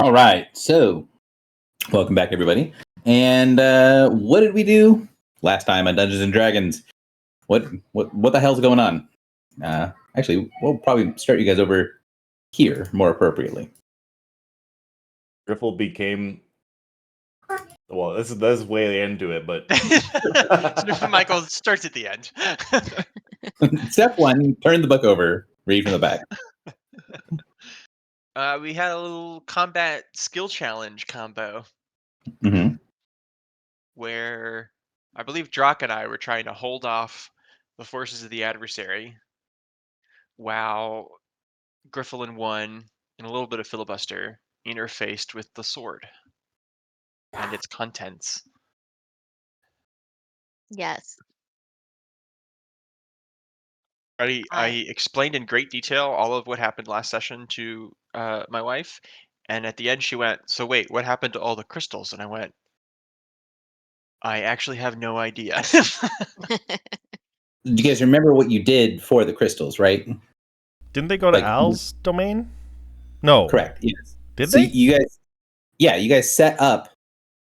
All right, so welcome back, everybody. And what did we do last time on Dungeons and Dragons? What the hell's going on? Actually, we'll probably start you guys over here more appropriately. Griffle became. Well, this is way into it, but Michael starts at the end. Step one: turn the book over, read from the back. We had a little combat skill challenge combo Mm-hmm. where I believe Drock and I were trying to hold off the forces of the adversary while Grifflin 1 and a little bit of filibuster interfaced with the sword and its contents. Yes. I explained in great detail all of what happened last session to my wife, and at the end she went, "So wait, what happened to all the crystals?" And I went, "I actually have no idea." Do you guys remember what you did for the crystals, right? Didn't they go to Al's domain? No. Correct, yes. Did So they? you guys set up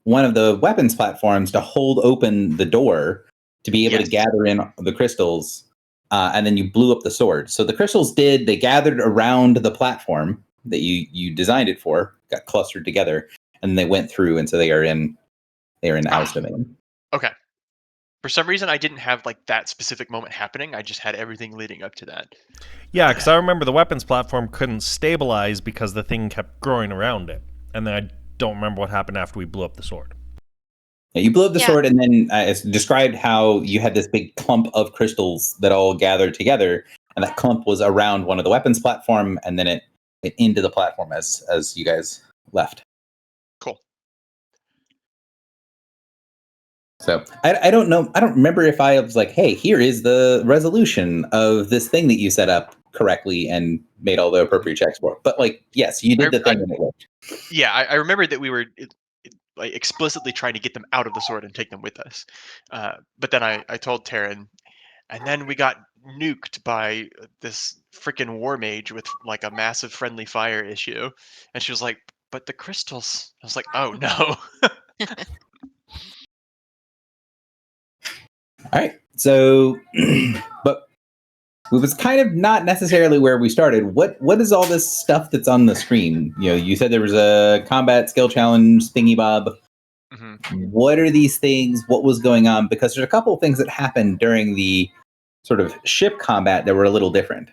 one of the weapons platforms to hold open the door to be able to gather in the crystals, and then you blew up the sword. So the crystals they gathered around the platform that you designed it for, got clustered together, and they went through, and so they are in Al's domain. Okay. For some reason, I didn't have like that specific moment happening. I just had everything leading up to that. Yeah, because I remember the weapons platform couldn't stabilize because the thing kept growing around it. And then I don't remember what happened after we blew up the sword. Yeah, you blew up the sword, and then it's described how you had this big clump of crystals that all gathered together, and that clump was around one of the weapons platform, and then it into the platform as you guys left. Cool. So I don't know. I don't remember if I was like, "Hey, here is the resolution of this thing that you set up correctly and made all the appropriate checks for." But like, yes, you did the thing and it worked. Yeah, I remember that we were like explicitly trying to get them out of the sword and take them with us. But then I told Taryn, and then we got nuked by this freaking war mage with like a massive friendly fire issue, and she was like, "But the crystals." I was like, "Oh no." All right. So, but it was kind of not necessarily where we started. What is all this stuff that's on the screen? You know, you said there was a combat skill challenge thingy bob. Mm-hmm. What are these things? What was going on? Because there's a couple of things that happened during the sort of ship combat that were a little different.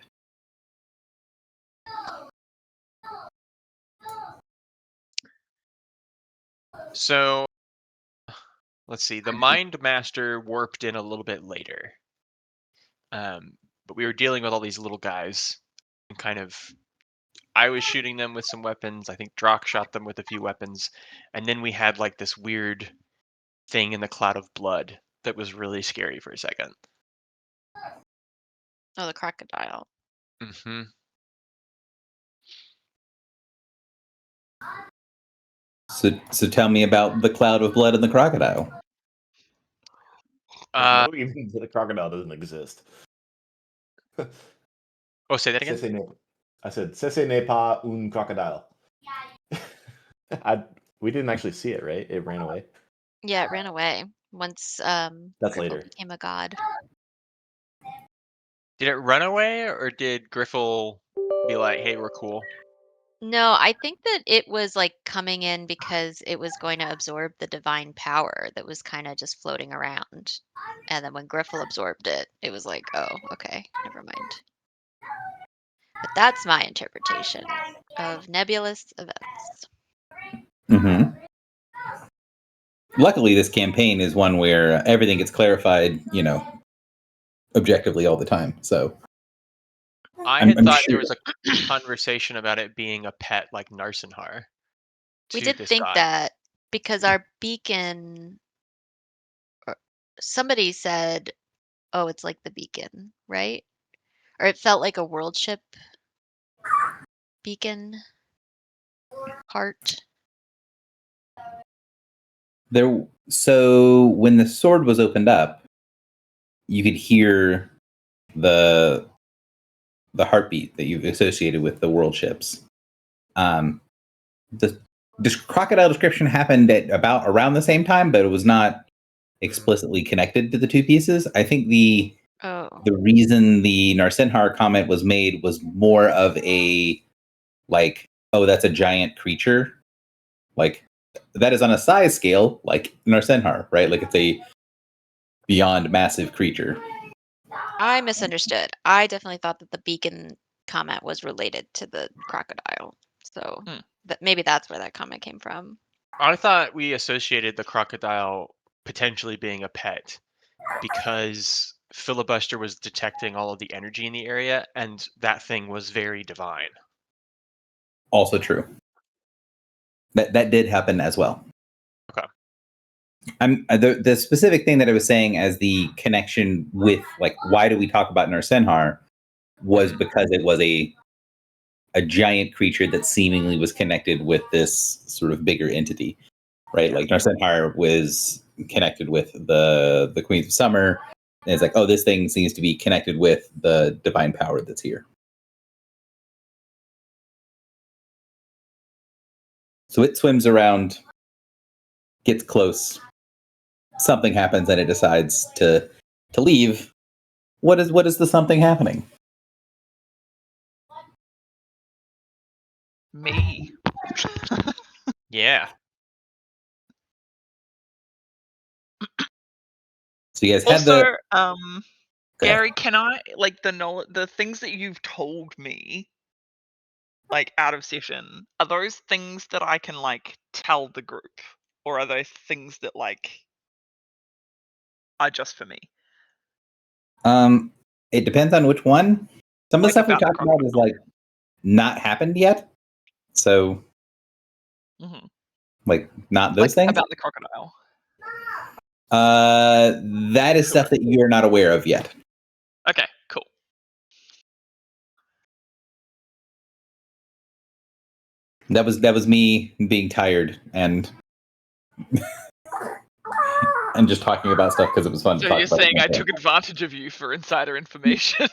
So, let's see. The Mind Master warped in a little bit later. But we were dealing with all these little guys, and kind of, I was shooting them with some weapons. I think Drock shot them with a few weapons, and then we had like this weird thing in the cloud of blood that was really scary for a second. Oh, the crocodile. Mm-hmm. So tell me about the cloud of blood and the crocodile. the crocodile doesn't exist. Oh, say that again? I said, "Ce n'est pas un crocodile." We didn't actually see it, right? It ran away. Yeah, it ran away once That's Griffle later. became a god. Did it run away, or did Griffle be like, "Hey, we're cool"? No, I think that it was like coming in because it was going to absorb the divine power that was kind of just floating around. And then when Griffle absorbed it, it was like, oh, okay, never mind. But that's my interpretation of nebulous events. Mm-hmm. Luckily, this campaign is one where everything gets clarified, objectively all the time. So I had thought there was a conversation about it being a pet like Narsenhar. We did think that because our beacon, somebody said, oh, it's like the beacon, right? Or it felt like a world ship beacon heart. So when the sword was opened up, you could hear the heartbeat that you've associated with the world ships. this crocodile description happened at about around the same time, but it was not explicitly connected to the two pieces. I think the reason the Narsinhar comment was made was more of a like, oh, that's a giant creature. Like that is on a size scale like Narsinhar, right? Like it's a beyond massive creature. I misunderstood. I definitely thought that the beacon comment was related to the crocodile. So maybe that's where that comment came from. I thought we associated the crocodile potentially being a pet because Filibuster was detecting all of the energy in the area, and that thing was very divine. Also true. That did happen as well. Okay. The specific thing that I was saying as the connection with like why do we talk about Narsinhar was because it was a giant creature that seemingly was connected with this sort of bigger entity, right? Like Narsinhar was connected with the Queens of Summer, and it's like, oh, this thing seems to be connected with the divine power that's here. So it swims around, gets close. Something happens, and it decides to leave. What is the something happening? Me. Yeah. So you guys had Also, Gary, can I like the things that you've told me, like out of session, are those things that I can like tell the group, or are those things that like are just for me? It depends on which one. Some of the Like stuff we about the talked about is like not happened yet. So like not those things. About the crocodile. That is stuff that you're not aware of yet. Okay, cool. That was me being tired and and just talking about stuff because it was fun to So talk you're about. saying I took advantage of you for insider information?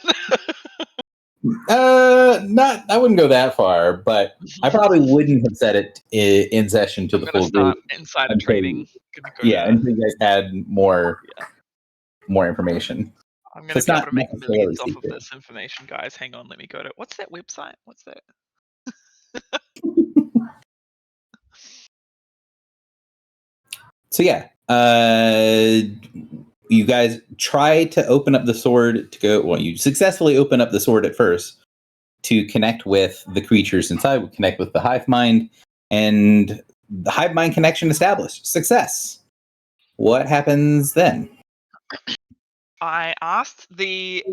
Not. I wouldn't go that far, but I probably wouldn't have said it in session to the full group. Insider until- trading. until you guys had more information. I'm gonna It's be able not to make necessarily millions off of secret. this information, guys. Hang on, let me go to what's that website? What's that? So yeah, you guys try to open up the sword to go. Well, you successfully open up the sword at first to connect with the creatures inside, connect with the hive mind, and the hive mind connection established. Success. What happens then? I asked the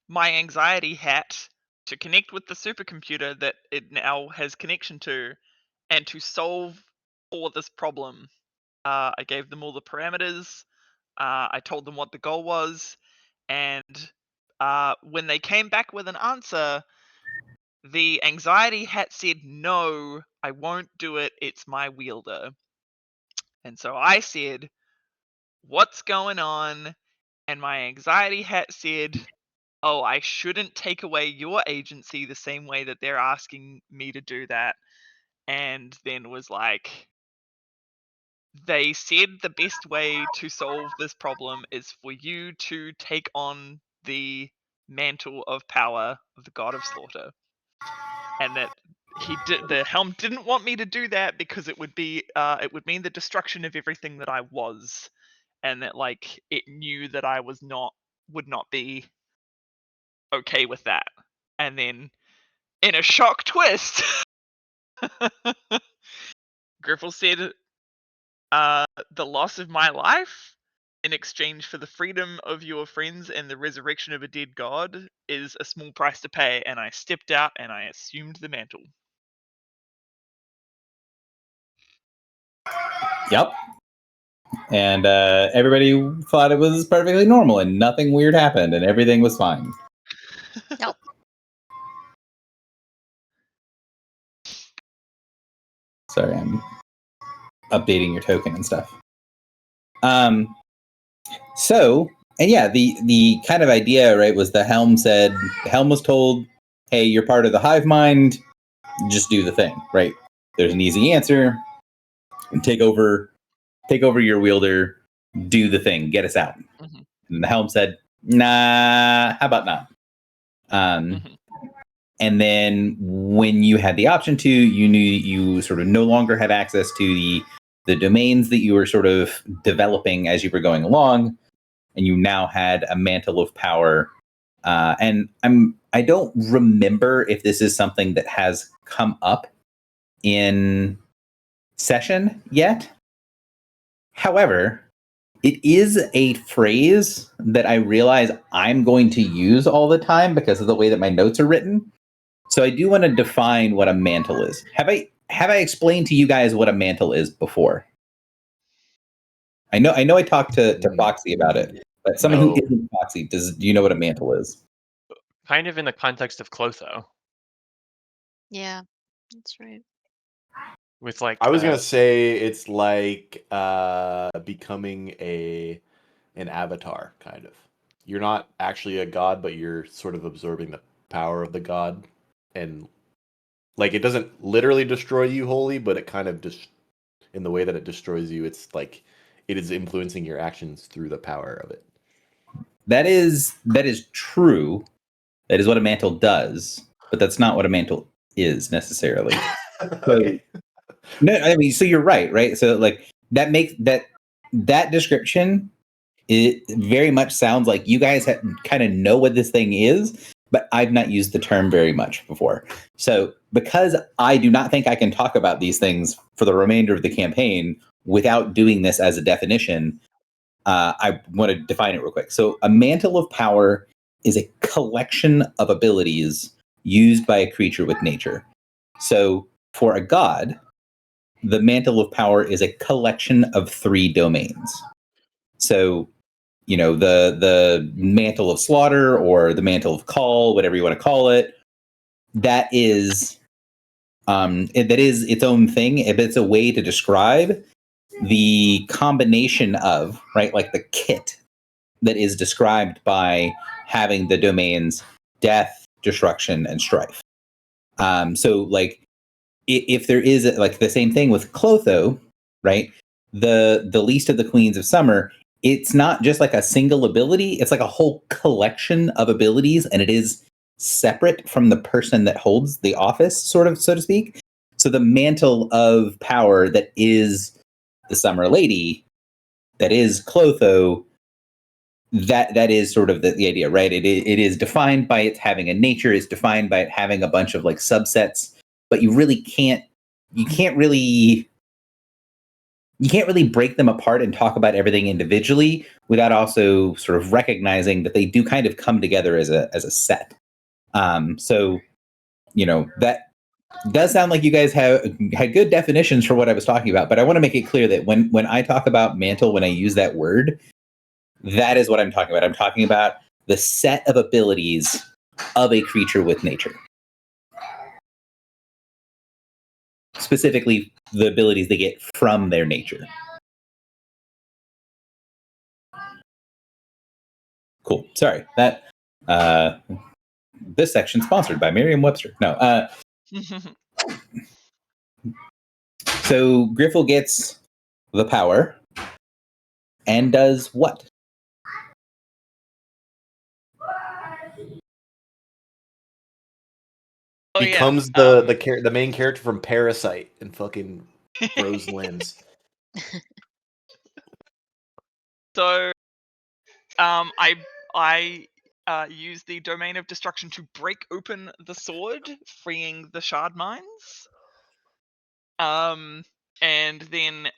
my anxiety hat to connect with the supercomputer that it now has connection to, and to solve for this problem. I gave them all the parameters. I told them what the goal was, and when they came back with an answer, the anxiety hat said, "No, I won't do it. It's my wielder." And so I said, "What's going on?" And my anxiety hat said, "Oh, I shouldn't take away your agency the same way that they're asking me to do that." And then was like, they said the best way to solve this problem is for you to take on the mantle of power of the god of slaughter. And that the helm didn't want me to do that because it would mean the destruction of everything that I was, and that like it knew that I would not be okay with that. And then in a shock twist, Griffle said, the loss of my life in exchange for the freedom of your friends and the resurrection of a dead god is a small price to pay. And I stepped out and I assumed the mantle. Yep. And everybody thought it was perfectly normal and nothing weird happened and everything was fine. Nope. Sorry, I'm updating your token and stuff. So, and yeah, the kind of idea, right, was the Helm was told, hey, you're part of the hive mind, just do the thing, right? there's an easy answer. Take over your wielder, do the thing, get us out. Mhm. And the helm said, nah, how about not? Mhm. And then when you had the option to, you knew you sort of no longer had access to the domains that you were sort of developing as you were going along, and you now had a mantle of power. And I don't remember if this is something that has come up in session yet. However, it is a phrase that I realize I'm going to use all the time because of the way that my notes are written. So I do want to define what a mantle is. Have I explained to you guys what a mantle is before? I know I talked to Foxy about it, but someone who No. isn't Foxy, do you know what a mantle is? Kind of in the context of Clotho, Yeah, that's right. with like I was gonna say it's like becoming an avatar, kind of. You're not actually a god, but you're sort of absorbing the power of the god, and like it doesn't literally destroy you wholly, but it kind of just in the way that it destroys you, it's like it is influencing your actions through the power of it. That is true. That is what a mantle does, but that's not what a mantle is necessarily. Okay. No, I mean, so you're right? So like that makes that description, it very much sounds like you guys kind of know what this thing is, but I've not used the term very much before. So because I do not think I can talk about these things for the remainder of the campaign without doing this as a definition, I want to define it real quick. So a mantle of power is a collection of abilities used by a creature with nature. So for a god, the mantle of power is a collection of 3 domains. So, you know, the mantle of slaughter or the mantle of call, whatever you want to call it, that is its own thing. If it's a way to describe the combination of, right, like the kit that is described by having the domains death, destruction, and strife. So like if there is like the same thing with Clotho, right? The least of the queens of summer, it's not just like a single ability, it's like a whole collection of abilities, and it is separate from the person that holds the office, sort of, so to speak. So the mantle of power that is the Summer Lady, that is Clotho, that is sort of the idea, right? It is defined by it having a nature, it's defined by it having a bunch of like subsets, but you can't really break them apart and talk about everything individually without also sort of recognizing that they do kind of come together as a set. So, you know, that does sound like you guys had good definitions for what I was talking about, but I want to make it clear that when I talk about mantle, when I use that word, that is what I'm talking about. I'm talking about the set of abilities of a creature with nature. Specifically, the abilities they get from their nature. Cool. Sorry. That this section sponsored by Merriam-Webster. No. So Griffle gets the power and does what? Oh Becomes yeah. the main character from Parasite and fucking Rose Lens. So, I use the domain of destruction to break open the sword, freeing the shard mines. And then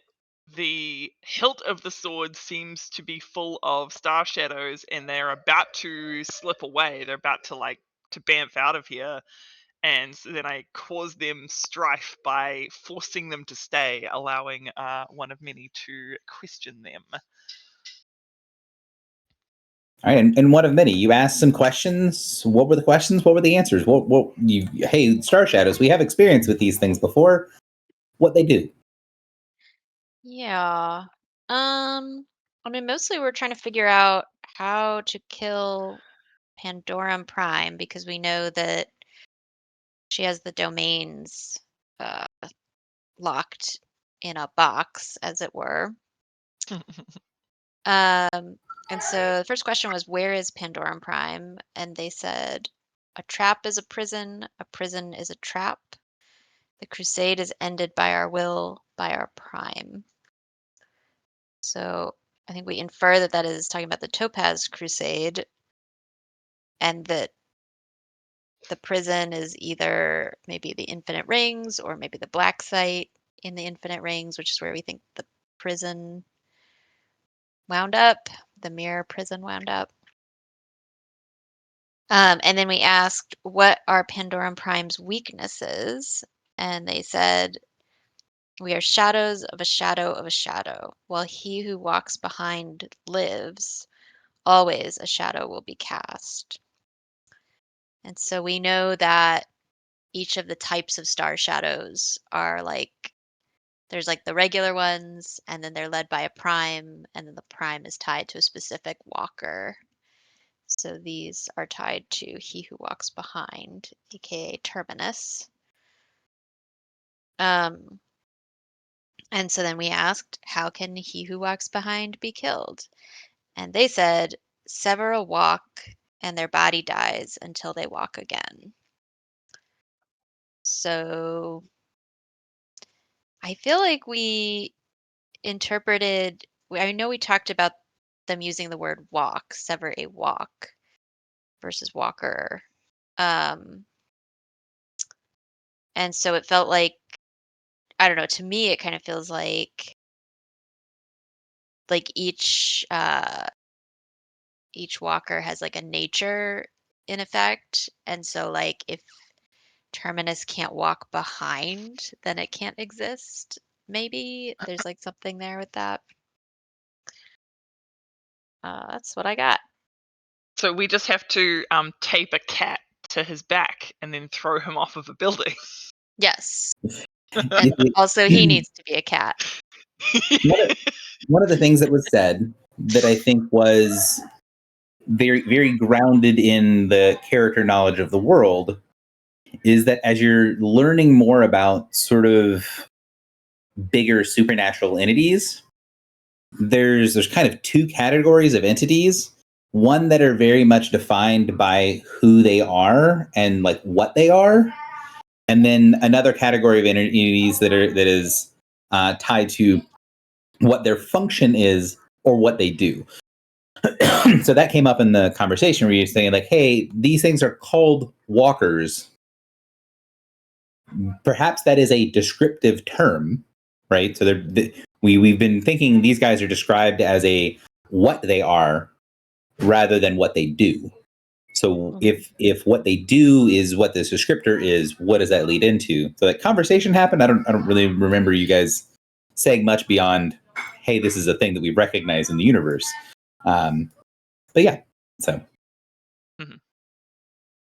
the hilt of the sword seems to be full of star shadows, and they're about to slip away. They're about to bamf out of here. And so then I cause them strife by forcing them to stay, allowing one of many to question them. All right, and one of many. You asked some questions. What were the questions? What were the answers? Hey, Star Shadows, we have experience with these things before. What they do? Yeah. I mean, mostly we're trying to figure out how to kill Pandorum Prime because we know that she has the domains locked in a box, as it were. And so the first question was, where is Pandorum Prime? And they said, a trap is a prison is a trap. The crusade is ended by our will, by our prime. So I think we infer that that is talking about the Topaz Crusade, and that the prison is either maybe the Infinite Rings or maybe the Black Site in the Infinite Rings, which is where we think the prison wound up, the mirror prison wound up. And then we asked, what are Pandorum Prime's weaknesses? And they said, we are shadows of a shadow of a shadow. While he who walks behind lives, always a shadow will be cast. And so we know that each of the types of star shadows are like, there's like the regular ones, and then they're led by a prime, and then the prime is tied to a specific walker. So these are tied to he who walks behind, aka Terminus. And so then we asked, how can he who walks behind be killed? And they said, sever a walk, and their body dies until they walk again. So I feel like we interpreted, I know we talked about them using the word walk, sever a walk versus walker. And so it felt like, I don't know, to me it kind of feels like each walker has like a nature in effect. And so like if Terminus can't walk behind, then it can't exist. Maybe there's like something there with that. That's what I got. So we just have to tape a cat to his back and then throw him off of a building. Yes. And also he needs to be a cat. One of the things that was said that I think was very, very grounded in the character knowledge of the world is that as you're learning more about sort of bigger supernatural entities, there's kind of two categories of entities. One that are very much defined by who they are and like what they are, and then another category of entities that is tied to what their function is or what they do. So that came up in the conversation where you're saying like, hey, these things are called walkers. Perhaps that is a descriptive term, right? So we've been thinking these guys are described as a what they are rather than what they do. So if what they do is what this descriptor is, what does that lead into? So that conversation happened. I don't really remember you guys saying much beyond, hey, this is a thing that we recognize in the universe. But yeah, so. Mm-hmm.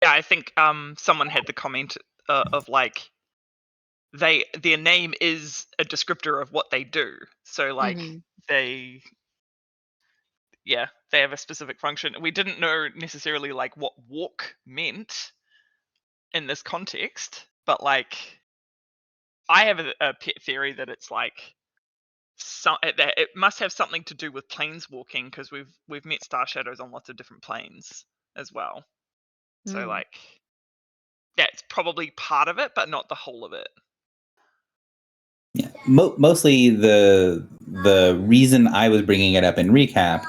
Yeah, I think someone had the comment of like, their name is a descriptor of what they do. So like they have a specific function. We didn't know necessarily like what walk meant in this context, but like I have a pet theory that it's like it must have something to do with planes walking, because we've met star shadows on lots of different planes as well. So like, yeah, it's probably part of it, but not the whole of it. Yeah, mostly the reason I was bringing it up in recap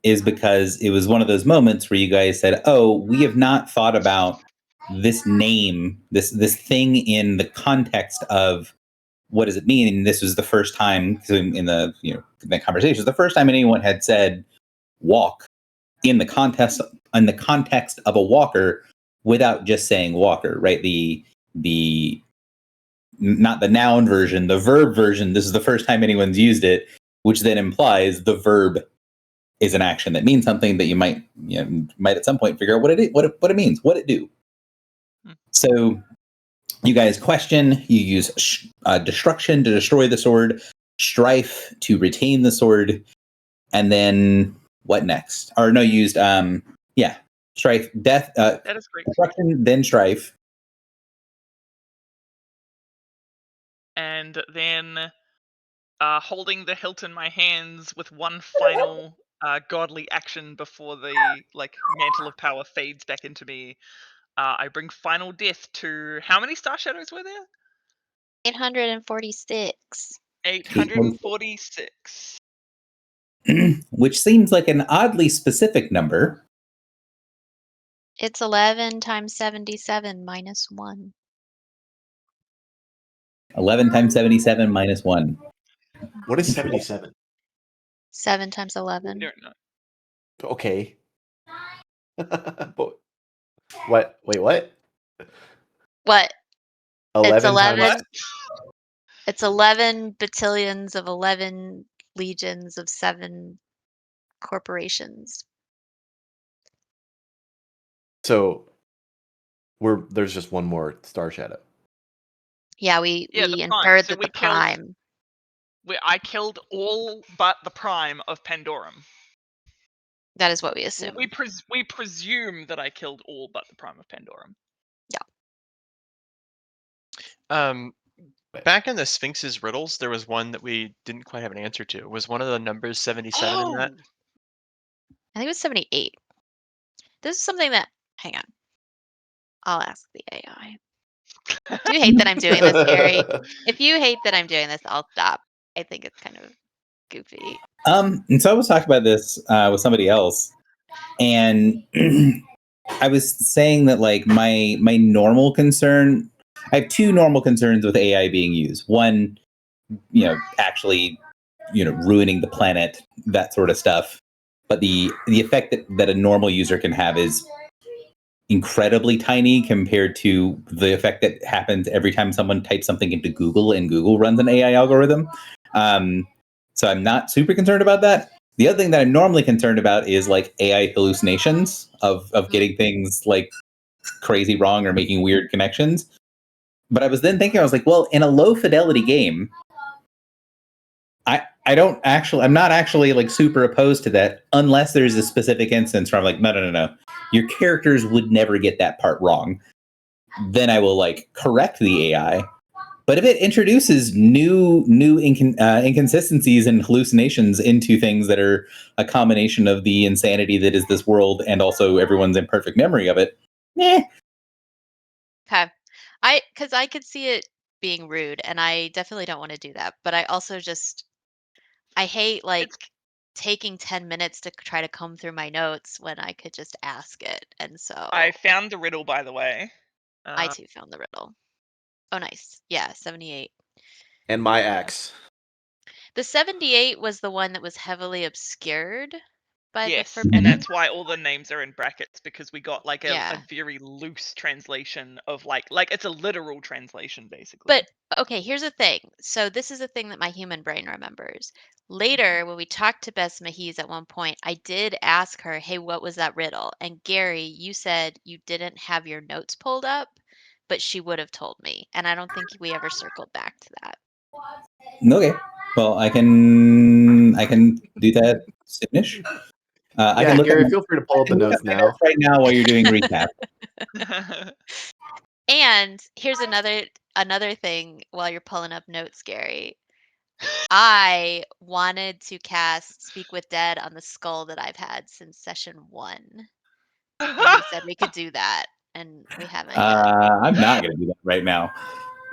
is because it was one of those moments where you guys said, "Oh, we have not thought about this name, this thing in the context of what does it mean?" And this was the first time in the conversation, it was the first time anyone had said "walk" in the context of a walker without just saying walker, right? The not the noun version, the verb version. This is the first time anyone's used it, which then implies the verb is an action that means something that you might at some point figure out what it means, what it do. So you guys question. You use destruction to destroy the sword, strife to retain the sword, and then what next? Or no, you used strife, death, that is great. Destruction, then strife. and then holding the hilt in my hands with one final godly action before the mantle of power fades back into me. I bring final death to how many star shadows were there? 846. 846. Which seems like an oddly specific number. It's 11 times 77 minus 1. 11 times 77 minus 1. What is 77? 7 times I 11. don't know. Okay. What? Wait, what? What? 11 11. times. It's 11 battalions of 11 legions of 7 corporations. So there's just one more star shadow. Yeah, we Yeah, the Prime. inferred So that we the killed- Prime. I killed all but the Prime of Pandorum. That is what we assume. We presume that I killed all but the Prime of Pandorum. Back in the Sphinx's riddles, there was one that we didn't quite have an answer to. Was one of the numbers 77 in that? I think it was 78. This is something that. Hang on. I'll ask the AI. Do you hate that I'm doing this, Gary? If you hate that I'm doing this, I'll stop. I think it's kind of goofy. And so I was talking about this with somebody else, and I was saying that like my normal concern, I have two normal concerns with AI being used. One, actually, ruining the planet, that sort of stuff. But the effect that a normal user can have is incredibly tiny compared to the effect that happens every time someone types something into Google and Google runs an AI algorithm. So I'm not super concerned about that. The other thing that I'm normally concerned about is like AI hallucinations of getting things like crazy wrong or making weird connections. But I was then thinking, I was like, well, in a low fidelity game, I'm not actually like super opposed to that unless there's a specific instance where I'm like, no. Your characters would never get that part wrong. Then I will like correct the AI. But if it introduces new inconsistencies and hallucinations into things that are a combination of the insanity that is this world and also everyone's imperfect memory of it, Okay. Because I could see it being rude, and I definitely don't want to do that. But I also I hate like taking 10 minutes to try to comb through my notes when I could just ask it. And so I found the riddle, by the way. I too found the riddle. Oh, nice. Yeah, 78. And my axe. The 78 was the one that was heavily obscured by Yes, the and Forbidden. that's why all the names are in brackets, because we got like a Yeah. very loose translation of like it's a literal translation basically. But okay, here's the thing. So this is a thing that my human brain remembers. Later, when we talked to Bess Mahiz at one point, I did ask her, hey, what was that riddle? And Gary, you said you didn't have your notes pulled up, but she would have told me. And I don't think we ever circled back to that. Okay. Well, I can do that soonish. I can look Gary, at feel free to pull up the notes my now. notes right now while you're doing recap. And here's another thing while you're pulling up notes, Gary. I wanted to cast Speak with Dead on the skull that I've had since session 1. And you said we could do that, and we haven't yet. I'm not going to do that right now.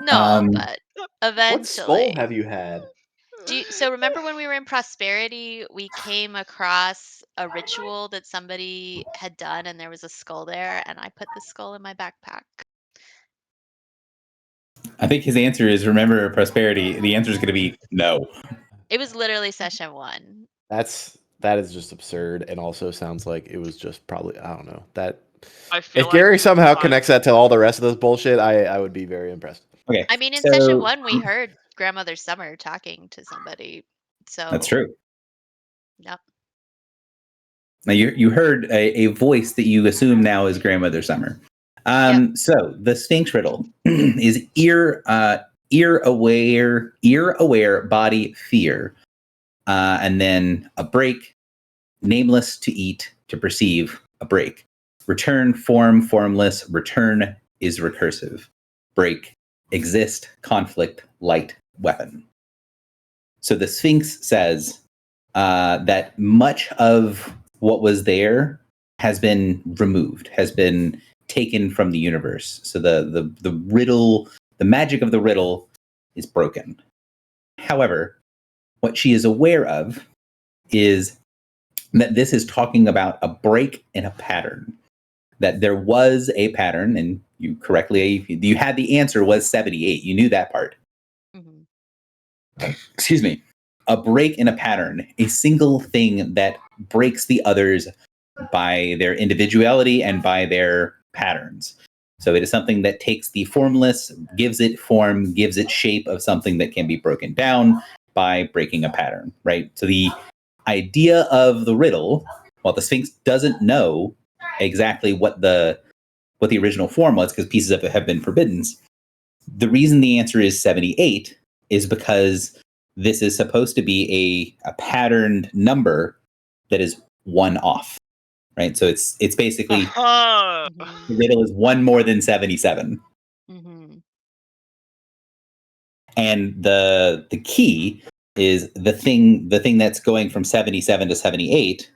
No, but eventually. What skull have you had? So remember when we were in Prosperity, we came across a ritual that somebody had done, and there was a skull there, and I put the skull in my backpack. I think his answer is remember Prosperity. The answer is going to be no. It was literally session 1. That is just absurd, and also sounds like it was just probably, I don't know, that I feel if like Gary somehow connects that to all the rest of this bullshit, I would be very impressed. Okay. I mean, in session 1, we heard Grandmother Summer talking to somebody. So That's true. Yep. Now you heard a voice that you assume now is Grandmother Summer. Yep. So the Sphinx riddle is ear aware, body fear, and then a break, nameless to eat, to perceive, a break. Return, form, formless, return is recursive. Break exist, conflict, light, weapon. So the Sphinx says that much of what was there has been removed, has been taken from the universe. So the riddle, the magic of the riddle is broken. However, what she is aware of is that this is talking about a break in a pattern. That there was a pattern, and you had the answer was 78. You knew that part. Mm-hmm. Excuse me. A break in a pattern, a single thing that breaks the others by their individuality and by their patterns. So it is something that takes the formless, gives it form, gives it shape of something that can be broken down by breaking a pattern, right? So the idea of the riddle, while the Sphinx doesn't know exactly what the original form was, because pieces of it have been forbidden, the reason the answer is 78 is because this is supposed to be a patterned number that is one off, right? So it's basically the riddle is one more than 77. Mm-hmm. And the key is the thing that's going from 77 to 78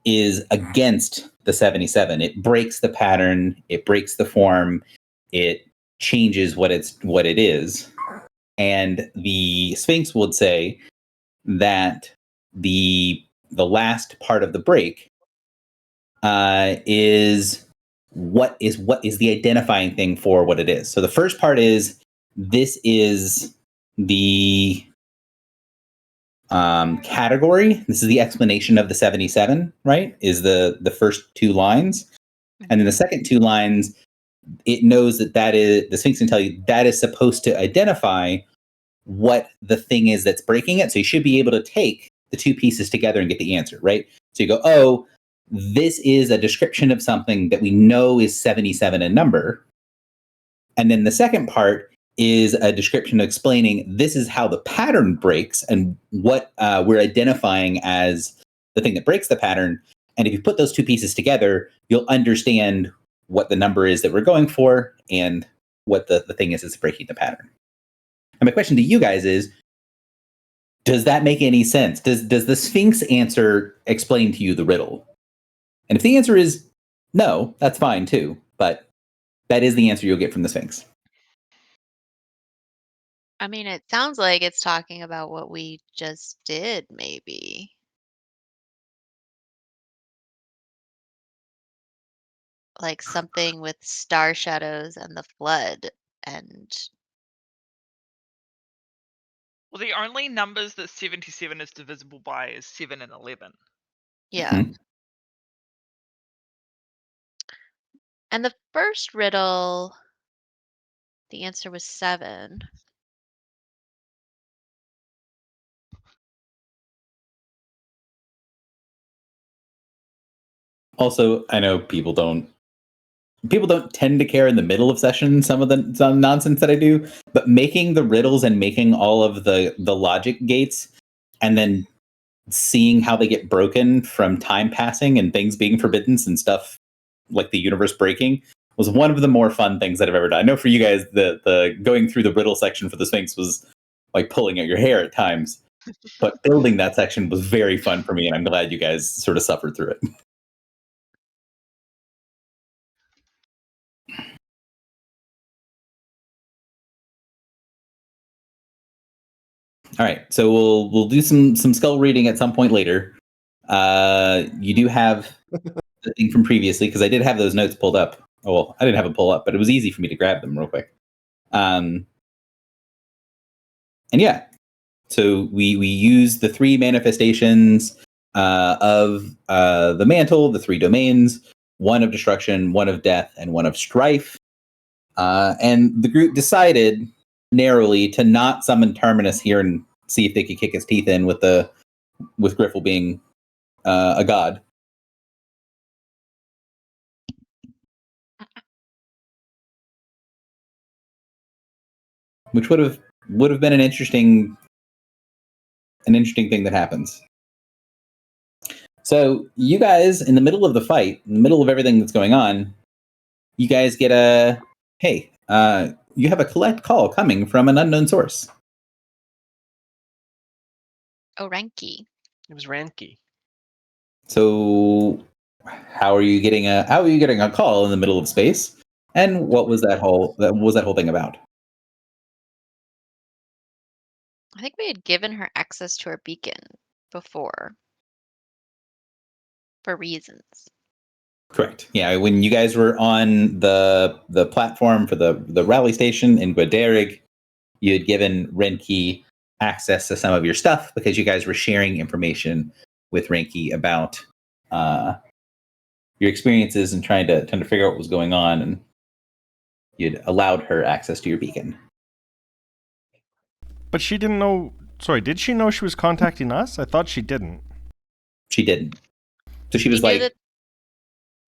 is against the 77. It breaks the pattern, it breaks the form, it changes what it is. And the Sphinx would say that the last part of the break is what is the identifying thing for what it is. So the first part is this is the category. This is the explanation of the 77, right? Is the first two lines. And then the second two lines, it knows that is, the Sphinx can tell you that is supposed to identify what the thing is that's breaking it. So you should be able to take the two pieces together and get the answer, right? So you go, oh, this is a description of something that we know is 77 in number. And then the second part is a description explaining this is how the pattern breaks and what we're identifying as the thing that breaks the pattern. And if you put those two pieces together, you'll understand what the number is that we're going for and what the thing is that's breaking the pattern. And my question to you guys is, does that make any sense? Does the Sphinx answer explain to you the riddle? And if the answer is no, that's fine too. But that is the answer you'll get from the Sphinx. I mean, it sounds like it's talking about what we just did, maybe. Like something with star shadows and the flood and Well, the only numbers that 77 is divisible by is 7 and 11. yeah. Mhm. And the first riddle, the answer was 7. Also, I know people don't tend to care in the middle of session some nonsense that I do, but making the riddles and making all of the logic gates and then seeing how they get broken from time passing and things being forbidden and stuff like the universe breaking was one of the more fun things that I've ever done. I know for you guys, the going through the riddle section for the Sphinx was like pulling at your hair at times, but building that section was very fun for me, and I'm glad you guys sort of suffered through it. All right, so we'll do some skull reading at some point later. You do have the thing from previously because I did have those notes pulled up. Oh, well, I didn't have them pull up, but it was easy for me to grab them real quick. And yeah, so we use the three manifestations of the mantle, the three domains, one of destruction, one of death, and one of strife. And the group decided narrowly to not summon Terminus here and see if they could kick his teeth in with Griffle being a god. Which would have been an interesting thing that happens. So you guys, in the middle of the fight, in the middle of everything that's going on, you guys get a hey. you have a collect call coming from an unknown source. Oh, Renki. It was Ranky. So how are you getting a call in the middle of space? And what was that whole thing about? I think we had given her access to our beacon before for reasons. Correct. Yeah, when you guys were on the platform for the rally station in Guadarig, you had given Renki access to some of your stuff because you guys were sharing information with Renki about your experiences and trying to figure out what was going on, and you'd allowed her access to your beacon. But she didn't know. Sorry, did she know she was contacting us? I thought she didn't. She didn't. So she She was knew like, that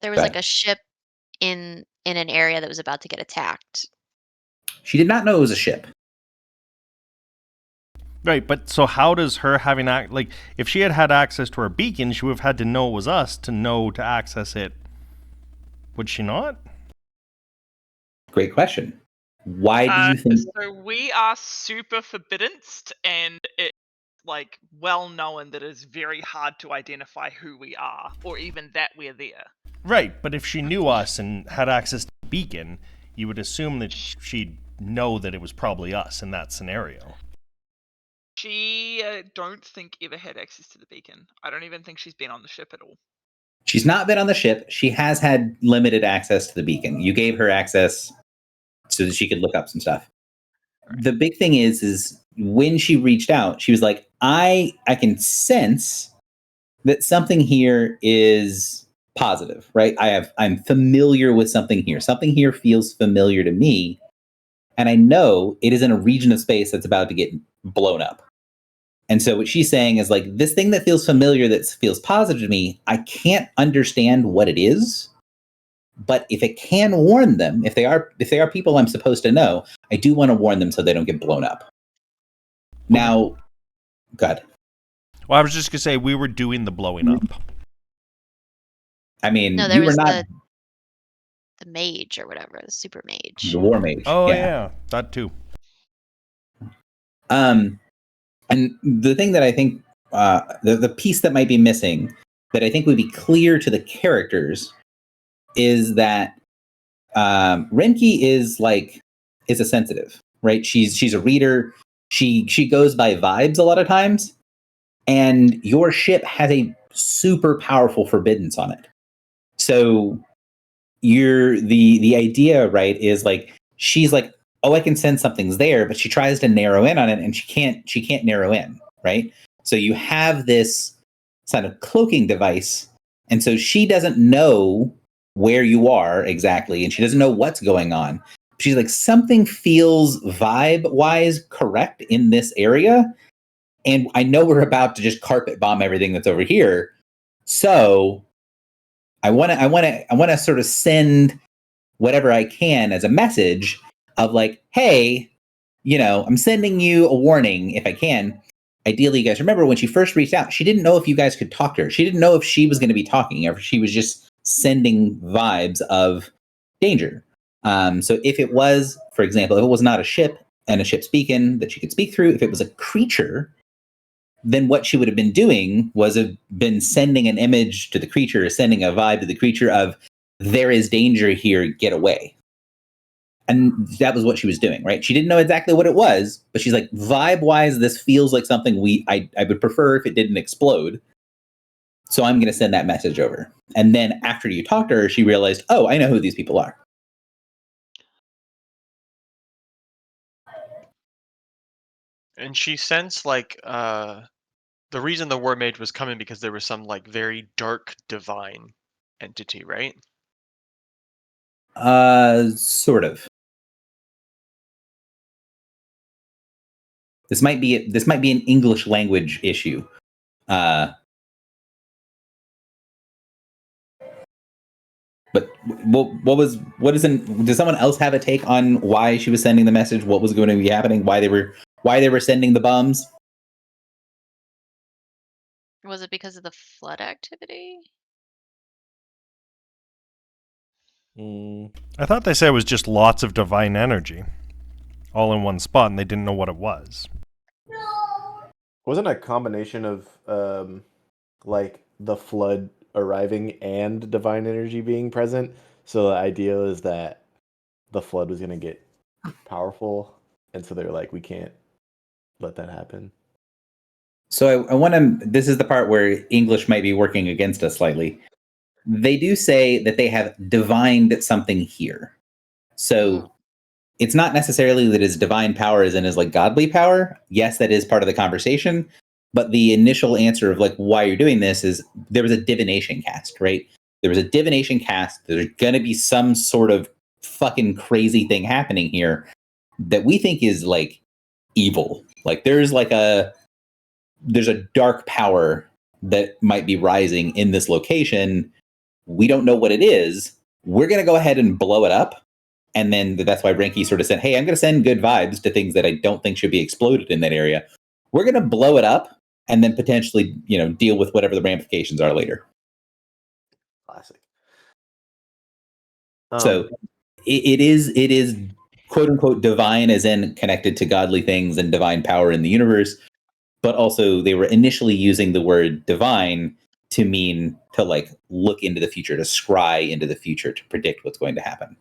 there was Go like ahead. a ship in an area that was about to get attacked. she did not know it was a ship. Right, but so how does her having like if she had had access to our beacon, she would have had to know it was us to know to access it. Would she not? Great question. Why do you think? So we are super forbiddensed, and it's like well known that it's very hard to identify who we are, or even that we're there. Right, but if she knew us and had access to the beacon, you would assume that she'd know that it was probably us in that scenario. She don't think ever had access to the beacon. I don't even think she's been on the ship at all. She's not been on the ship. She has had limited access to the beacon. You gave her access so that she could look up some stuff. The big thing is when she reached out, she was like, I can sense that something here is positive, right? I'm familiar with something here. Something here feels familiar to me. And I know it is in a region of space that's about to get blown up. And so what she's saying is like, this thing that feels familiar, that feels positive to me, I can't understand what it is. But if it can warn them, if they are people I'm supposed to know, I do want to warn them so they don't get blown up. Now, God. Well, I was just gonna say we were doing the blowing up. I mean, No, there you were was not the mage or whatever, the super mage. the war mage. Oh yeah, that too. And the thing that I think, the piece that might be missing, that I think would be clear to the characters, is that Renki is a sensitive, right? She's a reader. She goes by vibes a lot of times, and your ship has a super powerful forbiddance on it. So the idea, right, is like she's like, oh, I can sense something's there, but she tries to narrow in on it, and she can't narrow in, right? So you have this kind of cloaking device, and so she doesn't know where you are exactly, and she doesn't know what's going on. She's like, something feels vibe-wise correct in this area, and I know we're about to just carpet bomb everything that's over here. So I want to sort of send whatever I can as a message of like, hey, I'm sending you a warning if I can. Ideally, you guys remember when she first reached out, she didn't know if you guys could talk to her. She didn't know if she was going to be talking, or if she was just sending vibes of danger. So if it was, for example, if it was not a ship and a ship's beacon that she could speak through, if it was a creature, then what she would have been doing was have been sending an image to the creature, sending a vibe to the creature of, there is danger here, get away. And that was what she was doing, right? She didn't know exactly what it was, but she's like, vibe-wise, this feels like something I would prefer if it didn't explode. So I'm going to send that message over. And then after you talked to her, she realized, oh, I know who these people are. And she sensed like the reason the war mage was coming because there was some like very dark divine entity, right? Sort of. This might be an English language issue. But does someone else have a take on why she was sending the message? What was going to be happening? Why they were sending the bombs? Was it because of the flood activity? I thought they said it was just lots of divine energy. all in one spot, and they didn't know what it was. Wasn't a combination of like the flood arriving and divine energy being present? So the idea is that the flood was going to get powerful, and so they're like, we can't let that happen. So I want to. This is the part where English might be working against us slightly. They do say that they have divined something here. So it's not necessarily that his divine power is in his like godly power. Yes, that is part of the conversation. But the initial answer of like why you're doing this is there was a divination cast, right? There was a divination cast. There's going to be some sort of fucking crazy thing happening here that we think is like evil. Like there's a dark power that might be rising in this location. We don't know what it is. We're going to go ahead and blow it up. And then that's why Renki sort of said, hey, I'm going to send good vibes to things that I don't think should be exploded in that area. We're going to blow it up and then potentially, deal with whatever the ramifications are later. Classic. So it is quote unquote divine, as in connected to godly things and divine power in the universe. But also they were initially using the word divine to mean to like look into the future, to scry into the future, to predict what's going to happen.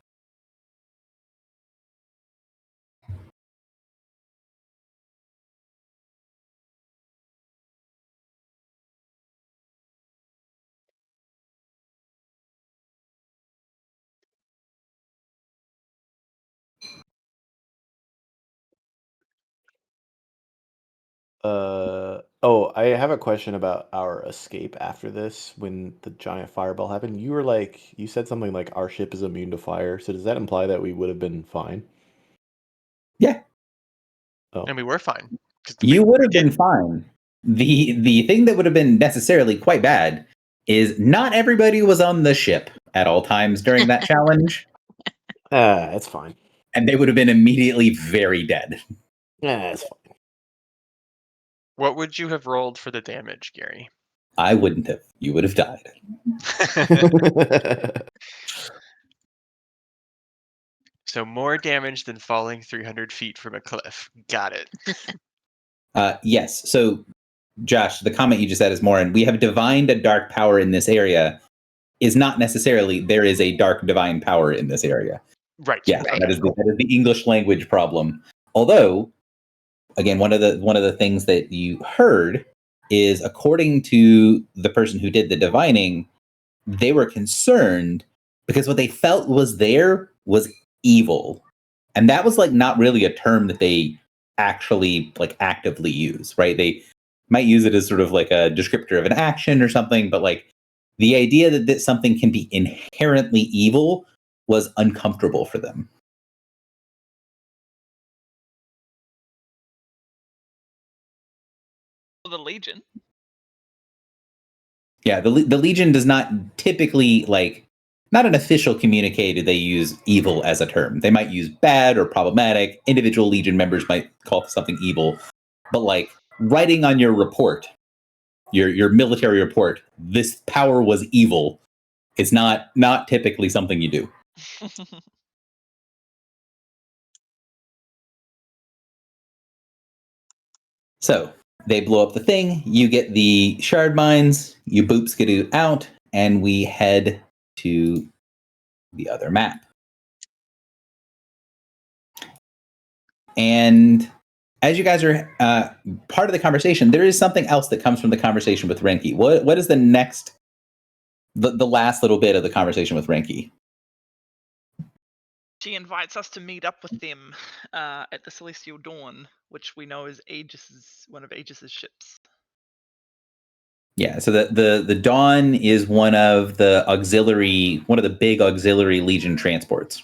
I have a question about our escape after this. When the giant fireball happened, you said something like our ship is immune to fire. So does that imply that we would have been fine? Yeah. Oh. And we were fine. You would have been fine. The thing that would have been necessarily quite bad is not everybody was on the ship at all times during that challenge. That's fine. And they would have been immediately very dead. That's fine. What would you have rolled for the damage, Gary? I wouldn't have. You would have died. So more damage than falling 300 feet from a cliff. Got it. Yes. So, Josh, the comment you just said is more, and we have divined a dark power in this area is not necessarily there is a dark divine power in this area. Right. Yeah, right. that is the English language problem. Although, again, one of the things that you heard is, according to the person who did the divining, they were concerned because what they felt was there was evil, and that was like not really a term that they actually like actively use, right? They might use it as sort of like a descriptor of an action or something, but like the idea that something can be inherently evil was uncomfortable for them. The Legion. Yeah, the Legion does not typically, like, not an official communique do they use evil as a term. They might use bad or problematic. Individual Legion members might call something evil. But like writing on your report, your military report, this power was evil, is not typically something you do. So they blow up the thing. You get the shard mines. You boop skidoo out, and we head to the other map. And as you guys are part of the conversation, there is something else that comes from the conversation with Renki. What is the next, the last little bit of the conversation with Renki? She invites us to meet up with them at the Celestial Dawn, which we know is one of Aegis's ships. Yeah, so the Dawn is one of the big auxiliary Legion transports.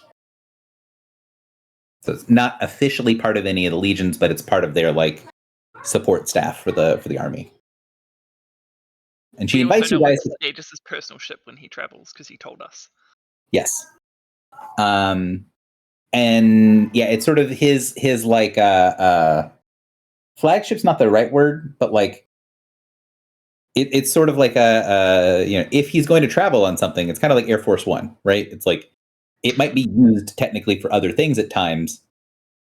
So it's not officially part of any of the legions, but it's part of their like support staff for the army. And she invites you guys. Aegis's personal ship when he travels, because he told us. Yes. And yeah, it's sort of his like flagship's not the right word, but like it's sort of like if he's going to travel on something, it's kind of like Air Force One, right? It's like it might be used technically for other things at times,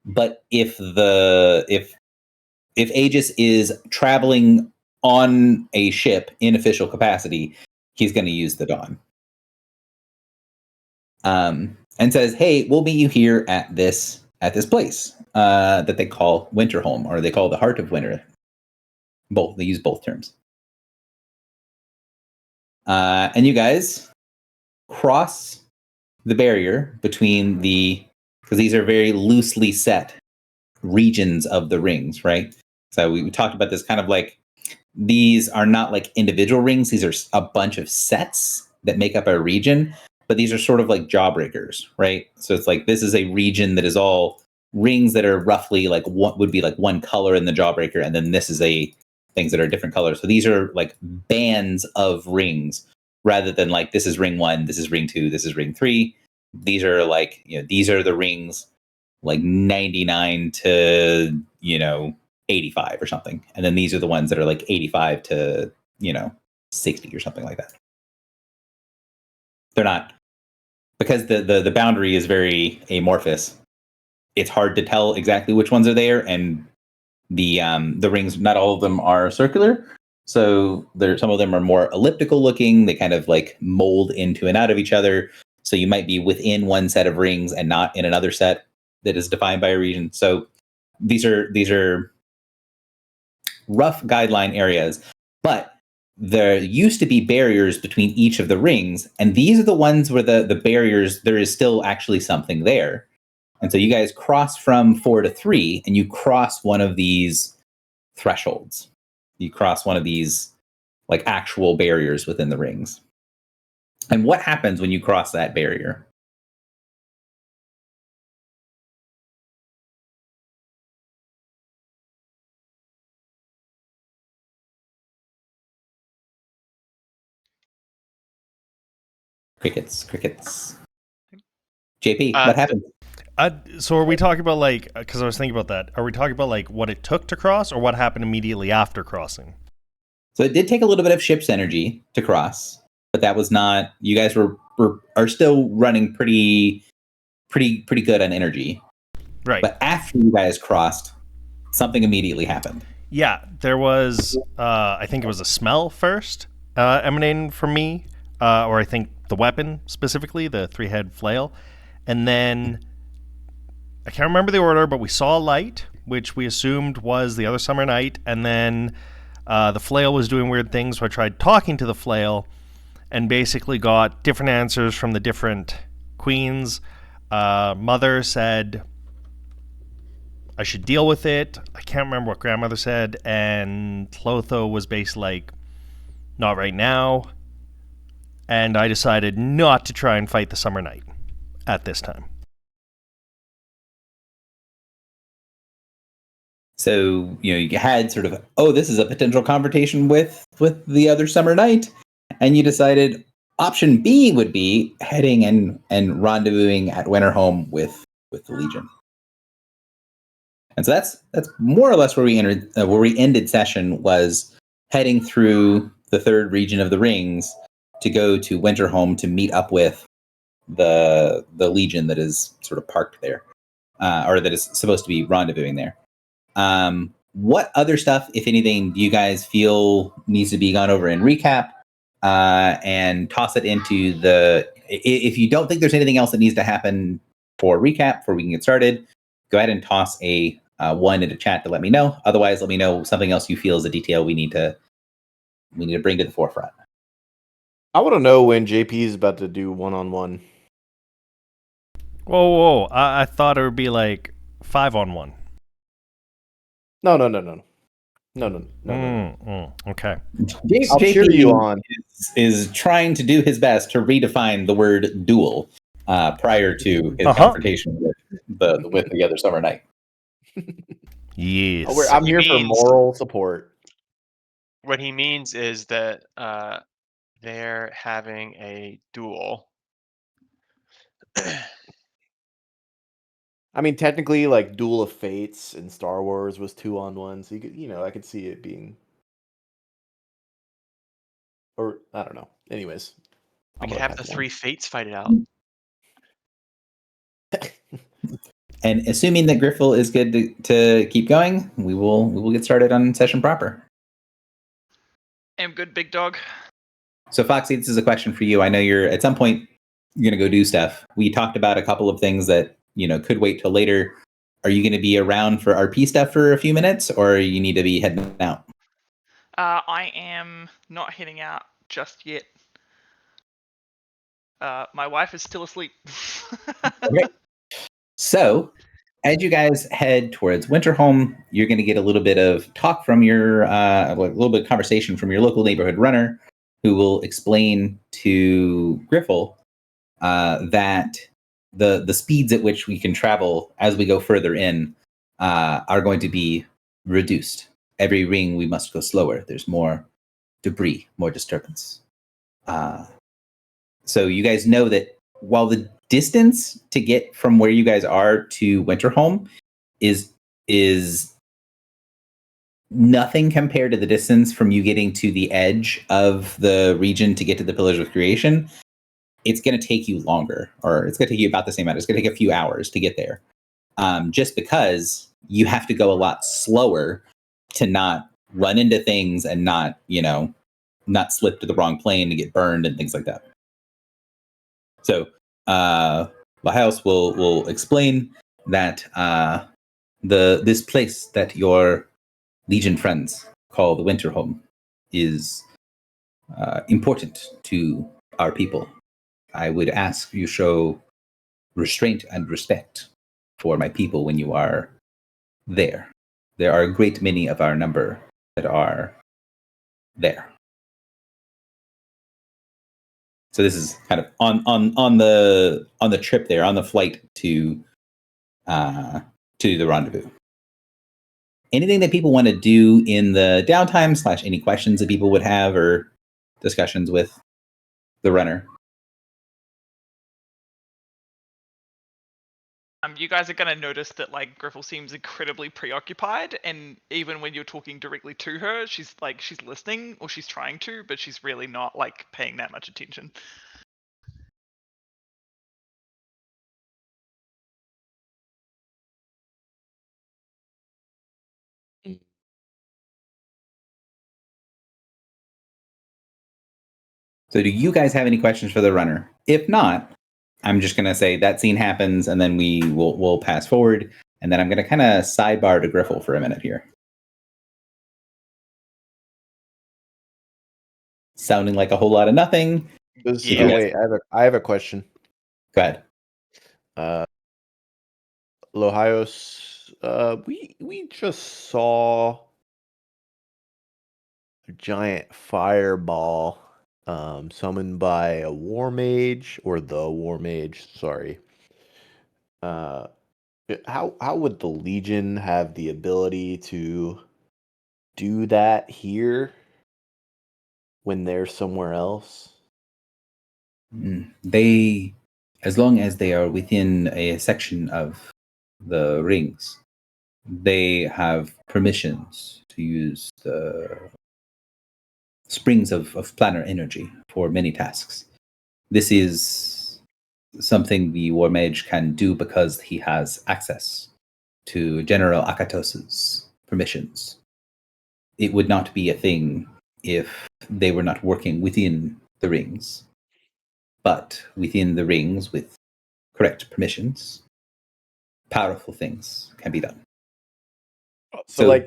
but if Aegis is traveling on a ship in official capacity, he's going to use the Dawn. And says, "Hey, we'll meet you here at this place that they call Winterholm, or they call the Heart of Winter. They use both terms. And you guys cross the barrier between because these are very loosely set regions of the rings, right? So we talked about this kind of like, these are not like individual rings. These are a bunch of sets that make up a region, but these are sort of like jawbreakers, right? So it's like, this is a region that is all rings that are roughly like what would be like one color in the jawbreaker. And then this is things that are different colors. So these are like bands of rings rather than like, this is ring 1, this is ring 2, this is ring 3. These are like, these are the rings like 99 to, 85 or something. And then these are the ones that are like 85 to, 60 or something like that. They're not, because the boundary is very amorphous. It's hard to tell exactly which ones are there, and the rings, not all of them are circular. So some of them are more elliptical looking. They kind of like mold into and out of each other. So you might be within one set of rings and not in another set that is defined by a region. So these are rough guideline areas, but there used to be barriers between each of the rings, and these are the ones where the barriers, there is still actually something there. And so you guys cross from 4 to 3, and you cross one of these thresholds. You cross one of these like actual barriers within the rings. And what happens when you cross that barrier? Crickets. JP, what happened? So are we talking about like, because I was thinking about that, are we talking about like what it took to cross or what happened immediately after crossing? So it did take a little bit of ship's energy to cross, but that was not, you guys are still running pretty good on energy. Right. But after you guys crossed, something immediately happened. Yeah, there was, I think it was a smell first emanating from me, or I think the weapon specifically, the 3-head flail. And then, I can't remember the order, but we saw a light, which we assumed was the other summer night. And then the flail was doing weird things, so I tried talking to the flail and basically got different answers from the different queens. Mother said I should deal with it. I can't remember what grandmother said. And Clotho was basically like, not right now. And I decided not to try and fight the summer night at this time. So, you had sort of, this is a potential confrontation with the other summer night. And you decided option B would be heading and rendezvousing at Winterholm with the Legion. And so that's more or less where we ended session, was heading through the 3rd region of the rings to go to Winterholm to meet up with the Legion that is sort of parked there, or that is supposed to be rendezvousing there. What other stuff, if anything, do you guys feel needs to be gone over in recap? And toss it into if you don't think there's anything else that needs to happen for recap before we can get started, go ahead and toss a 1 into chat to let me know. Otherwise, let me know something else you feel is a detail we need to bring to the forefront. I want to know when JP is about to do 1-on-1. Whoa. I thought it would be like 5-on-1. No. Okay. I'll cheer you on. Is trying to do his best to redefine the word duel prior to his confrontation with the other summer night. Yes. I'm here for moral support. What he means is that they're having a duel. I mean, technically, like Duel of Fates in Star Wars was 2-on-1, so you could, I could see it being, or I don't know. Anyways, We could have the 3 fates fight it out. And assuming that Griffle is good to keep going, we will get started on session proper. Am good, big dog. So Foxy, this is a question for you. I know you're at some point you're gonna go do stuff. We talked about a couple of things that could wait till later. Are you gonna be around for RP stuff for a few minutes, or you need to be heading out? I am not heading out just yet. My wife is still asleep. Okay. So, as you guys head towards Winterholm, you're going to get a little bit of talk from your, a little bit of conversation from your local neighborhood runner, who will explain to Griffle that the speeds at which we can travel as we go further in are going to be reduced. Every ring we must go slower. There's more debris, more disturbance. So you guys know that while the distance to get from where you guys are to Winterholm is nothing compared to the distance from you getting to the edge of the region to get to the Pillars of Creation, it's going to take you longer, or it's going to take you about the same amount. It's going to take a few hours to get there, just because you have to go a lot slower to not run into things and not slip to the wrong plane and get burned and things like that. So Lahaos will explain that this place that your Legion friends call the Winterholm is important to our people. I would ask you show restraint and respect for my people when you are there. There are a great many of our number that are there. So this is kind of on the trip there, on the flight to the rendezvous. Anything that people want to do in the downtime / any questions that people would have or discussions with the runner? You guys are gonna notice that Griffle seems incredibly preoccupied, and even when you're talking directly to her, she's listening, or she's trying to, but she's really not paying that much attention. So do you guys have any questions for the runner? If not, I'm just going to say that scene happens, and then we'll pass forward, and then I'm going to kind of sidebar to Griffle for a minute here. Sounding like a whole lot of nothing. Wait, I have a question. Go ahead. Lahaos, we just saw a giant fireball summoned by a war mage, or the war mage, sorry. How would the Legion have the ability to do that here when they're somewhere else? They, as long as they are within a section of the rings, they have permissions to use the springs of planar energy for many tasks. This is something the War Mage can do because he has access to General Akatos's permissions. It would not be a thing if they were not working within the rings. But within the rings, with correct permissions, powerful things can be done. So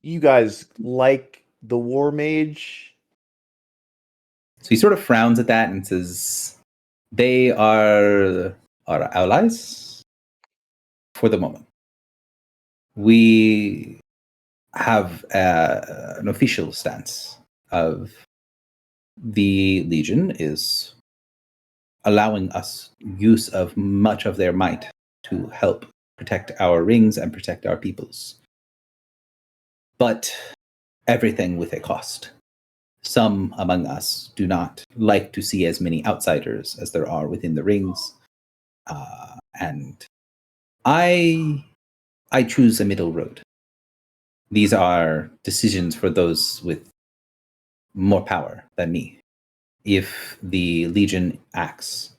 you guys like the War Mage? So he sort of frowns at that and says, they are our allies for the moment. We have an official stance of the Legion is allowing us use of much of their might to help protect our rings and protect our peoples. But everything with a cost. Some among us do not like to see as many outsiders as there are within the rings. And I choose a middle road. These are decisions for those with more power than me. If the Legion acts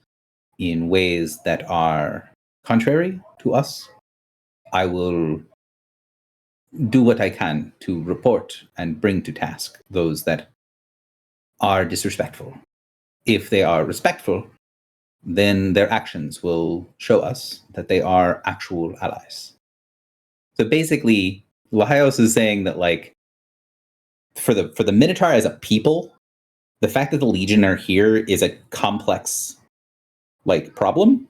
in ways that are contrary to us, I will do what I can to report and bring to task those that are disrespectful. If they are respectful, then their actions will show us that they are actual allies. So basically, Laios is saying that, like, for the Minotaur as a people, the fact that the Legion are here is a complex, like, problem.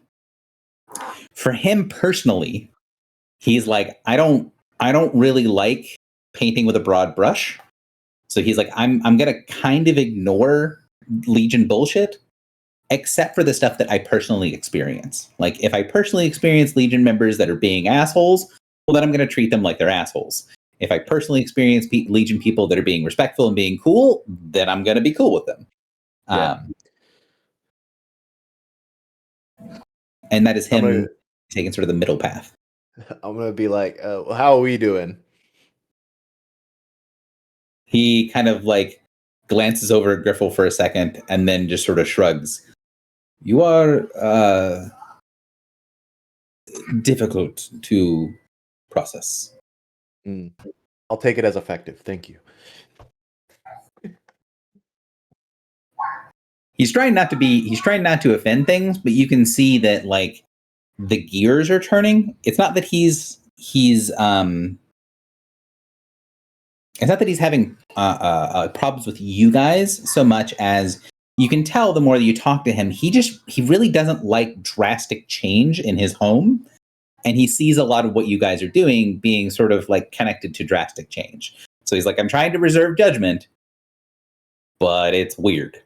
For him personally, he's like, I don't really like painting with a broad brush. So he's like, I'm gonna kind of ignore Legion bullshit, except for the stuff that I personally experience. Like, if I personally experience Legion members that are being assholes, well, then I'm gonna treat them like they're assholes. If I personally experience Legion people that are being respectful and being cool, then I'm gonna be cool with them. Yeah. And that is him taking sort of the middle path. I'm gonna be like, how are we doing? He kind of like glances over at Griffle for a second and then just sort of shrugs. You are difficult to process. I'll take it as effective. Thank you. He's trying not to offend things, but you can see that, like, the gears are turning. It's not that he's having problems with you guys so much as you can tell the more that you talk to him, he really doesn't like drastic change in his home. And he sees a lot of what you guys are doing being sort of like connected to drastic change. So he's like, I'm trying to reserve judgment, but it's weird.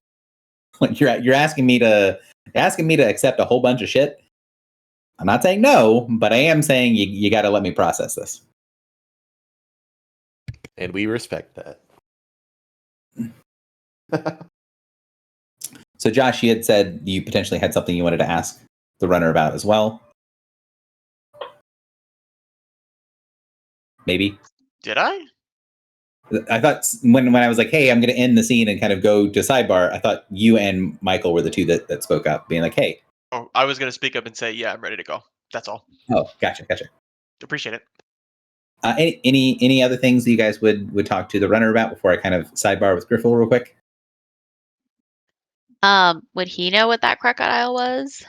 Like, you're asking me to accept a whole bunch of shit. I'm not saying no, but I am saying you got to let me process this. And we respect that. So, Josh, you had said you potentially had something you wanted to ask the runner about as well. Maybe. Did I? I thought when I was like, hey, I'm going to end the scene and kind of go to sidebar, I thought you and Michael were the two that spoke up, being like, hey. Oh, I was going to speak up and say, yeah, I'm ready to go. That's all. Oh, gotcha. Appreciate it. Any other things that you guys would talk to the runner about before I kind of sidebar with Griffle real quick? Would he know what that crocodile was?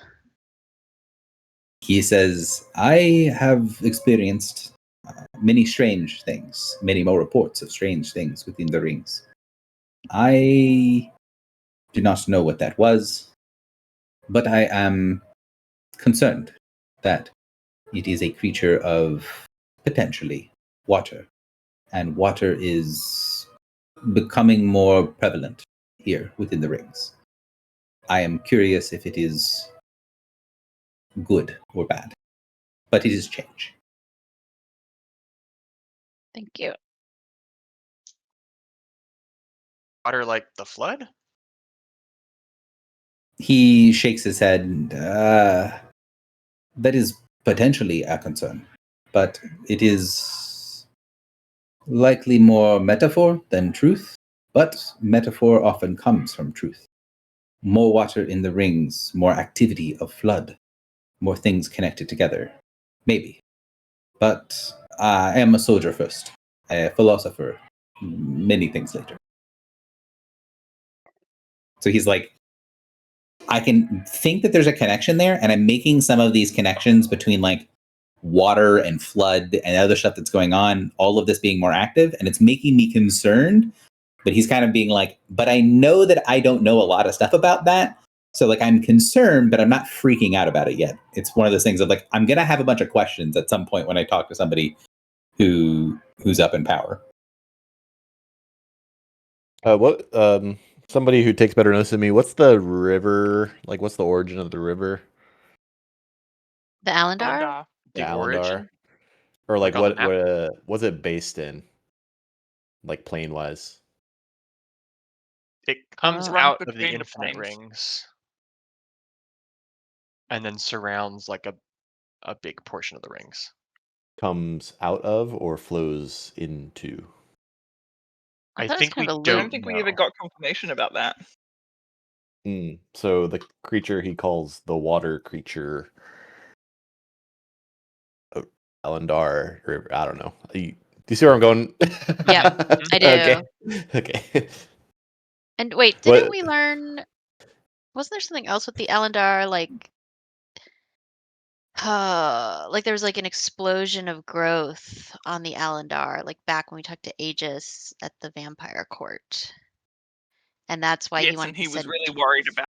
He says, I have experienced many strange things, many more reports of strange things within the rings. I do not know what that was, but I am concerned that it is a creature of potentially water, and water is becoming more prevalent here within the rings. I am curious if it is good or bad, but it is change. Thank you. Water like the flood? He shakes his head. That is potentially a concern, but it is likely more metaphor than truth, but metaphor often comes from truth. More water in the rings, more activity of flood, more things connected together. Maybe. But I am a soldier first, a philosopher, many things later. So he's like, I can think that there's a connection there, and I'm making some of these connections between, like, water and flood and other stuff that's going on, all of this being more active, and it's making me concerned. But he's kind of being like, but I know that I don't know a lot of stuff about that. So, like, I'm concerned, but I'm not freaking out about it yet. It's one of those things of, like, I'm going to have a bunch of questions at some point when I talk to somebody who's up in power. Somebody who takes better notice than me, what's the river? Like, what's the origin of the river? The Alendar? The Alendar. origin? Or like Like on what the map? was it based in? Like plane wise. It comes runs out of the between the infinite planes. rings and then surrounds like a big portion of the rings. Comes out of or flows into? I thought it was think we kind of a I don't don't think we ever know. got confirmation about that. So the creature he calls the water creature Alandar, or I don't know. Do you see where I'm going? Yeah, I do. Okay. Okay. And wait, didn't What? we learn? Wasn't there something else with the Alendar? Like there was like an explosion of growth on the Alendar, like back when we talked to Aegis at the Vampire Court, and that's why he Yes, wanted and he to was send. really worried about.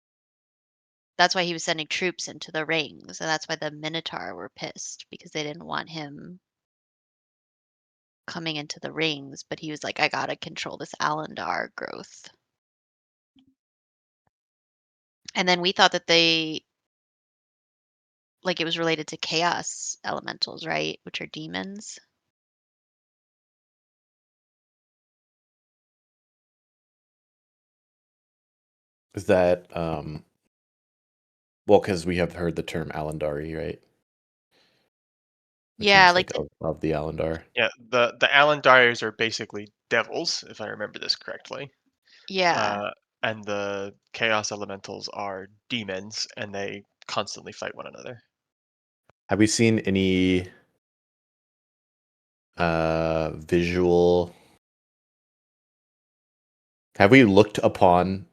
That's why he was sending troops into the rings, and that's why the Minotaur were pissed because they didn't want him coming into the rings. But he was like, "I gotta control this Alendar growth." And then we thought that it was related to chaos elementals, right? Which are demons. Is that well, because we have heard the term Alandari, right? Which Yeah, means like of the Alandar. Yeah, the Alandars are basically devils, if I remember this correctly. yeah. And the chaos elementals are demons, and they constantly fight one another. Have we seen any visual? Have we looked upon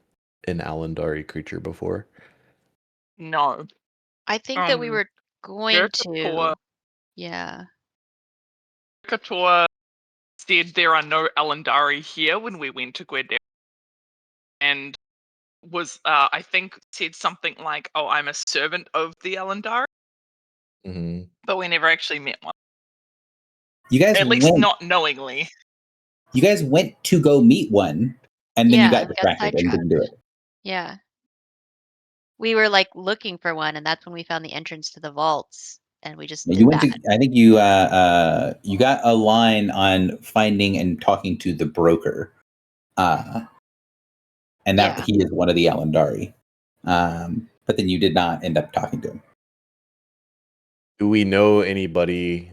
an Alandari creature before? No. I think that we were going Urkator to. Yeah. said there are no Alandari here when we went to Guedera, and was I think said something like, "Oh, I'm a servant of the Alandari," Mm-hmm. but we never actually met one. You guys At least went. not knowingly. You guys went to go meet one, and then you Yeah, got we got distracted and didn't do it. Yeah. We were like looking for one, and that's when we found the entrance to the vaults, and we just You did went that. to. I think you got a line on finding and talking to the broker, and that Yeah. he is one of the Alandari. But then you did not end up talking to him. Do we know anybody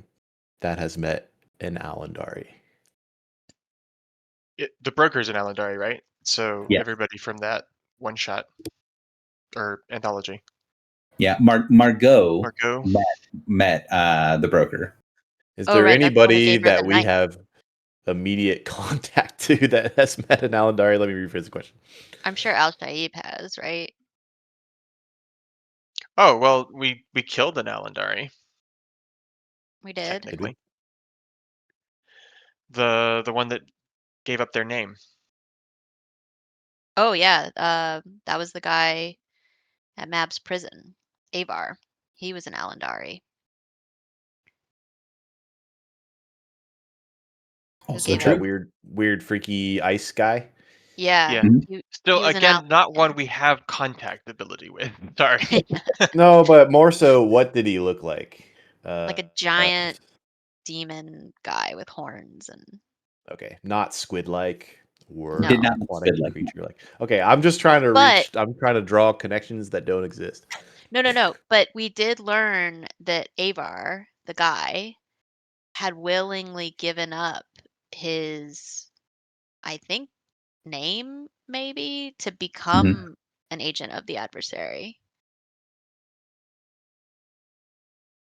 that has met an Alandari? The broker's an Alandari, right? So Yes. everybody from that one shot or anthology. Yeah, Margot Margot. met the broker. Is Oh, there right, that's the one who anybody gave her that the we knife. have immediate contact to that has met an Alandari? Let me rephrase the question. I'm sure Al Shaib has, right? Oh well, we killed an Alandari. We did. Technically, the one that gave up their name. Oh yeah, that was the guy at Mab's prison, Avar. He was an Alandari. Also gave That true. weird, freaky ice guy. Yeah. Yeah. Still, he was an again, not one we have contact ability with. Sorry. No, but more so, what did he look like? like a giant demon guy with horns and. Okay, not squid-like or No. Did not look aquatic squid-like. creature-like. Okay, I'm just trying to But- I'm trying to draw connections that don't exist. No. But we did learn that Avar, the guy, had willingly given up his, I think, name maybe to become an agent of the adversary.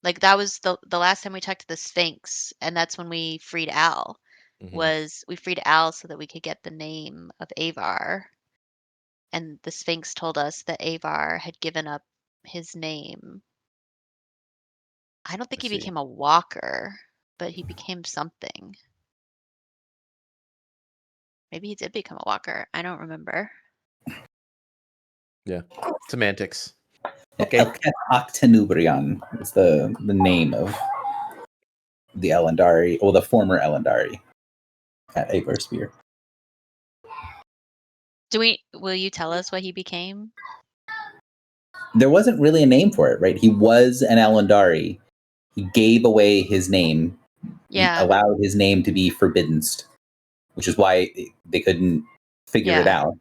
Like that was the last time we talked to the Sphinx, and that's when we freed Al. Mhm. We freed Al so that we could get the name of Avar. And the Sphinx told us that Avar had given up his name. I don't think I he see. became a walker, but he became something. Maybe he did become a walker. I don't remember. Yeah, semantics. Okay. Octanubrion is the name of the Elandari, or the former Elandari at Avar Spear. Will you tell us what he became? There wasn't really a name for it, right? He was an Elandari. He gave away his name. Yeah. He allowed his name to be forbidden, which is why they couldn't figure it out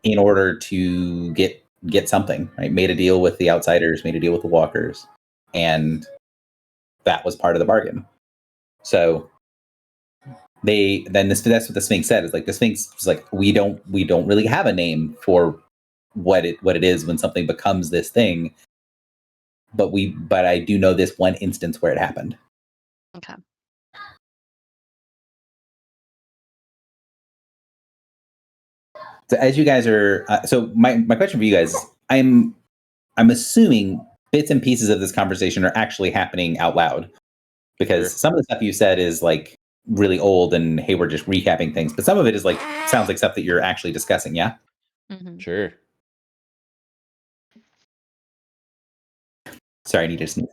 in order to get something, right? Made a deal with the outsiders, made a deal with the walkers, and that was part of the bargain. So that's what the Sphinx said. Is like the Sphinx was like, we don't really have a name for what it is when something becomes this thing, but I do know this one instance where it happened. Okay. So as you guys are, so my question for you guys, I'm assuming bits and pieces of this conversation are actually happening out loud, because Sure. some of the stuff you said is like really old and hey, we're just recapping things, but some of it is like sounds like stuff that you're actually discussing. Yeah. Mm-hmm. Sure. Sorry, I need to sneeze.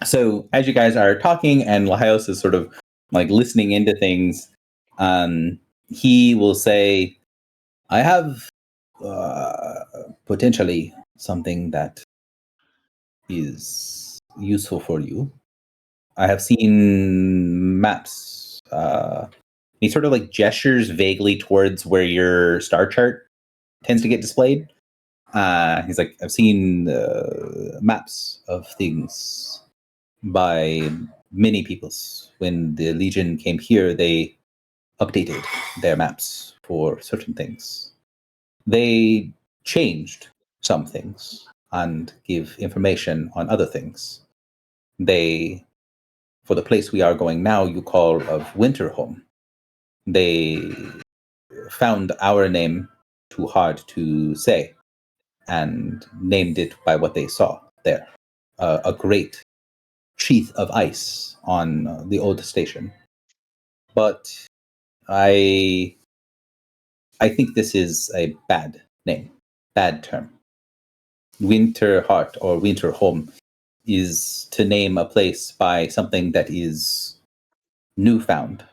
So as you guys are talking and Laios is sort of like listening into things, he will say, I have potentially something that is useful for you. I have seen maps. He sort of like gestures vaguely towards where your star chart tends to get displayed. He's like, I've seen maps of things by many peoples. When the Legion came here, they updated their maps for certain things. They changed some things and give information on other things. They, for the place we are going now, you call of Winterholm. They found our name too hard to say and named it by what they saw there. A great sheath of ice on the old station. But I think this is a bad name, bad term. Winterheart or Winterholm is to name a place by something that is newfound,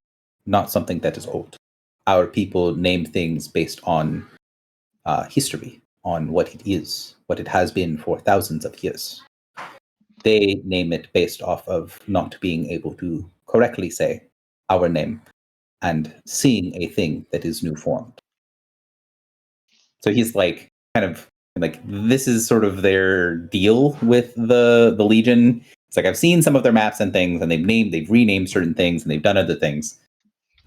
not something that is old. Our people name things based on history, on what it is, what it has been for thousands of years. They name it based off of not being able to correctly say our name and seeing a thing that is new formed. So he's like kind of like, this is sort of their deal with the Legion. It's like, I've seen some of their maps and things, and they've renamed certain things, and they've done other things.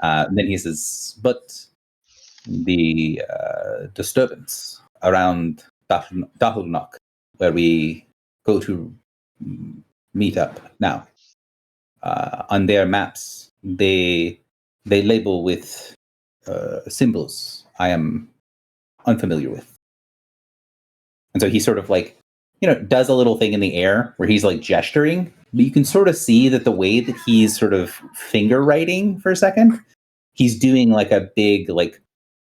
And then he says, but the disturbance around Dahulnok, where we go to meet up now, on their maps, they label with symbols I am unfamiliar with. And so he sort of like, does a little thing in the air where he's like gesturing, but you can sort of see that the way that he's sort of finger writing for a second, he's doing like a big like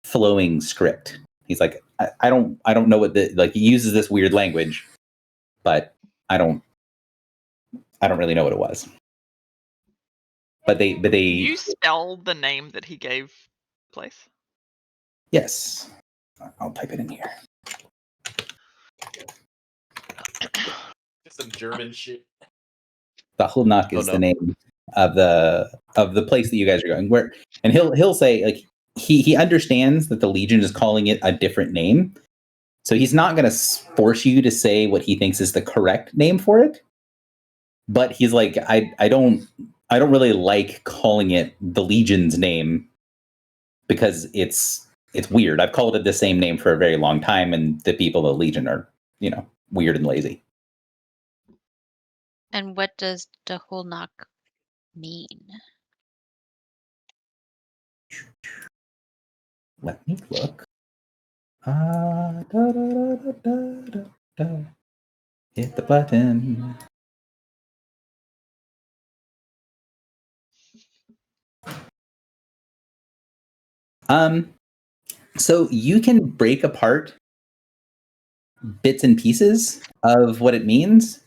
flowing script. He's like, I don't know what he uses this weird language, but I don't really know what it was. But they You spell the name that he gave place? Yes. I'll type it in here. Just some German shit. Dahulnok is the name of the place that you guys are going. And he'll say like he understands that the Legion is calling it a different name, so he's not going to force you to say what he thinks is the correct name for it. But he's like, I don't really like calling it the Legion's name because it's weird. I've called it the same name for a very long time, and the people of the Legion are weird and lazy. And what does Dahulnok mean? Let me look. Da, da, da, da, da, da. Hit the button. So you can break apart bits and pieces of what it means.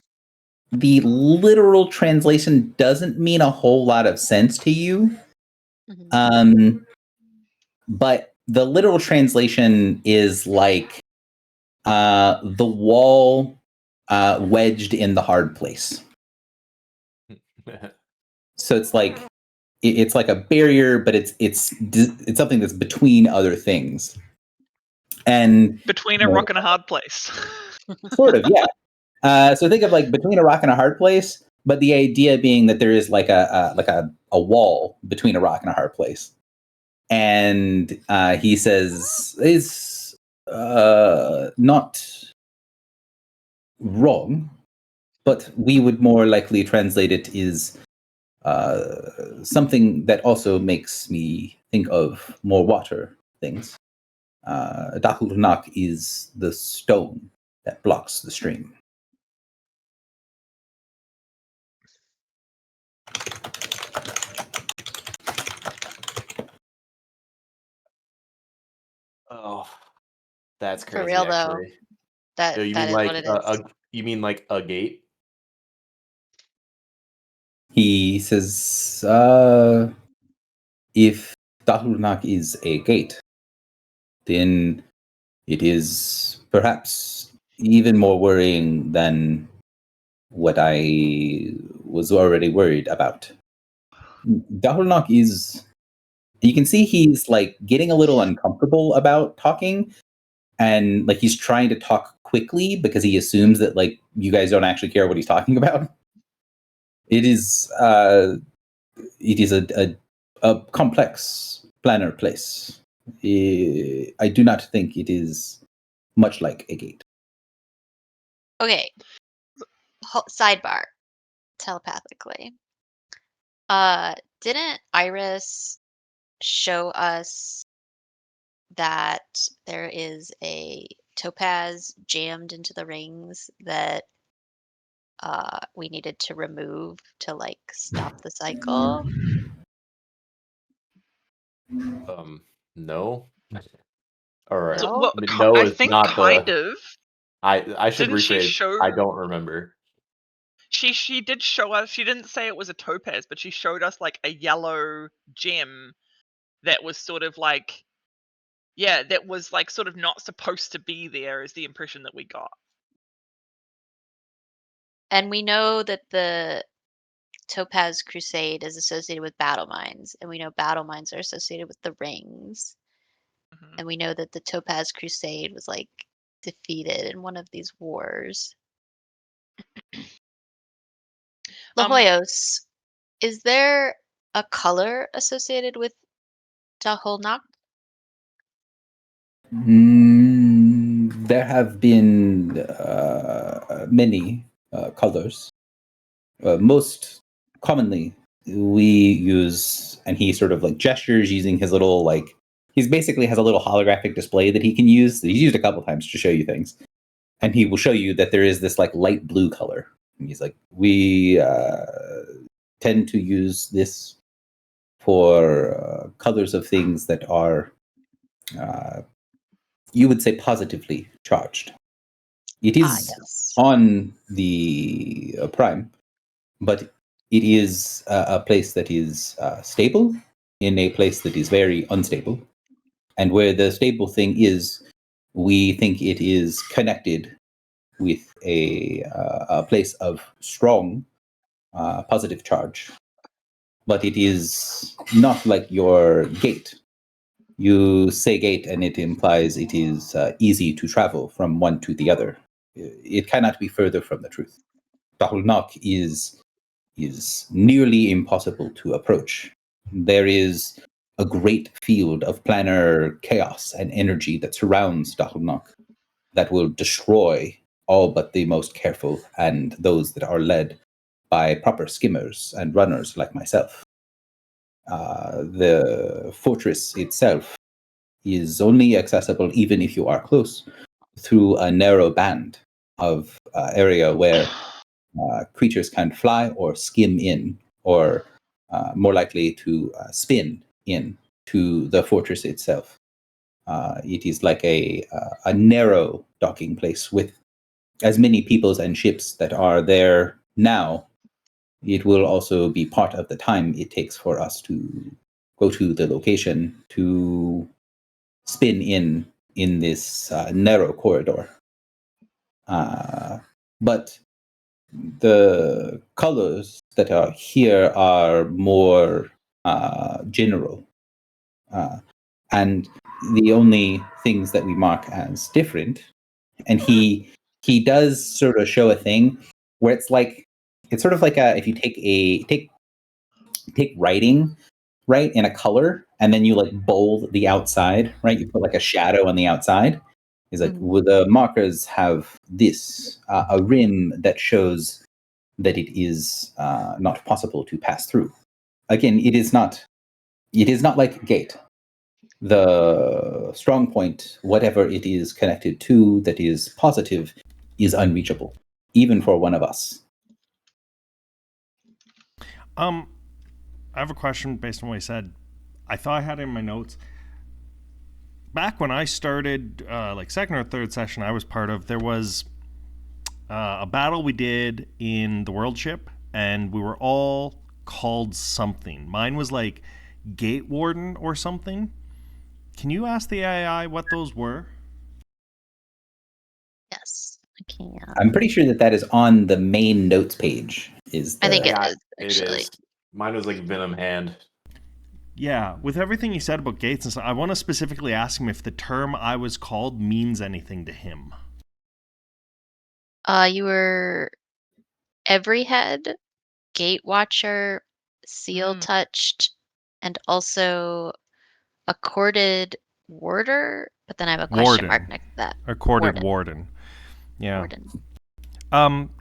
The literal translation doesn't mean a whole lot of sense to you. Mm-hmm. But the literal translation is like the wall wedged in the hard place. So it's like it's like a barrier, but it's something that's between other things. And between a rock and a hard place. Sort of, yeah. So think of like between a rock and a hard place, but the idea being that there is like a wall between a rock and a hard place. And he says is not wrong. but we would more likely translate it is something that also makes me think of more water things. Dahulnak is the stone that blocks the stream. Oh, that's For crazy. real, though. Actually, That so you that mean is like what it is. you mean like a gate? He says, if Dahulnak is a gate, then it is perhaps even more worrying than what I was already worried about. Dahulnak is, you can see he's like getting a little uncomfortable about talking, and like he's trying to talk quickly because he assumes that like you guys don't actually care what he's talking about. It is a complex planar place. I do not think it is much like a gate. Okay. Sidebar. Telepathically. Didn't Iris show us that there is a topaz jammed into the rings that we needed to remove to like stop the cycle? No. All right. So, No? well, No I is think not kind the. of. I should Didn't she rephrase. show? I don't remember. She did show us. She didn't say it was a topaz, but she showed us like a yellow gem that was sort of like, yeah, that was like sort of not supposed to be there. Is the impression that we got. And we know that the Topaz Crusade is associated with battle mines, and we know battle mines are associated with the rings. Mhm. And we know that the Topaz Crusade was like defeated in one of these wars. La Hoyos, is there a color associated with Dahulnak? There have been many colors. Most commonly, we use, and he sort of like gestures using his little like, he's basically has a little holographic display that he can use. That he's used a couple times to show you things, and he will show you that there is this like light blue color. And he's like, we tend to use this for colors of things that are, you would say, positively charged. It is Yes. on the prime, but it is a place that is stable in a place that is very unstable. And where the stable thing is, we think it is connected with a place of strong positive charge. But it is not like your gate. You say gate, and it implies it is easy to travel from one to the other. It cannot be further from the truth. Dahulnak is nearly impossible to approach. There is a great field of planar chaos and energy that surrounds Dahulnak that will destroy all but the most careful and those that are led by proper skimmers and runners like myself. The fortress itself is only accessible, even if you are close, through a narrow band of area where creatures can fly or skim in, or more likely to spin in to the fortress itself. It is like a narrow docking place with as many peoples and ships that are there now. It will also be part of the time it takes for us to go to the location to spin in this narrow corridor. But the colors that are here are more general. And the only things that we mark as different, and he does sort of show a thing where it's sort of like if you take writing, right, in a color, and then you like bold the outside, right? You put like a shadow on the outside. He's like, well, the markers have this a rim that shows that it is not possible to pass through. Again, it is not like gate. The strong point, whatever it is connected to that is positive, is unreachable, even for one of us. I have a question based on what he said. I thought I had it in my notes. Back when I started, like second or third session I was part of, there was a battle we did in the world ship, and we were all called something. Mine was like Gate Warden or something. Can you ask the AI what those were? Yes, I can. I'm pretty sure that is on the main notes page. I think it Yeah, is, actually. It is. Mine was like Venom Hand. Yeah, with everything he said about gates and stuff, I want to specifically ask him if the term I was called means anything to him. You were every head, gate watcher, seal touched, and also a corded warder. But then I have a question mark next to that. A corded warden. Yeah. Warden.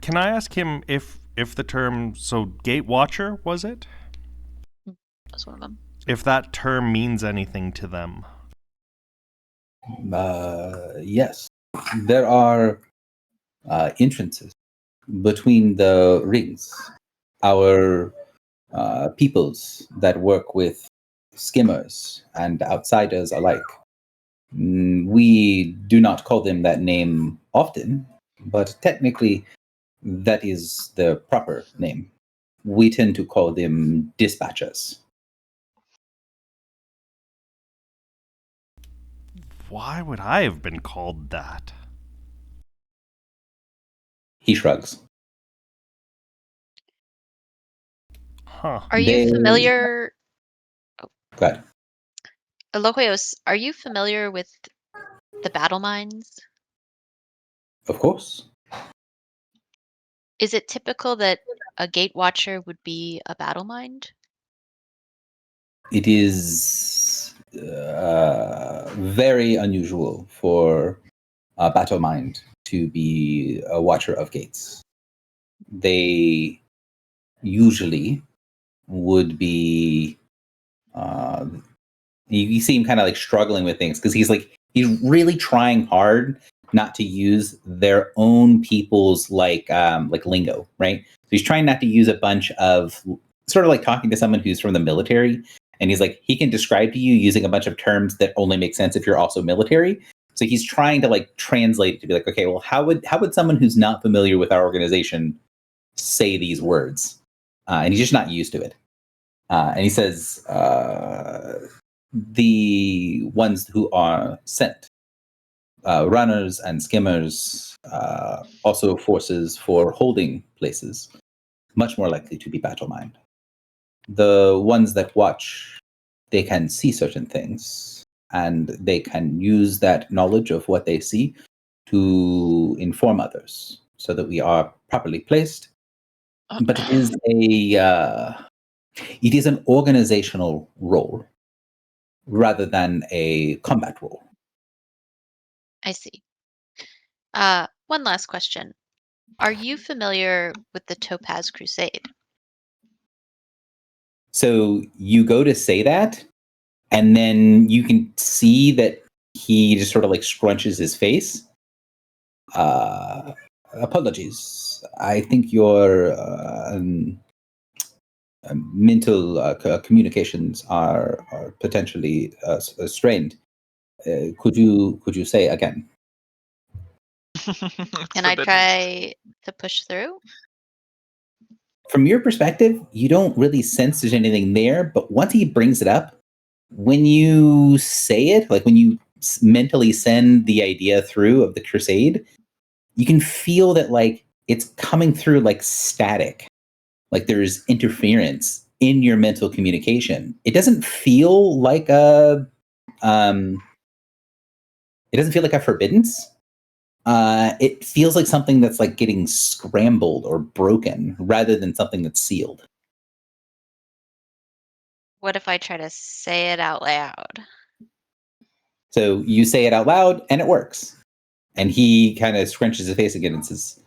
Can I ask him if the term, so gate watcher, was it? That's one of them. If that term means anything to them. Yes. There are entrances between the rings. Our peoples that work with skimmers and outsiders alike. We do not call them that name often, but technically that is the proper name. We tend to call them dispatchers. Why would I have been called that? He shrugs. Huh. Are you familiar? Go ahead. Elohios, are you familiar with the battle mines? Of course. Is it typical that a gate watcher would be a battle mind? It is very unusual for a battle mind to be a watcher of gates. They usually would be you see him kind of like struggling with things because he's really trying hard not to use their own people's like lingo, right? So he's trying not to use a bunch of sort of like talking to someone who's from the military, and he's like, he can describe to you using a bunch of terms that only make sense if you're also military. So he's trying to like translate it to be like, okay, well, how would someone who's not familiar with our organization say these words? And he's just not used to it. And he says, the ones who are sent, runners and skimmers, also forces for holding places, much more likely to be battle mind. The ones that watch, they can see certain things, and they can use that knowledge of what they see to inform others so that we are properly placed. But it is an organizational role rather than a combat role. I see. One last question. Are you familiar with the Topaz Crusade? So you go to say that, and then you can see that he just sort of like scrunches his face. Apologies. I think your mental communications are potentially strained. Could you say again? Can I try to push through? From your perspective, you don't really sense there's anything there, but once he brings it up, when you say it, like when you mentally send the idea through of the crusade, you can feel that like it's coming through like static, like there's interference in your mental communication. It doesn't feel like a forbiddance. It feels like something that's like getting scrambled or broken rather than something that's sealed. What if I try to say it out loud? So you say it out loud and it works. And he kind of scrunches his face again and says,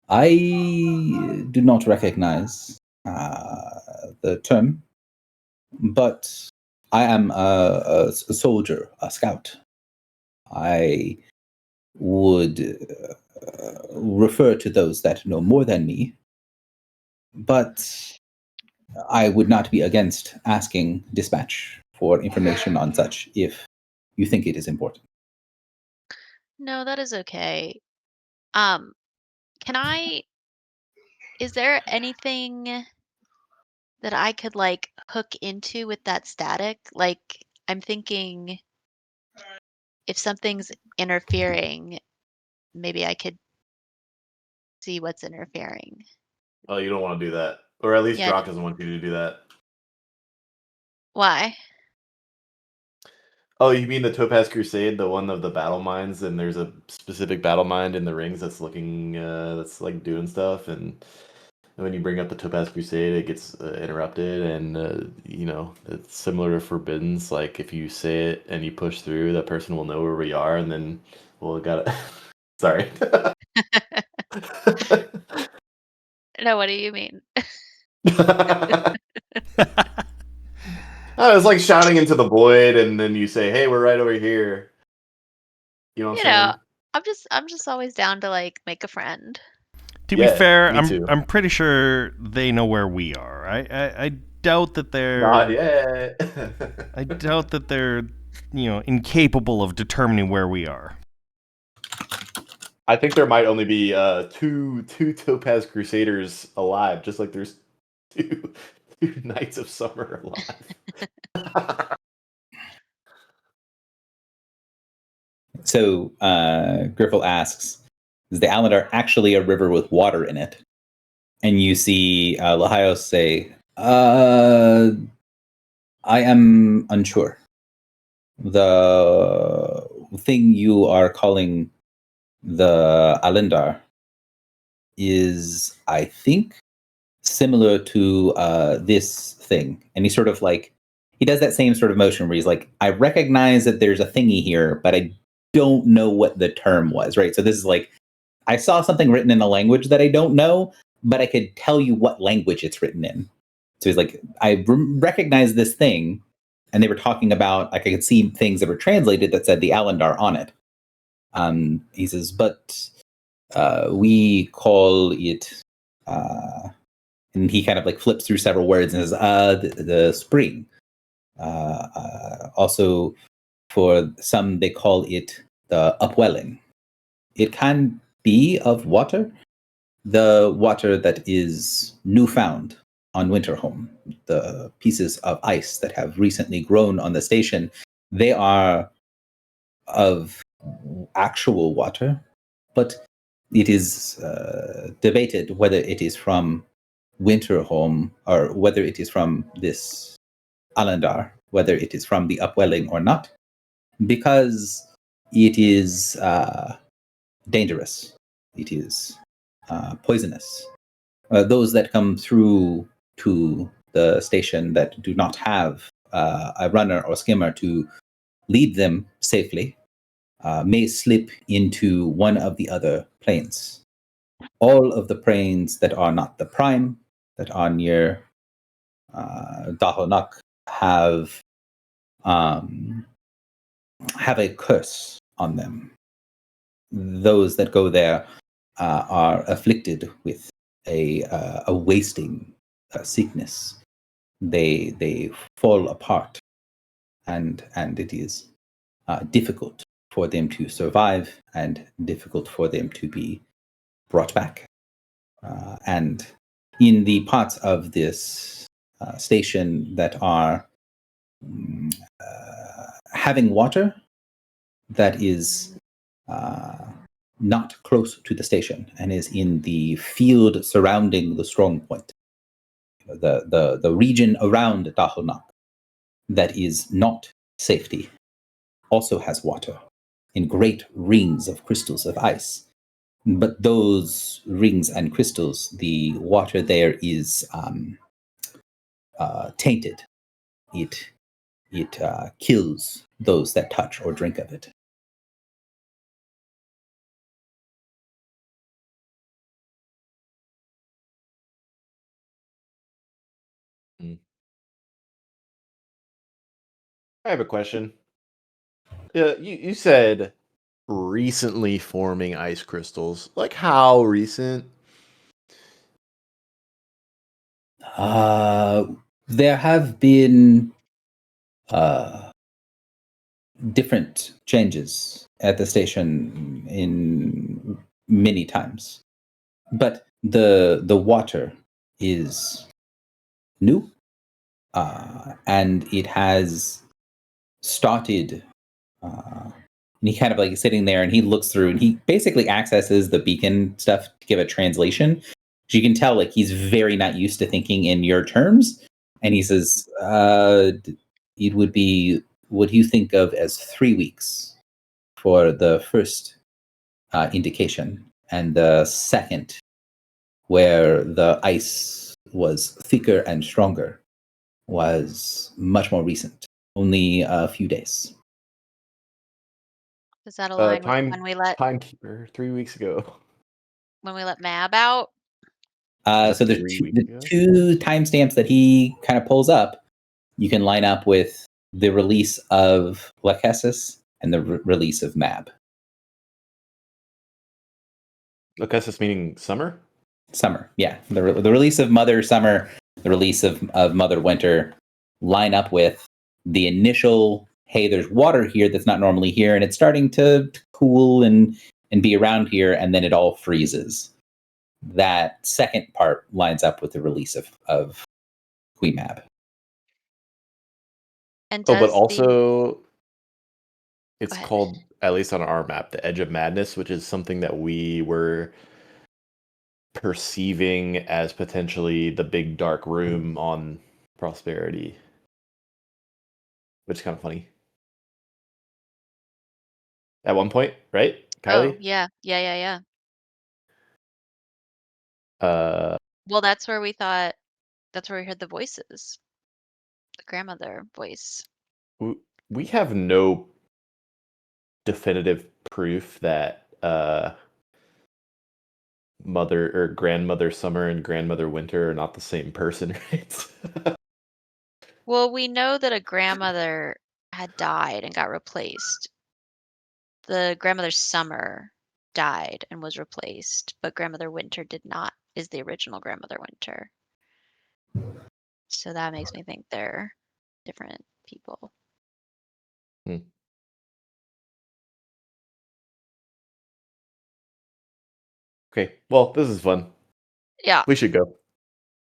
I do not recognize the term, but I am a soldier, a scout. I would refer to those that know more than me, but I would not be against asking dispatch for information on such if you think it is important. No, that is okay. Um, can I is there anything that I could like hook into with that static? Like I'm thinking if something's interfering, maybe I could see what's interfering. Oh, you don't want to do that, or at least Yeah. Drock doesn't want you to do that. Why? Oh, you mean the Topaz Crusade, the one of the battle mines, and there's a specific battle mine in the rings that's looking, that's like doing stuff, and when you bring up the Topaz Crusade, it gets interrupted, and it's similar to Forbiddens. Like if you say it and you push through, that person will know where we are, and then we'll got it. Sorry. No, what do you mean? Oh, it's like shouting into the void, and then you say, "Hey, we're right over here." You know what You I'm know, saying? I'm just always down to like make a friend. To be Yeah, fair, me too. I'm pretty sure they know where we are. I doubt that they're Not yet. I doubt that they're incapable of determining where we are. I think there might only be two Topaz Crusaders alive, just like there's two Knights of Summer alive. So Griffel asks, is the Aladar actually a river with water in it? And you see Lahios say, I am unsure. The thing you are calling the Alindar is, I think, similar to this thing. And he sort of like, he does that same sort of motion where he's like, I recognize that there's a thingy here, but I don't know what the term was, right? So this is like, I saw something written in a language that I don't know, but I could tell you what language it's written in. So he's like, I recognize this thing, and they were talking about, like, I could see things that were translated that said the Alindar on it. He says, but we call it, and he kind of like flips through several words and says, the spring. Also, for some, they call it the upwelling. It can be of water, the water that is newfound on Winterhome, the pieces of ice that have recently grown on the station, they are of actual water, but it is debated whether it is from Winterhome or whether it is from this Alandar, whether it is from the upwelling or not, because it is dangerous. It is poisonous. Those that come through to the station that do not have a runner or skimmer to lead them safely may slip into one of the other planes. All of the planes that are not the prime, that are near Dahonak, have a curse on them. Those that go there are afflicted with a wasting sickness. They fall apart, and it is difficult for them to survive and difficult for them to be brought back. And in the parts of this station that are having water, that is not close to the station and is in the field surrounding the strong point, the region around Dahonak that is not safety, also has water in great rings of crystals of ice. But those rings and crystals, the water there is tainted. It kills those that touch or drink of it. I have a question. You said recently forming ice crystals. Like how recent? There have been different changes at the station in many times, but the water is new, and it has started. And he kind of like sitting there and he looks through and he basically accesses the beacon stuff to give a translation. So you can tell like he's very not used to thinking in your terms. And he says, it would be what you think of as 3 weeks for the first indication, and the second, where the ice was thicker and stronger, was much more recent, only a few days. Does that align with Timekeeper 3 weeks ago. when we let Mab out? So there's 3 two, weeks the ago? two timestamps that he kind of pulls up. You can line up with the release of Lachesis and the release of Mab. Lachesis meaning summer? Summer, yeah. The release of Mother Summer, the release of Mother Winter line up with the initial, hey, there's water here that's not normally here, and it's starting to cool and be around here, and then it all freezes. That second part lines up with the release of Queen Mab. And Oh, but does also it's Go ahead. called, at least on our map, the Edge of Madness, which is something that we were perceiving as potentially the big dark room on Prosperity, which is kind of funny. At one point, right, Oh, Kylie? yeah. Uh, Well, that's where we heard the voices. The grandmother voice. we have no definitive proof that Mother or Grandmother Summer and Grandmother Winter are not the same person, right? Well, we know that a grandmother had died and got replaced. The grandmother Summer died and was replaced, but grandmother Winter did not, is the original grandmother Winter. So that makes me think they're different people. Okay, well, this is fun. Yeah. We should go.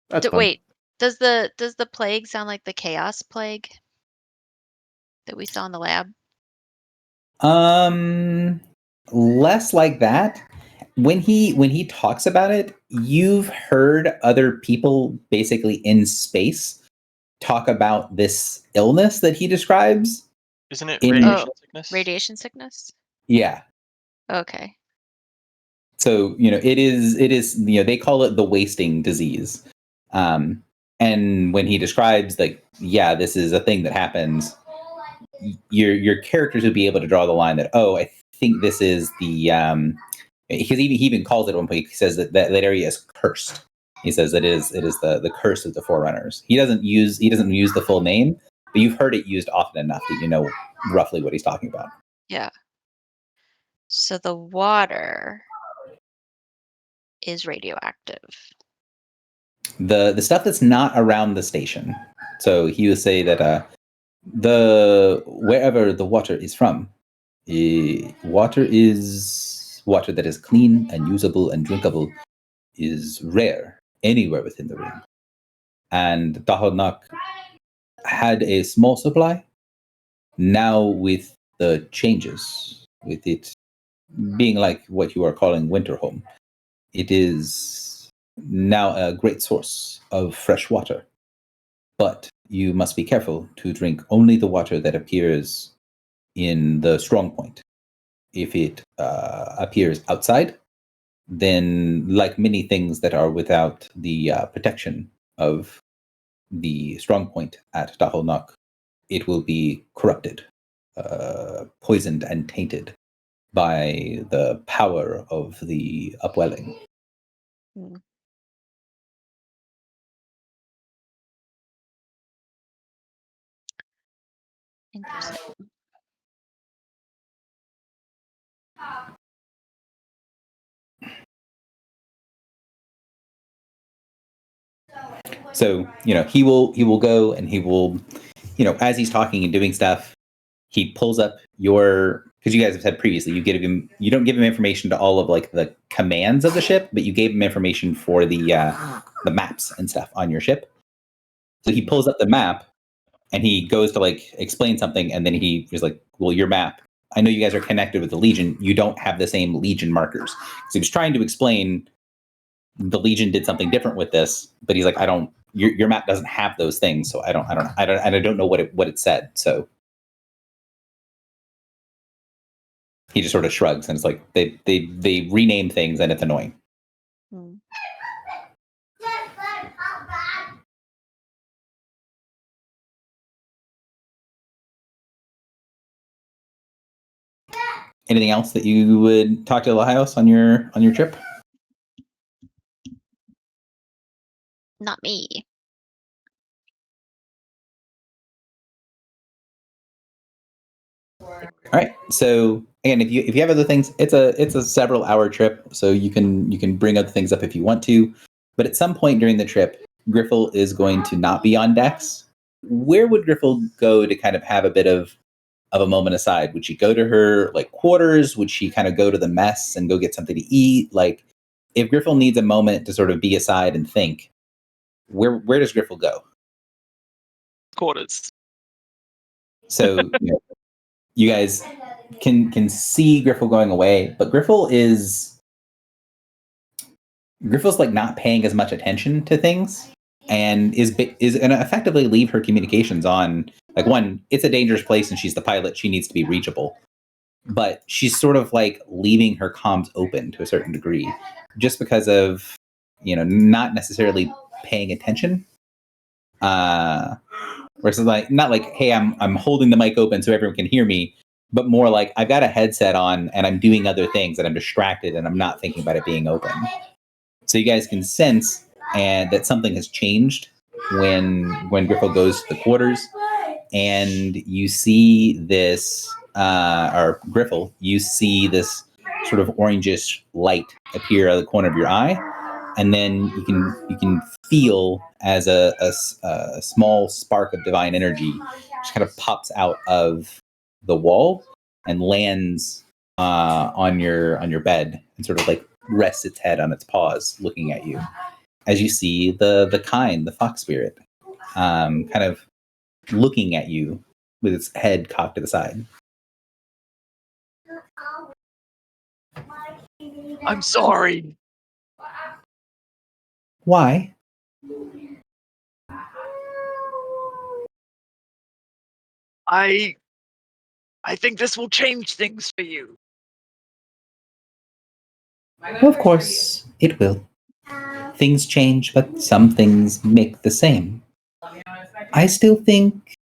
That's fun. Wait, does the plague sound like the chaos plague that we saw in the lab? Less like that. When he talks about it, you've heard other people basically in space talk about this illness that he describes. Isn't it In- radiation sickness? Radiation sickness? Yeah. Okay. So, it is, they call it the wasting disease. And when he describes like, yeah, this is a thing that happens, your characters would be able to draw the line that, oh, I think this is the, because he even calls it at one point, he says that area is cursed. He says that it is the curse of the Forerunners. He doesn't use the full name, but you've heard it used often enough that you know roughly what he's talking about. Yeah. So the water is radioactive. The stuff that's not around the station. So he would say that wherever the water is from, water that is clean and usable and drinkable is rare anywhere within the ring. And Dahonak had a small supply. Now with the changes, with it being like what you are calling Winterhome, it is now a great source of fresh water. But you must be careful to drink only the water that appears in the strong point. If it appears outside, then like many things that are without the protection of the strong point at Dahonak, it will be corrupted, poisoned, and tainted by the power of the upwelling. Hmm. Interesting. So, he will go and he will, as he's talking and doing stuff, he pulls up because you guys have said previously, you don't give him information to all of like the commands of the ship, but you gave him information for the maps and stuff on your ship. So he pulls up the map and he goes to like explain something, and then he was like, well, your map, I know you guys are connected with the Legion, you don't have the same Legion markers. So he was trying to explain the Legion did something different with this, but he's like, your map doesn't have those things, so I don't know what it said. So he just sort of shrugs, and it's like they rename things, and it's annoying. Hmm. Anything else that you would talk to Lahios on your trip? Not me. All right. So again, if you have other things, it's a several hour trip, so you can bring other things up if you want to. But at some point during the trip, Griffle is going to not be on decks. Where would Griffle go to kind of have a bit of a moment aside? Would she go to her like quarters? Would she kind of go to the mess and go get something to eat? Like, if Griffle needs a moment to sort of be aside and think, where does Griffle go? Quarters. So you guys can see Griffle going away, but Griffle's like not paying as much attention to things, and is going to effectively leave her communications on. Like, one, it's a dangerous place, and she's the pilot; she needs to be reachable. But she's sort of like leaving her comms open to a certain degree, just because of not necessarily paying attention. Versus like, not like, hey, I'm holding the mic open so everyone can hear me, but more like I've got a headset on and I'm doing other things and I'm distracted and I'm not thinking about it being open. So you guys can sense that something has changed when Griffle goes to the quarters, and you see this, or Griffle, you see this sort of orangish light appear out of the corner of your eye, and then you can feel as a small spark of divine energy just kind of pops out of the wall and lands on your bed and sort of like rests its head on its paws, looking at you. As you see the fox spirit, kind of looking at you with its head cocked to the side. I'm sorry. Why? I think this will change things for you. Of course, it will. Things change, but some things make the same. I still think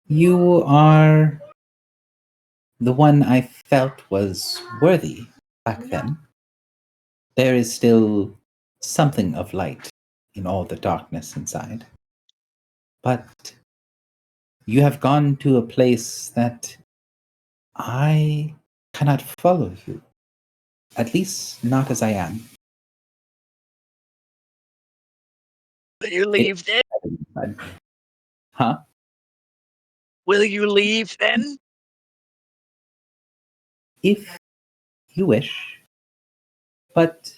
you are the one I felt was worthy back then. There is still something of light in all the darkness inside. But you have gone to a place that I cannot follow you. At least not as I am. Will you leave then? Huh? Will you leave then? If you wish. But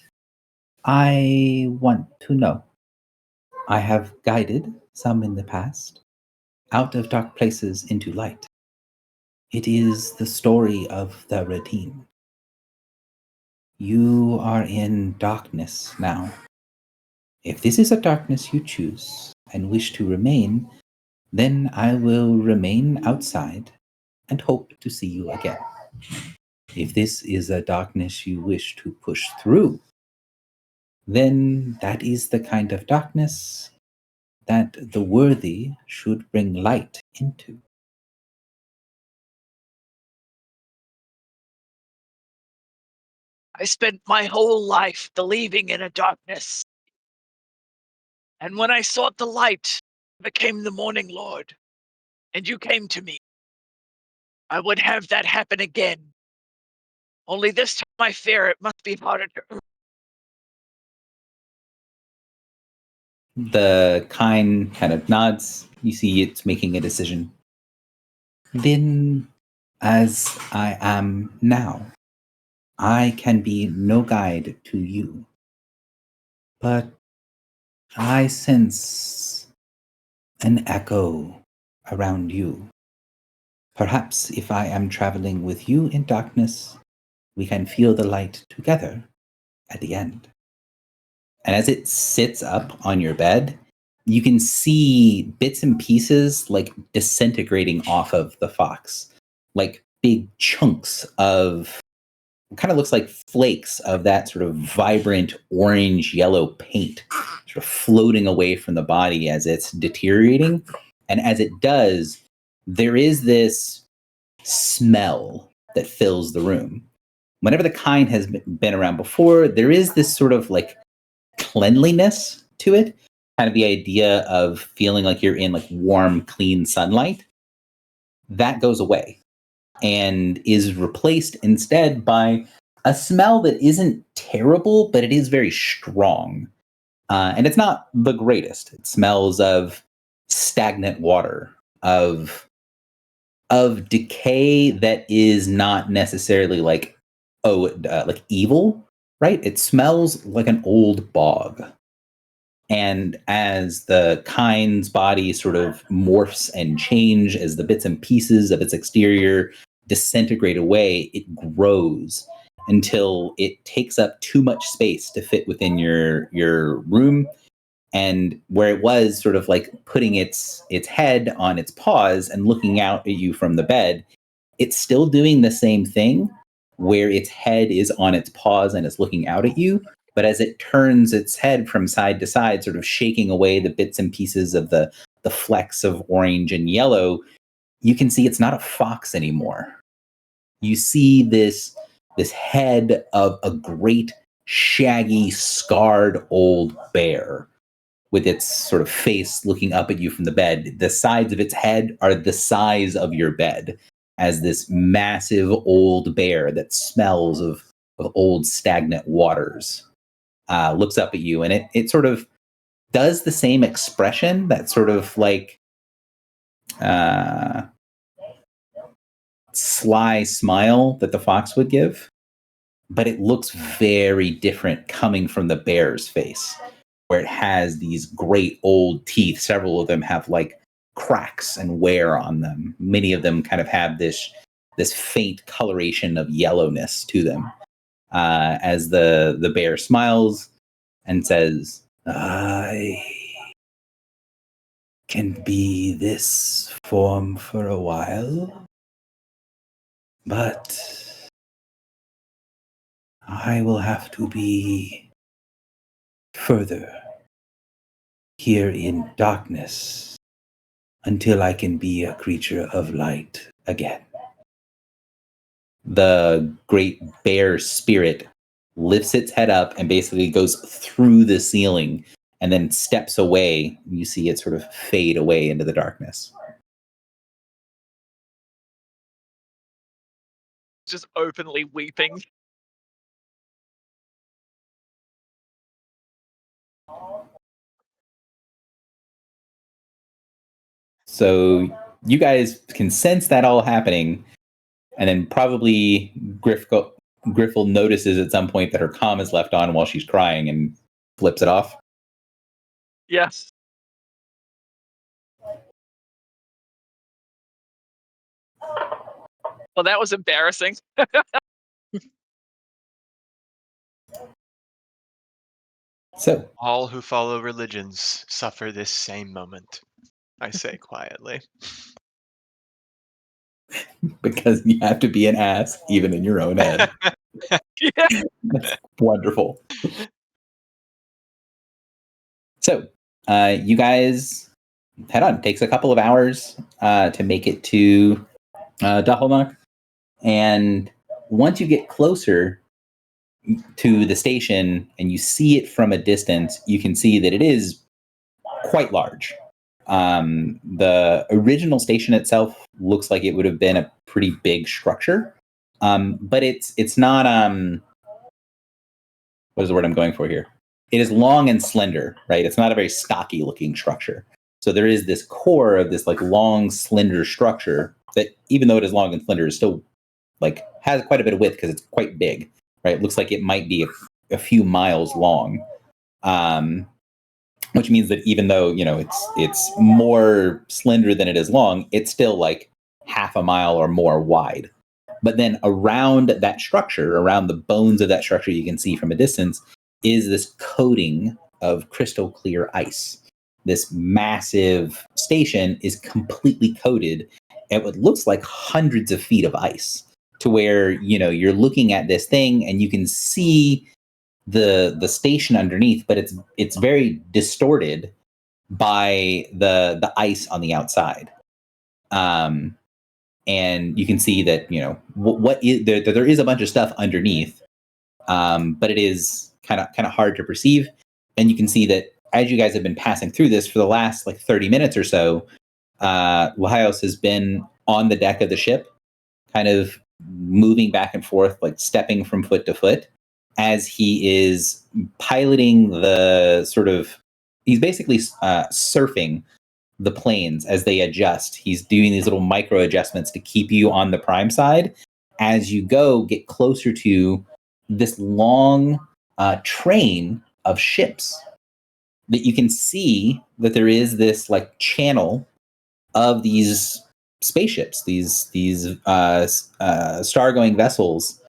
I want to know. I have guided some in the past out of dark places into light. It is the story of the redeemed. You are in darkness now. If this is a darkness you choose and wish to remain, then I will remain outside and hope to see you again. If this is a darkness you wish to push through, then that is the kind of darkness that the worthy should bring light into. I spent my whole life believing in a darkness. And when I sought the light, I became the Morning Lord. And you came to me. I would have that happen again. Only this time I fear it must be harder to. The kind of nods. You see it's making a decision. Then, as I am now, I can be no guide to you. But I sense an echo around you. Perhaps if I am traveling with you in darkness, we can feel the light together at the end. And as it sits up on your bed, you can see bits and pieces like disintegrating off of the fox, like big chunks of, kind of looks like flakes of that sort of vibrant orange yellow paint sort of floating away from the body as it's deteriorating. And as it does, there is this smell that fills the room. Whenever the kind has been around before, there is this sort of like cleanliness to it, kind of the idea of feeling like you're in like warm, clean sunlight. That goes away and is replaced instead by a smell that isn't terrible, but it is very strong. And it's not the greatest. It smells of stagnant water, of decay that is not necessarily like like evil, right? It smells like an old bog. And as the kind's body sort of morphs and change, as the bits and pieces of its exterior disintegrate away, it grows until it takes up too much space to fit within your room. And where it was sort of like putting its head on its paws and looking out at you from the bed, it's still doing the same thing, where its head is on its paws and is looking out at you. But as it turns its head from side to side, sort of shaking away the bits and pieces of the flecks of orange and yellow, you can see it's not a fox anymore. You see this head of a great, shaggy, scarred old bear with its sort of face looking up at you from the bed. The sides of its head are the size of your bed, as this massive old bear that smells of old stagnant waters looks up at you, and it sort of does the same expression, that sort of like sly smile that the fox would give, but it looks very different coming from the bear's face, where it has these great old teeth. Several of them have like cracks and wear on them. Many of them kind of have this faint coloration of yellowness to them. As the bear smiles and says, "I can be this form for a while, but I will have to be further here in darkness until I can be a creature of light again." The great bear spirit lifts its head up and basically goes through the ceiling and then steps away. You see it sort of fade away into the darkness. Just openly weeping. So you guys can sense that all happening, and then probably Griffle notices at some point that her comm is left on while she's crying and flips it off. Yes. Well, that was embarrassing. So All who follow religions suffer this same moment, I say quietly. because you have to be an ass even in your own head. Yeah. That's wonderful. So you guys head on. It takes a couple of hours to make it to Dachelmark. And once you get closer to the station and you see it from a distance, you can see that it is quite large. The original station itself looks like it would have been a pretty big structure. But it's not what is the word I'm going for here? It is long and slender, right? It's not a very stocky looking structure. So there is this core of this like long, slender structure that, even though it is long and slender, is still like has quite a bit of width because it's quite big, right? It looks like it might be a few miles long, which means that even though it's more slender than it is long, it's still like half a mile or more wide. But then around that structure, around the bones of that structure, you can see from a distance, is this coating of crystal clear ice. This massive station is completely coated at what looks like hundreds of feet of ice, to where you're looking at this thing and you can see the station underneath, but it's very distorted by the ice on the outside. And you can see that there is a bunch of stuff underneath, but it is kind of hard to perceive. And you can see that as you guys have been passing through this for the last like 30 minutes or so, Laios has been on the deck of the ship, kind of moving back and forth, like stepping from foot to foot, as he is piloting he's basically surfing the planes as they adjust. He's doing these little micro adjustments to keep you on the prime side as you get closer to this long train of ships. That you can see that there is this like channel of these spaceships, these star-going vessels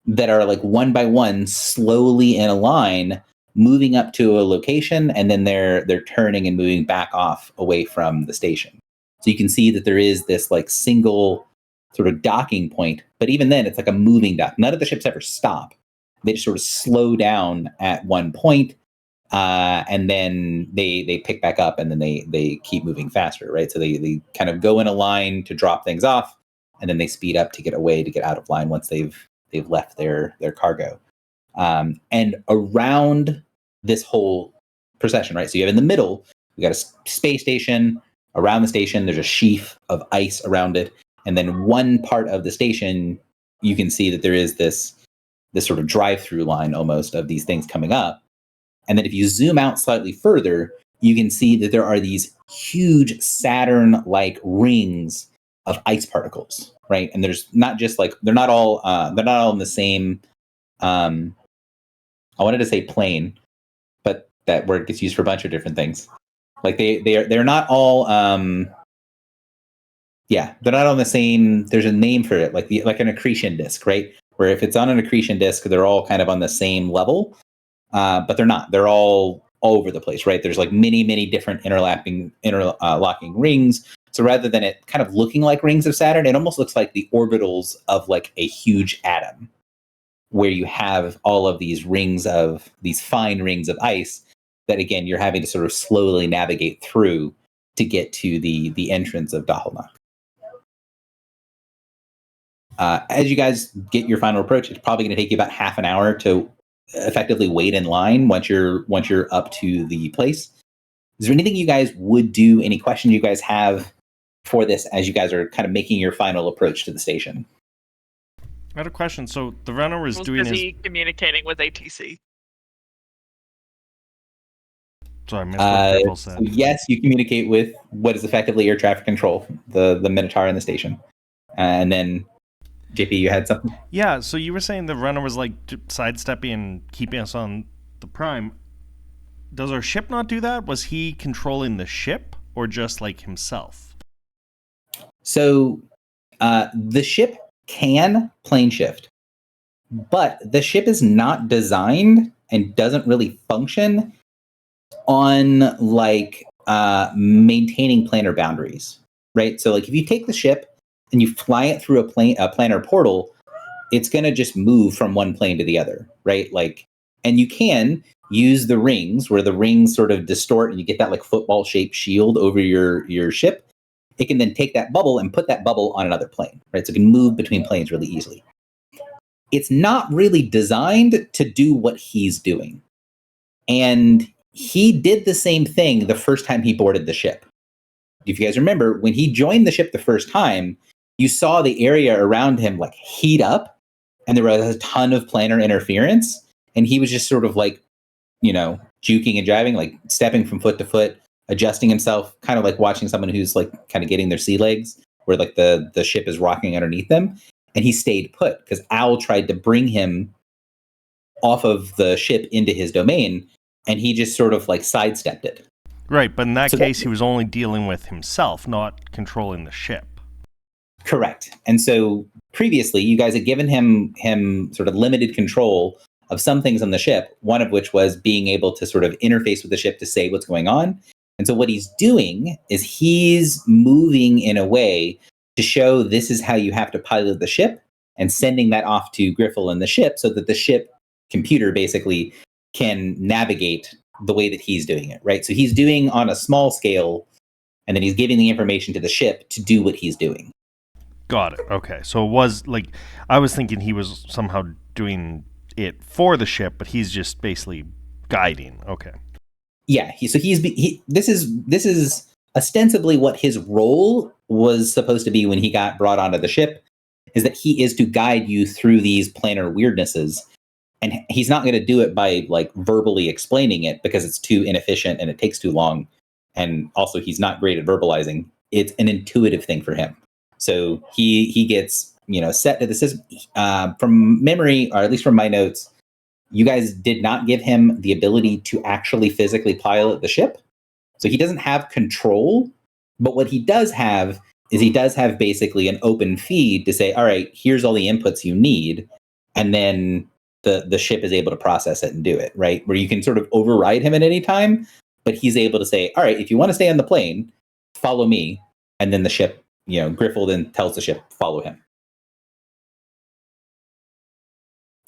that are like one by one, slowly in a line, moving up to a location, and then they're turning and moving back off away from the station. So you can see that there is this like single sort of docking point, but even then it's like a moving dock. None of the ships ever stop. They just sort of slow down at one point, and then they pick back up, and then they keep moving faster, right? So they kind of go in a line to drop things off, and then they speed up to get away, to get out of line once they've left their cargo. And around this whole procession, right? So you have in the middle, we got a space station. Around the station, there's a sheaf of ice around it. And then one part of the station, you can see that there is this sort of drive-through line almost of these things coming up. And then if you zoom out slightly further, you can see that there are these huge Saturn-like rings of ice particles, right? And there's not just like, they're not all in the same, I wanted to say plane, but that word gets used for a bunch of different things. Like they're not all, they're not on the same, there's a name for it, like an accretion disk, right? Where if it's on an accretion disk, they're all kind of on the same level, but they're not. They're all over the place, right? There's like many different interlocking rings. So rather than it kind of looking like rings of Saturn, it almost looks like the orbitals of like a huge atom, where you have all of these fine rings of ice that, again, you're having to sort of slowly navigate through to get to the entrance of Dahlnak. As you guys get your final approach, it's probably going to take you about half an hour to effectively wait in line once you're up to the place. Is there anything you guys would do? Any questions you guys have for this as you guys are kind of making your final approach to the station? I had a question. So the runner was doing busy communicating with ATC. Sorry, I missed what people said. So yes, you communicate with what is effectively air traffic control, the Minotaur in the station. And then, JP, you had something? Yeah, so you were saying the runner was like sidestepping and keeping us on the prime. Does our ship not do that? Was he controlling the ship or just like himself? So the ship can plane shift, but the ship is not designed and doesn't really function on like maintaining planar boundaries, right? So like if you take the ship and you fly it through a planar portal, it's going to just move from one plane to the other, right? Like, and you can use the rings, where the rings sort of distort and you get that like football shaped shield over your ship. It can then take that bubble and put that bubble on another plane, right? So it can move between planes really easily. It's not really designed to do what he's doing. And he did the same thing the first time he boarded the ship. If you guys remember, when he joined the ship the first time, you saw the area around him like heat up, and there was a ton of planar interference, and he was just sort of like, juking and jiving, like stepping from foot to foot, adjusting himself, kind of like watching someone who's like kind of getting their sea legs, where like the ship is rocking underneath them. And he stayed put because Owl tried to bring him off of the ship into his domain, and he just sort of like sidestepped it. Right, but in that case, he was only dealing with himself, not controlling the ship. Correct. And so previously, you guys had given him sort of limited control of some things on the ship, one of which was being able to sort of interface with the ship to say what's going on. And so what he's doing is he's moving in a way to show this is how you have to pilot the ship, and sending that off to Griffle and the ship so that the ship computer basically can navigate the way that he's doing it, right? So he's doing on a small scale, and then he's giving the information to the ship to do what he's doing. Got it. Okay. So it was like, I was thinking he was somehow doing it for the ship, but he's just basically guiding. Okay. Yeah. This is ostensibly what his role was supposed to be when he got brought onto the ship, is that he is to guide you through these planar weirdnesses. And he's not going to do it by like verbally explaining it, because it's too inefficient and it takes too long. And also he's not great at verbalizing. It's an intuitive thing for him. So he gets, set to the system. From memory, or at least from my notes, you guys did not give him the ability to actually physically pilot the ship. So he doesn't have control, but what he does have is he does have basically an open feed to say, all right, here's all the inputs you need. And then the ship is able to process it and do it, right? Where you can sort of override him at any time, but he's able to say, all right, if you want to stay on the plane, follow me. And then the ship, Griffle then tells the ship, follow him.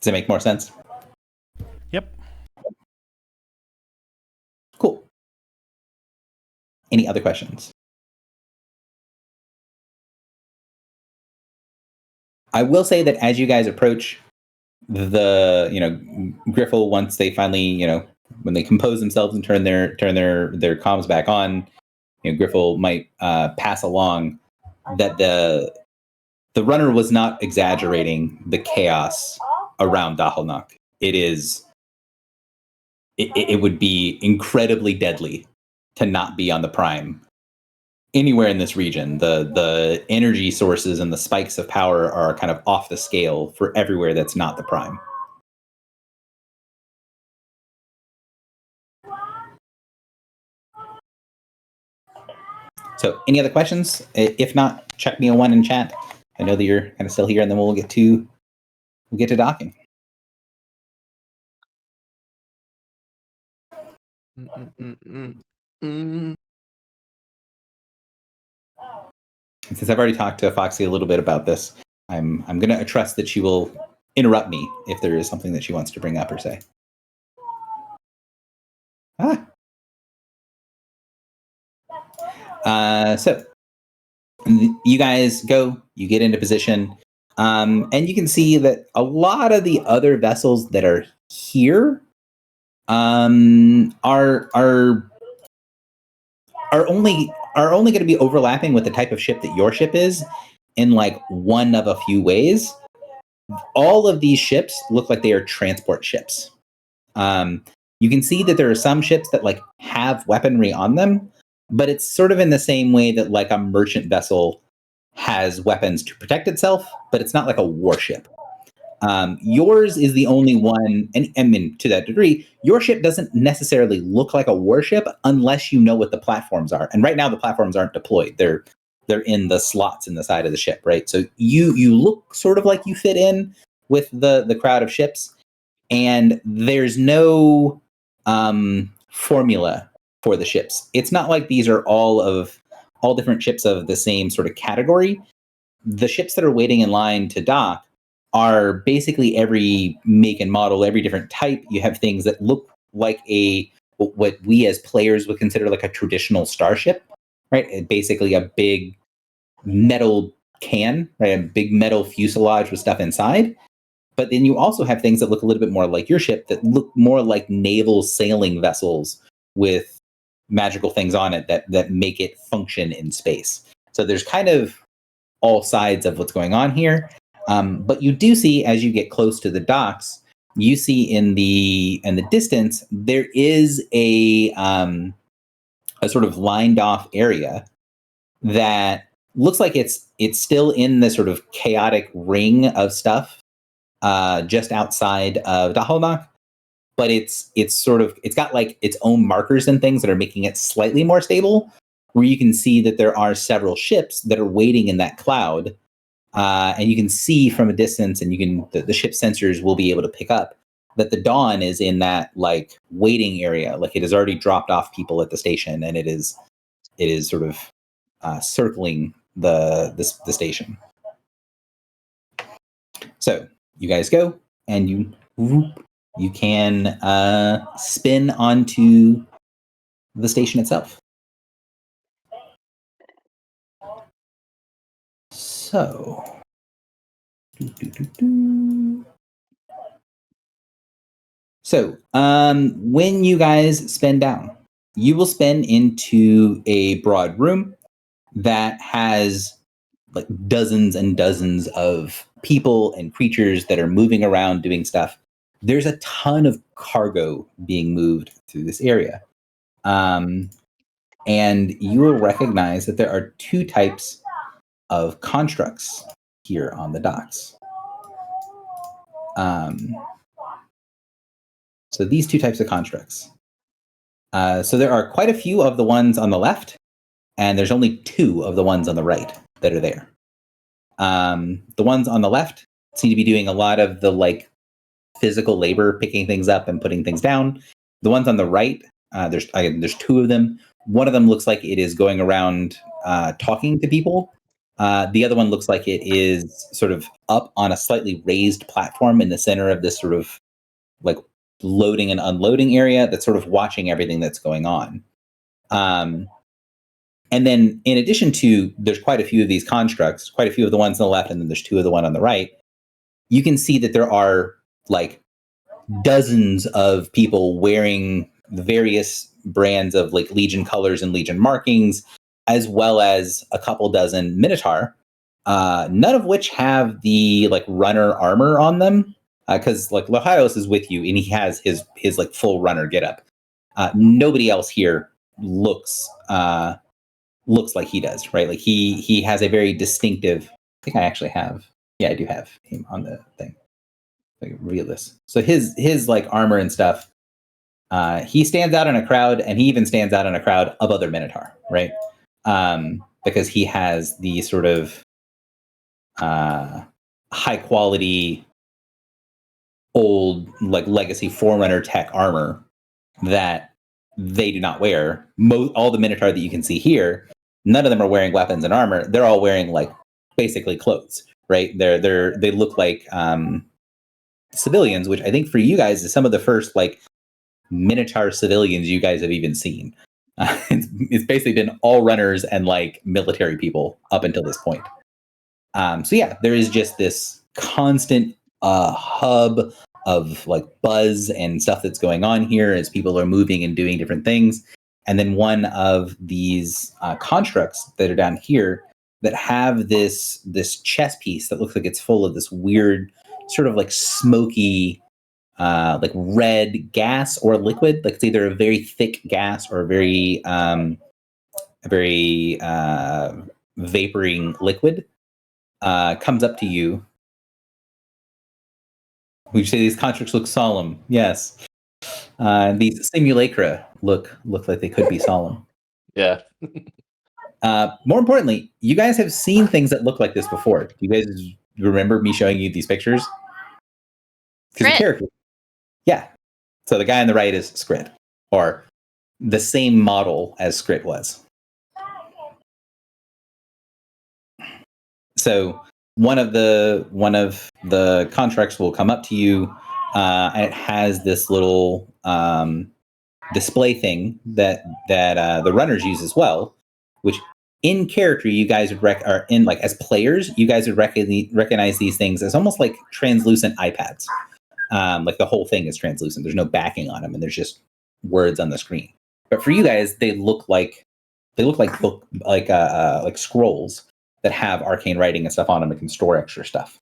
Does that make more sense? Yep. Cool. Any other questions? I will say that as you guys approach the, Griffle, once they finally, when they compose themselves and turn their comms back on, Griffle might pass along that the runner was not exaggerating the chaos around Dahlnak. It would be incredibly deadly to not be on the Prime anywhere in this region. The energy sources and the spikes of power are kind of off the scale for everywhere that's not the Prime. So any other questions? If not, check me a 1 in chat. I know that you're kind of still here, and then we'll get to docking. And since I've already talked to Foxy a little bit about this, I'm going to trust that she will interrupt me if there is something that she wants to bring up or say. So you guys go, you get into position, and you can see that a lot of the other vessels that are here are only going to be overlapping with the type of ship that your ship is in like one of a few ways. All of these ships look like they are transport ships. You can see that there are some ships that like have weaponry on them, but it's sort of in the same way that like a merchant vessel has weapons to protect itself, but it's not like a warship. Yours is the only one, and I mean, to that degree, your ship doesn't necessarily look like a warship unless you know what the platforms are. And right now, the platforms aren't deployed; they're in the slots in the side of the ship, right? So you look sort of like you fit in with the crowd of ships, and there's no formula for the ships. It's not like these are all different ships of the same sort of category. The ships that are waiting in line to dock are basically every make and model, every different type. You have things that look like what we as players would consider like a traditional starship, right? Basically a big metal can, right? A big metal fuselage with stuff inside. But then you also have things that look a little bit more like your ship, that look more like naval sailing vessels with magical things on it that make it function in space. So there's kind of all sides of what's going on here. But you do see, as you get close to the docks, you see in the distance there is a sort of lined off area that looks like it's still in the sort of chaotic ring of stuff just outside of Dahlnak, but it's got like its own markers and things that are making it slightly more stable, where you can see that there are several ships that are waiting in that cloud. And you can see from a distance, and the ship sensors will be able to pick up that the Dawn is in that like waiting area. Like it has already dropped off people at the station, and it is sort of circling the station. So you guys go, and you can spin onto the station itself. So, when you guys spin down, you will spin into a broad room that has like dozens and dozens of people and creatures that are moving around doing stuff. There's a ton of cargo being moved through this area. And you will recognize that there are two types of constructs here on the docks. So these two types of constructs. So there are quite a few of the ones on the left, and there's only two of the ones on the right that are there. The ones on the left seem to be doing a lot of the like physical labor, picking things up and putting things down. The ones on the right, there's two of them. One of them looks like it is going around talking to people. The other one looks like it is sort of up on a slightly raised platform in the center of this sort of like loading and unloading area that's sort of watching everything that's going on. And then in addition to, there's quite a few of these constructs, quite a few of the ones on the left, and then there's two of the one on the right. You can see that there are like dozens of people wearing the various brands of like Legion colors and Legion markings, as well as a couple dozen Minotaur, none of which have the like runner armor on them, because like Lohios is with you and he has his like full runner getup. Nobody else here looks like he does, right? Like he has a very distinctive. I think I actually have. Yeah, I do have him on the thing. I can reveal this. So his like armor and stuff. He stands out in a crowd, and he even stands out in a crowd of other Minotaur, right? Because he has the sort of high quality old like legacy Forerunner tech armor that they do not wear. All the Minotaur that you can see here, none of them are wearing weapons and armor. They're all wearing like basically clothes, right? They look like civilians, which I think for you guys is some of the first like Minotaur civilians you guys have even seen. It's basically been all runners and like military people up until this point. So yeah, there is just this constant hub of like buzz and stuff that's going on here as people are moving and doing different things. And then one of these constructs that are down here that have this chest piece that looks like it's full of this weird sort of like smoky like red gas or liquid. Like it's either a very thick gas or a very vaporing liquid. Comes up to you. Would you say these constructs look solemn? Yes. These simulacra look like they could be solemn. Yeah. More importantly, you guys have seen things that look like this before. Do you guys remember me showing you these pictures? Because the character. Yeah. So the guy on the right is Skrit, or the same model as Skrit was. So one of the contracts will come up to you, and it has this little display thing that the runners use as well, which in character you guys would are in like as players you guys would recognize these things as almost like translucent iPads. Like the whole thing is translucent. There's no backing on them, and there's just words on the screen. But for you guys, they look like scrolls. that have arcane writing and stuff on them and can store extra stuff.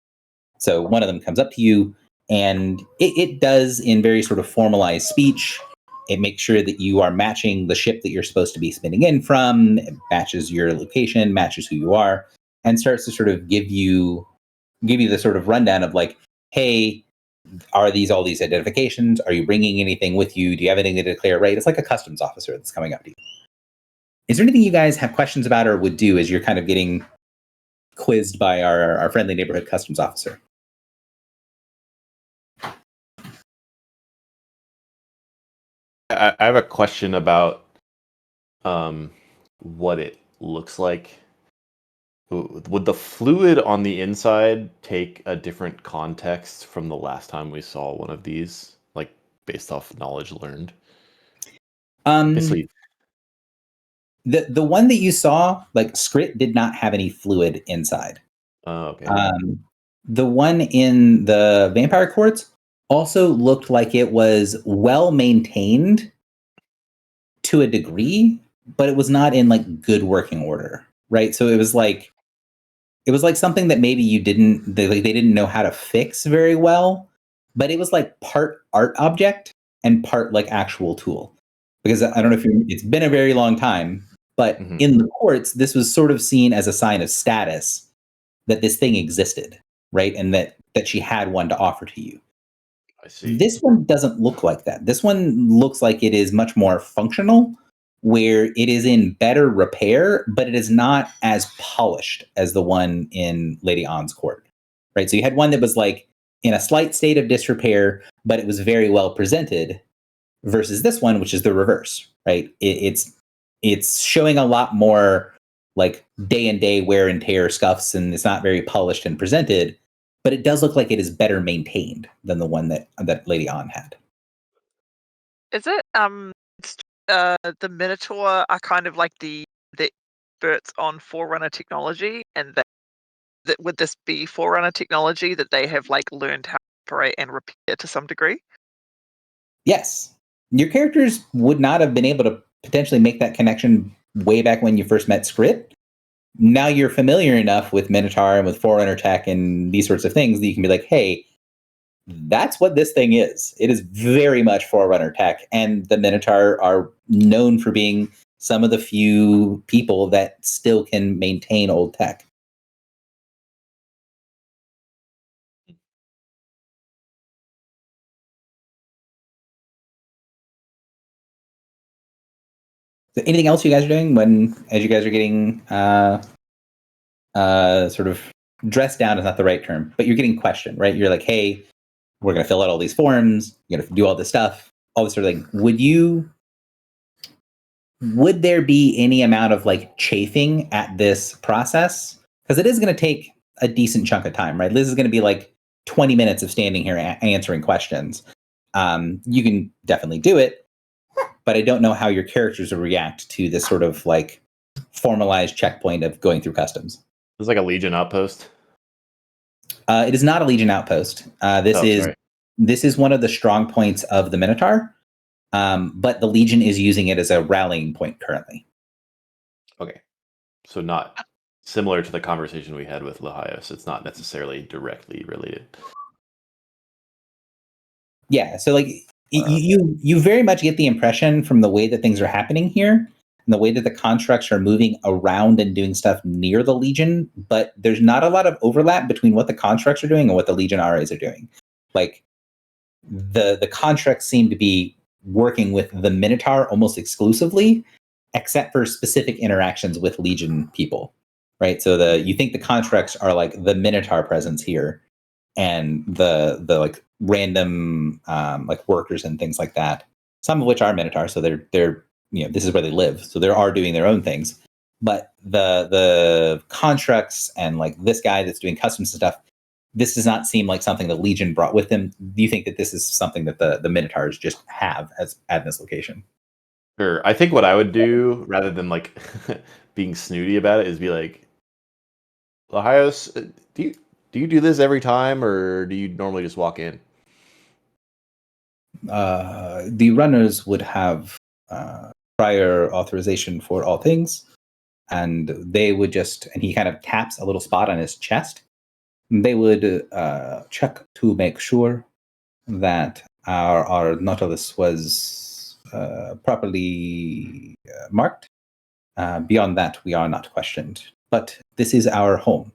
So one of them comes up to you, and it does in very sort of formalized speech. It makes sure that you are matching the ship that you're supposed to be spinning in from, it matches your location, matches who you are, and starts to sort of give you the sort of rundown of like, hey, are these all these identifications? Are you bringing anything with you? Do you have anything to declare? Right? It's like a customs officer that's coming up to you. Is there anything you guys have questions about or would do as you're kind of getting quizzed by our friendly neighborhood customs officer? I have a question about what it looks like. Would the fluid on the inside take a different context from the last time we saw one of these, like based off knowledge learned? Basically, the one that you saw, like Skrit, did not have any fluid inside. okay. The one in the Vampire Courts also looked like it was well maintained to a degree, but it was not in like good working order, right? So it was like something that maybe they didn't know how to fix very well, but it was like part art object and part like actual tool. Because I don't know if it's been a very long time, but in the courts, this was sort of seen as a sign of status that this thing existed, right? And that she had one to offer to you. I see. This one doesn't look like that. This one looks like it is much more functional, where it is in better repair, but it is not as polished as the one in Lady Ann's court, right? So you had one that was like in a slight state of disrepair, but it was very well presented, versus this one, which is the reverse, right? It's showing a lot more like day and day wear and tear scuffs, and it's not very polished and presented, but it does look like it is better maintained than the one that Lady Ann had. Is it the Minotaur are kind of like the experts on Forerunner technology, and that would this be Forerunner technology that they have like learned how to operate and repair to some degree? Yes. Your characters would not have been able to potentially make that connection way back when you first met Skrit. Now you're familiar enough with Minotaur and with Forerunner tech and these sorts of things that you can be like, hey, that's what this thing is. It is very much Forerunner tech. And the Minotaur are known for being some of the few people that still can maintain old tech. So anything else you guys are doing as you guys are getting sort of dressed down is not the right term, but you're getting questioned, right? You're like, hey, we're going to fill out all these forms. You're going to do all this stuff, all this sort of thing. Would there be any amount of like chafing at this process? Because it is going to take a decent chunk of time, right? This is going to be like 20 minutes of standing here answering questions. You can definitely do it, but I don't know how your characters will react to this sort of like formalized checkpoint of going through customs. It's like a Legion outpost. It is not a Legion outpost. This is one of the strong points of the Minotaur, but the Legion is using it as a rallying point currently. Okay, so not similar to the conversation we had with Lahios. It's not necessarily directly related. Yeah, so like you very much get the impression from the way that things are happening here, and the way that the constructs are moving around and doing stuff near the Legion, but there's not a lot of overlap between what the constructs are doing and what the Legion RAs are doing. Like the constructs seem to be working with the Minotaur almost exclusively, except for specific interactions with Legion people, right? So you think the constructs are like the Minotaur presence here, and the like random like workers and things like that, some of which are Minotaur, so they're this is where they live, so they are doing their own things. But the constructs and like this guy that's doing customs and stuff, this does not seem like something the Legion brought with them. Do you think that this is something that the Minotaurs just have as at this location? Sure. I think what I would do, rather than like being snooty about it, is be like, Lahios, do you do this every time, or do you normally just walk in? The runners would have prior authorization for all things, and they would just, and he kind of taps a little spot on his chest. They would check to make sure that our Nautilus was properly marked. Beyond that, we are not questioned. But this is our home.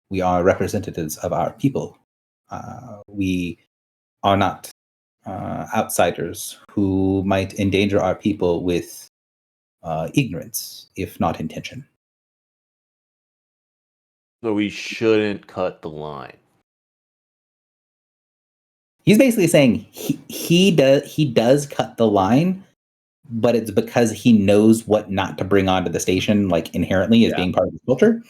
We are representatives of our people. We are not outsiders who might endanger our people with ignorance, if not intention. So we shouldn't cut the line. He's basically saying he does cut the line, but it's because he knows what not to bring onto the station, like inherently as being part of his culture,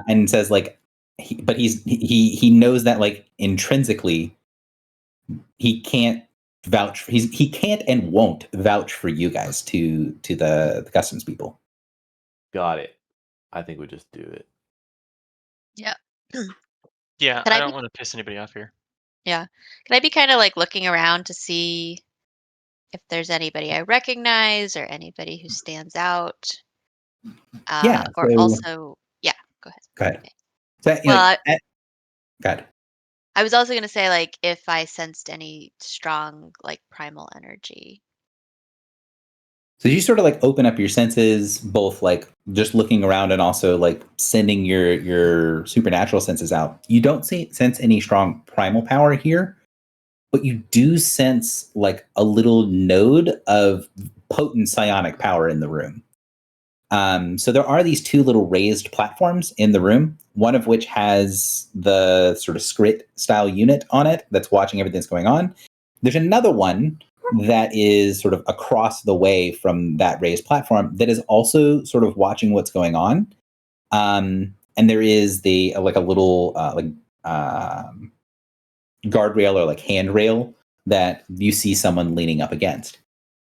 and says like, he knows that like intrinsically he can't vouch. He can't and won't vouch for you guys to the customs people. Got it. I think we just do it. Yeah. Yeah, Can I I don't be- want to piss anybody off here. Yeah. Can I be kind of like looking around to see if there's anybody I recognize or anybody who stands out? Yeah, Or so- also, yeah, go ahead. Go ahead. So, Well, go ahead. I was also going to say, like, if I sensed any strong, like, primal energy. So you sort of like open up your senses, both like just looking around and also like sending your supernatural senses out. You don't sense any strong primal power here, but you do sense like a little node of potent psionic power in the room. So there are these two little raised platforms in the room, one of which has the sort of Skrit style unit on it that's watching everything that's going on. There's another one that is sort of across the way from that raised platform that is also sort of watching what's going on. And there is a little guardrail or like handrail that you see someone leaning up against.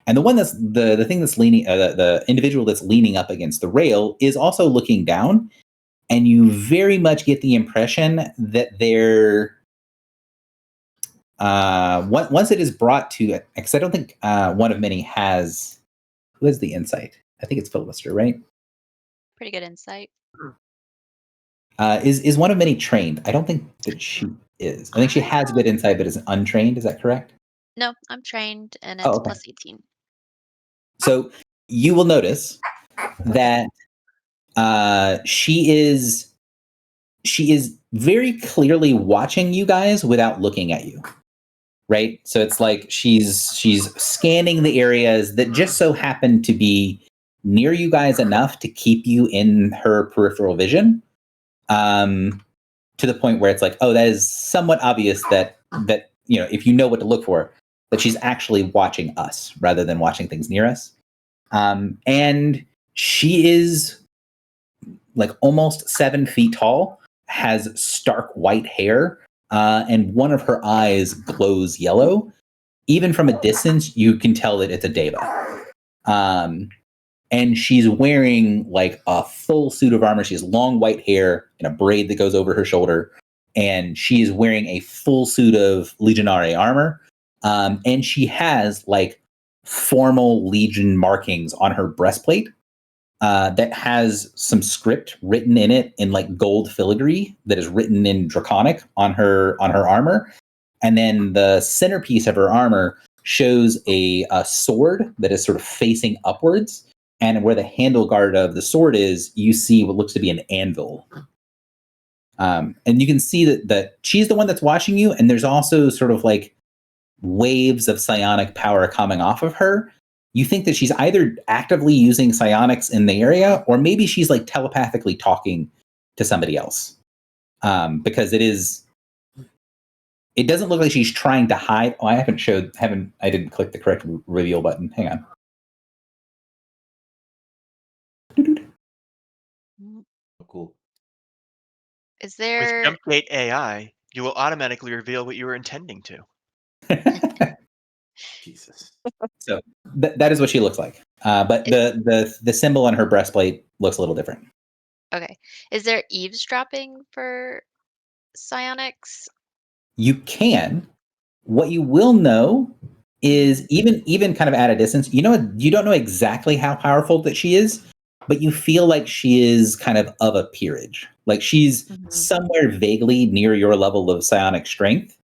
And the one that's the thing that's leaning, the individual that's leaning up against the rail is also looking down, and you very much get the impression that they're once it is brought to, because I don't think one of many has. Who has the insight? I think it's Filibuster, right? Pretty good insight. Is one of many trained? I don't think that she is. I think she has good insight, but is untrained. Is that correct? No, I'm trained, and it's Oh, okay. plus 18. So you will notice that she is very clearly watching you guys without looking at you. Right? So it's like she's scanning the areas that just so happen to be near you guys enough to keep you in her peripheral vision. To the point where it's like, oh, that is somewhat obvious that if you know what to look for, that she's actually watching us rather than watching things near us. And she is like almost 7 feet tall, has stark white hair, and one of her eyes glows yellow. Even from a distance, you can tell that it's a Deva. And she's wearing like a full suit of armor. She has long white hair and a braid that goes over her shoulder. And she is wearing a full suit of Legionary armor. And she has like formal Legion markings on her breastplate that has some script written in it in like gold filigree that is written in Draconic on her armor. And then the centerpiece of her armor shows a sword that is sort of facing upwards. And where the handle guard of the sword is, you see what looks to be an anvil. And you can see that she's the one that's watching you. And there's also sort of like waves of psionic power coming off of her. You think that she's either actively using psionics in the area, or maybe she's like telepathically talking to somebody else. Because it doesn't look like she's trying to hide. Oh, I didn't click the correct reveal button. Hang on. Oh, cool. Is With there? Jumpgate AI, you will automatically reveal what you were intending to. Jesus. So that is what she looks like. But the symbol on her breastplate looks a little different. Okay. Is there eavesdropping for psionics? You can. What you will know is even kind of at a distance, you don't know exactly how powerful that she is, but you feel like she is kind of a peerage. Like she's somewhere vaguely near your level of psionic strength.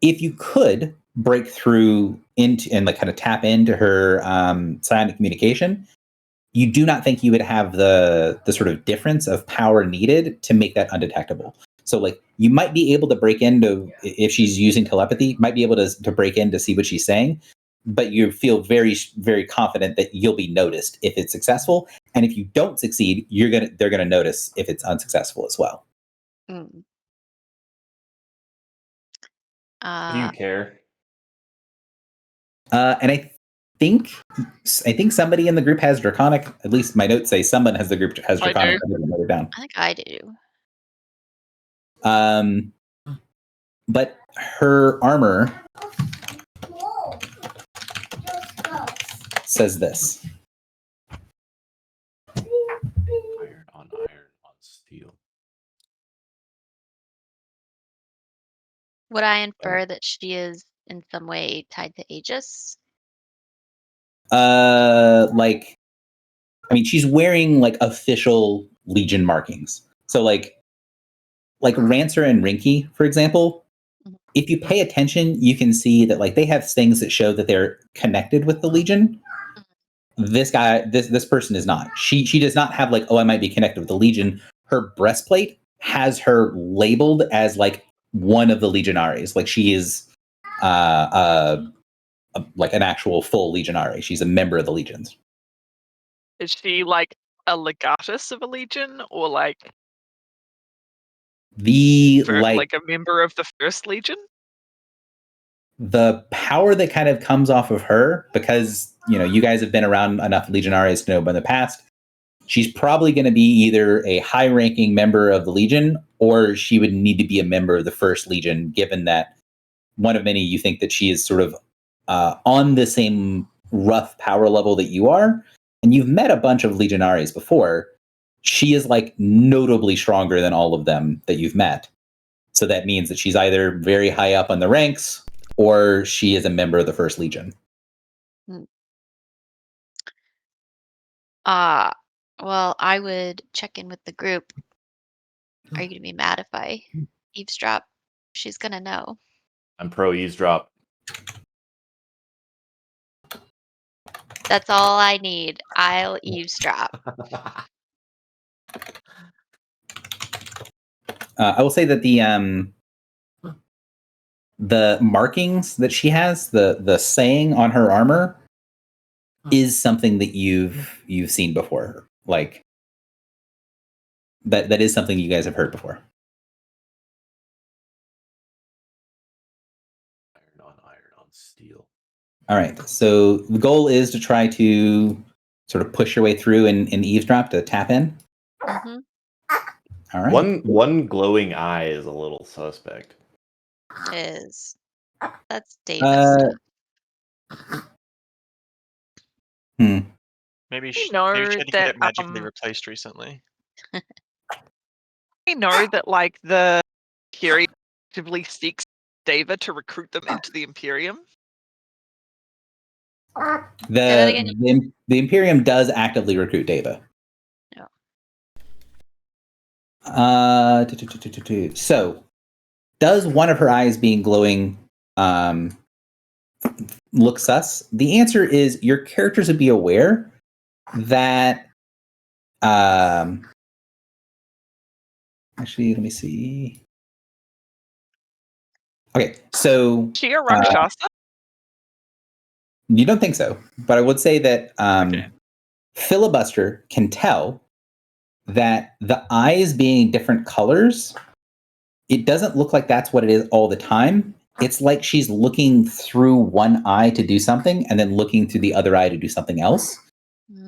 If you could break through into and like kind of tap into her psionic communication, you do not think you would have the sort of difference of power needed to make that undetectable. So like you might be able to break into, if she's using telepathy, might be able to break in to see what she's saying, but you feel very, very confident that you'll be noticed if it's successful. And if you don't succeed, they're gonna notice if it's unsuccessful as well. Mm. Do you care? And I think somebody in the group has Draconic. At least my notes say someone has the group has I Draconic. do. I didn't note it down. I think I do. But her armor says this. Iron on steel. Would I infer that she is in some way tied to Aegis? Like, I mean, she's wearing like official Legion markings. So like Rancer and Rinky, for example, if you pay attention, you can see that like they have things that show that they're connected with the Legion. This guy, this person is not. She does not have like, oh, I might be connected with the Legion. Her breastplate has her labeled as like one of the Legionaries. Like she is like an actual full Legionary. She's a member of the Legions. Is she like a legatus of a legion, or like like a member of the first legion? The power that kind of comes off of her, because you guys have been around enough Legionaries to know in the past, she's probably going to be either a high-ranking member of the Legion, or she would need to be a member of the First Legion, given that one of many you think that she is sort of on the same rough power level that you are, and you've met a bunch of Legionaries before. She is like notably stronger than all of them that you've met. So that means that she's either very high up on the ranks, or she is a member of the First Legion. Well, I would check in with the group. Are you going to be mad if I eavesdrop? She's going to know. I'm pro eavesdrop. That's all I need. I'll eavesdrop. I will say that the markings that she has, the saying on her armor, is something that you've seen before. Like that is something you guys have heard before. Iron on steel. All right. So the goal is to try to sort of push your way through and eavesdrop to tap in. Mm-hmm. All right. One glowing eye is a little suspect. That's Davis stuff. Maybe she know had to get that, it magically replaced recently. We know that like the Imperium actively seeks Deva to recruit them into the Imperium. The Imperium does actively recruit Deva. No. So, does one of her eyes being glowing look sus? The answer is your characters would be aware that. Actually, let me see. Okay, so She a Rakshasa? You don't think so, but I would say that Filibuster can tell that the eyes being different colors, it doesn't look like that's what it is all the time. It's like she's looking through one eye to do something and then looking through the other eye to do something else.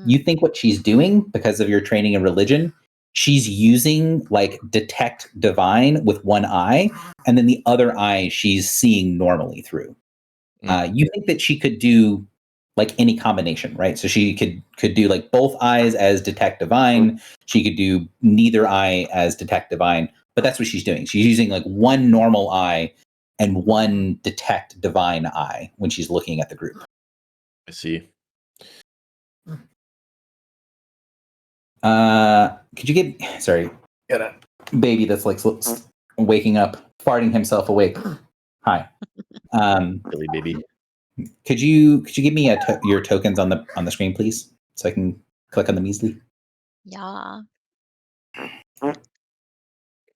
You think what she's doing, because of your training in religion, she's using like detect divine with one eye, and then the other eye she's seeing normally through. You think that she could do like any combination, right? So she could do like both eyes as detect divine. She could do neither eye as detect divine, but that's what she's doing. She's using like one normal eye and one detect divine eye when she's looking at the group. I see. Could you get? Sorry, got a baby that's like waking up, farting himself awake. Hi. Billy baby. Could you give me your tokens on the screen, please, so I can click on the measly? Yeah.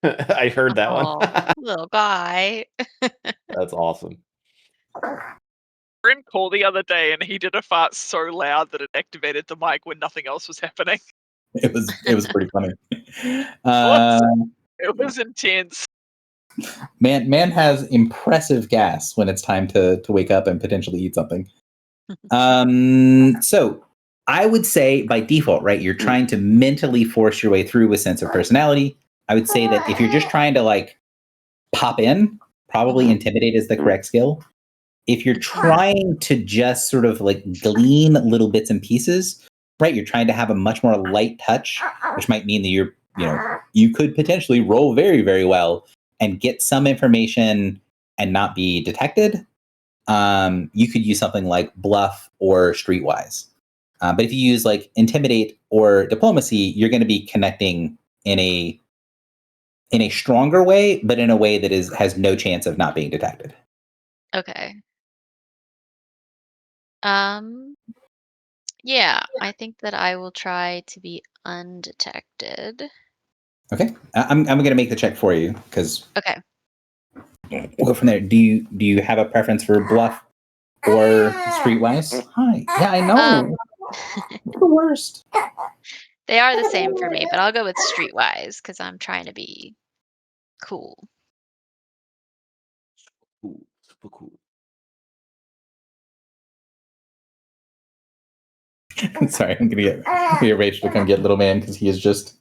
I heard that Oh, one. little guy. That's awesome. Bryn called the other day and he did a fart so loud that it activated the mic when nothing else was happening. It was pretty funny. It was intense. Man has impressive gas when it's time to wake up and potentially eat something. So I would say by default, right, you're trying to mentally force your way through with sense of personality. I would say that if you're just trying to like pop in, probably intimidate is the correct skill. If you're trying to just sort of like glean little bits and pieces, right, you're trying to have a much more light touch, which might mean that you could potentially roll very, very well and get some information and not be detected. You could use something like bluff or streetwise. But if you use like intimidate or diplomacy, you're going to be connecting in a stronger way, but in a way that has no chance of not being detected. Okay. Yeah, I think that I will try to be undetected. Okay, I'm going to make the check for you because Okay. we'll go from there. Do you have a preference for bluff or streetwise? Hi. Yeah, I know. It's the worst. They are the same for me, but I'll go with streetwise because I'm trying to be cool. Cool. Super cool. Sorry, I'm gonna get Rachel to come get little man because he is just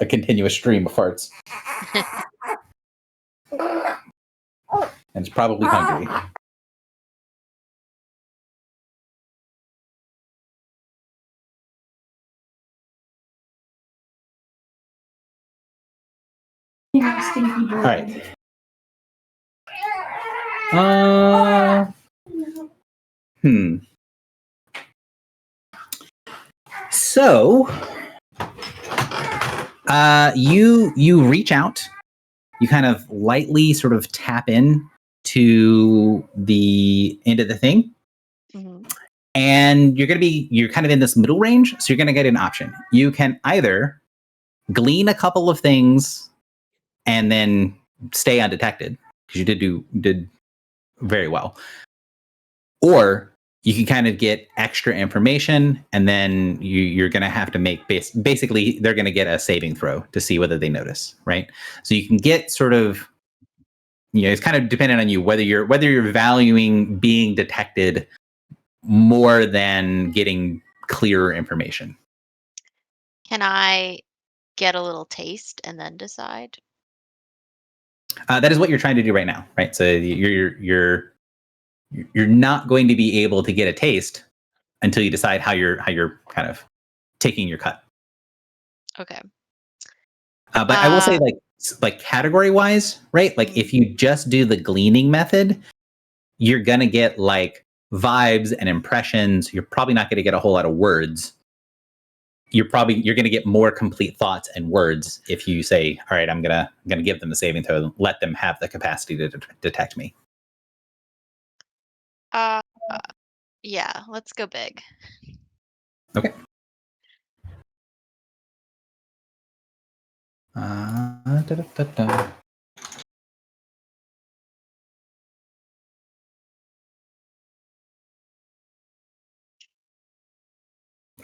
a continuous stream of farts. And it's probably hungry. All right. So, you reach out, you kind of lightly sort of tap in to the end of the thing, and you're kind of in this middle range, so you're gonna get an option. You can either glean a couple of things and then stay undetected because you did very well, or you can kind of get extra information, and then you're going to have to make basically they're going to get a saving throw to see whether they notice, right? So you can get sort of, it's kind of dependent on you whether you're valuing being detected more than getting clearer information. Can I get a little taste and then decide? That is what you're trying to do right now, right? So you're not going to be able to get a taste until you decide how you're kind of taking your cut. Okay. But I will say, like category wise, right? Like if you just do the gleaning method, you're gonna get like vibes and impressions. You're probably not going to get a whole lot of words. You're going to get more complete thoughts and words if you say, all right, I'm gonna give them a saving throw, let them have the capacity to detect me. Yeah, let's go big. Okay.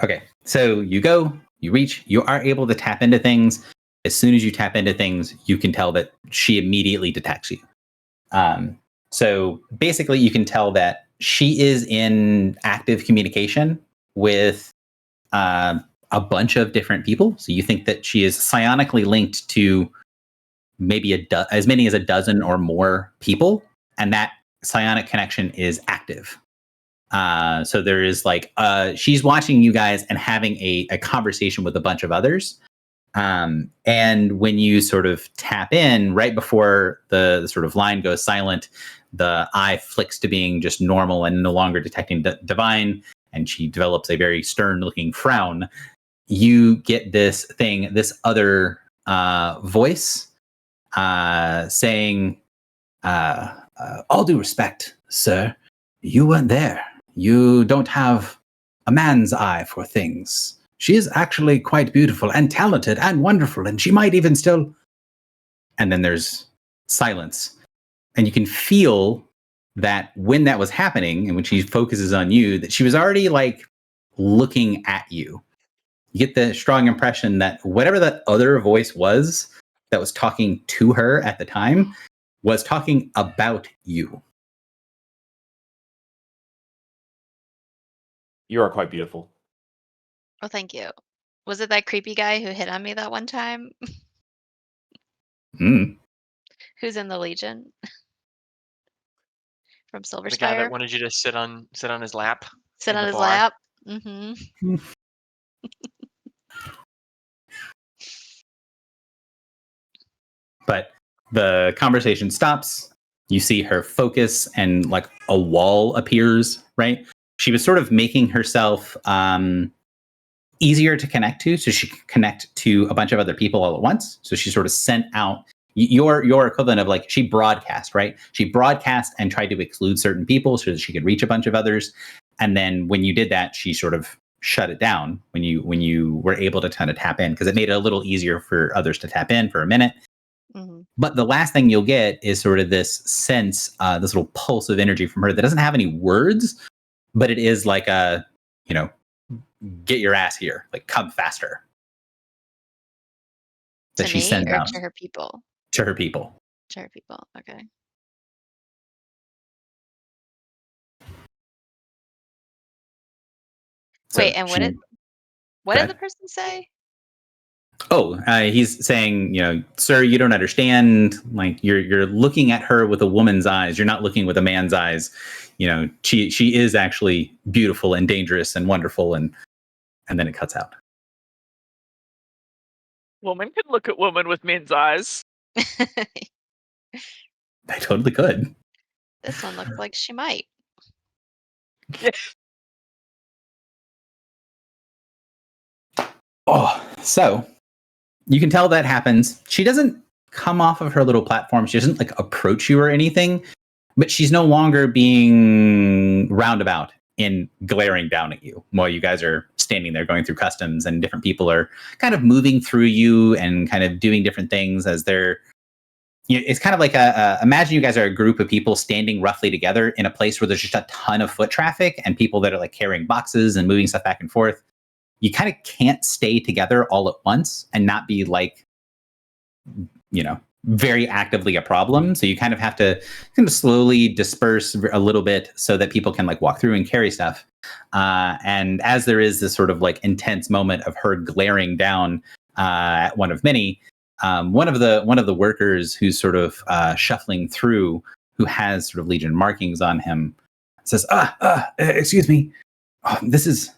Okay, so you reach, you are able to tap into things. As soon as you tap into things, you can tell that she immediately detects you. So basically, you can tell that she is in active communication with a bunch of different people. So you think that she is psionically linked to maybe as many as a dozen or more people, and that psionic connection is active. So there is like she's watching you guys and having a conversation with a bunch of others. And when you sort of tap in right before the sort of line goes silent, the eye flicks to being just normal and no longer detecting divine, and she develops a very stern-looking frown. you get this other voice saying, all due respect, sir, you weren't there. You don't have a man's eye for things. She is actually quite beautiful and talented and wonderful, and she might even still... And then there's silence. And you can feel that when that was happening, and when she focuses on you, that she was already like looking at you. You get the strong impression that whatever that other voice was that was talking to her at the time was talking about you. You are quite beautiful. Oh, thank you. Was it that creepy guy who hit on me that one time? Mm. Who's in the Legion? From Silver The guy Spire? that wanted you to sit on his lap. Sit in on the his bar. lap? Mm-hmm. But the conversation stops. You see her focus, and like a wall appears, right? She was sort of making herself easier to connect to, so she could connect to a bunch of other people all at once. So she sort of sent out your equivalent of like, she broadcast, right? She broadcast and tried to exclude certain people so that she could reach a bunch of others. And then when you did that, she sort of shut it down when you were able to kind of tap in, because it made it a little easier for others to tap in for a minute. Mm-hmm. But the last thing you'll get is sort of this sense, this little pulse of energy from her that doesn't have any words, but it is like a, get your ass here, like come faster. That To she me sends or out to her people? to her people. To her people. Okay. So Wait, and what she- did Go the ahead. person say? Oh, he's saying, sir, you don't understand. Like you're looking at her with a woman's eyes. You're not looking with a man's eyes. She is actually beautiful and dangerous and wonderful, and then it cuts out. Woman can look at woman with men's eyes. I totally could. This one looks like she might. Oh, so you can tell that happens. She doesn't come off of her little platform. She doesn't like approach you or anything, but she's no longer being roundabout and glaring down at you while you guys are standing there going through customs, and different people are kind of moving through you and kind of doing different things as they're, it's kind of like imagine you guys are a group of people standing roughly together in a place where there's just a ton of foot traffic and people that are like carrying boxes and moving stuff back and forth. You kind of can't stay together all at once and not be like, very actively a problem. So you kind of have to kind of slowly disperse a little bit so that people can like walk through and carry stuff. And as there is this sort of like intense moment of her glaring down at one of many, one of the workers who's sort of shuffling through, who has sort of Legion markings on him, says, excuse me, this is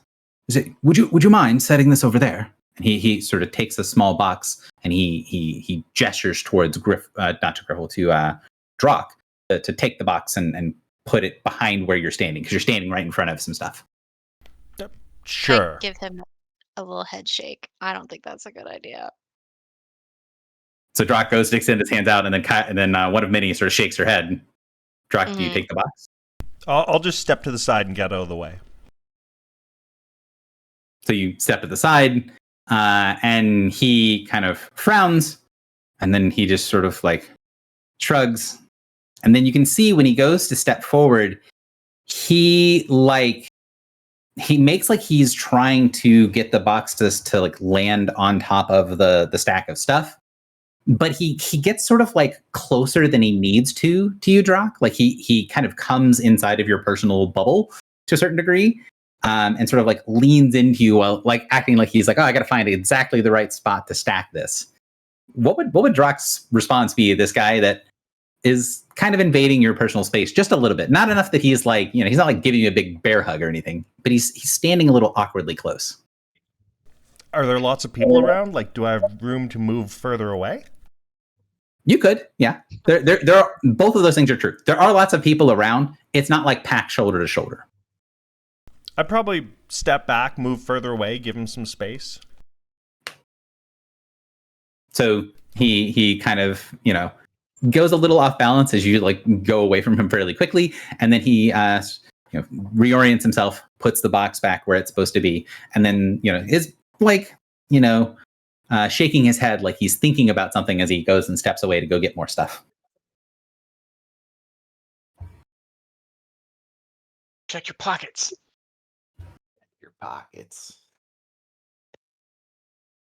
it, would you mind setting this over there? And he sort of takes a small box and he gestures towards not to Griffle, to Drock, to take the box and put it behind where you're standing, because you're standing right in front of some stuff. Sure. I give him a little head shake. I don't think that's a good idea. So Drock goes, sticks in his hands out, and then one of many sort of shakes her head. Drock, do you take the box? I'll just step to the side and get out of the way. So you step to the side, and he kind of frowns, and then he just sort of like shrugs. And then you can see when he goes to step forward, he makes like he's trying to get the boxes to like land on top of the stack of stuff. But he gets sort of like closer than he needs to you, Drock. Like he kind of comes inside of your personal bubble to a certain degree. And sort of like leans into you while like acting like he's like, I got to find exactly the right spot to stack this. What would Drock's response be? This guy that is kind of invading your personal space just a little bit, not enough that he's like, he's not like giving you a big bear hug or anything, but he's standing a little awkwardly close. Are there lots of people around? Like, do I have room to move further away? You could, yeah. There are, both of those things are true. There are lots of people around. It's not like packed shoulder to shoulder. I'd probably step back, move further away, give him some space. So he kind of, goes a little off balance as you like go away from him fairly quickly, and then he reorients himself, puts the box back where it's supposed to be, and then is like shaking his head like he's thinking about something as he goes and steps away to go get more stuff. Check your pockets. Your pockets.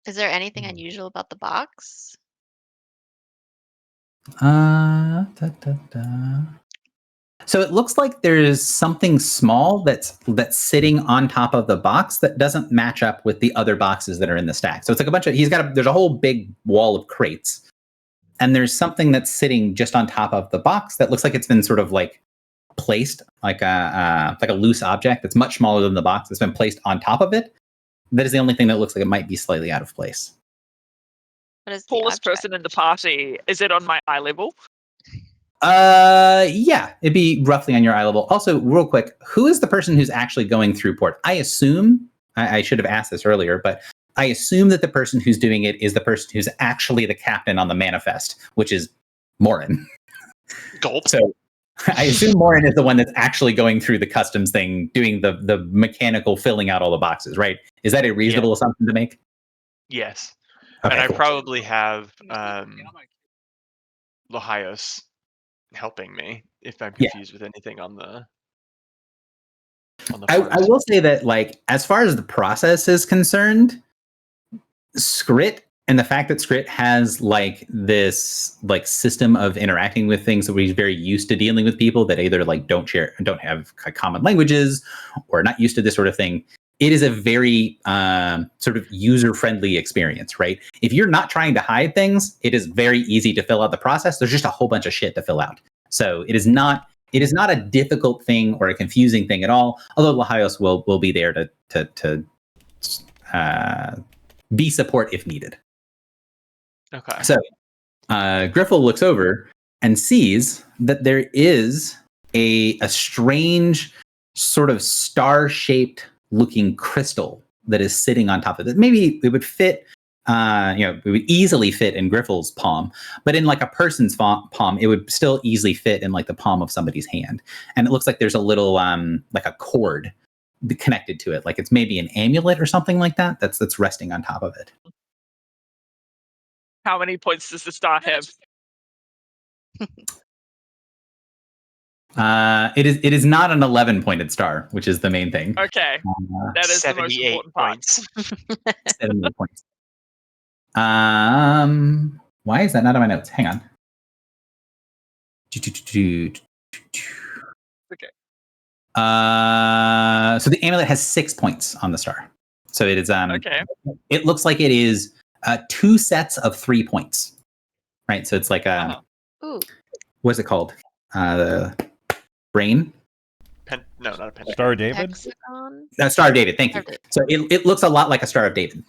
Is there anything unusual about the box? So it looks like there's something small that's sitting on top of the box that doesn't match up with the other boxes that are in the stack. So it's like a bunch of there's a whole big wall of crates, and there's something that's sitting just on top of the box that looks like it's been sort of like placed like a loose object that's much smaller than the box that's been placed on top of it. That is the only thing that looks like it might be slightly out of place. What is the Tallest object? person in the party. Is it on my eye level? Yeah, it'd be roughly on your eye level. Also, real quick, who is the person who's actually going through port? I assume, I should have asked this earlier, but I assume that the person who's doing it is the person who's actually the captain on the manifest, which is Morin. Gulp. So I assume Morin is the one that's actually going through the customs thing, doing the mechanical filling out all the boxes, right? Is that a reasonable assumption to make? Yes. Okay, And I cool. probably have Lahios helping me if I'm confused with anything on the I forums. will say that, like, as far as the process is concerned, Scrit and the fact that Scrit has like this like system of interacting with things that he's very used to dealing with people that either like don't have common languages or not used to this sort of thing. It is a very sort of user-friendly experience, right? If you're not trying to hide things, it is very easy to fill out the process. There's just a whole bunch of shit to fill out. So it is not a difficult thing or a confusing thing at all. Although Lahios will be there to be support if needed. Okay. So Griffle looks over and sees that there is a strange sort of star-shaped looking crystal that is sitting on top of it. Maybe it would fit, it would easily fit in Griffle's palm, but in like a person's palm, it would still easily fit in like the palm of somebody's hand. And it looks like there's a little like a cord connected to it, like it's maybe an amulet or something like that that's resting on top of it. How many points does the star have? It is not an 11-pointed star, which is the main thing. Okay, that is the most 78 important part. points. 78 points. Why is that not on my notes? Hang on. Okay. So the amulet has 6 points on the star. So it is Okay. It looks like it is 2 sets of 3 points. Right? So it's like Ooh. what's it called? The brain? No, not a pentagram. Star of David? Hexagon? Star of David, thank you. Star of David. So it looks a lot like a Star of David.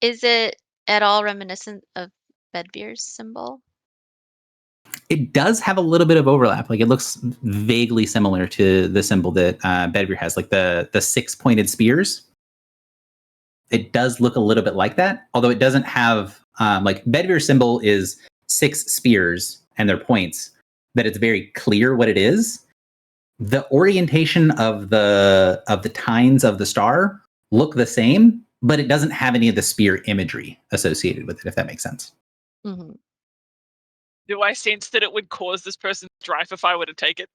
Is it at all reminiscent of Bedbeer's symbol? It does have a little bit of overlap. Like it looks vaguely similar to the symbol that Bedbeer has, like the 6-pointed spears. It does look a little bit like that, although it doesn't have like Bedbeer's symbol is 6 spears and their points, that it's very clear what it is. The orientation of the tines of the star look the same, but it doesn't have any of the spear imagery associated with it, if that makes sense. Mm-hmm. Do I sense that it would cause this person strife if I were to take it?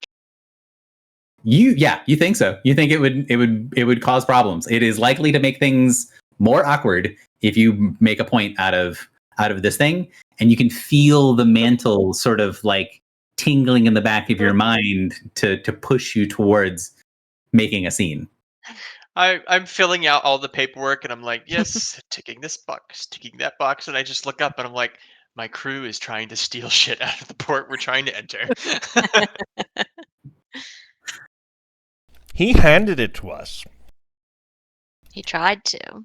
You think so. You think it would cause problems. It is likely to make things more awkward if you make a point out of this thing, and you can feel the mantle sort of like tingling in the back of your mind to push you towards making a scene. I'm filling out all the paperwork and I'm like, yes, ticking this box, ticking that box, and I just look up and I'm like, my crew is trying to steal shit out of the port we're trying to enter. He handed it to us. He tried to.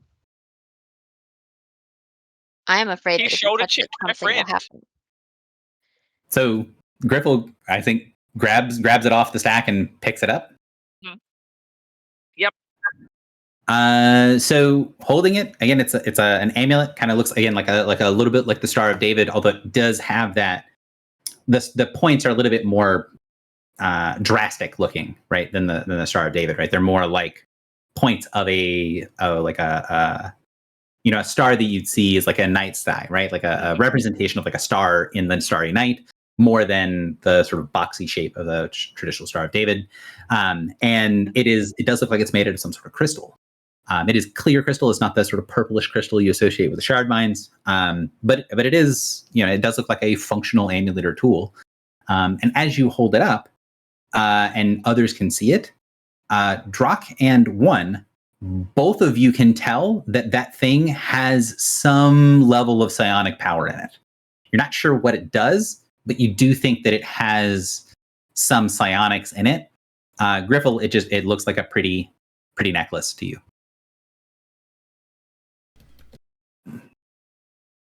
I am afraid He that if showed you a touch chip it, to my something will friend. happen. So Griffle, I think, grabs it off the stack and picks it up. Yep. So holding it again, it's an amulet. Kind of looks again like a little bit like the Star of David, although it does have that. The points are a little bit more drastic looking, right, than the Star of David, right? They're more like points of a star that you'd see is like a night sky, right? Like a representation of like a star in the starry night, more than the sort of boxy shape of the traditional Star of David. And it does look like it's made out of some sort of crystal. It is clear crystal. It's not the sort of purplish crystal you associate with the shard mines. But it is, it does look like a functional amulet or tool. And as you hold it up, and others can see it, Drock and One, both of you can tell that thing has some level of psionic power in it. You're not sure what it does, but you do think that it has some psionics in it. Griffle, it looks like a pretty necklace to you.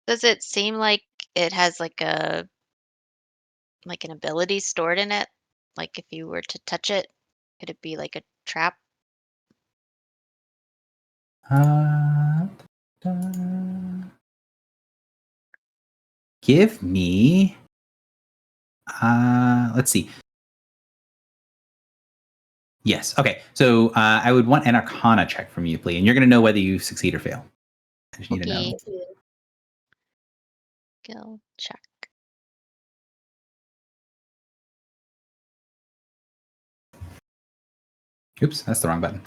Does it seem like it has like an ability stored in it? Like if you were to touch it, could it be like a trap? Give me. Let's see. Yes. Okay. So I would want an Arcana check from you, please, and you're going to know whether you succeed or fail. I just need to know. Skill check. Oops, that's the wrong button.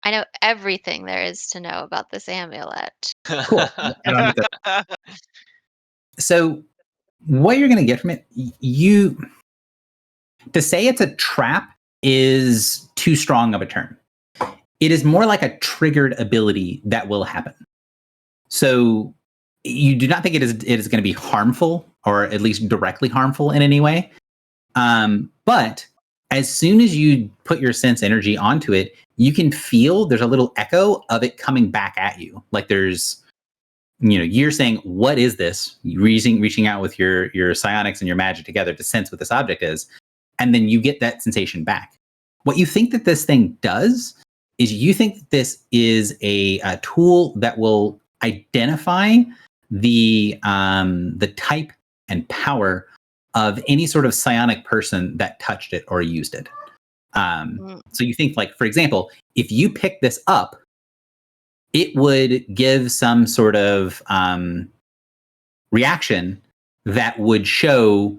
I know everything there is to know about this amulet. Cool. So what you're going to get from it, to say it's a trap is too strong of a term. It is more like a triggered ability that will happen. So you do not think it is going to be harmful, or at least directly harmful in any way. But as soon as you put your sense energy onto it, you can feel there's a little echo of it coming back at you. Like there's, you're saying, what is this? Reaching out with your psionics and your magic together to sense what this object is. And then you get that sensation back. What you think that this thing does is you think that this is a tool that will identify the type and power of any sort of psionic person that touched it or used it. So you think, like, for example, if you pick this up, it would give some sort of reaction that would show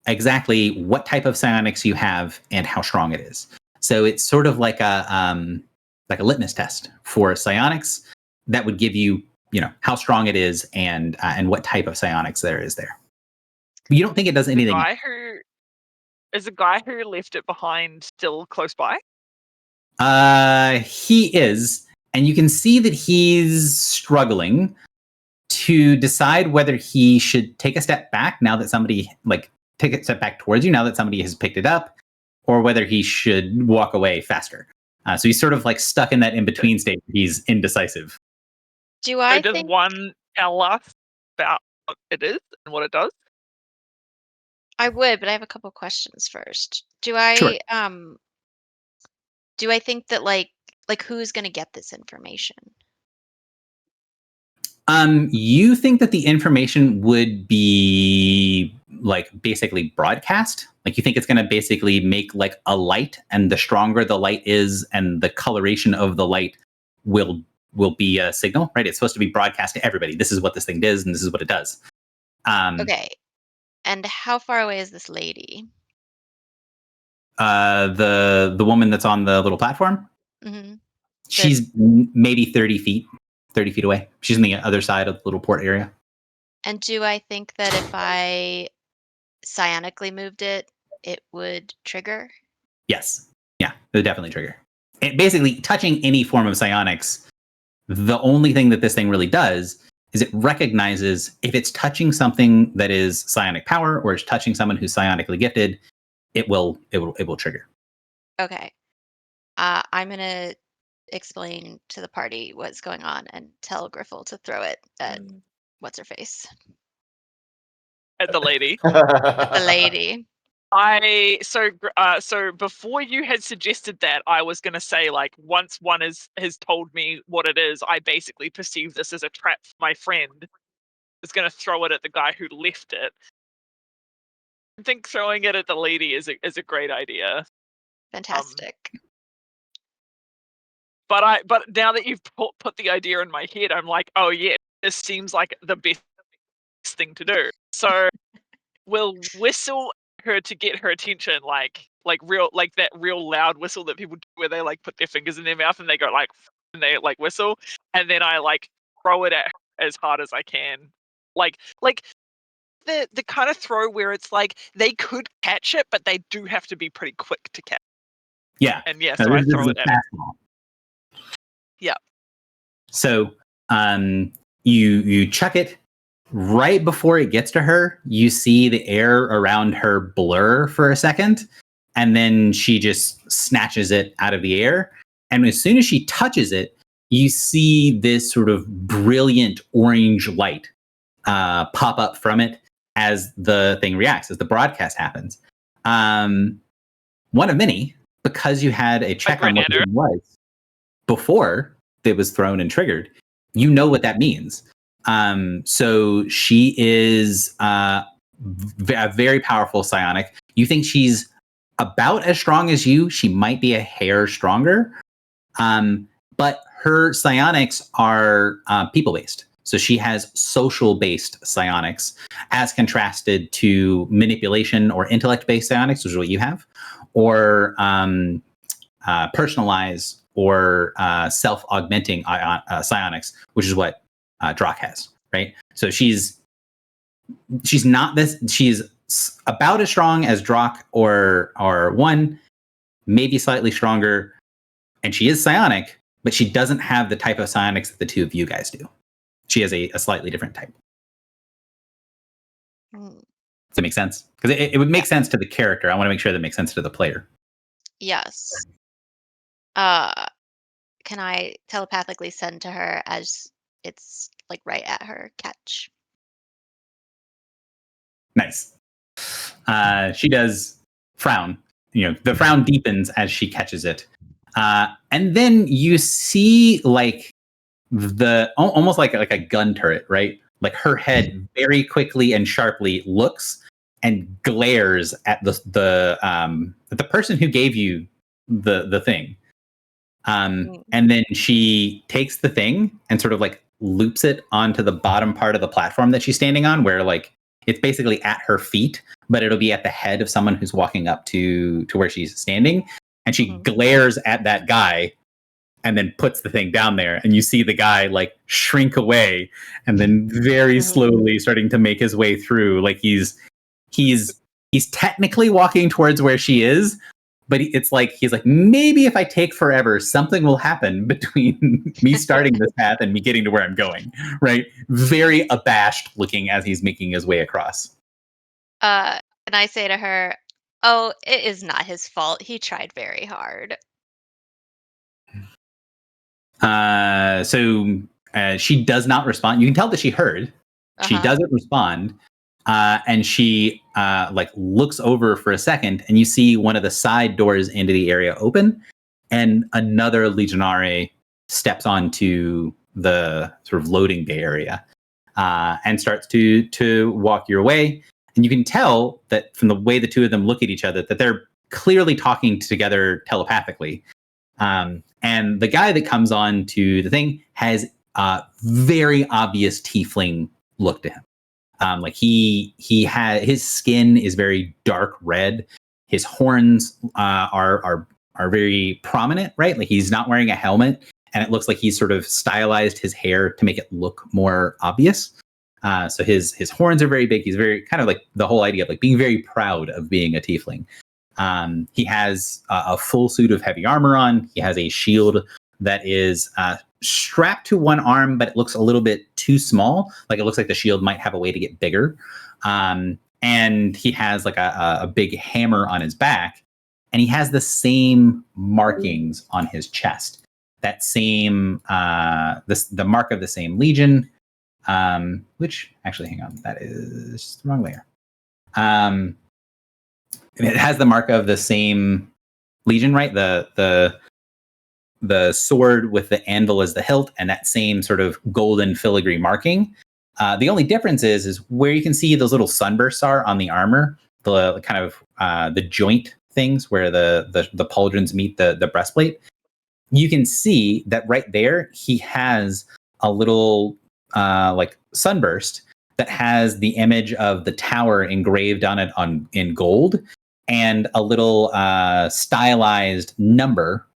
exactly what type of psionics you have and how strong it is. So it's sort of like a litmus test for psionics that would give you, how strong it is and what type of psionics there is there. But you don't think it does anything. Is the guy who left it behind still close by? He is, and you can see that he's struggling to decide whether he should take a step back now that somebody take a step back towards you now that somebody has picked it up, or whether he should walk away faster. So he's sort of like stuck in that in-between state. He's indecisive. Do I does think One tell us about what it is and what it does? I would, but I have a couple questions first. Do I Sure. do I think that like who's going to get this information? You think that the information would be like basically broadcast? Like you think it's going to basically make like a light, and the stronger the light is and the coloration of the light will be a signal, right? It's supposed to be broadcast to everybody. This is what this thing does, and this is what it does. Okay. And how far away is this lady? The woman that's on the little platform? Mm-hmm. She's maybe 30 feet away. She's on the other side of the little port area. And do I think that if I psionically moved it, it would trigger? Yes. Yeah, it would definitely trigger. It basically, touching any form of psionics, the only thing that this thing really does is it recognizes if it's touching something that is psionic power or it's touching someone who's psionically gifted, it will trigger. Okay. I'm going to explain to the party what's going on and tell Griffle to throw it at what's her face? At the lady. The lady. So before you had suggested that, I was going to say, like, once one has told me what it is, I basically perceive this as a trap for my friend. Is going to throw it at the guy who left it. I think throwing it at the lady is a great idea. Fantastic. But now that you've put the idea in my head, I'm like, oh yeah, this seems like the best thing to do. So we'll whistle her to get her attention, like that real loud whistle that people do where they like put their fingers in their mouth and they go like and they like whistle, and then I like throw it at her as hard as I can, like the kind of throw where it's like they could catch it, but they do have to be pretty quick to catch. Yeah. And yeah, No, so I this throw is it a at her. fastball. Yeah. So you chuck it right before it gets to her. You see the air around her blur for a second, and then she just snatches it out of the air. And as soon as she touches it, you see this sort of brilliant orange light pop up from it as the thing reacts, as the broadcast happens. One of many, because you had a check on what it was before it was thrown and triggered, you know what that means. So she is a very powerful psionic. You think she's about as strong as you. She might be a hair stronger. But her psionics are people-based. So she has social-based psionics as contrasted to manipulation or intellect-based psionics, which is what you have, or personalized or self-augmenting psionics, which is what Drock has, right? So she's not this. She's about as strong as Drock or one, maybe slightly stronger, and she is psionic, but she doesn't have the type of psionics that the two of you guys do. She has a slightly different type. Does that make sense? Because it would make sense to the character. I want to make sure that makes sense to the player. Yes. Can I telepathically send to her as it's like right at her catch? Nice. She does frown. The frown deepens as she catches it. And then you see like almost like a gun turret, right? Like her head very quickly and sharply looks and glares at the person who gave you the thing. And then she takes the thing and sort of like loops it onto the bottom part of the platform that she's standing on, where like it's basically at her feet, but it'll be at the head of someone who's walking up to where she's standing. And she glares at that guy and then puts the thing down there. And you see the guy like shrink away and then very slowly starting to make his way through. Like he's technically walking towards where she is, but it's like he's like, maybe if I take forever, something will happen between me starting this path and me getting to where I'm going, right? Very abashed looking as he's making his way across. And I say to her, oh, it is not his fault. He tried very hard. So she does not respond. You can tell that she heard. She doesn't respond. And she like looks over for a second, and you see one of the side doors into the area open, and another Legionnaire steps onto the sort of loading bay area and starts to walk your way. And you can tell that from the way the two of them look at each other that they're clearly talking together telepathically. And the guy that comes on to the thing has a very obvious tiefling look to him. Like he had, his skin is very dark red. His horns are very prominent, right? Like he's not wearing a helmet, and it looks like he's sort of stylized his hair to make it look more obvious. So his horns are very big. He's very kind of like the whole idea of like being very proud of being a tiefling. He has a full suit of heavy armor on. He has a shield that is strapped to one arm, but it looks a little bit too small. Like it looks like the shield might have a way to get bigger. And he has like a big hammer on his back, and he has the same markings on his chest. That same, the mark of the same legion, which actually, hang on, that is the wrong layer. it has the mark of the same legion, right? The sword with the anvil as the hilt, and that same sort of golden filigree marking. The only difference is where you can see those little sunbursts are on the armor, the kind of the joint things where the pauldrons meet the breastplate. You can see that right there, he has a little like sunburst that has the image of the tower engraved on it in gold, and a little stylized number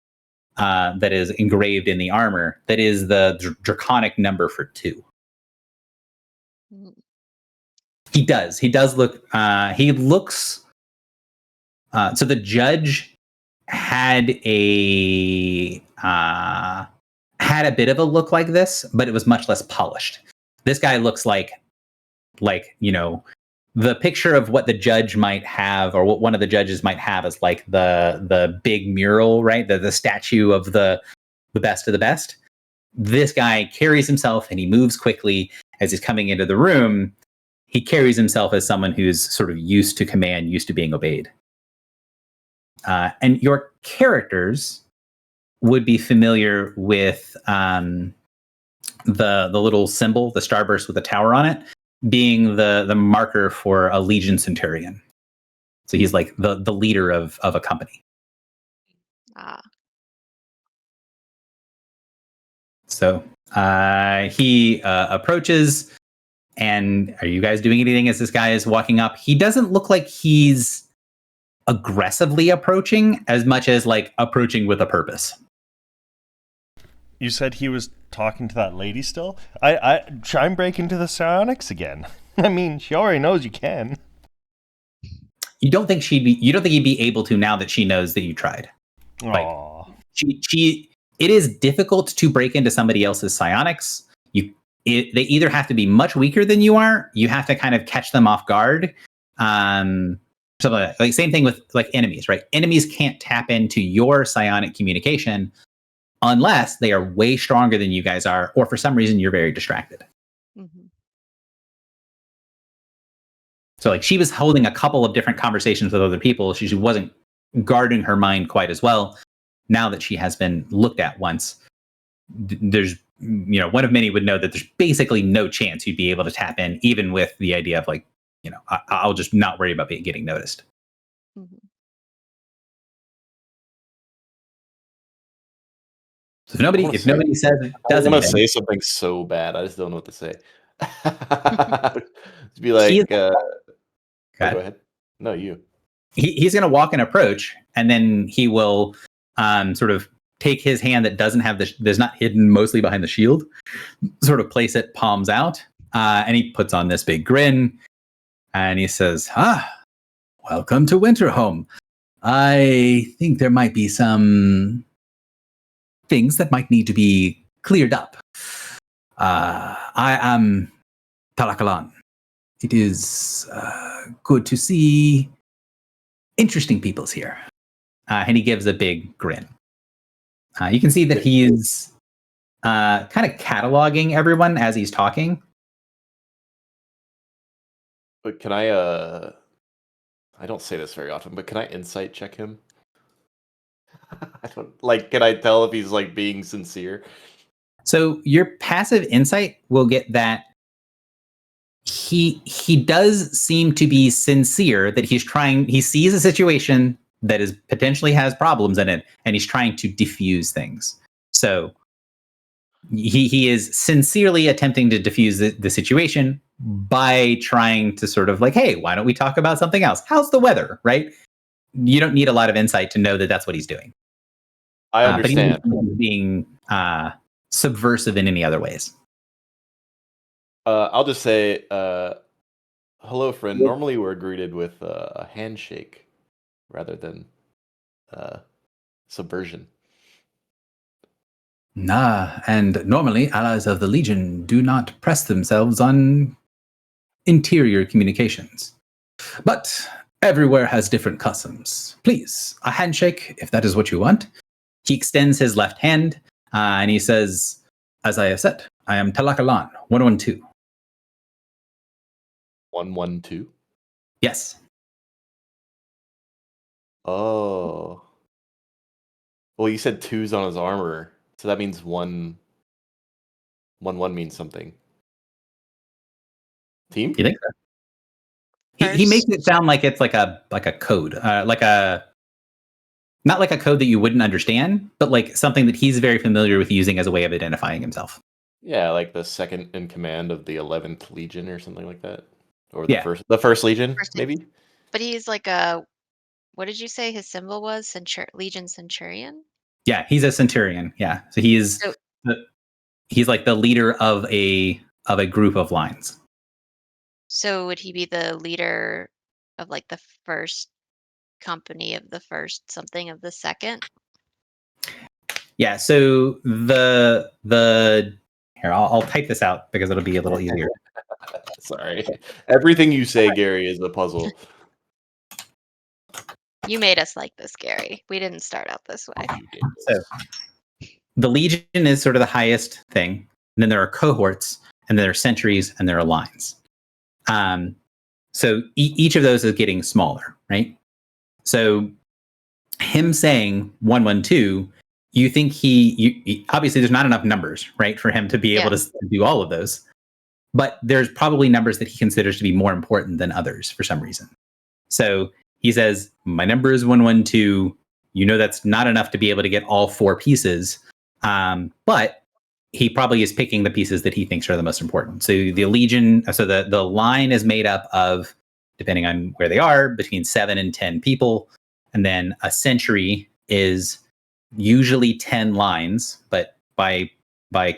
that is engraved in the armor. That is the draconic number for 2. Mm. He does. He does look. He looks. So the judge had a bit of a look like this, but it was much less polished. This guy looks like the picture of what the judge might have, or what one of the judges might have, is like the big mural, right? The statue of the best of the best. This guy carries himself, and he moves quickly as he's coming into the room. He carries himself as someone who's sort of used to command, used to being obeyed. And your characters would be familiar with the little symbol, the starburst with the tower on it, being the marker for a legion centurion. So he's like the leader of a company. So he approaches, and are you guys doing anything as this guy is walking up? He doesn't look like he's aggressively approaching as much as like approaching with a purpose. You said he was talking to that lady still? I try and break into the psionics again. I mean, she already knows you can. You don't think he'd be able to now that she knows that you tried. Aww. Like, it is difficult to break into somebody else's psionics. They either have to be much weaker than you are, you have to kind of catch them off guard. Something like same thing with like enemies, right? Enemies can't tap into your psionic communication unless they are way stronger than you guys are, or for some reason you're very distracted. Mm-hmm. So like she was holding a couple of different conversations with other people. She wasn't guarding her mind quite as well. Now that she has been looked at once, there's, one of many would know that there's basically no chance you'd be able to tap in, even with the idea of like, I'll just not worry about getting noticed. Mm-hmm. So if nobody says does I want anything, to say something so bad, I just don't know what to say. To be like, go ahead. No, you. He's going to walk and approach, and then he will sort of take his hand that doesn't have there's not hidden mostly behind the shield, sort of place it palms out, and he puts on this big grin, and he says, welcome to Winterhome. I think there might be some things that might need to be cleared up. I am Talakalan. It is good to see interesting peoples here. And he gives a big grin. You can see that he's kind of cataloging everyone as he's talking. But can I don't say this very often, but can I insight check him? Can I tell if he's like being sincere? So your passive insight will get that he does seem to be sincere, that he sees a situation that is potentially has problems in it, and he's trying to diffuse things. So he is sincerely attempting to diffuse the situation by trying to sort of like, hey, why don't we talk about something else? How's the weather, right? You don't need a lot of insight to know that that's what he's doing. I understand. But he's being subversive in any other ways. I'll just say, hello, friend. Normally we're greeted with a handshake rather than subversion. And normally allies of the Legion do not press themselves on interior communications. But everywhere has different customs. Please, a handshake if that is what you want. He extends his left hand and he says, as I have said, I am Talakalan, 112. 112? Yes. Oh. Well, you said 2's on his armor, so that means 1 means something. Team? You think so? He makes it sound like it's like a code, like a not like a code that you wouldn't understand, but like something that he's very familiar with using as a way of identifying himself. Yeah, like the second in command of the 11th Legion or something like that, or Yeah. the first Legion, First maybe. But he's like a, what did you say his symbol was? Legion Centurion? Yeah, he's a centurion. Yeah, so he's like the leader of a group of lines. So would he be the leader of like the first company of the first something of the second? Yeah. So the here I'll type this out because it'll be a little easier. Sorry, everything you say, Gary, is a puzzle. You made us like this, Gary. We didn't start out this way. So the Legion is sort of the highest thing. And then there are cohorts, and there are centuries, and there are lines. So each of those is getting smaller, right? So him saying 112, you think he obviously there's not enough numbers, right, for him to be able to do all of those. But there's probably numbers that he considers to be more important than others for some reason. So he says, my number is 112. You know that's not enough to be able to get all 4 pieces. But he probably is picking the pieces that he thinks are the most important. So the Legion, so the line is made up of, depending on where they are, between 7 and 10 people. And then a century is usually 10 lines, but by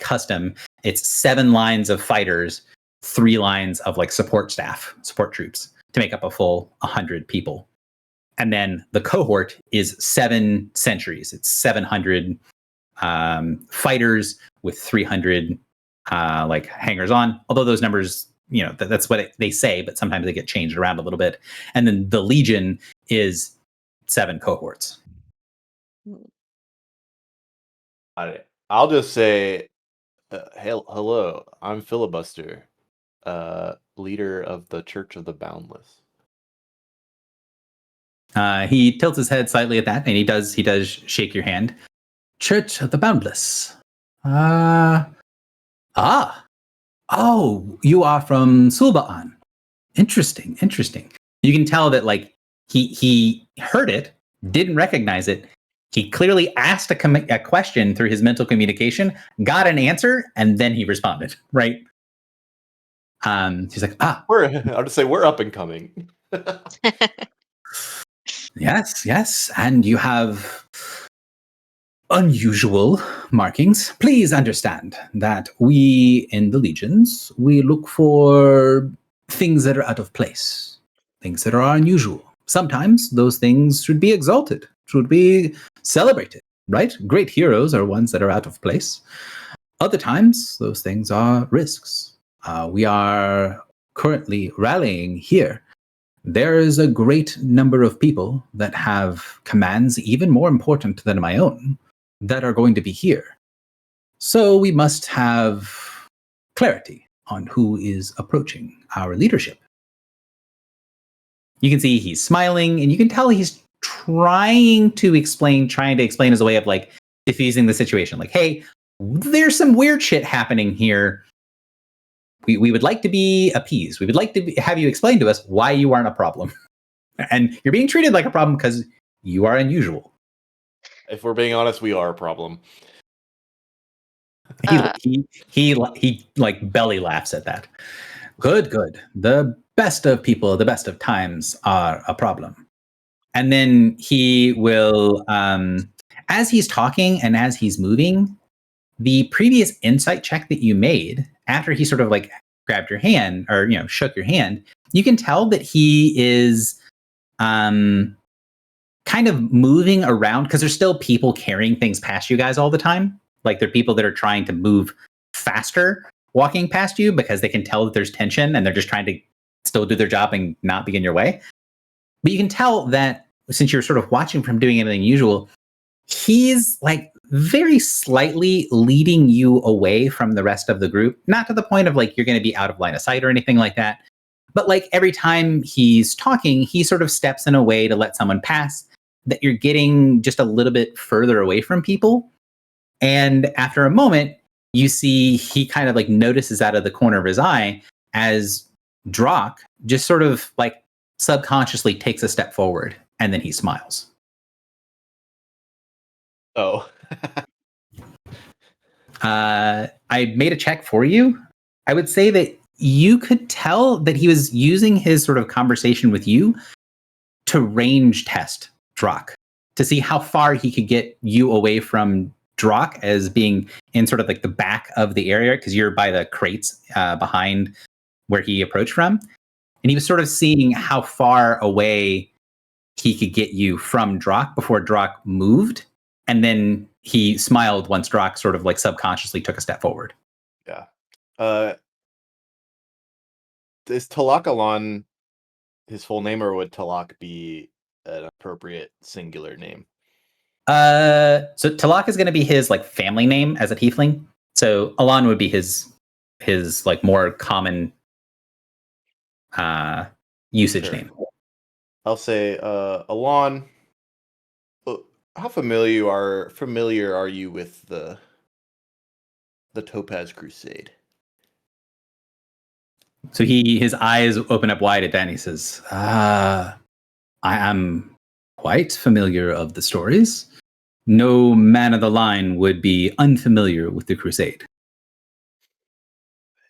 custom, it's 7 lines of fighters, 3 lines of like support troops to make up a full 100 people. And then the cohort is 7 centuries. It's 700 fighters with 300 like hangers on. Although those numbers, you know, that's what they say, but sometimes they get changed around a little bit. And then the Legion is 7 cohorts. I'll just say, hello, I'm Filibuster, leader of the Church of the Boundless. He tilts his head slightly at that, and he does shake your hand. Church of the Boundless. Oh, you are from Sulba'an. Interesting. You can tell that like he heard it, didn't recognize it. He clearly asked a question through his mental communication, got an answer, and then he responded, right? He's like, I'll just say we're up and coming. Yes, and you have unusual markings. Please understand that we in the Legions, we look for things that are out of place, things that are unusual. Sometimes those things should be exalted, should be celebrated, right? Great heroes are ones that are out of place. Other times, those things are risks. We are currently rallying here. There is a great number of people that have commands even more important than my own that are going to be here. So we must have clarity on who is approaching our leadership. You can see he's smiling, and you can tell he's trying to explain as a way of like diffusing the situation. Like, hey, there's some weird shit happening here. We would like to be appeased. We would like to have you explain to us why you aren't a problem. And you're being treated like a problem because you are unusual. If we're being honest, we are a problem. He like belly laughs at that. Good. The best of people, the best of times are a problem. And then he will, as he's talking and as he's moving, the previous insight check that you made after he sort of like grabbed your hand or, you know, shook your hand, you can tell that he is kind of moving around because there's still people carrying things past you guys all the time. Like there are people that are trying to move faster walking past you because they can tell that there's tension and they're just trying to still do their job and not be in your way. But you can tell that since you're sort of watching from doing anything unusual, he's like very slightly leading you away from the rest of the group. Not to the point of like you're going to be out of line of sight or anything like that. But like every time he's talking, he sort of steps in a way to let someone pass. that you're getting just a little bit further away from people. And after a moment, you see he kind of like notices out of the corner of his eye as Drock just sort of like subconsciously takes a step forward, and then he smiles. Oh. I made a check for you. I would say that you could tell that he was using his sort of conversation with you to range test Drock to see how far he could get you away from Drock as being in sort of like the back of the area, because you're by the crates behind where he approached from. And he was sort of seeing how far away he could get you from Drock before Drock moved. And then he smiled once Drock sort of like subconsciously took a step forward. Yeah. Is Talak Alon his full name, or would Talak be an appropriate singular name? So Talak is going to be his like family name as a tiefling. So Alon would be his like more common usage name. I'll say Alon. How familiar are you with the Topaz Crusade? So his eyes open up wide at that and he says, I am quite familiar of the stories. No man of the line would be unfamiliar with the Crusade.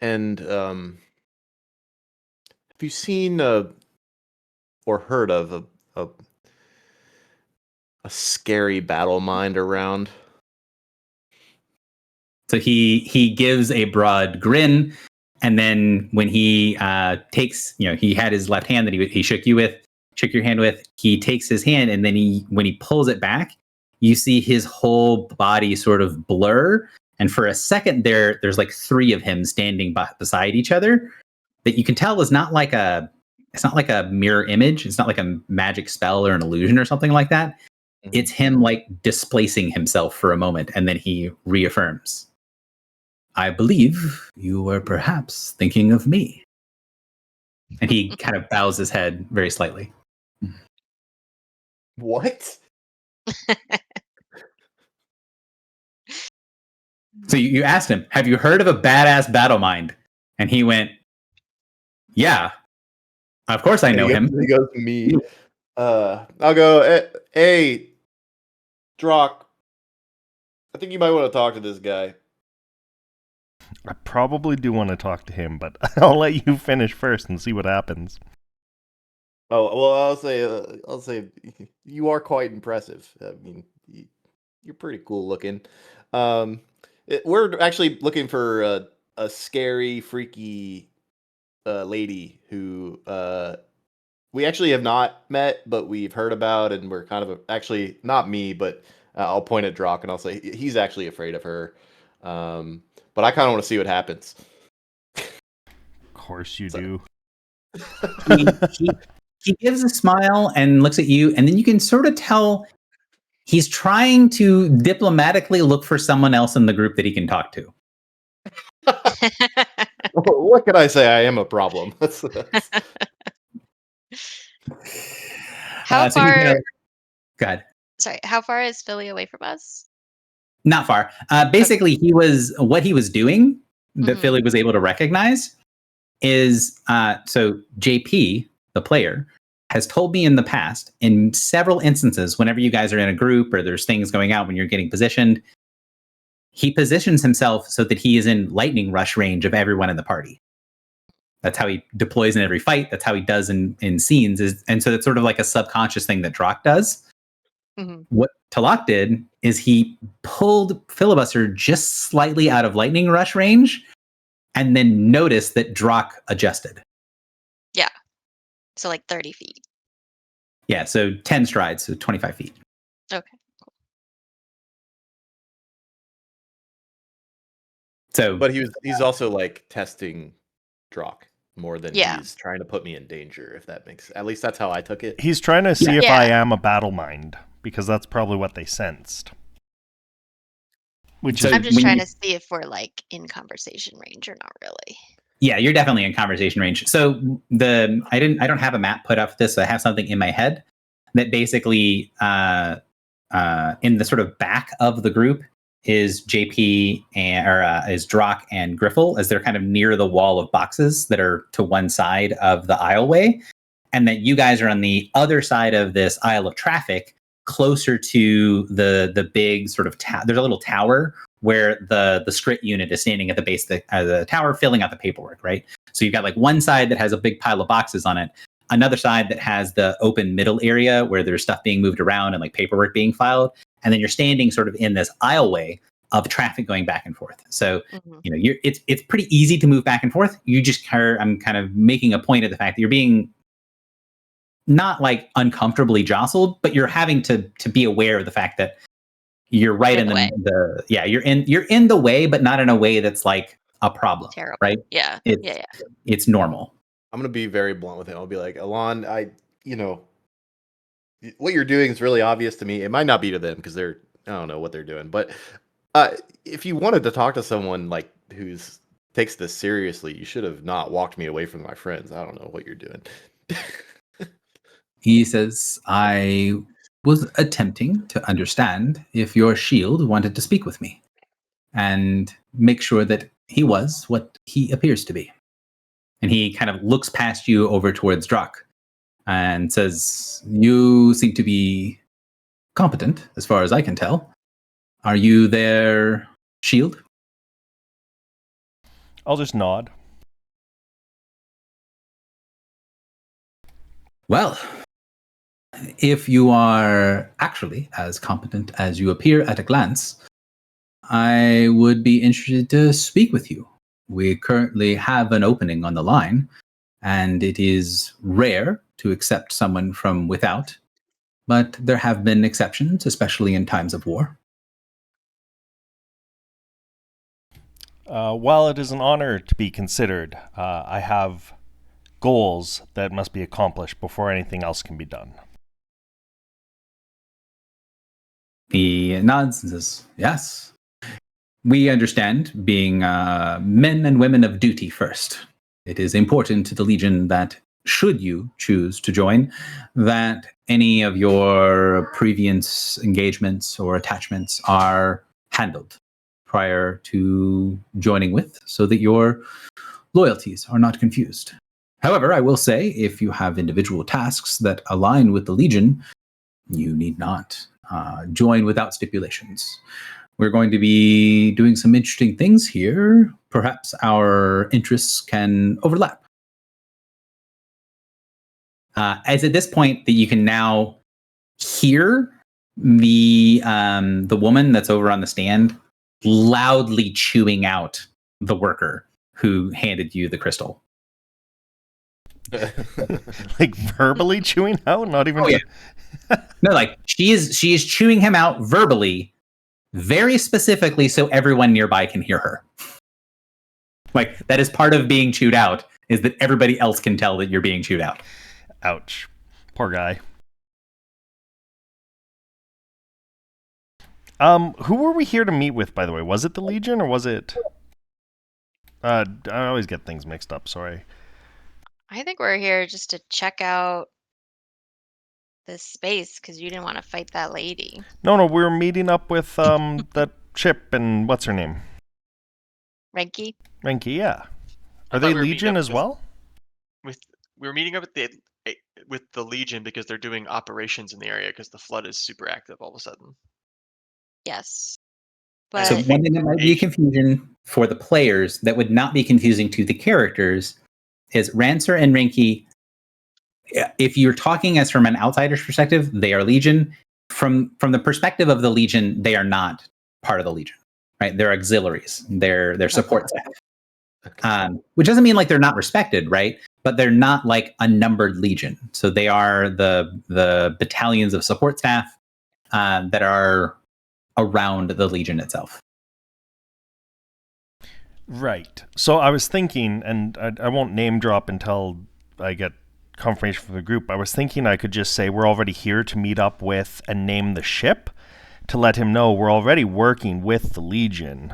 And have you seen or heard of a scary battle mind around? So he gives a broad grin, and then when he takes, he had his left hand that he shook your hand with. He takes his hand, and then when he pulls it back, you see his whole body sort of blur. And for a second there's like three of him standing beside each other that you can tell is not like it's not like a mirror image. It's not like a magic spell or an illusion or something like that. Mm-hmm. It's him like displacing himself for a moment, and then he reaffirms. I believe you were perhaps thinking of me. And he kind of bows his head very slightly. What? So you asked him, have you heard of a badass battle mind? And he went, yeah, of course I know him. He goes, me. I'll go, hey, Drock, I think you might want to talk to this guy. I probably do want to talk to him, but I'll let you finish first and see what happens. Oh, well, I'll say you are quite impressive. I mean, you're pretty cool looking. We're actually looking for a scary, freaky lady who we actually have not met, but we've heard about, and we're kind of actually not me, but I'll point at Drock and I'll say he's actually afraid of her. But I kind of want to see what happens. Of course you do. He gives a smile and looks at you, and then you can sort of tell he's trying to diplomatically look for someone else in the group that he can talk to. What can I say? I am a problem. How far? Go ahead. Sorry, how far is Philly away from us? Not far. Basically, what he was doing that Philly was able to recognize is so JP, the player, has told me in the past, in several instances, whenever you guys are in a group or there's things going out when you're getting positioned, he positions himself so that he is in lightning rush range of everyone in the party. That's how he deploys in every fight. That's how he does in scenes. And so it's sort of like a subconscious thing that Drock does. Mm-hmm. What Talak did is he pulled Filibuster just slightly out of lightning rush range and then noticed that Drock adjusted. Yeah. So like 30 feet. Yeah, so 10 strides, so 25 feet. Okay, cool. So, but he's also like testing Drock more than he's trying to put me in danger, if that makes, at least that's how I took it. He's trying to see if I am a battle mind, because that's probably what they sensed. I'm just trying to see if we're like in conversation range or not really. Yeah, you're definitely in conversation range. So I don't have a map put up for this. So I have something in my head. that basically in the sort of back of the group is JP is Drock and Griffle, as they're kind of near the wall of boxes that are to one side of the aisleway, and that you guys are on the other side of this aisle of traffic, closer to the big sort of there's a little tower where the Skrit unit is standing at the base of the tower, filling out the paperwork, right? So you've got like one side that has a big pile of boxes on it, another side that has the open middle area where there's stuff being moved around and like paperwork being filed, and then you're standing sort of in this aisleway of traffic going back and forth. So you know, it's pretty easy to move back and forth. You just I'm kind of making a point of the fact that you're being not like uncomfortably jostled, but you're having to be aware of the fact that you're right in the you're in the way, but not in a way that's like a problem. Terrible. Right? Yeah. It's normal. I'm gonna be very blunt with him. I'll be like, Alon, what you're doing is really obvious to me. It might not be to them because I don't know what they're doing. But if you wanted to talk to someone like who's takes this seriously, you should have not walked me away from my friends. I don't know what you're doing. He says, I was attempting to understand if your shield wanted to speak with me and make sure that he was what he appears to be. And he kind of looks past you over towards Drock and says, you seem to be competent, as far as I can tell. Are you their shield? I'll just nod. Well, if you are actually as competent as you appear at a glance, I would be interested to speak with you. We currently have an opening on the line, and it is rare to accept someone from without, but there have been exceptions, especially in times of war. While it is an honor to be considered, I have goals that must be accomplished before anything else can be done. He nods and says, yes. We understand being men and women of duty first. It is important to the Legion that, should you choose to join, that any of your previous engagements or attachments are handled prior to joining with, so that your loyalties are not confused. However, I will say, if you have individual tasks that align with the Legion, you need not join without stipulations. We're going to be doing some interesting things here. Perhaps our interests can overlap. As at this point that you can now hear the woman that's over on the stand loudly chewing out the worker who handed you the crystal. Like verbally chewing out, not even. Oh, yeah. No, like she is chewing him out verbally, very specifically, so everyone nearby can hear her. Like that is part of being chewed out, is that everybody else can tell that you're being chewed out. Ouch. Poor guy. Who were we here to meet with, by the way? Was it the Legion or was it... I always get things mixed up, sorry. I think we're here just to check out this space because you didn't want to fight that lady. No, we were meeting up with that Chip and what's her name? Renki? Renki, yeah. I Are thought they we were Legion meeting up as well? We were meeting up with the Legion because they're doing operations in the area because the flood is super active all of a sudden. Yes. But so one thing that might be a confusion for the players that would not be confusing to the characters is Rancer and Renki. If you're talking as from an outsider's perspective, they are Legion. From the perspective of the Legion, they are not part of the Legion, right? They're auxiliaries. They're support staff. Which doesn't mean like they're not respected, right? But they're not like a numbered Legion. So they are the battalions of support staff that are around the Legion itself. Right. So I was thinking, and I won't name drop until I get confirmation from the group. I was thinking I could just say we're already here to meet up with and name the ship to let him know we're already working with the Legion.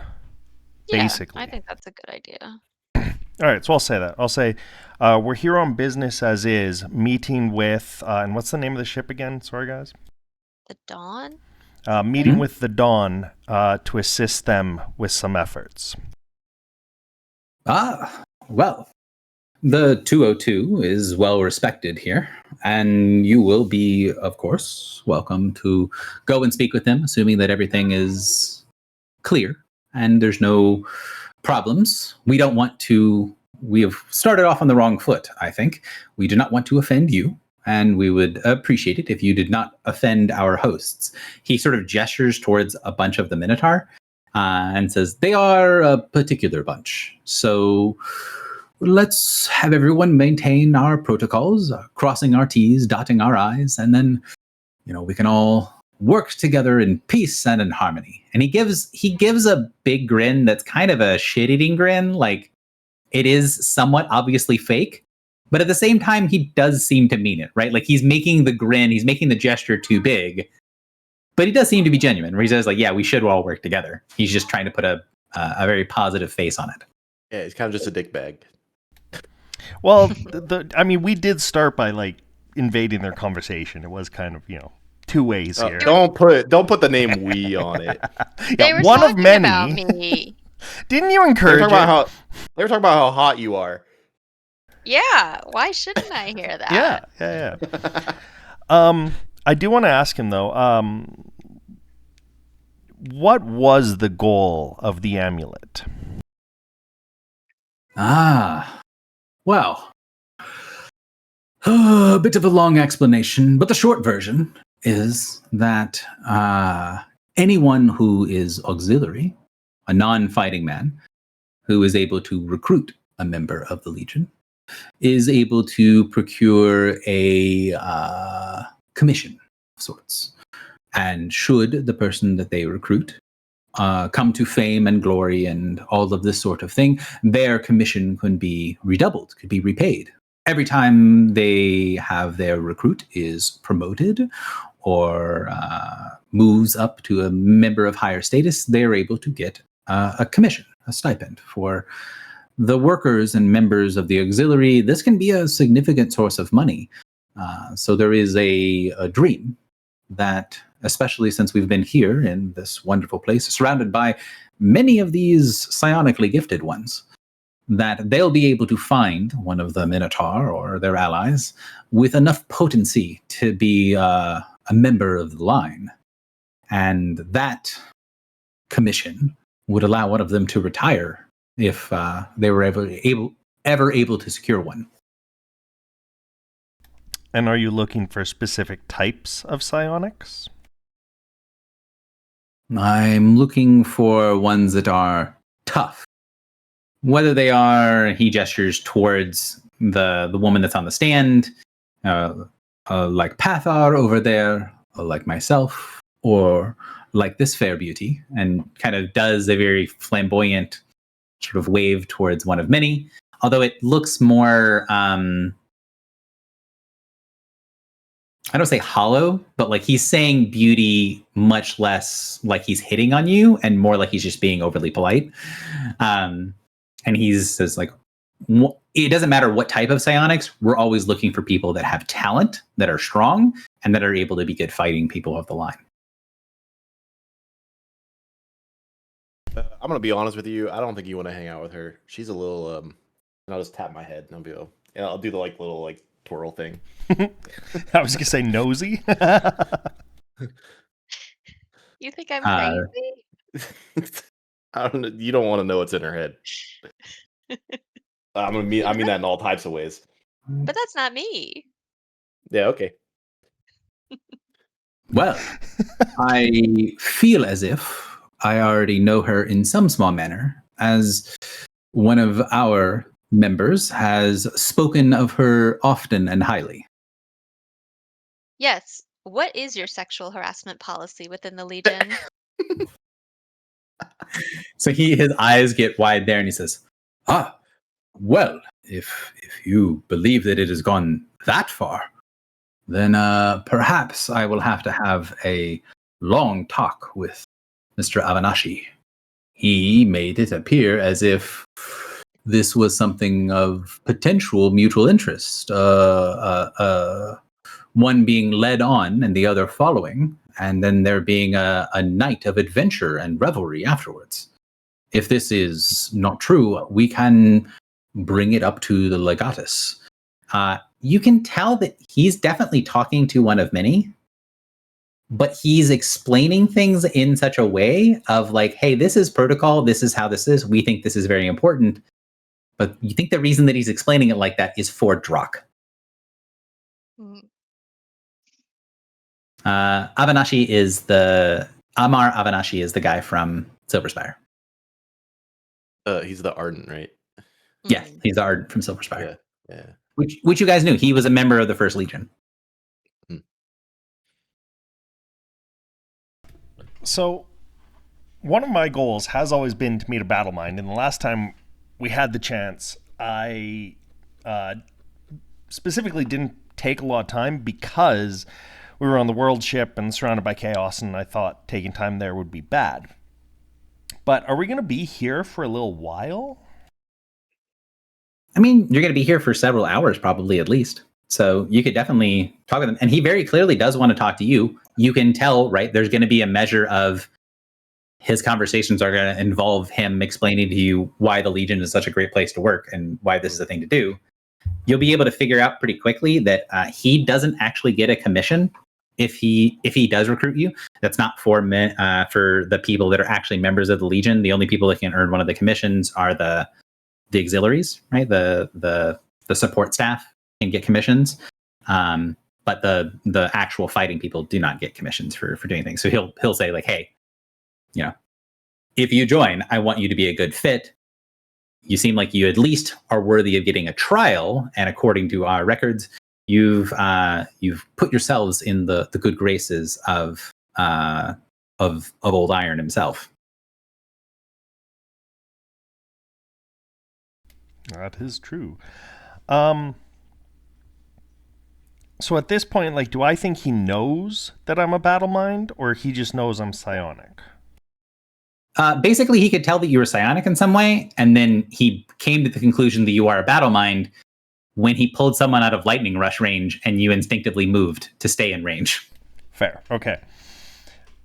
Yeah, basically. I think that's a good idea. All right, so I'll say that. I'll say We're here on business as is, meeting with, and what's the name of the ship again? Sorry, guys. The Dawn? Meeting with the Dawn to assist them with some efforts. Well, the 202 is well respected here, and you will be, of course, welcome to go and speak with them, assuming that everything is clear and there's no problems. We don't want to, we have started off on the wrong foot, I think. We do not want to offend you, and we would appreciate it if you did not offend our hosts. He sort of gestures towards a bunch of the Minotaur and says, they are a particular bunch. So let's have everyone maintain our protocols, crossing our T's, dotting our I's, and then, we can all work together in peace and in harmony. And he gives a big grin that's kind of a shit-eating grin, like it is somewhat obviously fake, but at the same time, he does seem to mean it, right? Like he's making the grin, he's making the gesture too big, but he does seem to be genuine, where he says like, yeah, we should all work together. He's just trying to put a very positive face on it. Yeah, it's kind of just a dick bag. Well, we did start by like invading their conversation. It was kind of, two ways here. Don't put the name "we" on it. They were one of talking many. about me. Didn't you encourage They were talking about how hot you are. Yeah, why shouldn't I hear that? Yeah. I do want to ask him though. What was the goal of the amulet? Well, a bit of a long explanation, but the short version is that anyone who is auxiliary, a non-fighting man, who is able to recruit a member of the Legion, is able to procure a commission of sorts. And should the person that they recruit come to fame and glory and all of this sort of thing, their commission could be redoubled, could be repaid. Every time they have their recruit is promoted or moves up to a member of higher status, they're able to get a commission, a stipend. For the workers and members of the auxiliary, this can be a significant source of money. So there is a dream that, especially since we've been here in this wonderful place, surrounded by many of these psionically gifted ones, that they'll be able to find one of the Minotaur or their allies with enough potency to be a member of the line. And that commission would allow one of them to retire if they were ever able to secure one. And are you looking for specific types of psionics? I'm looking for ones that are tough. Whether they are, he gestures towards the woman that's on the stand, like Pathar over there, or like myself, or like this fair beauty, and kind of does a very flamboyant sort of wave towards one of many. Although it looks more, I don't say hollow, but like he's saying beauty much less like he's hitting on you and more like he's just being overly polite. And he says like, it doesn't matter what type of psionics, we're always looking for people that have talent, that are strong, and that are able to be good fighting people of the line. I'm going to be honest with you. I don't think you want to hang out with her. She's a little, and I'll just tap my head and I'll do the little twirl thing. I was gonna say nosy. You think I'm crazy? I don't know. You don't want to know what's in her head. I mean that in all types of ways. But that's not me. Yeah. Okay. Well, I feel as if I already know her in some small manner, as one of our members has spoken of her often and highly. Yes. What is your sexual harassment policy within the Legion? So his eyes get wide there and he says, well, if you believe that it has gone that far, then perhaps I will have to have a long talk with Mr. Avanashi. He made it appear as if this was something of potential mutual interest, one being led on and the other following, and then there being a night of adventure and revelry afterwards. If this is not true, we can bring it up to the legatus. You can tell that he's definitely talking to one of many, but he's explaining things in such a way of like, hey, this is protocol, this is how this is, we think this is very important. But you think the reason that he's explaining it like that is for Drak. Mm. Amar Avanashi is the guy from Silverspire. He's the Ardent, right? Yeah, Mhm. he's the Ardent from Silverspire. Yeah. Which you guys knew. He was a member of the First Legion. So, one of my goals has always been to meet a battle mind, and the last time we had the chance, I specifically didn't take a lot of time because we were on the world ship and surrounded by chaos, and I thought taking time there would be bad. But are we going to be here for a little while? I mean, you're going to be here for several hours, probably at least. So you could definitely talk with him. And he very clearly does want to talk to you. You can tell, right? There's going to be a measure of his conversations are going to involve him explaining to you why the Legion is such a great place to work and why this is a thing to do. You'll be able to figure out pretty quickly that he doesn't actually get a commission if he does recruit you. That's not for the people that are actually members of the Legion. The only people that can earn one of the commissions are the auxiliaries, right? The support staff can get commissions, but the actual fighting people do not get commissions for doing things. So he'll say like, hey, if you join, I want you to be a good fit. You seem like you at least are worthy of getting a trial, and according to our records, you've put yourselves in the good graces of Old Iron himself. That is true. So at this point, like, do I think he knows that I'm a battle mind, or he just knows I'm psionic? Basically, he could tell that you were psionic in some way, and then he came to the conclusion that you are a battle mind when he pulled someone out of lightning rush range, and you instinctively moved to stay in range. Fair. Okay.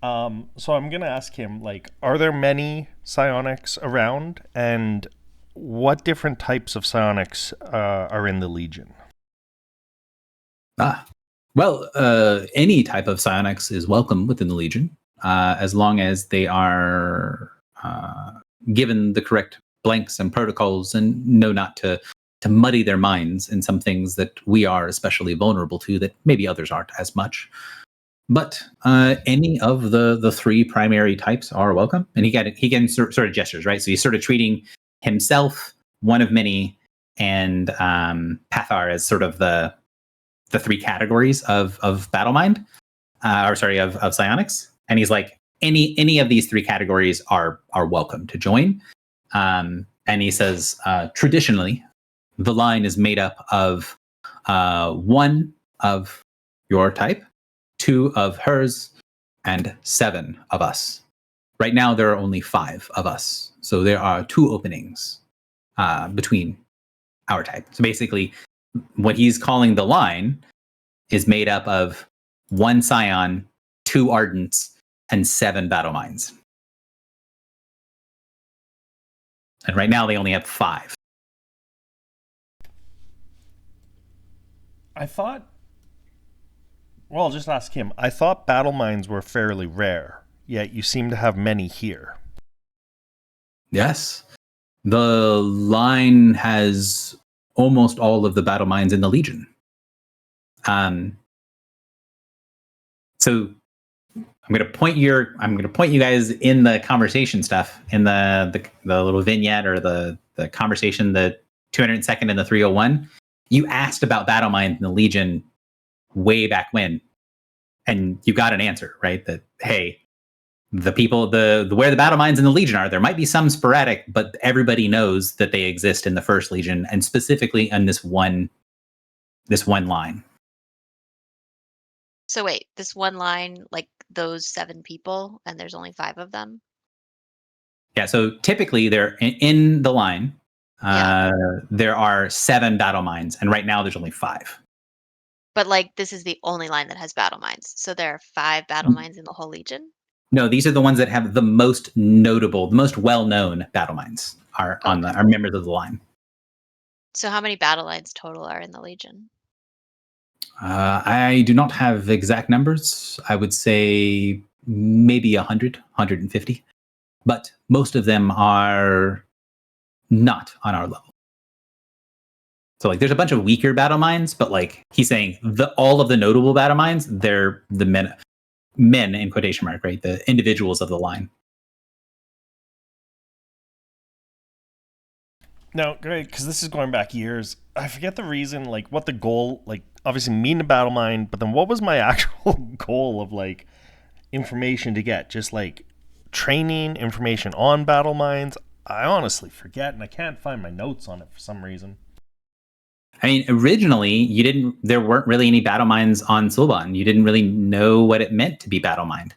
So I'm gonna ask him, like, are there many psionics around, and what different types of psionics are in the Legion? Well, any type of psionics is welcome within the Legion, as long as they are given the correct blanks and protocols and know not to muddy their minds in some things that we are especially vulnerable to that maybe others aren't as much. But any of the three primary types are welcome. And he can sort of gestures, right? So he's sort of treating himself, one of many, and Pathar as sort of the three categories of battle mind, of psionics. And he's like, any of these three categories are welcome to join. And he says, traditionally, the line is made up of one of your type, two of hers, and 7 of us. Right now, there are only 5 of us. So there are 2 openings between our type. So basically, what he's calling the line is made up of 1 Scion, 2 Ardents, and 7 Battle Minds. And right now, they only have 5. I'll just ask him. I thought battle minds were fairly rare, yet you seem to have many here. Yes. The line has almost all of the battle minds in the Legion. So I'm going to point you guys in the conversation stuff, in the little vignette or the conversation, the 202nd and the 301. You asked about battle minds in the Legion way back when, and you got an answer, right? That, hey, the people, where the battle minds in the Legion are, there might be some sporadic, but everybody knows that they exist in the First Legion, and specifically in this one line. So wait, this one line, like those 7 people, and there's only 5 of them? Yeah, so typically they're in the line. There are 7 battle mines, and right now there's only 5. But like this is the only line that has battle mines. So there are 5 battle mines in the whole Legion. No, these are the ones that have the most notable, the most well-known battle mines are are members of the line. So how many battle lines total are in the Legion? I do not have exact numbers. I would say maybe 100, 150, but most of them are not on our level. So like there's a bunch of weaker battle mines, but like he's saying all of the notable battle mines, they're the men in quotation mark, right? The individuals of the line. No, great, because this is going back years. I forget the reason, like what the goal, like obviously mean to battle mine, but then what was my actual goal of like information to get? Just like training information on battle mines? I honestly forget, and I can't find my notes on it for some reason. I mean, originally there weren't really any battle mines on Sulban. You didn't really know what it meant to be battle mined.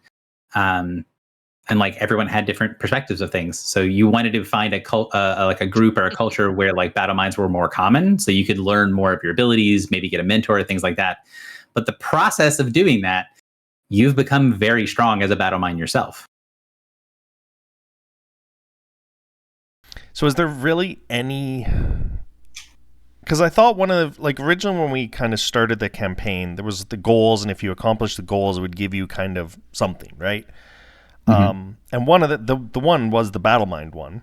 And like everyone had different perspectives of things. So you wanted to find like a group or a culture where like battle mines were more common. So you could learn more of your abilities, maybe get a mentor, things like that. But the process of doing that, you've become very strong as a battle mine yourself. So is there really any... Because I thought one of the, like originally when we kind of started the campaign, there was the goals, and if you accomplish the goals, it would give you kind of something, right? Mm-hmm. And one of the one was the battle mind one.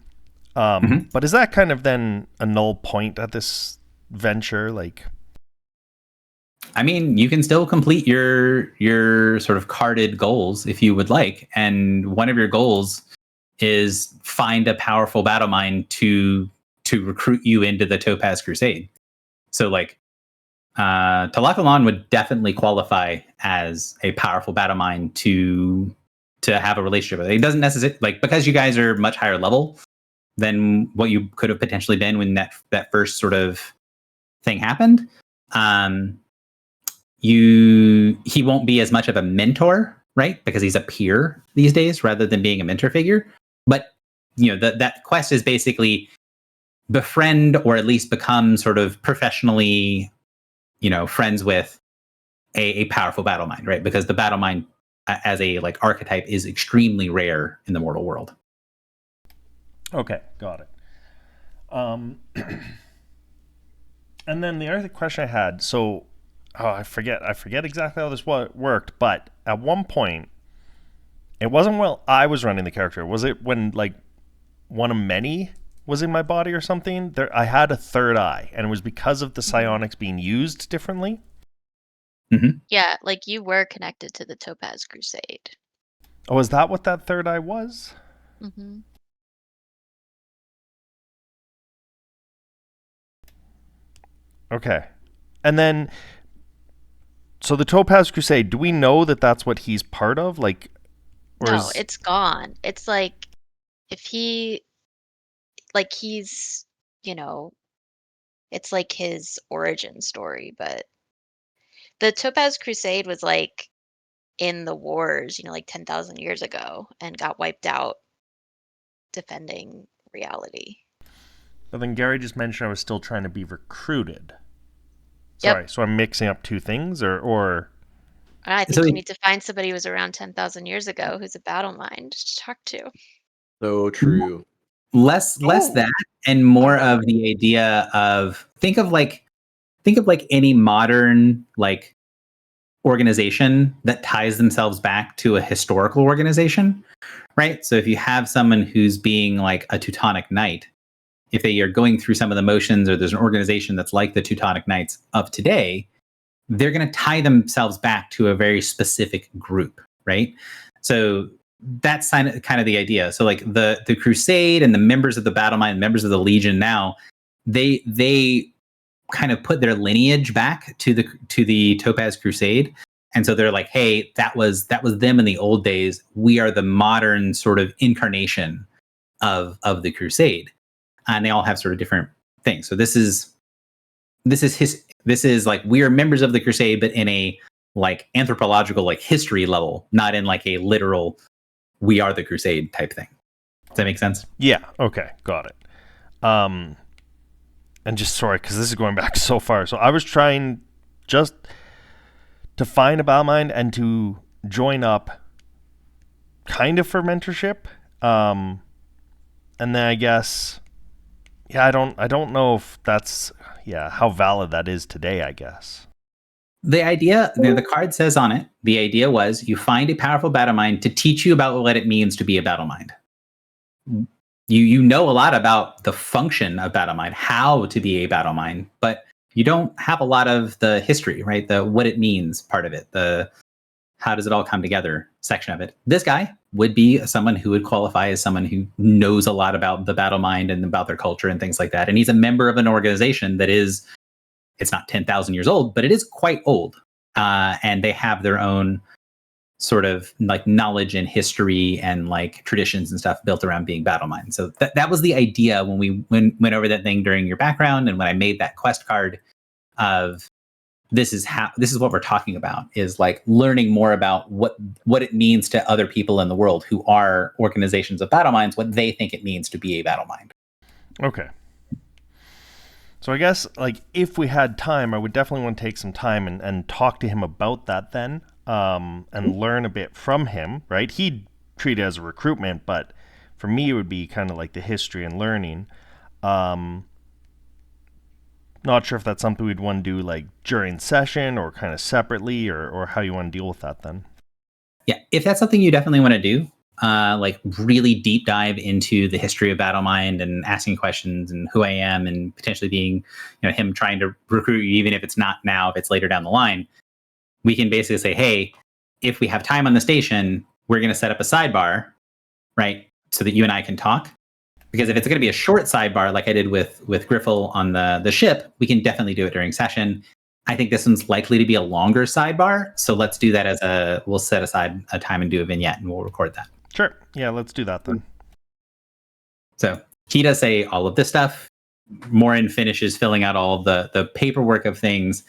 But is that kind of then a null point at this venture? Like, I mean, you can still complete your sort of carded goals if you would like, and one of your goals is find a powerful battle mind to recruit you into the Topaz Crusade. So like Talakalan would definitely qualify as a powerful battle mind to have a relationship with. It doesn't necessarily, like, because you guys are much higher level than what you could have potentially been when that first sort of thing happened. He won't be as much of a mentor, right? Because he's a peer these days rather than being a mentor figure. But you know, that quest is basically befriend or at least become sort of professionally, you know, friends with a powerful battle mind, right? Because the battle mind as a like archetype is extremely rare in the mortal world. Okay, got it. And then the other question I had, so I forget exactly how this worked, but at one point, it wasn't while I was running the character. Was it when like one of many was in my body or something? I had a third eye, and it was because of the psionics being used differently. Mm-hmm. Yeah, like you were connected to the Topaz Crusade. Oh, is that what that third eye was? Mm-hmm. Okay. And then, so the Topaz Crusade, do we know that that's what he's part of? Like, no, it's gone. It's like if he's, you know, it's like his origin story, but the Topaz Crusade was like in the wars, you know, like 10,000 years ago and got wiped out defending reality. But then Gary just mentioned I was still trying to be recruited. Yep. Sorry, so I'm mixing up two things, or... I think you need to find somebody who was around 10,000 years ago who's a battle mind to talk to. So true. Less that and more of the idea of think of like any modern like organization that ties themselves back to a historical organization, right? So if you have someone who's being like a Teutonic Knight, if they are going through some of the motions, or there's an organization that's like the Teutonic Knights of today, they're going to tie themselves back to a very specific group, right? So that's kind of the idea. So like the Crusade and the members of the Battle Mind, members of the Legion now, they kind of put their lineage back to the Topaz Crusade. And so they're like, hey, that was them in the old days. We are the modern sort of incarnation of the Crusade. And they all have sort of different things. So this is like, we are members of the Crusade, but in a like anthropological, like history level, not in like a literal, we are the Crusade type thing. Does that make sense? Yeah. Okay. Got it. and just sorry, because this is going back so far. So I was trying just to find a battle mind and to join up kind of for mentorship. And then I guess, yeah, I don't know if that's, how valid that is today, I guess. The idea, the card says on it, the idea was you find a powerful battle mind to teach you about what it means to be a battle mind. You know a lot about the function of battle mind, how to be a battle mind, but you don't have a lot of the history, right? The what it means part of it, the how does it all come together section of it. This guy would be someone who would qualify as someone who knows a lot about the battle mind and about their culture and things like that. And he's a member of an organization that is, it's not 10,000 years old, but it is quite old. And they have their own sort of like knowledge and history and like traditions and stuff built around being battle mind. So that was the idea when we went over that thing during your background, and when I made that quest card of this is what we're talking about, is like learning more about what it means to other people in the world who are organizations of battle minds, what they think it means to be a battle mind. Okay. So I guess, like, if we had time, I would definitely want to take some time and talk to him about that then, and learn a bit from him, right? He'd treat it as a recruitment, but for me, it would be kind of like the history and learning. Not sure if that's something we'd want to do, like, during session or kind of separately, or how you want to deal with that then. Yeah, if that's something you definitely want to do, like really deep dive into the history of Battle Mind and asking questions and who I am, and potentially being, him trying to recruit you, even if it's not now, if it's later down the line, we can basically say, hey, if we have time on the station, we're going to set up a sidebar, right? So that you and I can talk. Because if it's going to be a short sidebar, like I did with Griffle on the ship, we can definitely do it during session. I think this one's likely to be a longer sidebar. So let's do that we'll set aside a time and do a vignette, and we'll record that. Sure. Yeah, let's do that then. So he does say all of this stuff. Morin finishes filling out all of the paperwork of things.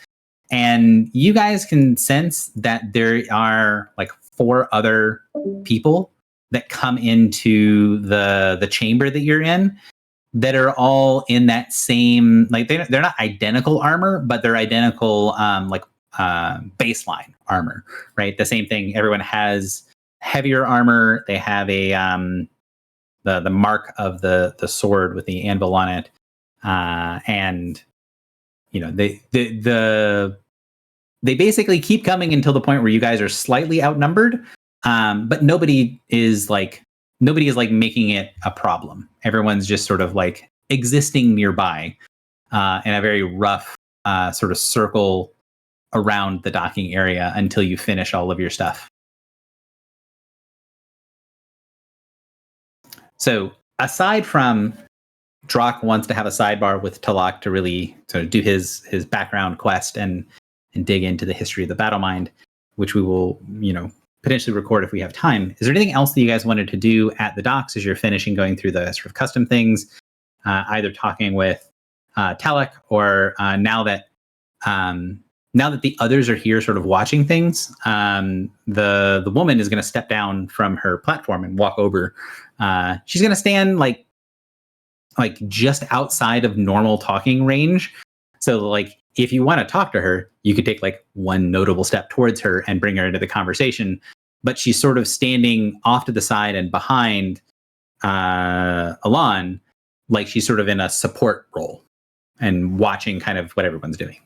And you guys can sense that there are like 4 other people that come into the chamber that you're in that are all in that same, like they're not identical armor, but they're identical baseline armor, right? The same thing. Everyone has heavier armor. They have a the mark of the sword with the anvil on it, and they basically keep coming until the point where you guys are slightly outnumbered, but nobody is like making it a problem. Everyone's just sort of like existing nearby in a very rough sort of circle around the docking area until you finish all of your stuff. So aside from Drock wants to have a sidebar with Talak to really sort of do his background quest and dig into the history of the battle mind, which we will, potentially record if we have time. Is there anything else that you guys wanted to do at the docks as you're finishing going through the sort of custom things, either talking with Talak or now that the others are here sort of watching things, the woman is going to step down from her platform and walk over. She's going to stand like just outside of normal talking range. So like if you want to talk to her, you could take like one notable step towards her and bring her into the conversation. But she's sort of standing off to the side and behind Alon, like she's sort of in a support role and watching kind of what everyone's doing.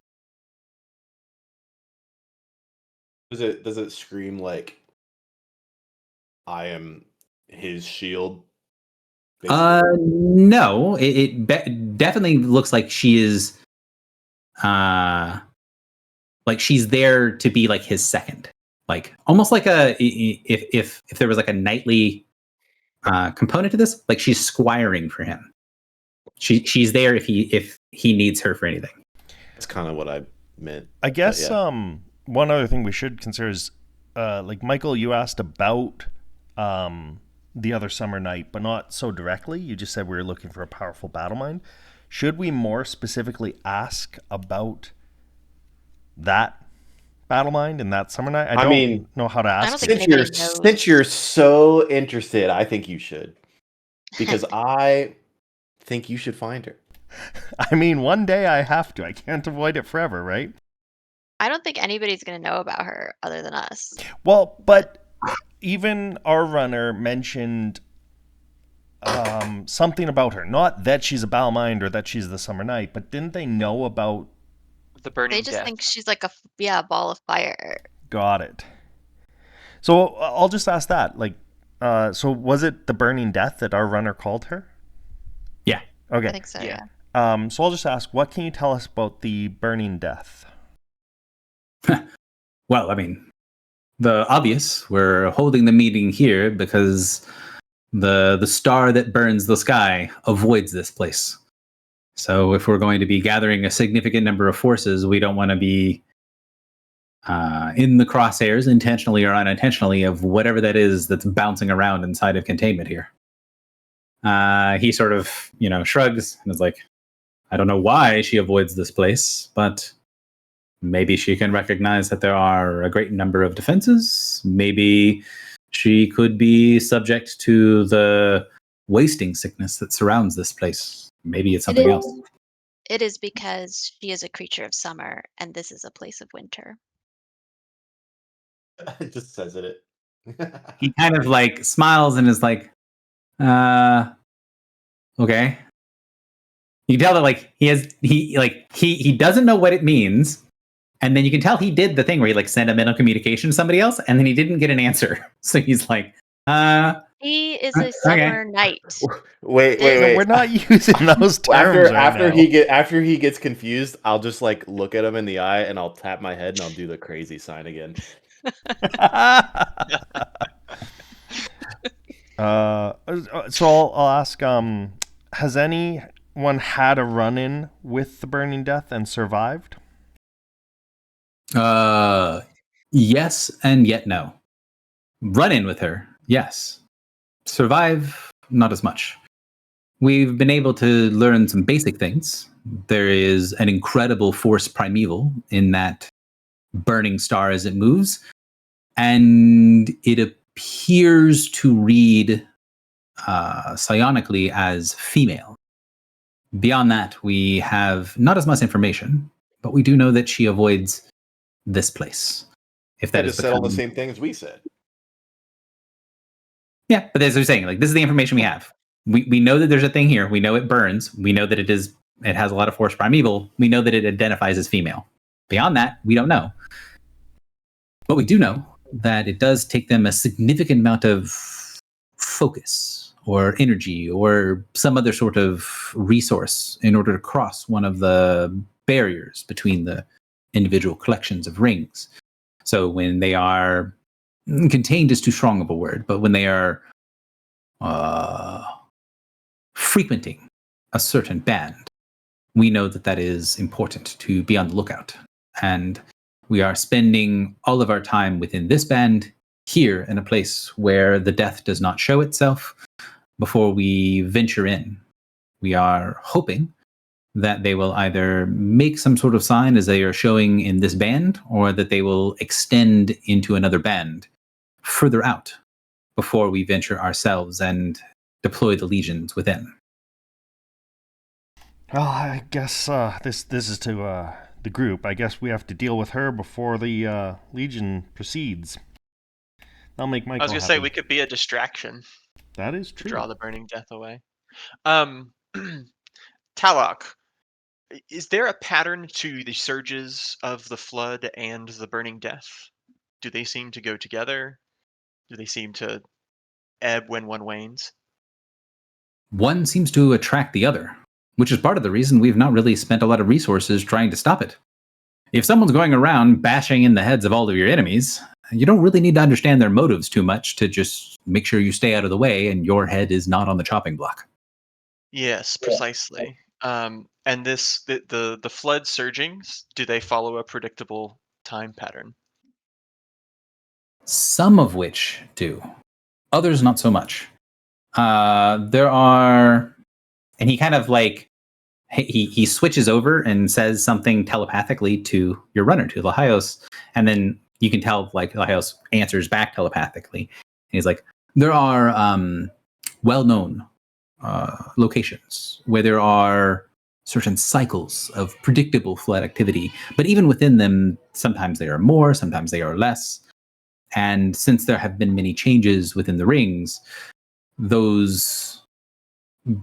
Does it scream like I am his shield? No, it definitely looks like she is like she's there to be like his second, like almost like if there was like a knightly component to this, like she's squiring for him. She's there if he needs her for anything. That's kind of what I meant. I guess one other thing we should consider is like Michael, you asked about the other summer night, but not so directly. You just said we were looking for a powerful battle mind. Should we more specifically ask about that battle mind and that summer night? I don't know how to ask. Since you're so interested, I think you should, because I think you should find her. I mean, one day I have to. I can't avoid it forever, right? I don't think anybody's going to know about her other than us. Well, but even our runner mentioned something about her. Not that she's a Balmind or that she's the Summer Night, but didn't they know about... The burning They just death. think she's like a ball of fire. Got it. So I'll just ask that. Like, so was it the Burning Death that our runner called her? Yeah. Okay. I think so, Yeah. yeah. So I'll just ask, what can you tell us about the Burning Death? Well, I mean, the obvious. We're holding the meeting here because the star that burns the sky avoids this place. So if we're going to be gathering a significant number of forces, we don't want to be in the crosshairs, intentionally or unintentionally, of whatever that is that's bouncing around inside of containment here. He sort of, shrugs and is like, I don't know why she avoids this place, but maybe she can recognize that there are a great number of defenses. Maybe she could be subject to the wasting sickness that surrounds this place. Maybe it's something else. It is because she is a creature of summer, and this is a place of winter. It just says it. He kind of like smiles and is like, okay. You can tell that like he doesn't know what it means. And then you can tell he did the thing where he like sent a mental communication to somebody else and then he didn't get an answer. So he's like, He is a summer knight. Wait. No, we're not using those terms After he gets confused, I'll just like look at him in the eye and I'll tap my head and I'll do the crazy sign again. So I'll ask, has anyone had a run-in with the Burning Death and survived? Yes and yet no. Run in with her, yes. Survive, not as much. We've been able to learn some basic things. There is an incredible force primeval in that burning star as it moves, and it appears to read psionically as female. Beyond that, we have not as much information, but we do know that she avoids this place. If that just said all the same things we said. Yeah, but as I was saying, like this is the information we have. We know that there's a thing here. We know it burns. We know that it has a lot of force primeval. We know that it identifies as female. Beyond that, we don't know. But we do know that it does take them a significant amount of focus or energy or some other sort of resource in order to cross one of the barriers between the individual collections of rings. So when they are contained is too strong of a word, but when they are frequenting a certain band, we know that that is important to be on the lookout. And we are spending all of our time within this band here in a place where the death does not show itself before we venture in. We are hoping that they will either make some sort of sign as they are showing in this band, or that they will extend into another band further out before we venture ourselves and deploy the legions within. Well, I guess this is to the group. I guess we have to deal with her before the Legion proceeds. That'll make Michael I was going to say we could be a distraction. That is to true. draw the burning death away. Talok, is there a pattern to the surges of the flood and the burning death? Do they seem to go together? Do they seem to ebb when one wanes? One seems to attract the other, which is part of the reason we've not really spent a lot of resources trying to stop it. If someone's going around bashing in the heads of all of your enemies, you don't really need to understand their motives too much to just make sure you stay out of the way and your head is not on the chopping block. Yes, precisely. And the flood surgings, do they follow a predictable time pattern? Some of which do. Others not so much. There are... And he kind of like... He switches over and says something telepathically to your runner, to Lahios, and then you can tell like Lahios answers back telepathically. And he's like, there are well-known locations where there are certain cycles of predictable flood activity, but even within them, sometimes they are more, sometimes they are less. And since there have been many changes within the rings, those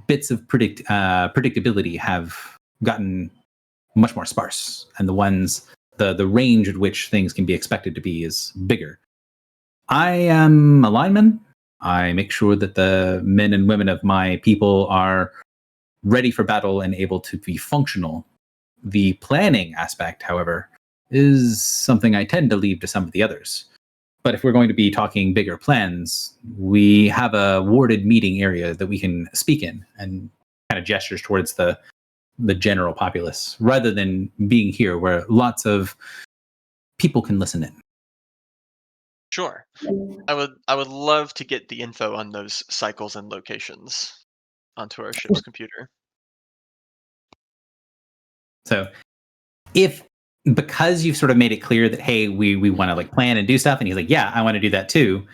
bits of predictability have gotten much more sparse, and the range at which things can be expected to be is bigger. I am a lineman. I make sure that the men and women of my people are ready for battle and able to be functional. The planning aspect, however, is something I tend to leave to some of the others. But if we're going to be talking bigger plans, we have a warded meeting area that we can speak in, and kind of gestures towards the general populace, rather than being here where lots of people can listen in. Sure. I would love to get the info on those cycles and locations onto our ship's computer. So because you've sort of made it clear that, hey, we want to like plan and do stuff, and he's like, yeah, I want to do that too.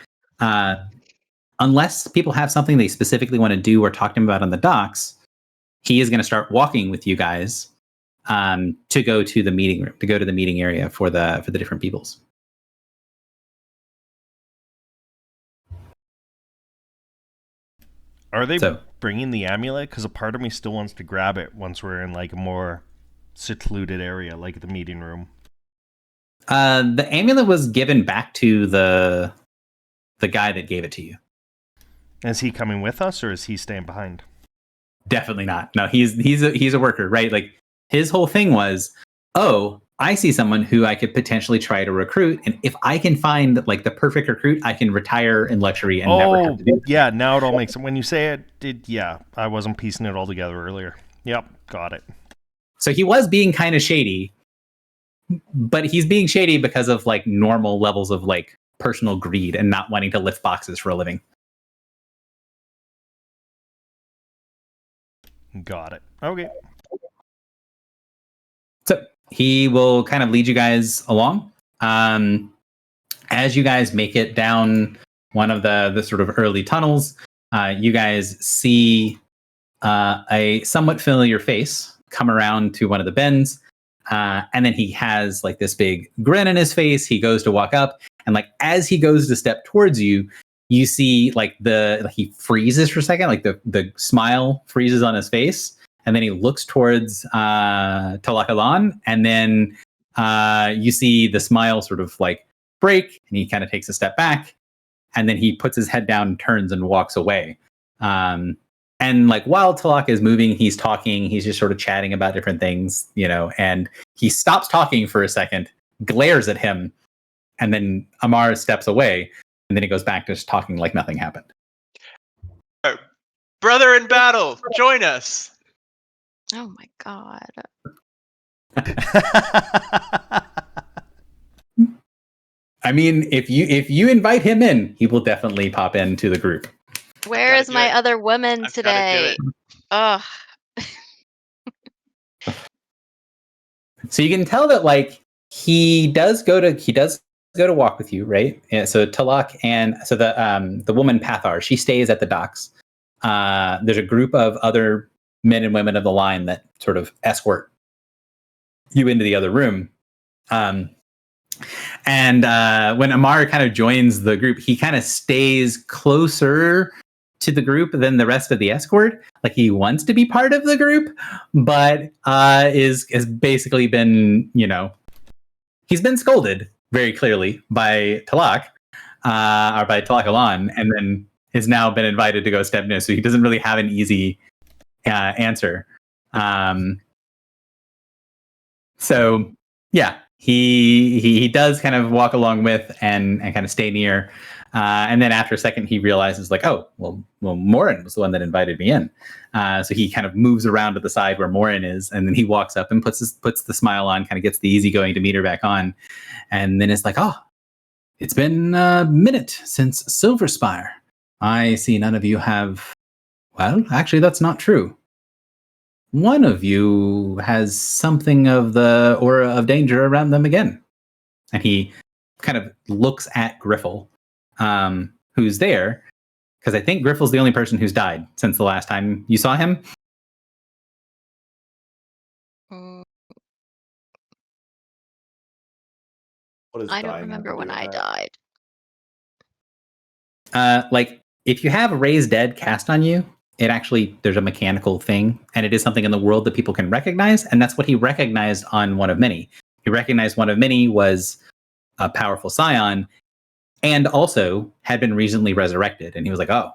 Unless people have something they specifically want to do or talk to him about on the docks, he is going to start walking with you guys to go to the meeting room, to go to the meeting area for the different peoples. Are they bringing the amulet? Because a part of me still wants to grab it once we're in like a more secluded area, like the meeting room. The amulet was given back to the guy that gave it to you. Is he coming with us, or is he staying behind? Definitely not. No, he's a worker, right? Like his whole thing was, oh, I see someone who I could potentially try to recruit, and if I can find like the perfect recruit, I can retire in luxury and never have to do that. Yeah, now it all makes sense. When you say it, yeah, I wasn't piecing it all together earlier. Yep, got it. So he was being kind of shady, but he's being shady because of like normal levels of like personal greed and not wanting to lift boxes for a living. Got it. Okay. So he will kind of lead you guys along. As you guys make it down one of the sort of early tunnels, you guys see a somewhat familiar face come around to one of the bends. And then he has like this big grin on his face. He goes to walk up, and like as he goes to step towards you, you see like he freezes for a second, like the smile freezes on his face, and then he looks towards Talakalan, and then you see the smile sort of like break, and he kind of takes a step back, and then he puts his head down and turns and walks away. And like while Talak is moving, he's talking, he's just sort of chatting about different things, and he stops talking for a second, glares at him, and then Amar steps away, and then he goes back to just talking like nothing happened. Brother in battle, join us. Oh my god. I mean, if you invite him in, he will definitely pop into the group. Where is my other woman today? Ugh. So you can tell that like he does go to walk with you, right? And so Talak and so the woman Pathar, she stays at the docks. There's a group of other men and women of the line that sort of escort you into the other room. And when Amar kind of joins the group, he kind of stays closer to the group than the rest of the escort. Like he wants to be part of the group, but has basically been, he's been scolded very clearly by Talak, or by Talakalan, and then has now been invited to go step in. So he doesn't really have an easy answer. So yeah, he does kind of walk along with and kind of stay near. And then after a second, he realizes like, oh, well, Morin was the one that invited me in. So he kind of moves around to the side where Morin is, and then he walks up and puts the smile on, kind of gets the easygoing demeanor back on, and then it's like, oh, it's been a minute since Silverspire. I see none of you have. Well, actually, that's not true. One of you has something of the aura of danger around them again. And he kind of looks at Griffle, who's there, because I think Griffle's the only person who's died since the last time you saw him. What does I don't dying have to remember do when with I that? died. Like if you have Raise Dead cast on you, it actually there's a mechanical thing, and it is something in the world that people can recognize, and that's what he recognized on One of Many. He recognized One of Many was a powerful scion, and also had been recently resurrected, and he was like, "Oh,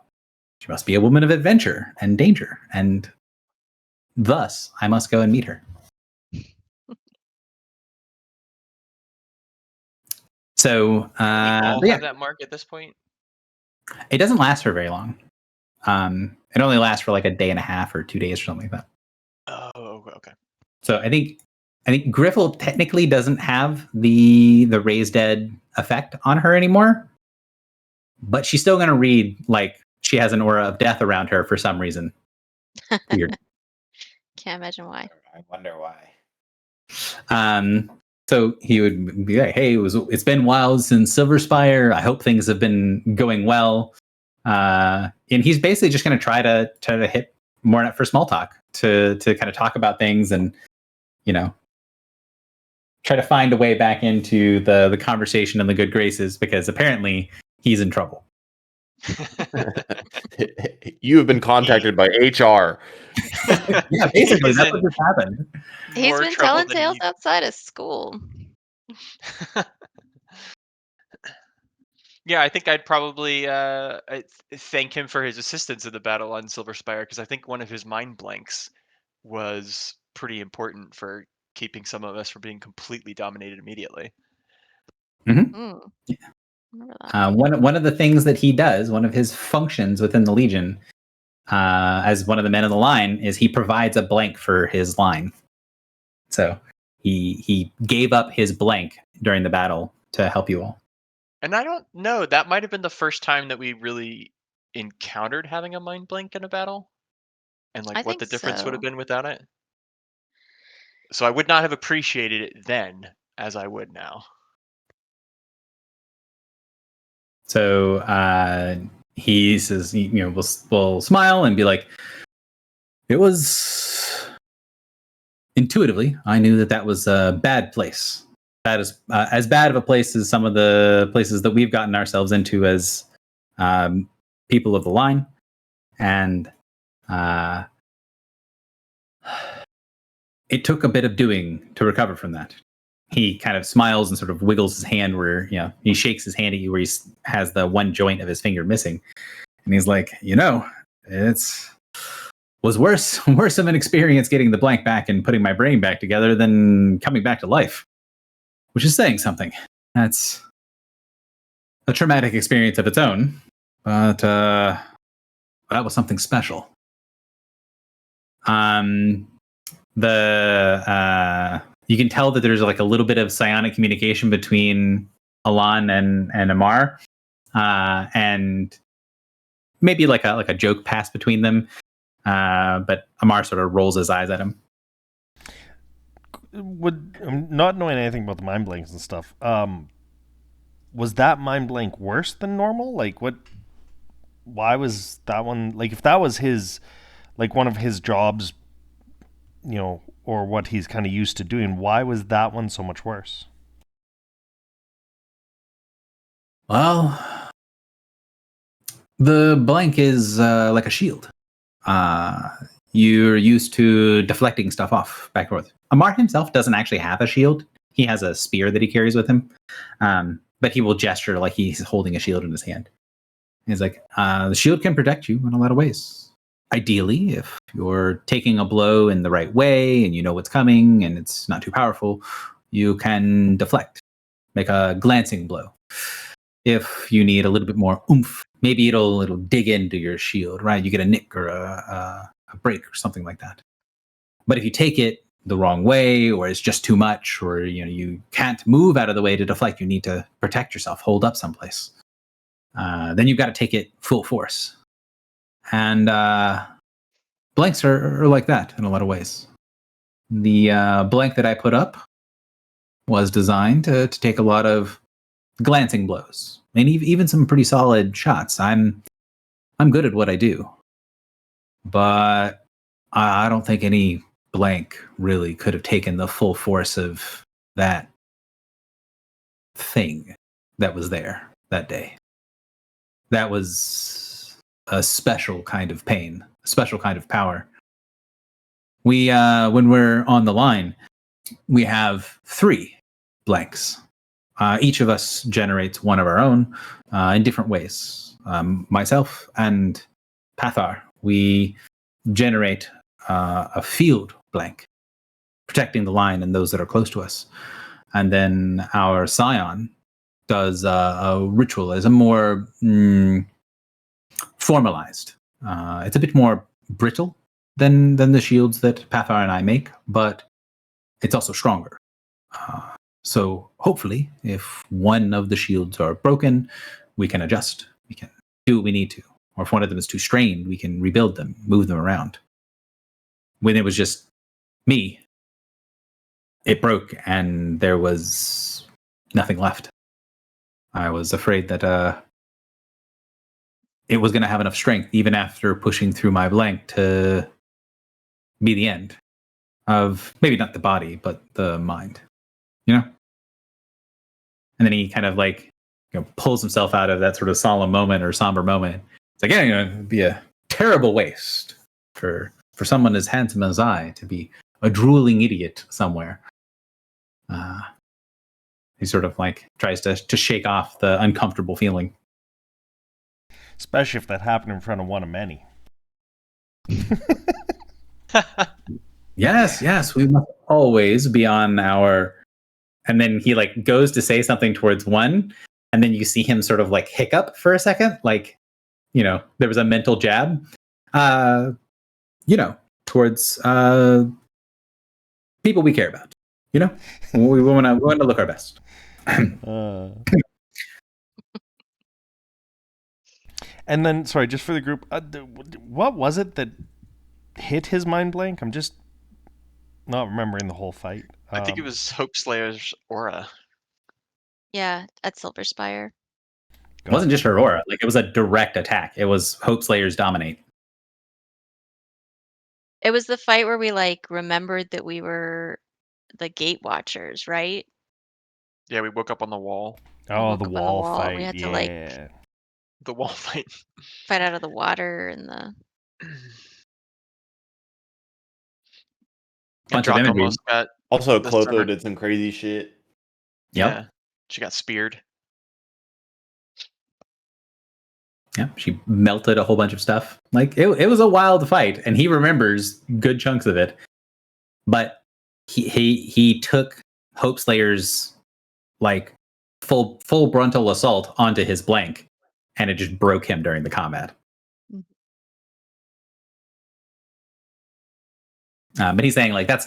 she must be a woman of adventure and danger, and thus I must go and meet her." So, We all but yeah, have that mark at this point. it doesn't last for very long. It only lasts for like a day and a half or 2 days or something like that. Oh, okay. So I think Griffle technically doesn't have the Raise Dead effect on her anymore, but she's still going to read like she has an aura of death around her for some reason. Weird. Can't imagine why. I wonder why. So he would be like, "Hey, it's been a while since Silver Spire. I hope things have been going well." And he's basically just going to try to hit Mornet for small talk to kind of talk about things and, you know, try to find a way back into the conversation and the good graces, because apparently he's in trouble. You have been contacted by HR. Yeah, basically He's that's in what just happened. He's more been trouble telling than tales he- outside of school. Yeah, I think I'd probably thank him for his assistance in the battle on Silver Spire, because I think one of his mind blanks was pretty important for keeping some of us from being completely dominated immediately. Mm. Remember that. One of the things that he does, one of his functions within the Legion, as one of the men of the line, is he provides a blank for his line. So he gave up his blank during the battle to help you all. And I don't know, that might have been the first time that we really encountered having a mind blank in a battle, and like I what the think difference would have so. been without it. So I would not have appreciated it then as I would now. So he says, we'll smile and be like, "It was intuitively, I knew that was a bad place. That is as bad of a place as some of the places that we've gotten ourselves into as people of the line, and it took a bit of doing to recover from that." He kind of smiles and sort of wiggles his hand where, he shakes his hand at you where he has the one joint of his finger missing. And he's like, it's was worse of an experience getting the blank back and putting my brain back together than coming back to life, which is saying something. That's a traumatic experience of its own, but that was something special. You can tell that there's like a little bit of psionic communication between Alon and Amar, and maybe like a joke passed between them. But Amar sort of rolls his eyes at him. Not knowing anything about the mind blanks and stuff, was that mind blank worse than normal? Like, what? Why was that one? Like, if that was his, like one of his jobs, or what he's kind of used to doing, why was that one so much worse? Well, the blank is like a shield. You're used to deflecting stuff off back and forth. Amar himself doesn't actually have a shield. He has a spear that he carries with him, but he will gesture like he's holding a shield in his hand. He's like, the shield can protect you in a lot of ways. Ideally, if you're taking a blow in the right way and you know what's coming and it's not too powerful, you can deflect, make a glancing blow. If you need a little bit more oomph, maybe it'll dig into your shield, right? You get a nick or a break or something like that. But if you take it the wrong way, or it's just too much, or you can't move out of the way to deflect, you need to protect yourself, hold up someplace. Then you've got to take it full force. And blanks are like that in a lot of ways. The blank that I put up was designed to take a lot of glancing blows, and even some pretty solid shots. I'm good at what I do, but I don't think any blank really could have taken the full force of that. thing that was there that day. That was a special kind of pain, a special kind of power. We, when we're on the line, we have 3 blanks. Each of us generates one of our own in different ways. Myself and Pathar, we generate a field blank, protecting the line and those that are close to us. And then our Scion does a ritualism more formalized. It's a bit more brittle than the shields that Pathar and I make, but it's also stronger. So hopefully, if one of the shields are broken, we can adjust. We can do what we need to. Or if one of them is too strained, we can rebuild them, move them around. When it was just me, it broke and there was nothing left. I was afraid that it was going to have enough strength, even after pushing through my blank, to be the end of maybe not the body, but the mind. You know? And then he kind of like, pulls himself out of that sort of solemn moment or somber moment. It's like, yeah, it'd be a terrible waste for someone as handsome as I to be a drooling idiot somewhere. He sort of like tries to shake off the uncomfortable feeling. Especially if that happened in front of one of many. Yes, we must always be on our... And then he like goes to say something towards one, and then you see him sort of like hiccup for a second, like, there was a mental jab, towards people we care about. We want to look our best. And then, sorry, just for the group, what was it that hit his mind blank? I'm just not remembering the whole fight. I think it was Hope Slayer's aura. Yeah, at Silver Spire. It wasn't just her aura. Like, it was a direct attack. It was Hope Slayer's dominate. It was the fight where we like remembered that we were the Gate Watchers, right? Yeah, we woke up on the wall. Oh, the woke up on the wall wall, fight. we had to, yeah. like, The wall fight. Fight out of the water and the... Bunch of Androcco imagery. almost got... Also, The Clotho summer- did some crazy shit. Yep. Yeah, she got speared. Yeah, she melted a whole bunch of stuff. Like, it was a wild fight, and he remembers good chunks of it. But he took Hope Slayer's like full frontal assault onto his blank, and it just broke him during the combat. But he's saying like that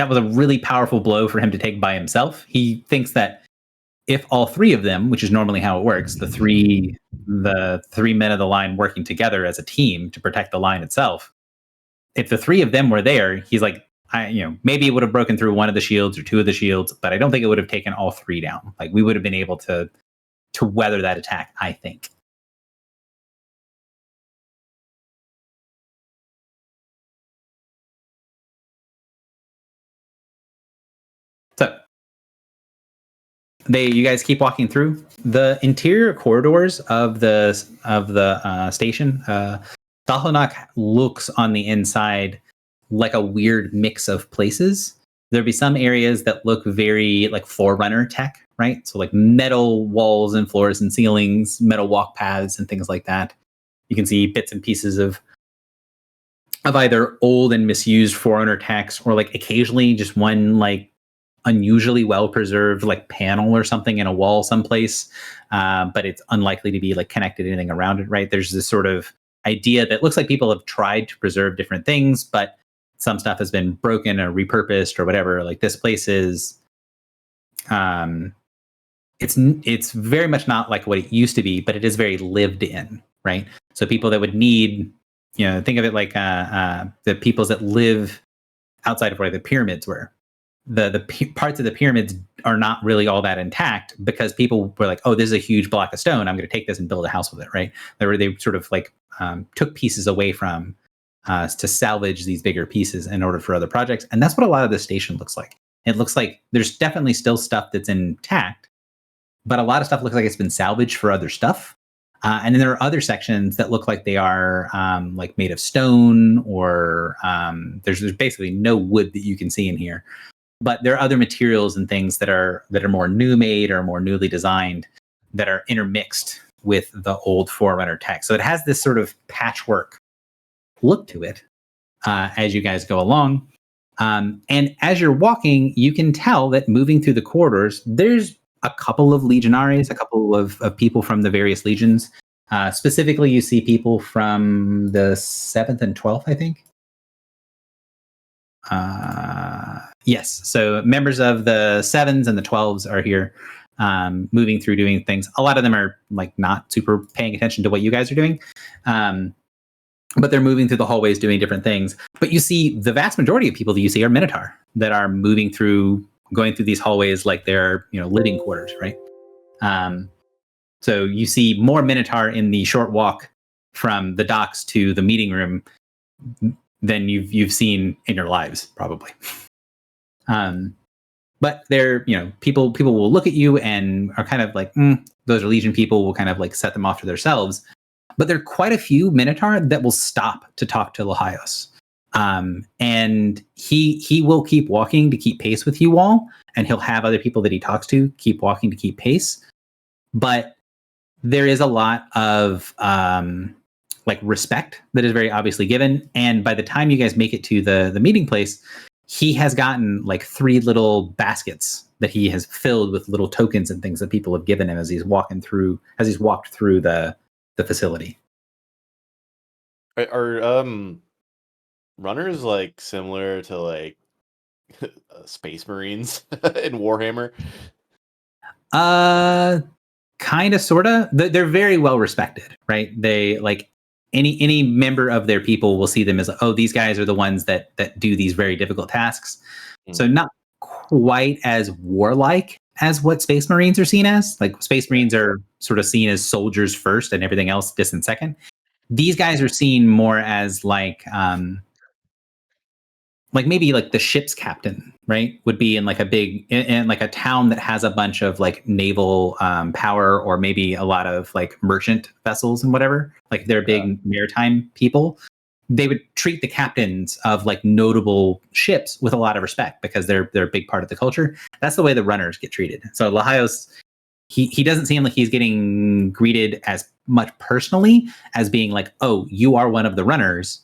was a really powerful blow for him to take by himself. He thinks that if all 3 of them, which is normally how it works, the three men of the line working together as a team to protect the line itself, if the 3 of them were there, he's like, maybe it would have broken through one of the shields or 2 of the shields, but I don't think it would have taken all 3 down. Like, we would have been able to weather that attack, I think. So, you guys keep walking through the interior corridors of the station. Dahlanak looks on the inside like a weird mix of places. There'd be some areas that look very like Forerunner tech, right? So like metal walls and floors and ceilings, metal walk paths and things like that. You can see bits and pieces of either old and misused Forerunner techs, or like occasionally just one like unusually well preserved like panel or something in a wall someplace, but it's unlikely to be like connected to anything around it, right? There's this sort of idea that looks like people have tried to preserve different things, but some stuff has been broken or repurposed or whatever. Like, this place is, it's very much not like what it used to be, but it is very lived in, right? So people that would need, think of it like the peoples that live outside of where the pyramids were. The parts of the pyramids are not really all that intact because people were like, oh, this is a huge block of stone, I'm going to take this and build a house with it, right? They sort of like took pieces away from to salvage these bigger pieces in order for other projects. And that's what a lot of the station looks like. It looks like there's definitely still stuff that's intact, but a lot of stuff looks like it's been salvaged for other stuff. And then there are other sections that look like they are like made of stone, or there's basically no wood that you can see in here. But there are other materials and things that are more new made or more newly designed that are intermixed with the old Forerunner tech. So it has this sort of patchwork look to it as you guys go along. And as you're walking, you can tell that moving through the corridors, there's a couple of legionaries, a couple of people from the various legions. Specifically, you see people from the 7th and 12th, I think. Yes, so members of the 7s and the 12s are here, moving through, doing things. A lot of them are like not super paying attention to what you guys are doing. But they're moving through the hallways doing different things. But you see the vast majority of people that you see are Minotaur that are moving through, going through these hallways like they're, living quarters, right? So you see more Minotaur in the short walk from the docks to the meeting room than you've seen in your lives, probably. But they're, people will look at you and are kind of like, those are Legion people. We'll kind of like set them off to themselves. But there are quite a few Minotaur that will stop to talk to Lahios. And he will keep walking to keep pace with you all, and he'll have other people that he talks to keep walking to keep pace. But there is a lot of like respect that is very obviously given. And by the time you guys make it to the meeting place, he has gotten like 3 little baskets that he has filled with little tokens and things that people have given him as he's walked through the facility. Are runners like similar to like Space Marines in Warhammer? Kind of, sort of. They're very well respected, right? They like any member of their people will see them as, oh, these guys are the ones that do these very difficult tasks. So not quite as warlike as what Space Marines are seen as. Like Space Marines are sort of seen as soldiers first and everything else distant second. These guys are seen more as like maybe like the ship's captain, right? Would be in like in like a town that has a bunch of like naval power, or maybe a lot of like merchant vessels and whatever. Like they're big maritime people. They would treat the captains of like notable ships with a lot of respect because they're a big part of the culture. That's the way the runners get treated. So Lahios, he doesn't seem like he's getting greeted as much personally as being like, oh, you are one of the runners.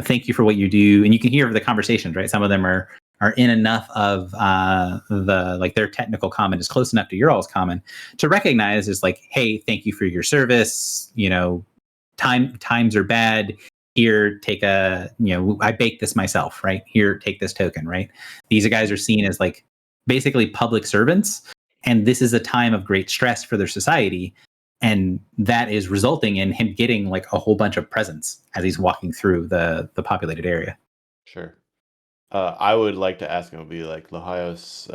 Thank you for what you do. And you can hear the conversations, right? Some of them are in enough of the like their technical common is close enough to your all's common to recognize is like, hey, thank you for your service. Times are bad. Here, take I baked this myself, right? Here, take this token, right? These guys are seen as like basically public servants. And this is a time of great stress for their society. And that is resulting in him getting like a whole bunch of presents as he's walking through the populated area. Sure. I would like to ask him, would be like, Lahios,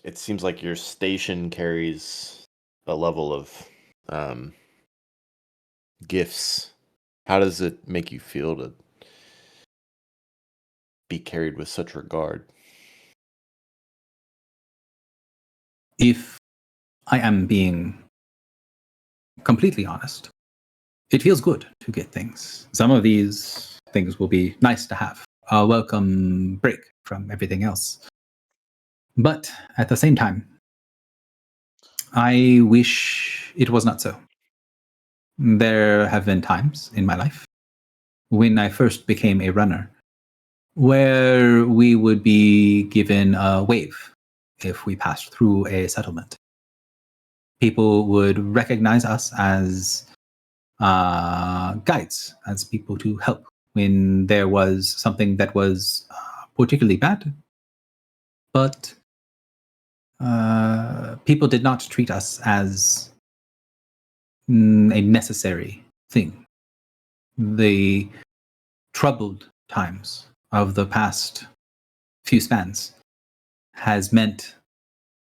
it seems like your station carries a level of gifts. How does it make you feel to be carried with such regard? If I am being completely honest, it feels good to get things. Some of these things will be nice to have. A welcome break from everything else. But at the same time, I wish it was not so. There have been times in my life when I first became a runner where we would be given a wave if we passed through a settlement. People would recognize us as guides, as people to help when there was something that was particularly bad. But people did not treat us as a necessary thing. The troubled times of the past few spans has meant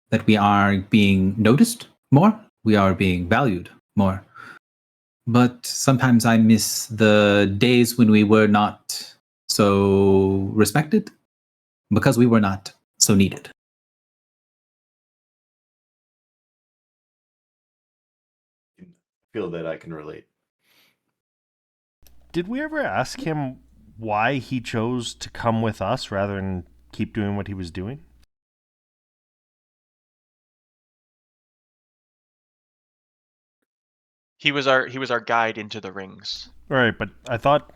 that we are being noticed more, we are being valued more. But sometimes I miss the days when we were not so respected because we were not so needed. feel that I can relate. Did we ever ask him why he chose to come with us rather than keep doing what he was doing? He was our guide into the rings. Right, but I thought,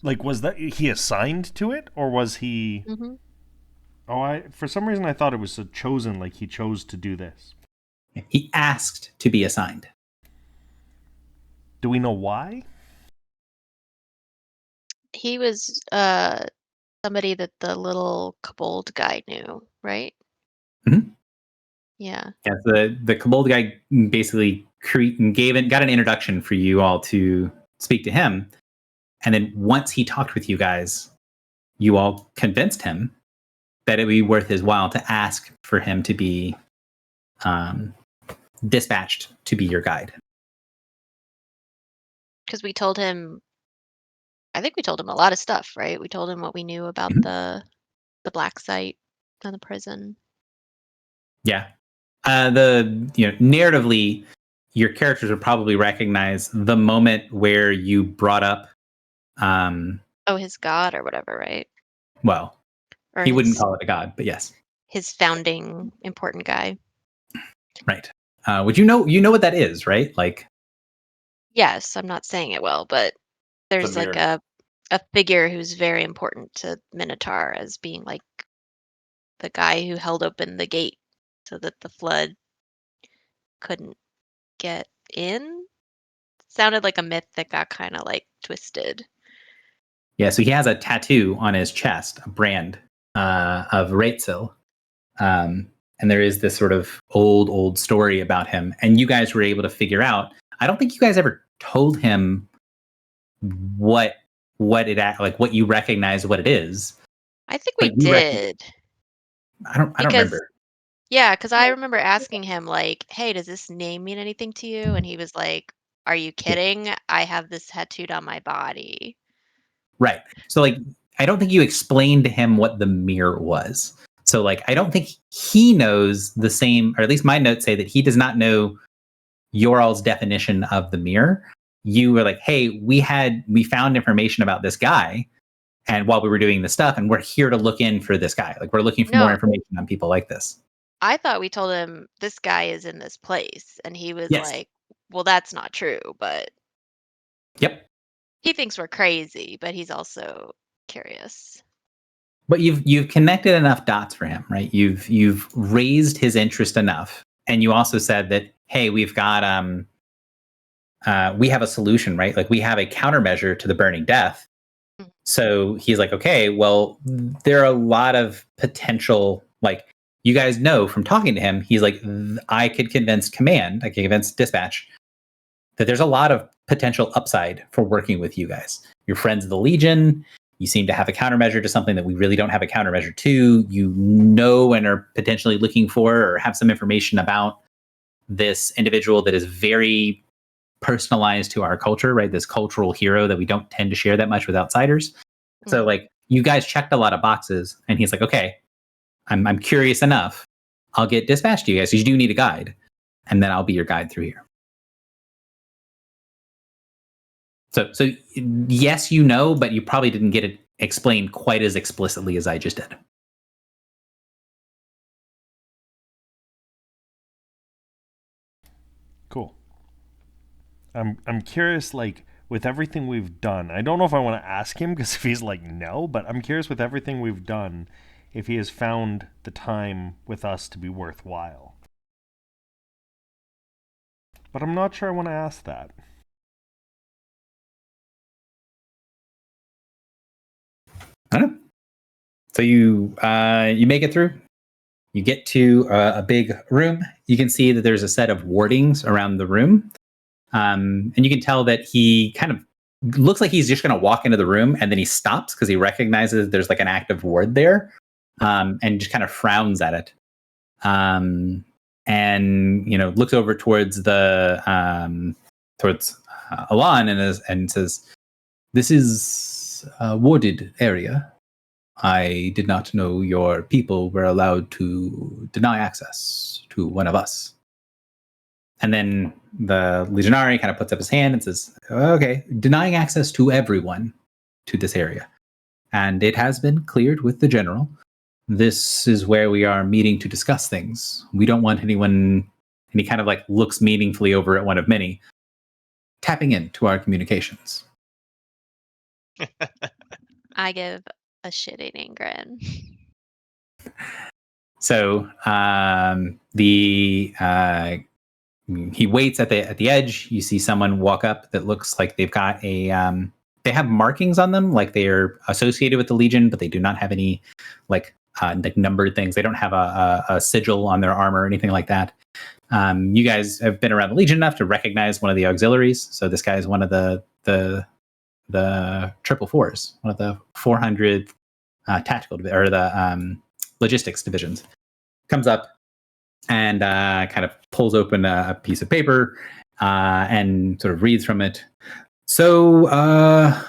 like, was that he assigned to it, or was he? Mm-hmm. Oh, for some reason I thought it was a chosen, like he chose to do this. He asked to be assigned. Do we know why? He was somebody that the little kobold guy knew, right? Mhm. Yeah. Yeah, the Kobold guy basically got an introduction for you all to speak to him, and then once he talked with you guys, you all convinced him that it would be worth his while to ask for him to be dispatched to be your guide. Because we told him, I think we told him a lot of stuff, right? We told him what we knew about Mhm. the black site and the prison. Yeah, narratively, your characters would probably recognize the moment where you brought up. Oh, his god or whatever, right? Well, Or he wouldn't his, call it a god, but yes, his founding important guy. right. Which you know what that is, right? Like, Yes, I'm not saying it well, but there's like mirror. a figure who's very important to Minotaur as being like the guy who held open the gate so that the flood couldn't get in. Sounded like a myth that got kind of like twisted. yeah, so he has a tattoo on his chest, a brand of Raitsil. And there is this sort of old story about him. And you guys were able to figure out, I don't think you guys ever told him what you recognize what it is. I think we But you did. I don't Because remember. yeah, because I remember asking him like, "Hey, does this name mean anything to you?" And he was like, "Are you kidding? I have this tattooed on my body." Right. So like I don't think you explained to him what the mirror was. So like I don't think he knows the same, or at least my notes say that he does not know your all's definition of the mirror. You were like, hey, we found information about this guy, and while we were doing this stuff, and we're here to look in for this guy. Like we're looking for more No, information on people like this. I thought we told him this guy is in this place, and he was Yes. like, "Well, that's not true," but Yep. he thinks we're crazy, but he's also curious. But you've connected enough dots for him, right? You've raised his interest enough, and you also said that, hey, we've got we have a solution, right? Like we have a countermeasure to the burning death. Mhm. So he's like, okay, well, there are a lot of potential, like you guys know from talking to him, he's like, I could convince command, I could convince dispatch that there's a lot of potential upside for working with you guys. You're friends of the Legion. You seem to have a countermeasure to something that we really don't have a countermeasure to. You know and are potentially looking for or have some information about this individual that is very personalized to our culture, right? This cultural hero that we don't tend to share that much with outsiders. So like you guys checked a lot of boxes, and he's like, okay, I'm curious enough. I'll get dispatched to you guys because you do need a guide, and then I'll be your guide through here. So yes, you know, but you probably didn't get it explained quite as explicitly as I just did. Cool. I'm curious, like, with everything we've done. I don't know if I want to ask him, because if he's like no, but I'm curious with everything we've done, if he has found the time with us to be worthwhile. But I'm not sure I want to ask that. I don't know. So you make it through. You get to a big room. You can see that there's a set of wardings around the room. And you can tell that he kind of looks like he's just going to walk into the room, and then he stops because he recognizes there's like an active ward there, and just kind of frowns at it. And looks over towards the Alon and says, "This is a warded area. I did not know your people were allowed to deny access to one of us." And then the Legionary kind of puts up his hand and says, "Okay, denying access to everyone to this area, and it has been cleared with the general. This is where we are meeting to discuss things. We don't want anyone." And he kind of like looks meaningfully over at one of many, tapping into our communications. I give a shit-eating grin. So he waits at the edge. You see someone walk up that looks like they've got a they have markings on them, like they are associated with the Legion, but they do not have any like numbered things. They don't have a sigil on their armor or anything like that. You guys have been around the Legion enough to recognize one of the auxiliaries. So this guy is one of the 444s, one of the 400 tactical or the logistics divisions. Comes up and kind of pulls open a piece of paper and sort of reads from it. So I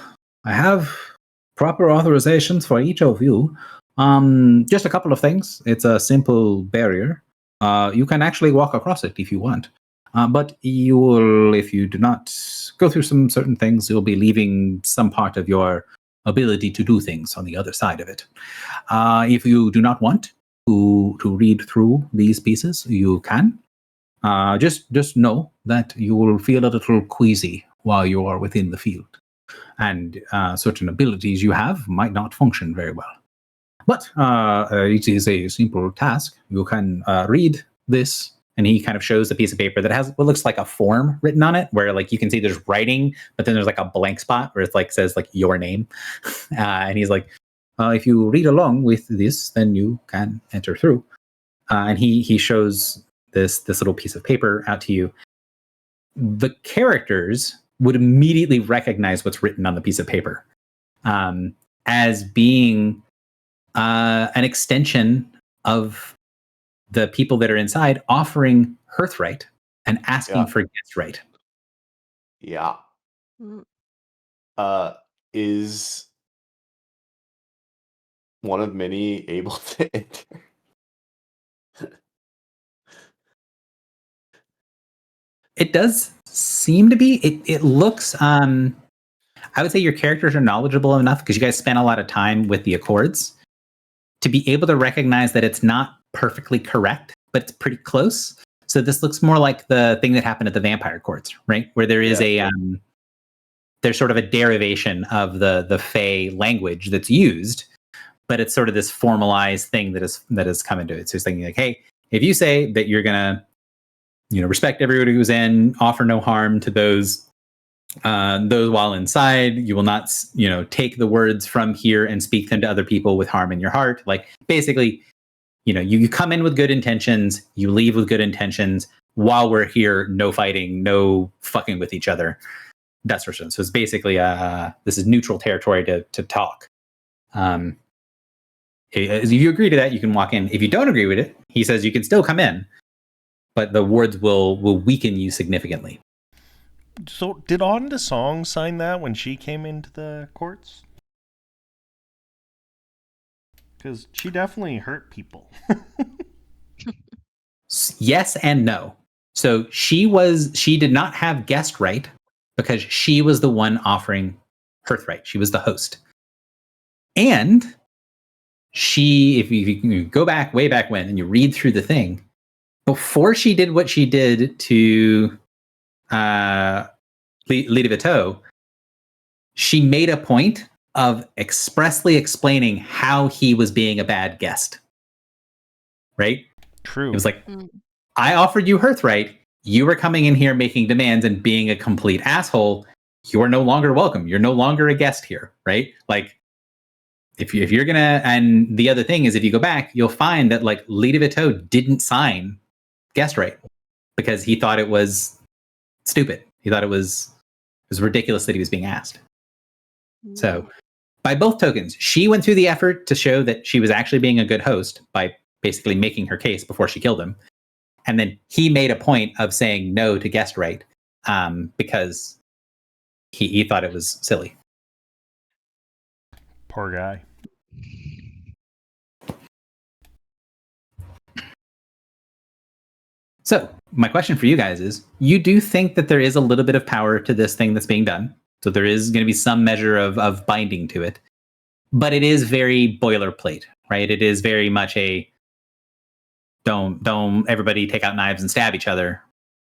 have proper authorizations for each of you. Just a couple of things. It's a simple barrier. You can actually walk across it if you want. But you will, if you do not go through some certain things, you'll be leaving some part of your ability to do things on the other side of it. If you do not want to read through these pieces, you can. Just know that you will feel a little queasy while you are within the field, and certain abilities you have might not function very well. But it is a simple task. You can read this, and he kind of shows a piece of paper that has what looks like a form written on it, where like you can see there's writing, but then there's like a blank spot where it like says like your name, and he's like, if you read along with this, then you can enter through. And he shows this little piece of paper out to you. The characters would immediately recognize what's written on the piece of paper as being an extension of the people that are inside offering Hearthright and asking for guest right. Yeah. Mm. Is one of many able to enter? It does seem to be. It looks. I would say your characters are knowledgeable enough because you guys spent a lot of time with the Accords to be able to recognize that it's not perfectly correct, but it's pretty close. So this looks more like the thing that happened at the Vampire Courts, right? Where there is there's sort of a derivation of the Fey language that's used, but it's sort of this formalized thing that has come into it. So it's thinking like, hey, if you say that you're gonna, respect everybody who's in, offer no harm to those while inside, you will not, take the words from here and speak them to other people with harm in your heart. Like basically, you come in with good intentions, you leave with good intentions. While we're here, no fighting, no fucking with each other. That sort of thing. So it's basically this is neutral territory to talk. If you agree to that, you can walk in. If you don't agree with it, he says you can still come in, but the words will weaken you significantly. So did On Da Song sign that when she came into the courts? Because she definitely hurt people. Yes and no. So she did not have guest right because she was the one offering Hearthright. She was the host. And if you go back way back when and you read through the thing, before she did what she did to Lita Vito, she made a point of expressly explaining how he was being a bad guest. Right? True. It was like, I offered you Hearthright. You were coming in here making demands and being a complete asshole. You are no longer welcome. You're no longer a guest here, right? Like, if you're gonna, and the other thing is, if you go back, you'll find that like Lita Vito didn't sign guest right because he thought it was stupid. He thought it was ridiculous that he was being asked. So, by both tokens, she went through the effort to show that she was actually being a good host by basically making her case before she killed him. And then he made a point of saying no to guest right because he thought it was silly. Poor guy. So my question for you guys is, you do think that there is a little bit of power to this thing that's being done. So there is going to be some measure of binding to it, but it is very boilerplate, right? It is very much a don't everybody take out knives and stab each other.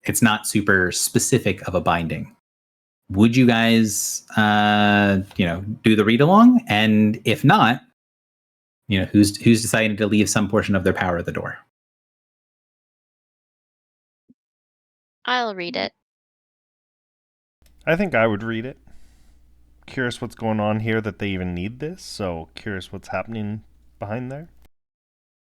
It's not super specific of a binding. Would you guys, do the read along? And if not, who's deciding to leave some portion of their power at the door? I'll read it. I think I would read it. Curious what's going on here that they even need this. So curious what's happening behind there.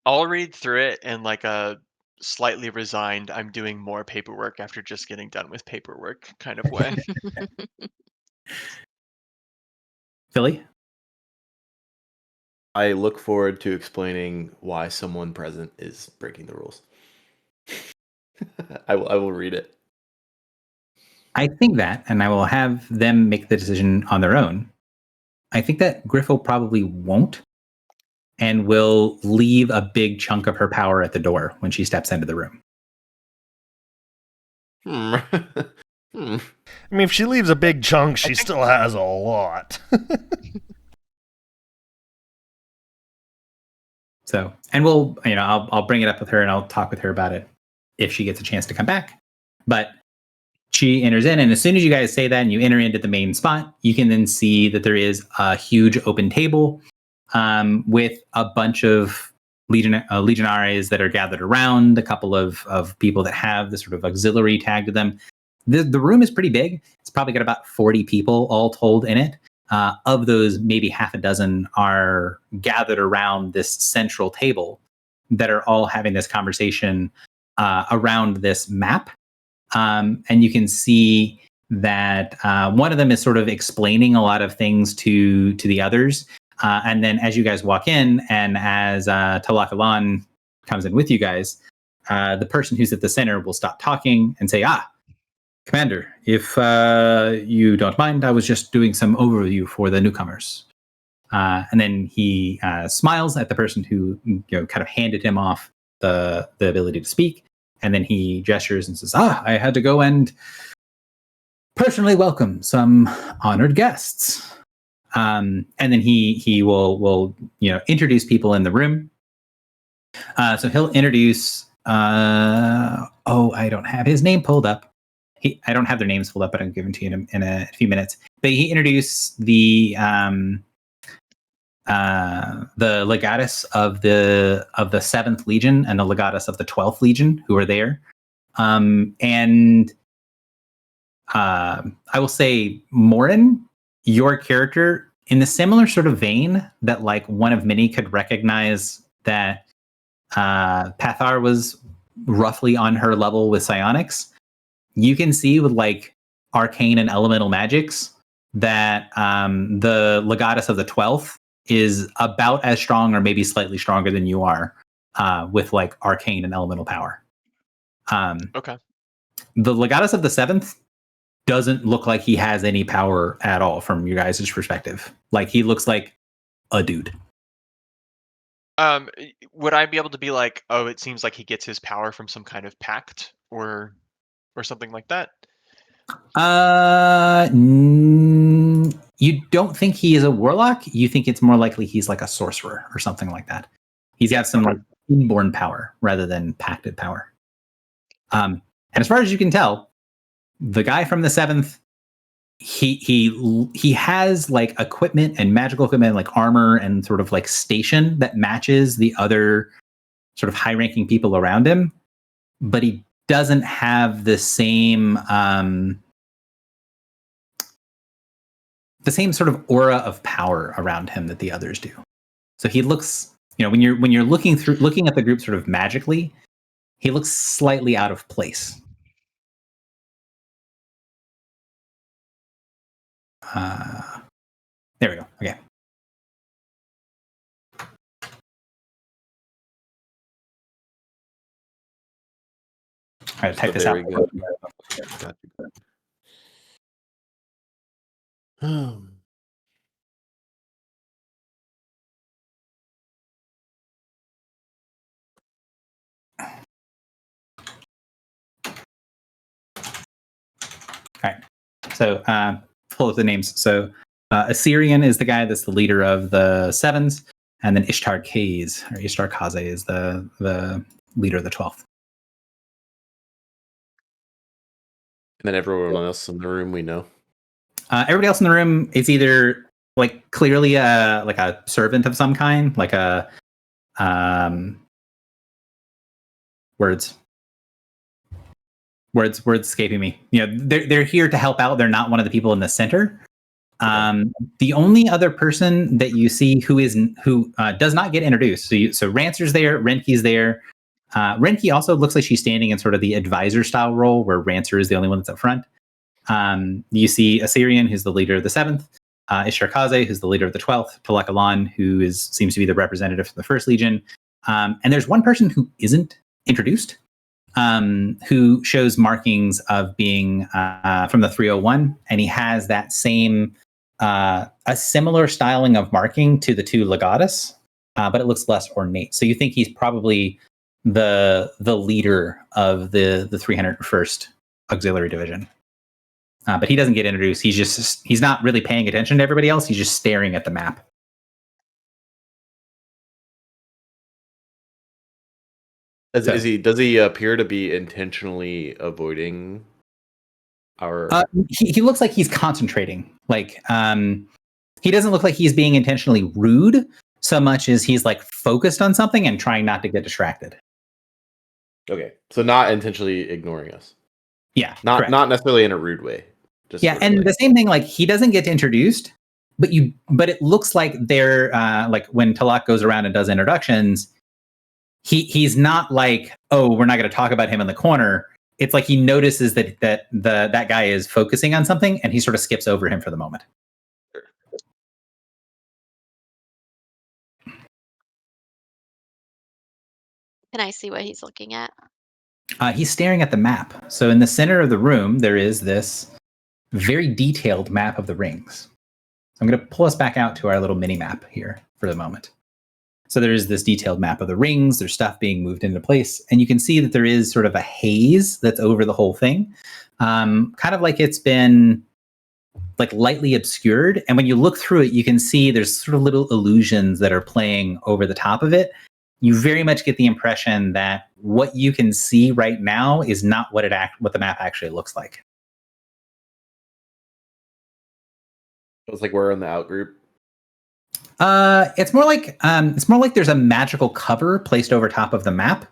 I'll read through it in like a slightly resigned, I'm doing more paperwork after just getting done with paperwork kind of way. Philly? I look forward to explaining why someone present is breaking the rules. I will read it. I think that, and I will have them make the decision on their own. I think that Griffle probably won't, and will leave a big chunk of her power at the door when she steps into the room. Hmm. I mean, if she leaves a big chunk, she still has a lot. So, and we'll, I'll bring it up with her and I'll talk with her about it if she gets a chance to come back. But she enters in, and as soon as you guys say that and you enter into the main spot, you can then see that there is a huge open table with a bunch of legionaries that are gathered around, a couple of people that have the sort of auxiliary tag to them. The room is pretty big. It's probably got about 40 people all told in it. Of those, maybe half a dozen are gathered around this central table that are all having this conversation around this map. And you can see that one of them is sort of explaining a lot of things to the others. And then as you guys walk in, and as Talakalan comes in with you guys, the person who's at the center will stop talking and say, Commander, if you don't mind, I was just doing some overview for the newcomers. And then he smiles at the person who kind of handed him off the ability to speak. And then he gestures and says, I had to go and personally welcome some honored guests. And then he will introduce people in the room. So he'll introduce, I don't have his name pulled up. I don't have their names pulled up, but I'll give them to you in a few minutes. But he introduced the legatus of the 7th Legion and the legatus of the 12th Legion who are there. And I will say, Morin, your character, in the similar sort of vein that like one of many could recognize that Pathar was roughly on her level with psionics, you can see with like arcane and elemental magics that the legatus of the 12th is about as strong or maybe slightly stronger than you are with like arcane and elemental power. Okay. The legatus of the 7th doesn't look like he has any power at all from you guys' perspective. Like he looks like a dude. Would I be able to be like, oh, it seems like he gets his power from some kind of pact or something like that? You don't think he is a warlock. You think it's more likely he's like a sorcerer or something like that. He's got some like inborn power rather than pacted power. And as far as you can tell, the guy from the 7th, he has like equipment and magical equipment, like armor and sort of like station that matches the other sort of high-ranking people around him, but he doesn't have the same sort of aura of power around him that the others do. So he looks, when you're looking at the group sort of magically, he looks slightly out of place. There we go. Okay. All right, type this out. So pull up the names. So Assyrian is the guy that's the leader of the Sevens, and then Ishtar Kaze is the leader of the 12th. And then everyone else in the room we know. Everybody else in the room is either like clearly like a servant of some kind, like a words escaping me. You know, they're here to help out. They're not one of the people in the center. The only other person that you see who does not get introduced. So Rancer's there, Renke's there. Renke also looks like she's standing in sort of the advisor style role, where Rancer is the only one that's up front. You see Assyrian, who's the leader of the 7th, Ishtar Kaze, who's the leader of the 12th, Talak Alan, who seems to be the representative for the 1st Legion. And there's one person who isn't introduced, who shows markings of being from the 301, and he has that same, a similar styling of marking to the 2 Legatus, but it looks less ornate. So you think he's probably the leader of the 301st Auxiliary Division. But he doesn't get introduced. He's not really paying attention to everybody else. He's just staring at the map. Does he appear to be intentionally avoiding our? He looks like he's concentrating. Like he doesn't look like he's being intentionally rude so much as he's like focused on something and trying not to get distracted. Okay, so not intentionally ignoring us. Yeah, not necessarily in a rude way. Just yeah, and the same thing. Like he doesn't get introduced, but it looks like they're like when Talak goes around and does introductions. He's not like, oh, we're not going to talk about him in the corner. It's like he notices that that guy is focusing on something, and he sort of skips over him for the moment. Can I see what he's looking at? He's staring at the map. So in the center of the room, there is this very detailed map of the rings. I'm going to pull us back out to our little mini map here for the moment. So there is this detailed map of the rings. There's stuff being moved into place. And you can see that there is sort of a haze that's over the whole thing. Kind of like it's been like lightly obscured. And when you look through it, you can see there's sort of little illusions that are playing over the top of it. You very much get the impression that what you can see right now is not what the map actually looks like. It's like we're in the out group. It's more like there's a magical cover placed over top of the map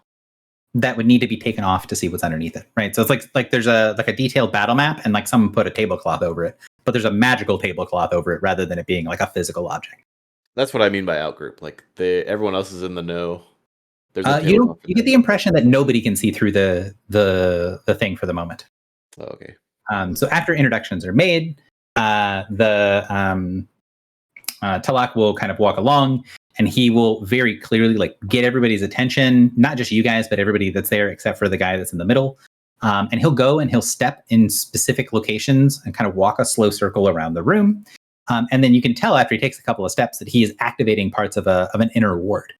that would need to be taken off to see what's underneath it, right? So it's like there's a detailed battle map, and like someone put a tablecloth over it, but there's a magical tablecloth over it rather than it being like a physical object. That's what I mean by out group. Like everyone else is in the know. There's you get the impression that nobody can see through the thing for the moment. Oh, okay. So after introductions are made, Talak will kind of walk along, and he will very clearly like get everybody's attention, not just you guys, but everybody that's there except for the guy that's in the middle. And he'll go and he'll step in specific locations and kind of walk a slow circle around the room. And then you can tell after he takes a couple of steps that he is activating parts of an inner ward.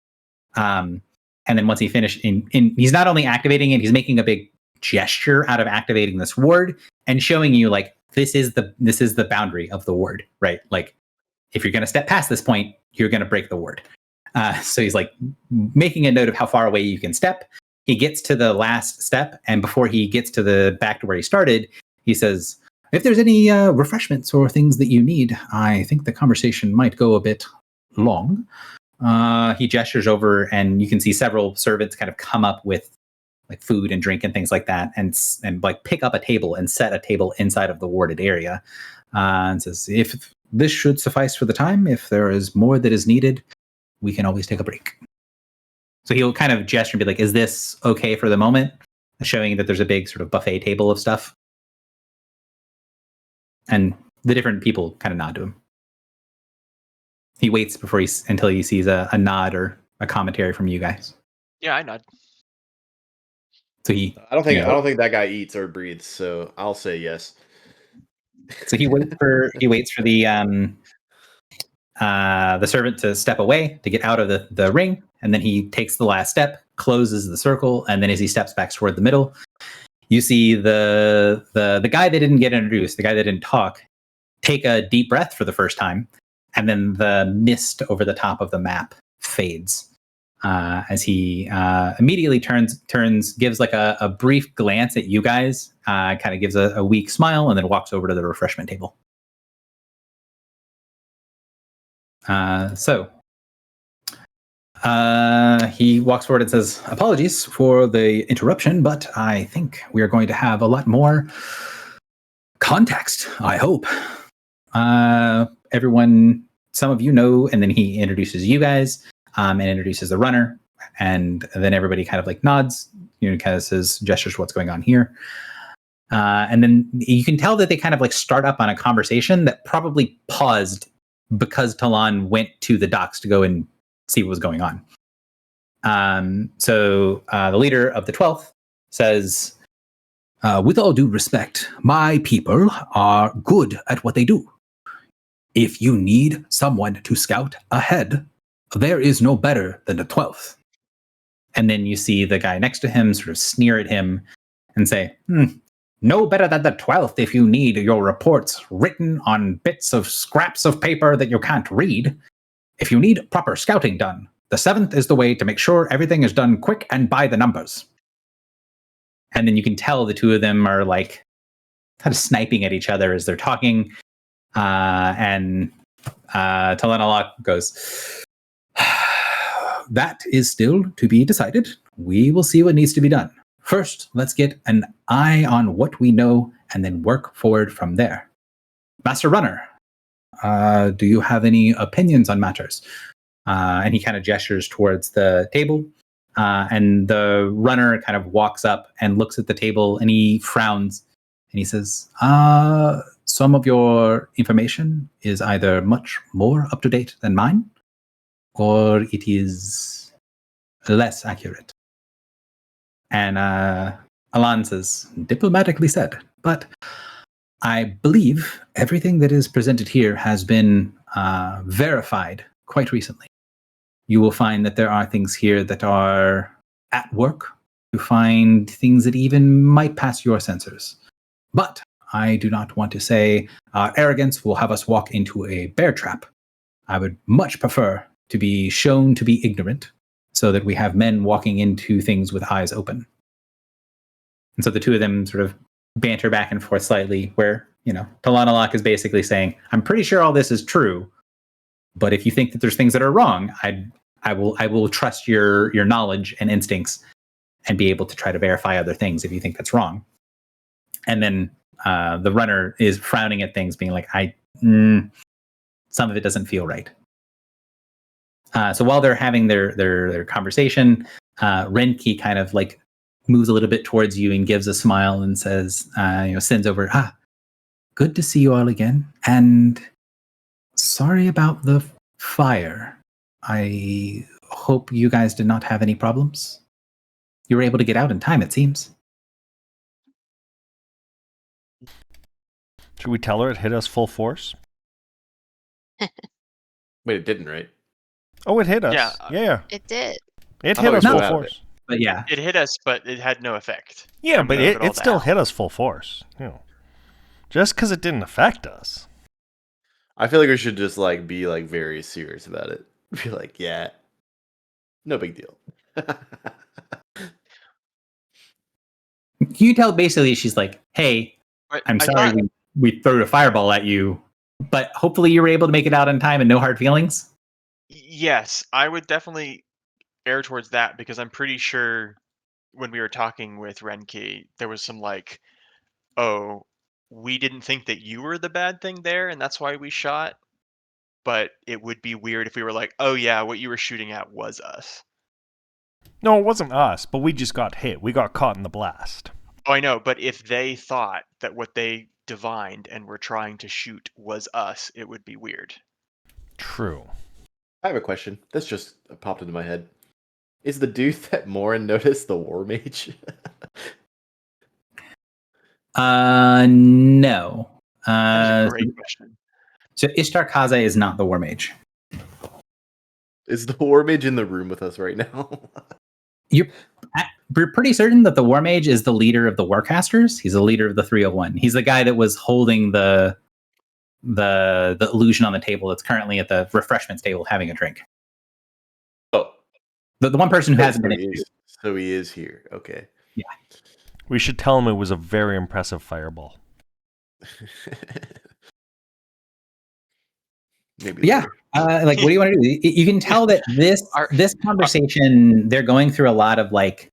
And then once he finished, he's not only activating it, he's making a big gesture out of activating this ward and showing you like this is the boundary of the ward, right? Like if you're going to step past this point, you're going to break the ward. So he's like making a note of how far away you can step. He gets to the last step, and before he gets to the back to where he started, he says, "If there's any refreshments or things that you need, I think the conversation might go a bit long." He gestures over, and you can see several servants kind of come up with like food and drink and things like that, and like pick up a table and set a table inside of the warded area, and says, "If this should suffice for the time, if there is more that is needed, we can always take a break." So he'll kind of gesture and be like, "Is this okay for the moment?" Showing that there's a big sort of buffet table of stuff. And the different people kind of nod to him. He waits until he sees a nod or a commentary from you guys. Yeah, I nod. So I don't think that guy eats or breathes, so I'll say yes. So he waits for the servant to step away to get out of the ring, and then he takes the last step, closes the circle, and then as he steps back toward the middle, you see the guy that didn't get introduced, the guy that didn't talk, take a deep breath for the first time, and then the mist over the top of the map fades as he immediately turns, gives like a brief glance at you guys, kind of gives a weak smile, and then walks over to the refreshment table. So he walks forward and says, "Apologies for the interruption, but I think we are going to have a lot more context, I hope. Everyone, some of you know," and then he introduces you guys and introduces the runner, and then everybody kind of like nods, kind of says, gestures what's going on here. And then you can tell that they kind of like start up on a conversation that probably paused because Talon went to the docks to go and see what was going on. So the leader of the 12th says, "With all due respect, my people are good at what they do. If you need someone to scout ahead, there is no better than the 12th. And then you see the guy next to him sort of sneer at him and say, "No better than the 12th if you need your reports written on bits of scraps of paper that you can't read. If you need proper scouting done, the 7th is the way to make sure everything is done quick and by the numbers." And then you can tell the two of them are like kind of sniping at each other as they're talking. And Talon Alak goes, "That is still to be decided. We will see what needs to be done. First, let's get an eye on what we know and then work forward from there. Master Runner, do you have any opinions on matters?" And he kind of gestures towards the table. And the runner kind of walks up and looks at the table, and he frowns and he says, "Some of your information is either much more up to date than mine, or it is less accurate." And Alan says, "Diplomatically said, but I believe everything that is presented here has been verified quite recently. You will find that there are things here that are at work. You find things that even might pass your sensors. But I do not want to say our arrogance will have us walk into a bear trap. I would much prefer to be shown to be ignorant so that we have men walking into things with eyes open." And so the two of them sort of banter back and forth slightly, where, Talon Alak is basically saying, "I'm pretty sure all this is true, but if you think that there's things that are wrong, I will trust your knowledge and instincts and be able to try to verify other things if you think that's wrong." And then the runner is frowning at things, being like, some of it doesn't feel right. So while they're having their conversation, Renki kind of like moves a little bit towards you and gives a smile and says, sends over, "Good to see you all again. And sorry about the fire. I hope you guys did not have any problems. You were able to get out in time, it seems." Should we tell her it hit us full force? Wait, it didn't, right? Oh, it hit us. Yeah. It did. It I hit thought us we full got out of force. But yeah, It hit us, but it had no effect. Yeah, From but the middle it to still out. hit us full force. Just because it didn't affect us. I feel like we should just be very serious about it. Be like, yeah, no big deal. you tell basically she's like, "Hey, But I'm I sorry thought- we threw a fireball at you, but hopefully you were able to make it out in time and no hard feelings." Yes, I would definitely err towards that because I'm pretty sure when we were talking with Renki, there was some "Oh, we didn't think that you were the bad thing there, and that's why we shot." But it would be weird if we were like, "Oh yeah, what you were shooting at was us." No, it wasn't us, but we just got hit. We got caught in the blast. Oh, I know, but if they thought that what they divined and were trying to shoot was us, it would be weird. True. I have a question. This just popped into my head. Is the dude that Morin noticed the war mage? No. That's a great question. So Ishtar Kaza is not the war mage. Is the war mage in the room with us right now? we're pretty certain that the War Mage is the leader of the Warcasters. He's the leader of the 301. He's the guy that was holding the illusion on the table that's currently at the refreshments table having a drink. Oh, The one person who so hasn't been he is, so he is here. Okay. Yeah. We should tell him it was a very impressive fireball. Maybe. Yeah. Like, what do you want to do? You can tell that this conversation, they're going through a lot of, like,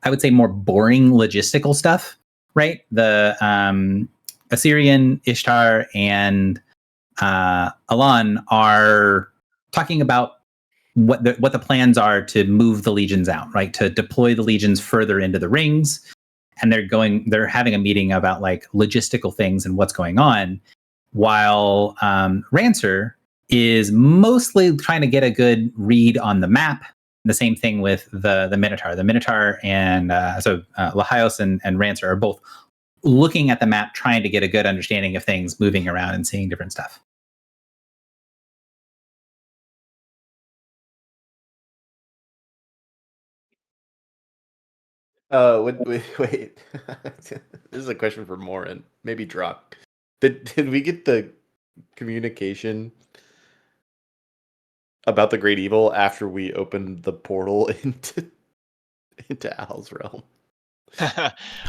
I would say more boring logistical stuff, right? The Assyrian, Ishtar, and Alan are talking about what the plans are to move the legions out, right? To deploy the legions further into the rings. And they're having a meeting about, like, logistical things and what's going on, while Rancer is mostly trying to get a good read on the map. The same thing with the Minotaur. The Minotaur and Lahios and Rancer are both looking at the map, trying to get a good understanding of things moving around and seeing different stuff. Wait. This is a question for Morin. Maybe Drock. Did we get the communication about the Great Evil after we opened the portal into Al's realm?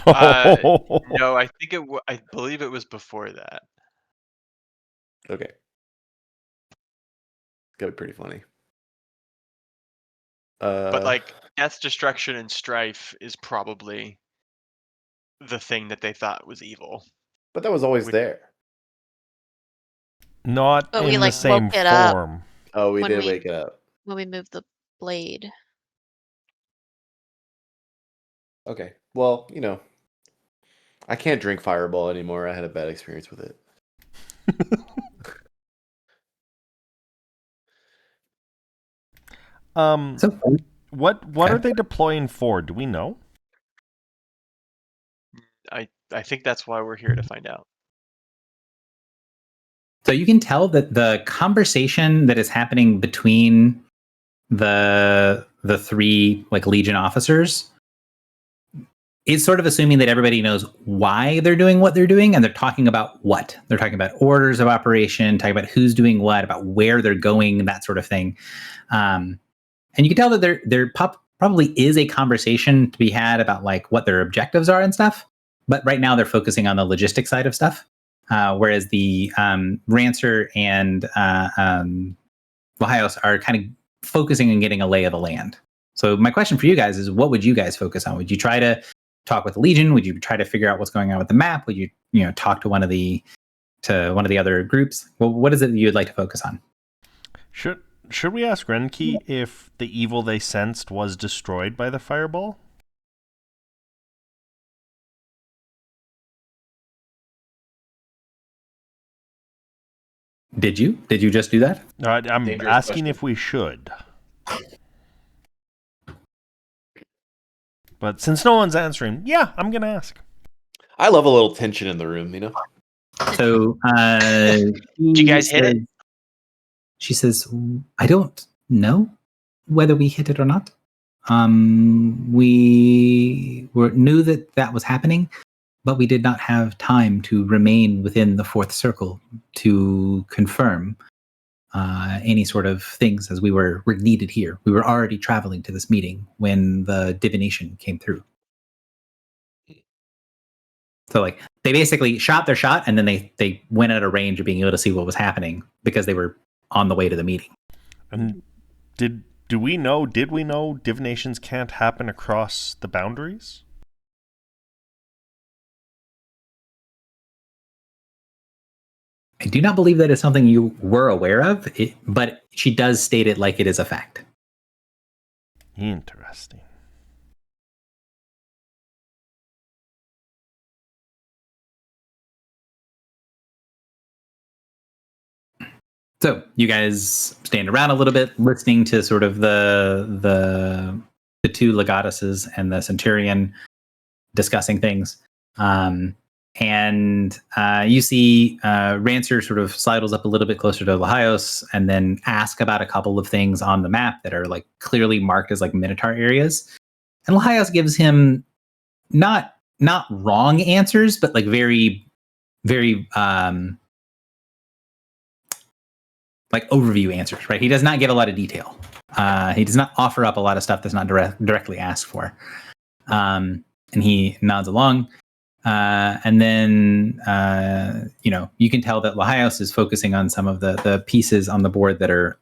No, I think I believe it was before that. Okay. It's gotta be pretty funny. But, like, death, destruction, and strife is probably the thing that they thought was evil. but that was always there. Not But in we, the like, same woke it up. form. Oh, we When did we- wake it up. When we moved the blade. Okay. Well, I can't drink Fireball anymore. I had a bad experience with it. So What are they deploying for? Do we know? I think that's why we're here to find out. So you can tell that the conversation that is happening between the three, like, Legion officers is sort of assuming that everybody knows why they're doing what they're doing, and they're talking about what. They're talking about orders of operation, talking about who's doing what, about where they're going, that sort of thing. And you can tell that there probably is a conversation to be had about, like, what their objectives are and stuff. But right now they're focusing on the logistic side of stuff. Whereas the Rancer and Lahios are kind of focusing on getting a lay of the land. So my question for you guys is, what would you guys focus on? Would you try to talk with the Legion? Would you try to figure out what's going on with the map? Would you talk to one of the other groups? Well, what is it that you'd like to focus on? Should we ask Renki if the evil they sensed was destroyed by the fireball? Did you just do that? I'm Dangerous asking question. if we should. But since no one's answering, yeah, I'm going to ask. I love a little tension in the room, So Did you guys hit it? She says, I don't know whether we hit it or not. We knew that was happening, but we did not have time to remain within the fourth circle to confirm any sort of things, as we were needed here. We were already traveling to this meeting when the divination came through. So, like, they basically shot their shot, and then they went at a range of being able to see what was happening because they were on the way to the meeting. And did we know divinations can't happen across the boundaries? I do not believe that is something you were aware of, but she does state it like it is a fact. Interesting. So you guys stand around a little bit, listening to sort of the two legatuses and the centurion discussing things. And you see Rancer sort of sidles up a little bit closer to Lahios and then ask about a couple of things on the map that are, like, clearly marked as, like, Minotaur areas. And Laios gives him not wrong answers, but like very, very like overview answers, right? He does not give a lot of detail. He does not offer up a lot of stuff that's not directly asked for. And he nods along. And then, you can tell that Laios is focusing on some of the pieces on the board that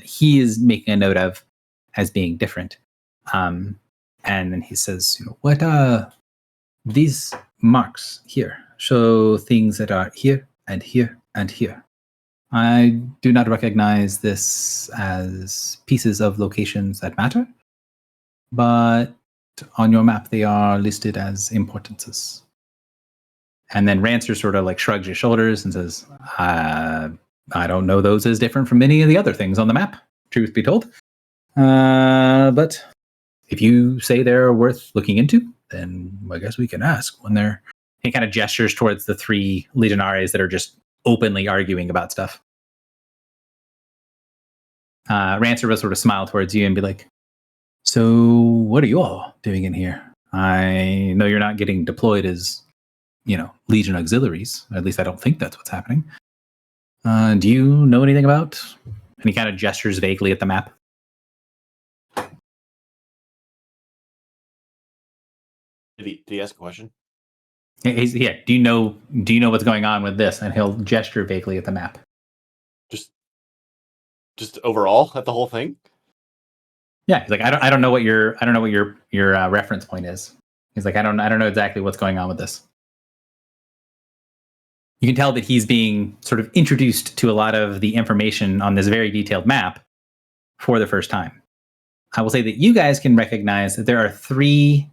he is making a note of as being different. And then he says, what are these marks here? Show things that are here and here and here. I do not recognize this as pieces of locations that matter, but on your map they are listed as importances. And then Rancer sort of like shrugs his shoulders and says, I don't know those as different from many of the other things on the map, truth be told. But if you say they're worth looking into, then I guess we can ask when they're... He kind of gestures towards the 3 Legionaries that are just openly arguing about stuff. Rancer will sort of smile towards you and be like, so what are you all doing in here? I know you're not getting deployed as, Legion auxiliaries. At least I don't think that's what's happening. Do you know anything about? And he kind of gestures vaguely at the map. Did he ask a question? Do you know what's going on with this? And he'll gesture vaguely at the map. Just overall at the whole thing? Yeah, he's like, I don't know what your reference point is. He's like, I don't know exactly what's going on with this. You can tell that he's being sort of introduced to a lot of the information on this very detailed map for the first time. I will say that you guys can recognize that there are 3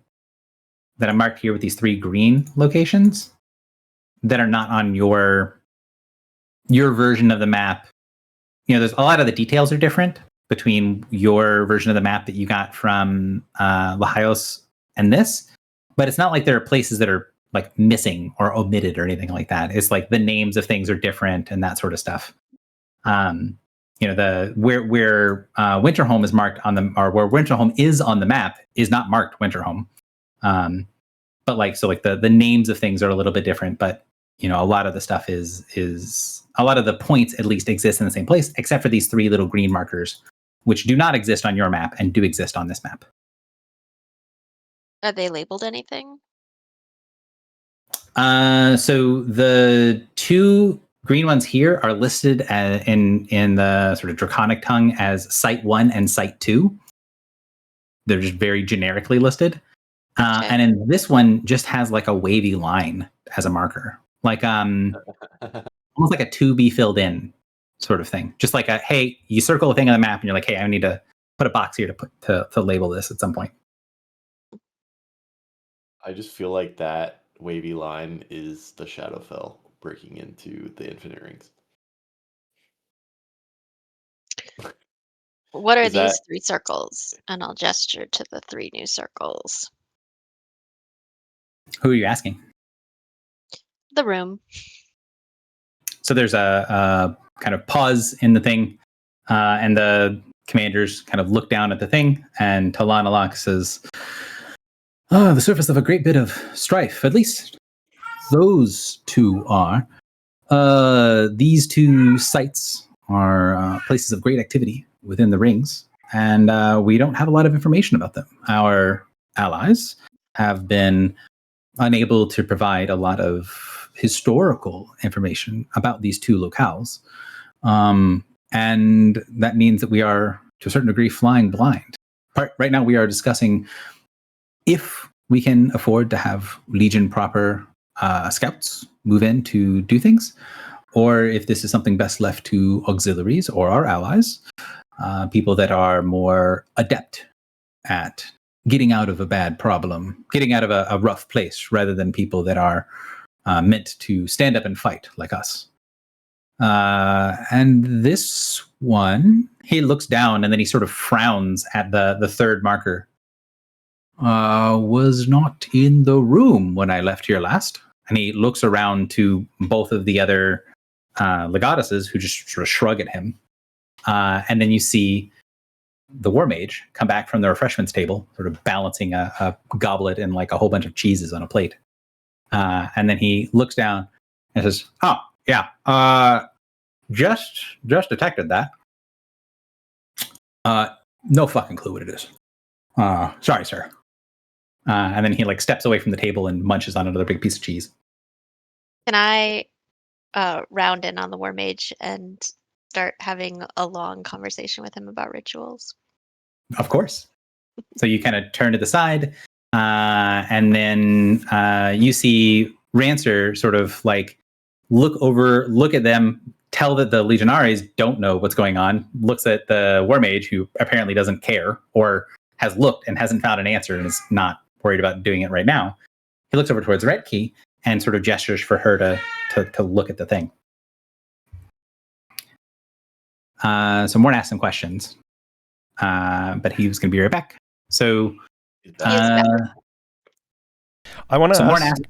that I'm marked here with these 3 green locations that are not on your version of the map. There's a lot of the details are different between your version of the map that you got from Laios and this, but it's not like there are places that are like missing or omitted or anything like that. It's like the names of things are different and that sort of stuff. Where Winterhome is marked on the, or where Winterhome is on the map is not marked Winterhome. But the names of things are a little bit different, but a lot of the stuff is a lot of the points at least exist in the same place, except for these 3 little green markers, which do not exist on your map and do exist on this map. Are they labeled anything? So the 2 green ones here are listed in the sort of draconic tongue as Site 1 and Site 2. They're just very generically listed. Okay. And then this one just has like a wavy line as a marker, like almost like a to be filled in sort of thing. Just like hey, you circle a thing on the map and you're like, hey, I need to put a box here to label this at some point. I just feel like that wavy line is the Shadowfell breaking into the Infinite Rings. What are Is these that- 3 circles? And I'll gesture to the 3 new circles. Who are you asking? The room. So there's a kind of pause in the thing, and the commanders kind of look down at the thing, and Talanalak says, the surface of a great bit of strife, at least those 2 are. These 2 sites are places of great activity within the rings, and we don't have a lot of information about them. Our allies have been unable to provide a lot of historical information about these 2 locales. And that means that we are, to a certain degree, flying blind. Right now, we are discussing if we can afford to have Legion proper scouts move in to do things, or if this is something best left to auxiliaries or our allies, people that are more adept at getting out of a bad problem, getting out of a rough place, rather than people that are meant to stand up and fight like us. And this one, he looks down and then he sort of frowns at the 3rd marker. Was not in the room when I left here last. And he looks around to both of the other legatusses who just sort of shrug at him. And then you see the war mage come back from the refreshments table, sort of balancing a goblet and like a whole bunch of cheeses on a plate. And then he looks down and says, "Oh, yeah, just detected that. No fucking clue what it is. Sorry, sir." And then he like steps away from the table and munches on another big piece of cheese. Can I round in on the war mage and start having a long conversation with him about rituals? Of course. So you kind of turn to the side, and then you see Rancer sort of like look at them, tell that the Legionaries don't know what's going on, looks at the war mage, who apparently doesn't care or has looked and hasn't found an answer and is not worried about doing it right now. He looks over towards Retki and sort of gestures for her to look at the thing. So Morn asked some questions, but he was going to be right back. So I want to Morn ask, asked,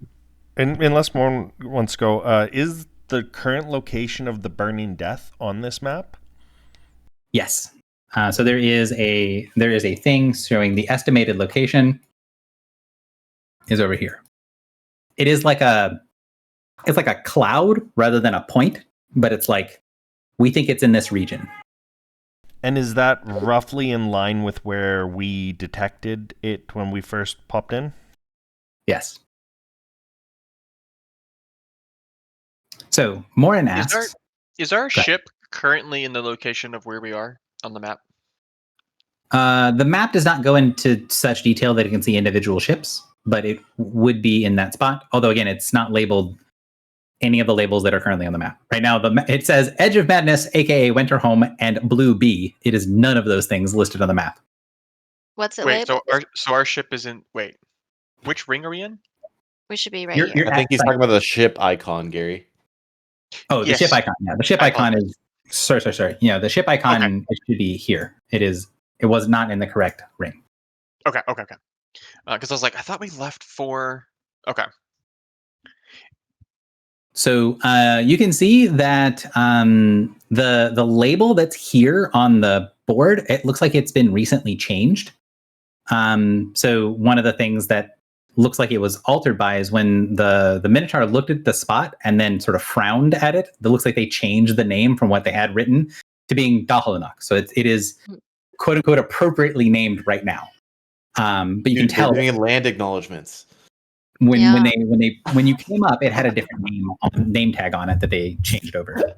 unless Morn wants to go, is the current location of the Burning Death on this map? yes. So there is a thing showing the estimated location is over here. It is like it's like a cloud rather than a point, but it's like, we think it's in this region. And is that roughly in line with where we detected it when we first popped in? Yes. So Morin asks, Is our ship currently in the location of where we are on the map? the map does not go into such detail that it can see individual ships, but it would be in that spot. Although again, it's not labeled any of the labels that are currently on the map. Right now, it says Edge of Madness, aka Winterhome, and Blue Bee. It is none of those things listed on the map. What's it Wait, labeled? so our ship is in. Wait, which ring are we in? We should be right You're- here. you're I think he's at- talking about the ship icon, Gary. Oh, the Yes. ship icon. Yeah, the ship I icon is. Sorry. Yeah, the ship icon it should be here. It is. It was not in the correct ring. Okay. Because I was like, I thought we left for. Okay. So you can see that the label that's here on the board, it looks like it's been recently changed. So one of the things that looks like it was altered by is when the Minotaur looked at the spot and then sort of frowned at it. It looks like they changed the name from what they had written to being Dahalanok. So it is quote unquote appropriately named right now. But you can tell They're doing land acknowledgements. when Yeah. when you came up, it had a different name tag on it that they changed over.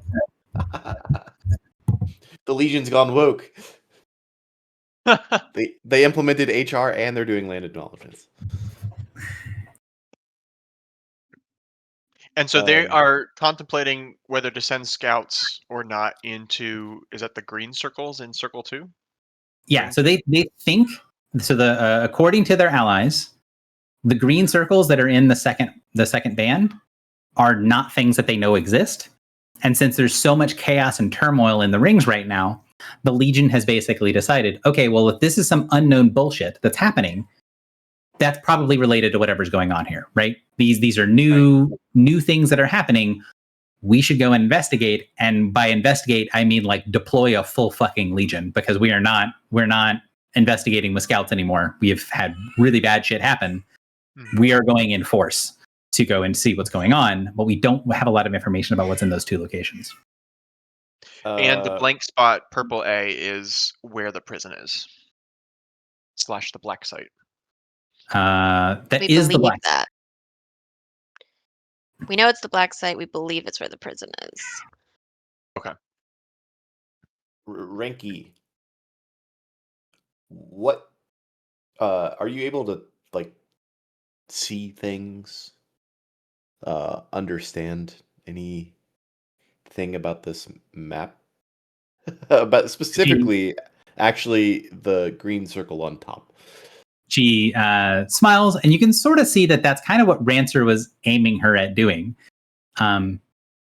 The Legion's gone woke. They implemented HR and they're doing land acknowledgements. And so they Um, are contemplating whether to send scouts or not into. Is that the green circles in Circle 2? Yeah, so they think so. The according to their allies, the green circles that are in the second band are not things that they know exist. And since there's so much chaos and turmoil in the rings right now, the Legion has basically decided, okay, well, if this is some unknown bullshit that's happening, that's probably related to whatever's going on here, right? These are new things that are happening. We should go investigate, and by investigate, I mean like deploy a full fucking Legion, because we're not investigating with scouts anymore. We have had really bad shit happen. We are going in force to go and see what's going on, but we don't have a lot of information about what's in those two locations. And the blank spot, purple A, is where the prison is. / the black site. That We is the believe black. that. We know it's the black site. We believe it's where the prison is. Renki, what are you able to like see things, understand anything about this map? But specifically, actually, the green circle on top. She smiles, and you can sort of see that that's kind of what Rancer was aiming her at doing.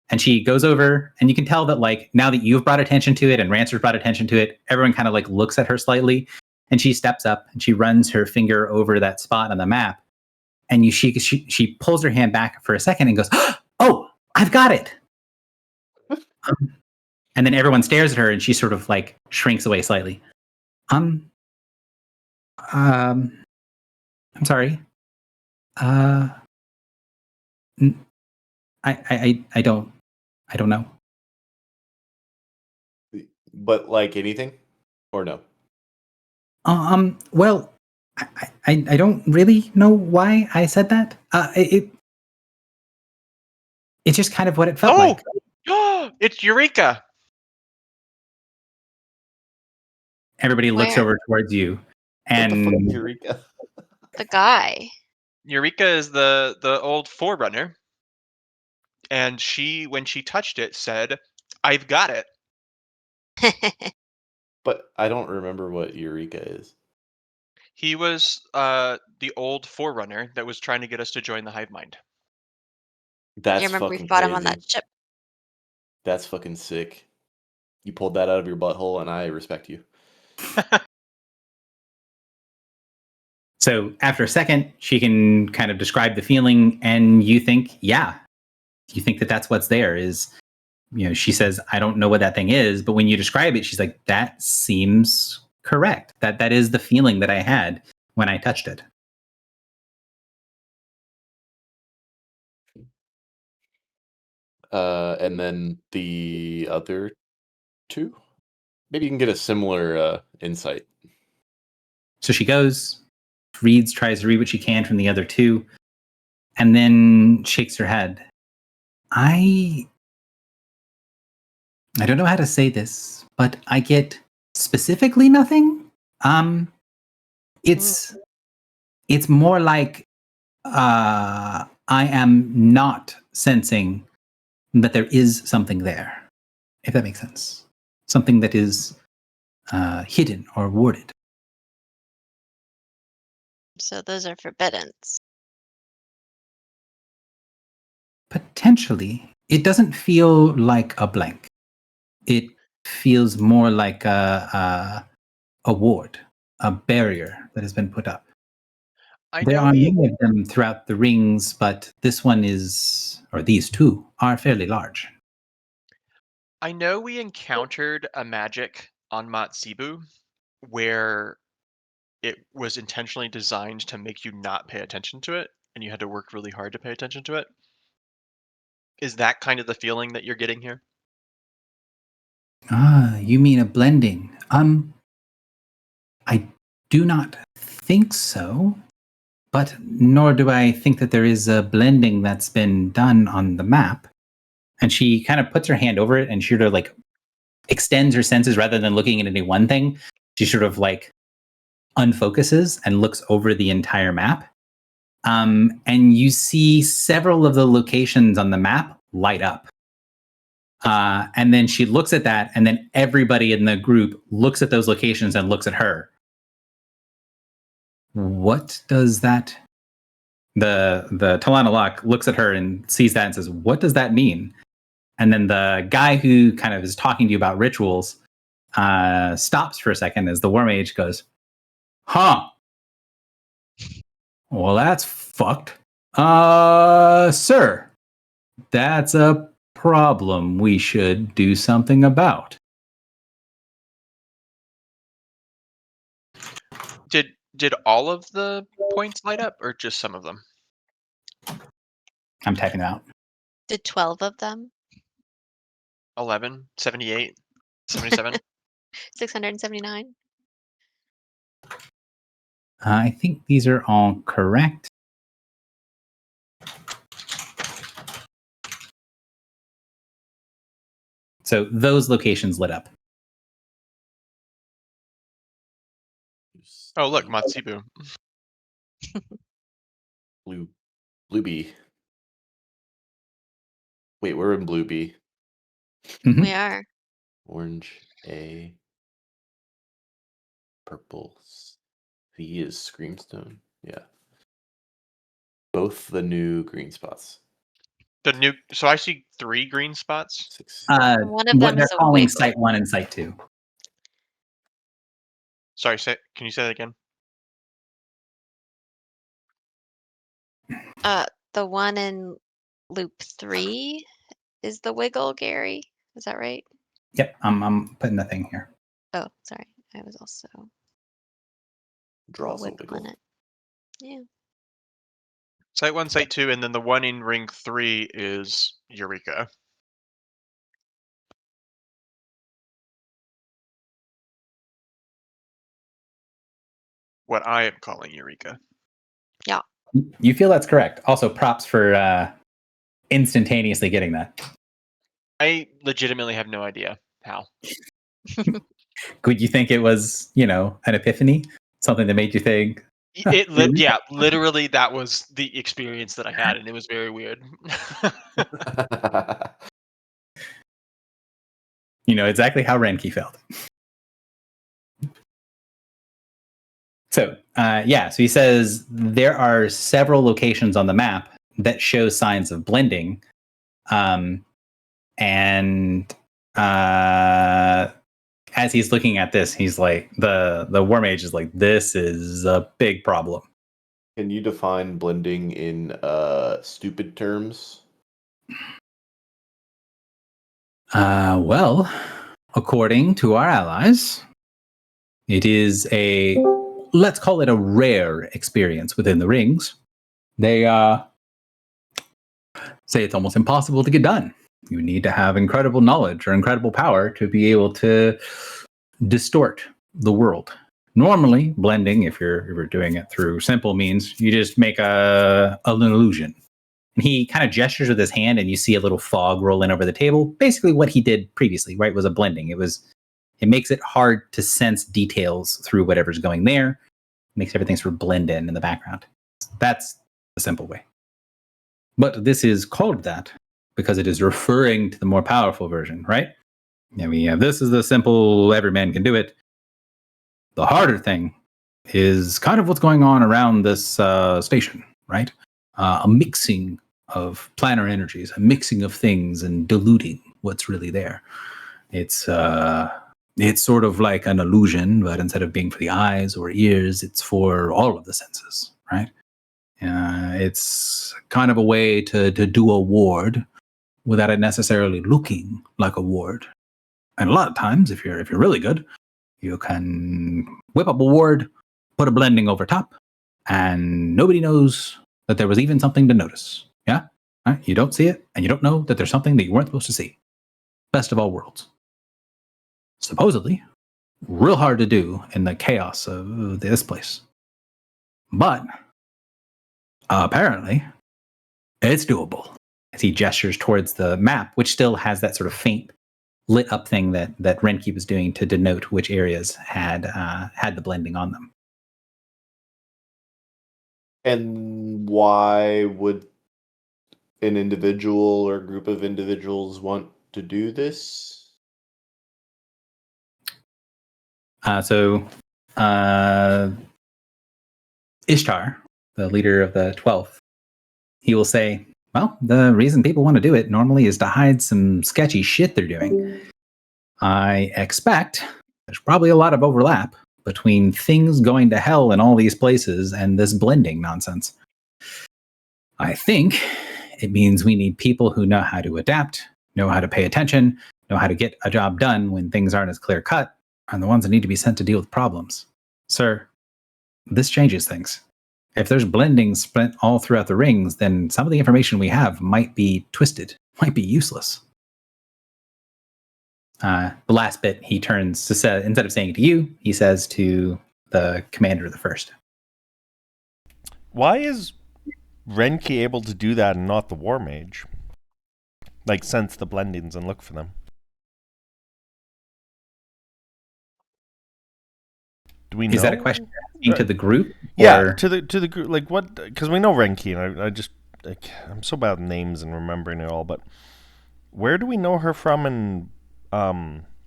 And she goes over, and you can tell that, like, now that you've brought attention to it and Rancer's brought attention to it, everyone kind of like looks at her slightly, and she steps up and she runs her finger over that spot on the map, and she pulls her hand back for a second and goes, "Oh, I've got it!" And then everyone stares at her, and she sort of like shrinks away slightly. I'm sorry. I don't know. But like anything, or no? Well, I don't really know why I said that. It's just kind of what it felt like. It's Eureka. Everybody looks Where? over towards you, What the fuck, and Eureka? The guy. Eureka is the old Forerunner, and when she touched it, said, "I've got it." But I don't remember what Eureka is. He was the old Forerunner that was trying to get us to join the Hive Mind. That's You remember we fucking fought crazy. him on that ship? That's fucking sick. You pulled that out of your butthole, and I respect you. so after a second, she can kind of describe the feeling, and you think, yeah, you think that that's what's there. Is she says, I don't know what that thing is, but when you describe it, she's like, that seems correct. That is the feeling that I had when I touched it. And then the other two? Maybe you can get a similar insight. So she goes, tries to read what she can from the other two, and then shakes her head. I don't know how to say this, but I get specifically nothing. It's more like I am not sensing that there is something there, if that makes sense. Something that is hidden or warded. So those are forbiddens. Potentially, it doesn't feel like a blank. It feels more like a ward, a barrier that has been put up. There are many of them throughout the rings, but this one these two are fairly large. I know we encountered a magic on Matsibu where it was intentionally designed to make you not pay attention to it, and you had to work really hard to pay attention to it. Is that kind of the feeling that you're getting here? Ah, you mean a blending? I do not think so, but nor do I think that there is a blending that's been done on the map. And she kind of puts her hand over it and she sort of like extends her senses rather than looking at any one thing. She sort of like unfocuses and looks over the entire map. And you see several of the locations on the map light up. And then she looks at that, and then everybody in the group looks at those locations and looks at her. What does that? The Talana Locke looks at her and sees that and says, "What does that mean?" And then the guy who kind of is talking to you about rituals stops for a second as the War Mage goes, "Huh? Well, that's fucked. Sir, that's a problem we should do something about." Did all of the points light up, or just some of them? I'm typing it out. Did 12 of them? 11, 78, 77? 679? I think these are all correct. So those locations lit up. Oh, look, Matsibu. Blue B. Wait, we're in Blue B. Mhm. We are. Orange A. Purple V is Screamstone. Yeah. Both the new green spots. So I see 3 green spots. 6. One of What them they're is a calling wiggle. Site 1 and Site 2. Sorry, can you say that again? The one in loop 3 is the wiggle, Gary. Is that right? Yep, I'm putting the thing here. Oh, sorry. I was also Draw some wiggle wiggle. in it. Yeah. Site 1, Site 2, and then the one in Ring 3 is Eureka. What I am calling Eureka. You feel that's correct. Also, props for instantaneously getting that. I legitimately have no idea how. Could you think it was, an epiphany? Something that made you think, Yeah, literally that was the experience that I had, and it was very weird. you know exactly how Renki felt. So, so he says there are several locations on the map that show signs of blending. And as he's looking at this, he's like, the War Mage is like, this is a big problem. Can you define blending in stupid terms? Well, according to our allies, it is let's call it a rare experience within the rings. They say it's almost impossible to get done. You need to have incredible knowledge or incredible power to be able to distort the world. Normally, blending, if you're doing it through simple means, you just make an illusion. And he kind of gestures with his hand, and you see a little fog roll in over the table. Basically, what he did previously, right, was a blending. It makes it hard to sense details through whatever's going there. It makes everything sort of blend in the background. That's the simple way. But this is called that because it is referring to the more powerful version, right? I mean, this is the simple, every man can do it. The harder thing is kind of what's going on around this station, right? A mixing of planar energies, a mixing of things and diluting what's really there. It's sort of like an illusion, but instead of being for the eyes or ears, it's for all of the senses, right? It's kind of a way to do a ward without it necessarily looking like a ward. And a lot of times, if you're really good, you can whip up a ward, put a blending over top, and nobody knows that there was even something to notice. Yeah? Right? You don't see it, and you don't know that there's something that you weren't supposed to see. Best of all worlds. Supposedly, real hard to do in the chaos of this place. But apparently, it's doable. As he gestures towards the map, which still has that sort of faint lit up thing that Renki was doing to denote which areas had the blending on them. And why would an individual or group of individuals want to do this? Ishtar, the leader of the 12th, he will say, well, the reason people want to do it normally is to hide some sketchy shit they're doing. I expect there's probably a lot of overlap between things going to hell in all these places and this blending nonsense. I think it means we need people who know how to adapt, know how to pay attention, know how to get a job done when things aren't as clear cut, and the ones that need to be sent to deal with problems. Sir, this changes things. If there's blending spent all throughout the rings, then some of the information we have might be twisted, might be useless. The last bit, he turns to say, instead of saying it to you, he says to the commander of the first. Why is Renki able to do that and not the War Mage? Like, sense the blendings and look for them. Do we know? Is that a question to the group? Yeah, or? to the group. Like, what? Because we know Renki, and I'm so bad with names and remembering it all. But where do we know her from, and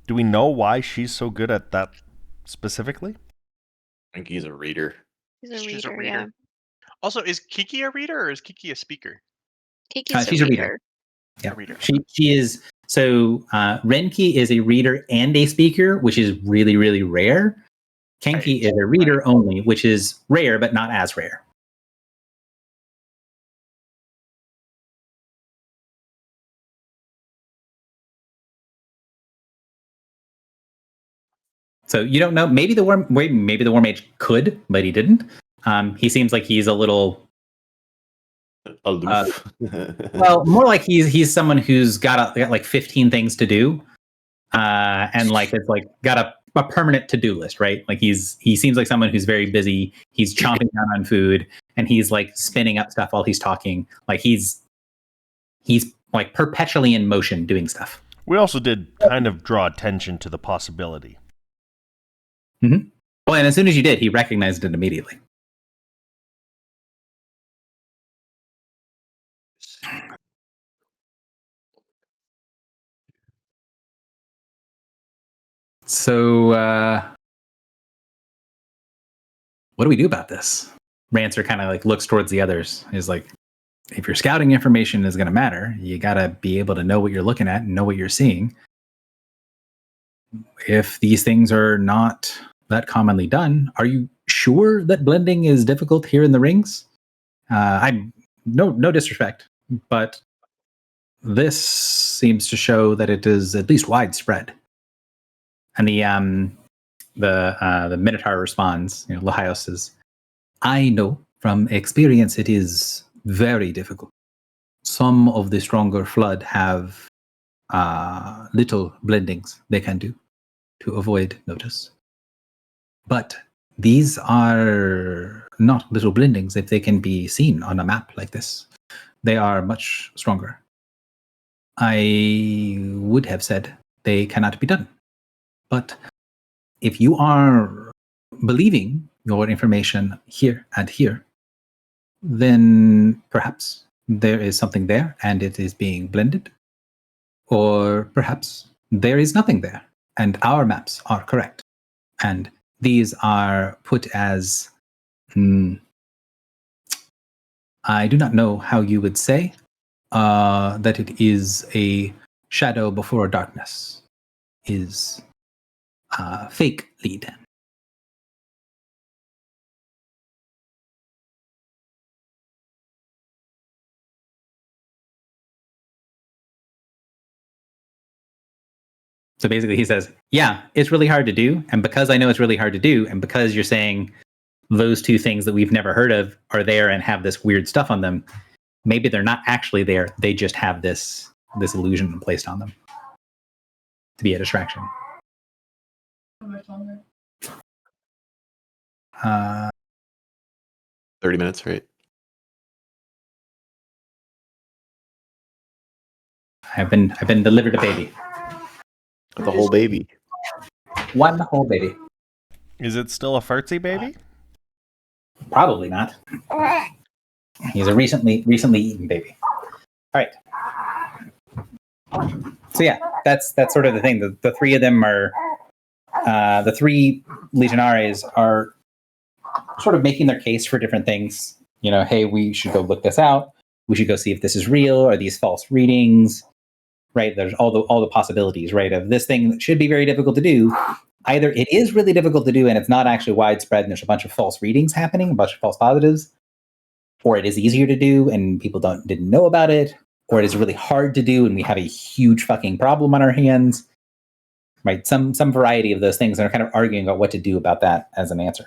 do we know why she's so good at that specifically? I think he's a reader. She's a reader. Yeah. Also, is Kiki a reader or is Kiki a speaker? Kiki's She's a reader. Yeah. A reader. She is. So Renki is a reader and a speaker, which is really, really rare. Kenki is a reader only, which is rare, but not as rare. So you don't know. Maybe the war mage could, but he didn't. He seems like he's a little Aloof. well, more like he's someone who's got like 15 things to do, and like it's like got a permanent to-do list, right? Like he seems like someone who's very busy. He's chomping down on food, and he's like spinning up stuff while he's talking. Like he's like perpetually in motion doing stuff. We also did kind of draw attention to the possibility. Mm-hmm. Well, and as soon as you did, he recognized it immediately. So, what do we do about this? Rancer kind of like looks towards the others. He's like, if your scouting information is going to matter, you got to be able to know what you're looking at and know what you're seeing. If these things are not that commonly done, are you sure that blending is difficult here in the rings? I'm no disrespect, but this seems to show that it is at least widespread. And the Minotaur responds, Lahios says, I know from experience it is very difficult. Some of the stronger flood have little blendings they can do to avoid notice. But these are not little blendings if they can be seen on a map like this. They are much stronger. I would have said they cannot be done. But if you are believing your information here and here, then perhaps there is something there and it is being blended. Or perhaps there is nothing there and our maps are correct. And these are put as, I do not know how you would say that it is a shadow before darkness, is fake lead. So basically he says, yeah, it's really hard to do. And because I know it's really hard to do, and because you're saying those two things that we've never heard of are there and have this weird stuff on them, maybe they're not actually there. They just have this illusion placed on them to be a distraction. How much longer? 30 minutes, right? I've been delivered a baby. The whole baby. One whole baby. Is it still a fartsy baby? Probably not. He's a recently eaten baby. All right. So yeah, that's sort of the thing. The three of them are the three Legionaries are sort of making their case for different things. Hey, we should go look this out. We should go see if this is real. Are these false readings? Right? There's all the possibilities, right? Of this thing that should be very difficult to do. Either it is really difficult to do and it's not actually widespread and there's a bunch of false readings happening, a bunch of false positives, or it is easier to do and people didn't know about it, or it is really hard to do and we have a huge fucking problem on our hands. Right? Some variety of those things, and are kind of arguing about what to do about that as an answer.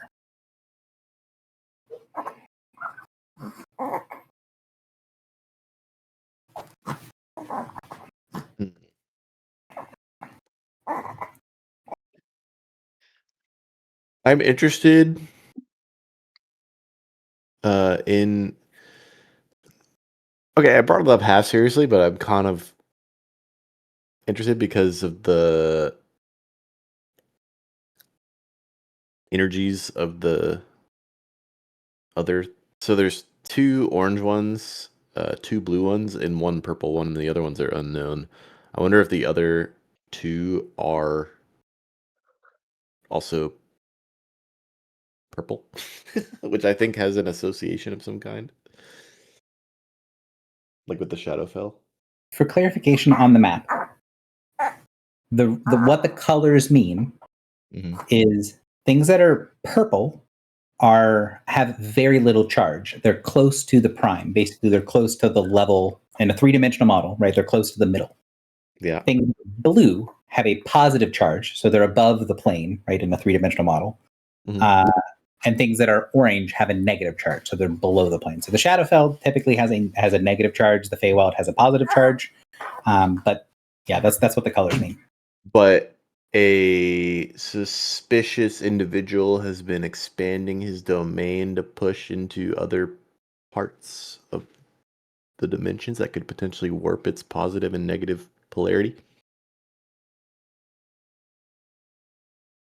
I'm interested in. Okay, I brought it up half seriously, but I'm kind of interested because of the energies of the other. So there's 2 orange ones, 2 blue ones, and 1 purple one, and the other ones are unknown. I wonder if the other 2 are also purple, which I think has an association of some kind, like with the Shadowfell. For clarification on the map, the what the colors mean is things that are purple have very little charge. They're close to the prime. Basically, they're close to the level in a 3-dimensional model, right? They're close to the middle. Yeah. Things blue have a positive charge, so they're above the plane, right, in a 3-dimensional model. Mhm. And things that are orange have a negative charge, so they're below the plane. So the Shadowfell typically has a negative charge. The Feywild has a positive charge. But yeah, that's what the colors mean. But a suspicious individual has been expanding his domain to push into other parts of the dimensions that could potentially warp its positive and negative polarity.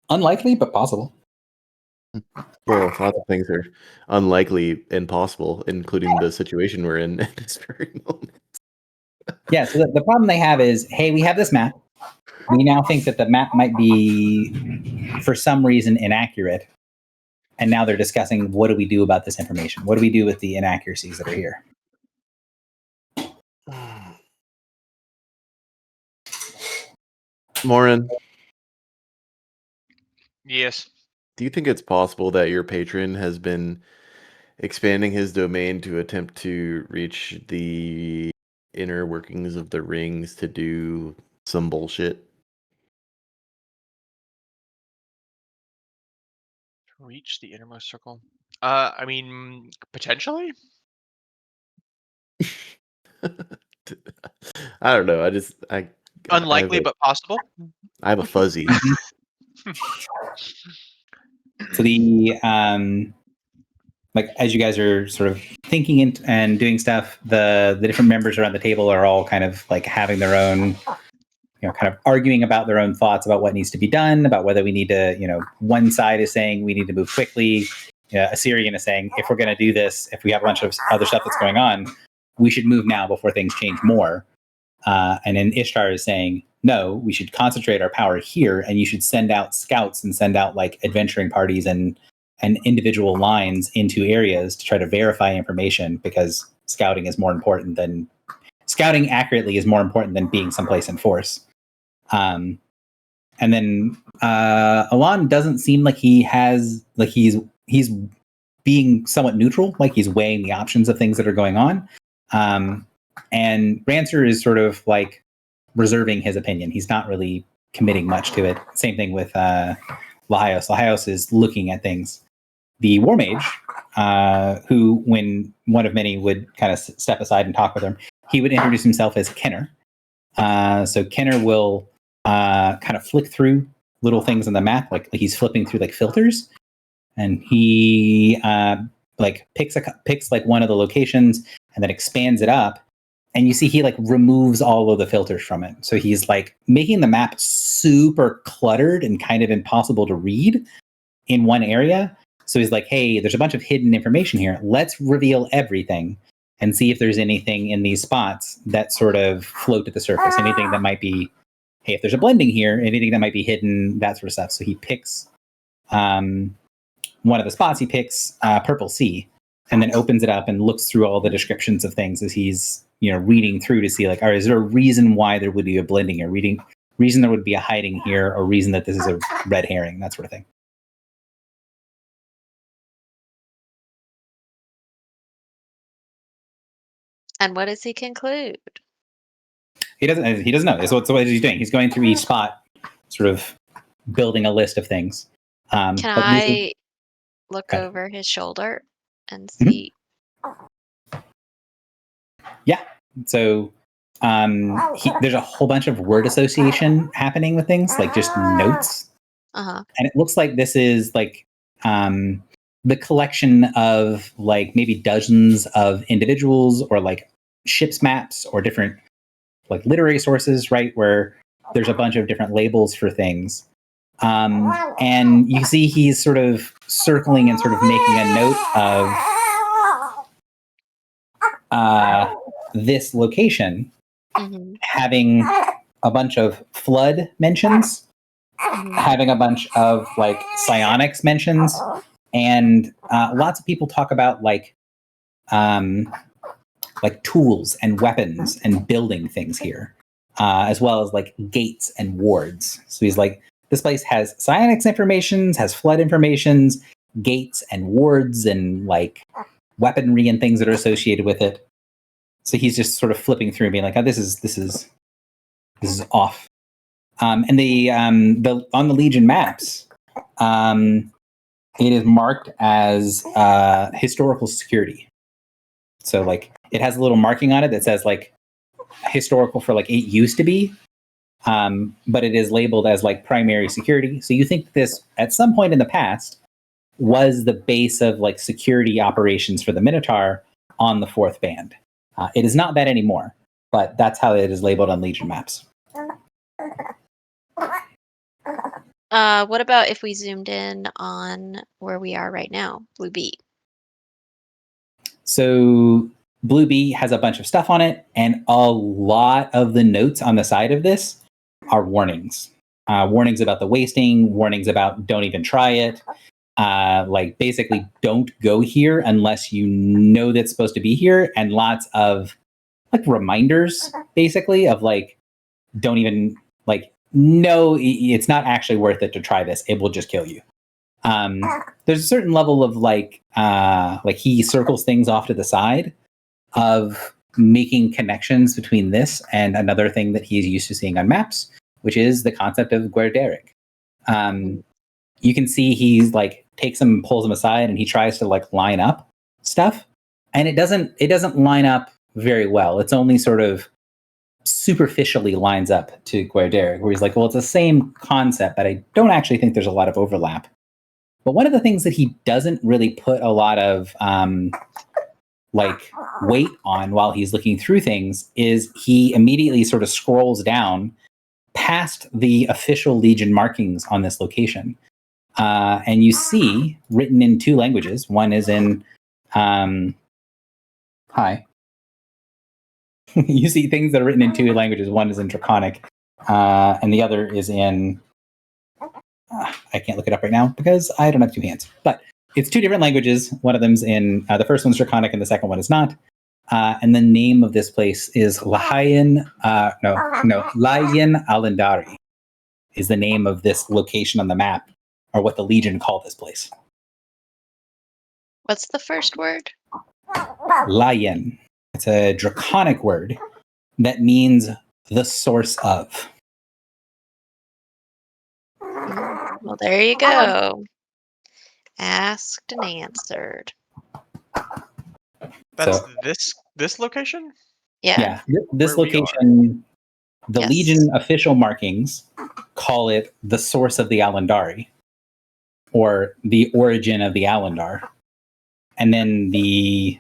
Unlikely, but possible. Well, lots of things are unlikely and possible, including the situation we're in at this very moment. Yeah, so the problem they have is, hey, we have this map. We now think that the map might be, for some reason, inaccurate. And now they're discussing, what do we do about this information? What do we do with the inaccuracies that are here? Morin, Yes. do you think it's possible that your patron has been expanding his domain to attempt to reach the inner workings of the rings to do some bullshit? Reach the innermost circle. I mean, potentially. I don't know. I Unlikely, have but possible. I have a fuzzy. So the like, as you guys are sort of thinking and doing stuff, the different members around the table are all kind of like having their own, kind of arguing about their own thoughts about what needs to be done, about whether we need to, one side is saying we need to move quickly. Assyrian is saying, if we're going to do this, if we have a bunch of other stuff that's going on, we should move now before things change more. And then Ishtar is saying, no, we should concentrate our power here, and you should send out scouts and send out like adventuring parties and individual lines into areas to try to verify information, because scouting accurately is more important than being someplace in force. And then Alon doesn't seem like he's being somewhat neutral, like he's weighing the options of things that are going on. And Rancer is sort of like reserving his opinion. He's not really committing much to it. Same thing with Lahios. Lahios is looking at things. The War Mage, who, when one of many would kind of step aside and talk with him, he would introduce himself as Kenner. So Kenner will kind of flick through little things on the map, like he's flipping through like filters, and he like picks like one of the locations and then expands it up, and you see he like removes all of the filters from it. So he's like making the map super cluttered and kind of impossible to read in one area. So he's like, hey, there's a bunch of hidden information here. Let's reveal everything and see if there's anything in these spots that sort of float to the surface. Anything that might be, hey, if there's a blending here, anything that might be hidden, that sort of stuff. So he picks one of the spots, he picks Purple Sea, and then opens it up and looks through all the descriptions of things as he's, reading through to see like, all right, is there a reason why there would be a blending here? Reason there would be a hiding here, or reason that this is a red herring, that sort of thing. And what does he conclude? He doesn't know. So what he's doing? He's going through each spot, sort of building a list of things. Can I look over his shoulder and see? Yeah. So there's a whole bunch of word association happening with things, like just notes. Uh-huh. And it looks like this is like the collection of like maybe dozens of individuals or like ships maps or different like literary sources, right? Where there's a bunch of different labels for things. And you see he's sort of circling and sort of making a note of this location having a bunch of flood mentions, having a bunch of like psionics mentions, and lots of people talk about like tools and weapons and building things here, as well as like gates and wards. So he's like, this place has psionics information, has flood informations, gates and wards, and like weaponry and things that are associated with it. So he's just sort of flipping through and being like, oh, this is off. And the on the Legion maps, it is marked as historical security. So like it has a little marking on it that says like historical for like it used to be, but it is labeled as like primary security. So you think this at some point in the past was the base of like security operations for the Minotaur on the 4th band. It is not that anymore, but that's how it is labeled on Legion maps. What about if we zoomed in on where we are right now, Blue Bee? So Blue Bee has a bunch of stuff on it, and a lot of the notes on the side of this are warnings. Warnings about the wasting, warnings about don't even try it. Like basically don't go here unless you know that's supposed to be here, and lots of like reminders basically of like don't even like no, it's not actually worth it to try this. It will just kill you. There's a certain level of like he circles things off to the side of making connections between this and another thing that he's used to seeing on maps, which is the concept of Guerderic. You can see he's like takes him and pulls him aside, and he tries to like line up stuff, and it doesn't line up very well. It's only sort of superficially lines up to Guerderic, where he's like, well, it's the same concept, but I don't actually think there's a lot of overlap. But one of the things that he doesn't really put a lot of like weight on while he's looking through things is he immediately sort of scrolls down past the official Legion markings on this location. And you see written in 2 languages. One is in you see things that are written in 2 languages. One is in Draconic, and the other is in I can't look it up right now because I don't have 2 hands. But it's 2 different languages. One of them's in the first one's Draconic, and the second one is not. And the name of this place is Layan Alendari is the name of this location on the map, or what the Legion call this place. What's the first word? Layan. It's a Draconic word that means the source of. Well, there you go. Asked and answered. That's So- this location? Yeah. This Where we are. location, the Yes. Legion official markings call it the source of the Alendari, or the origin of the Alendar. And then the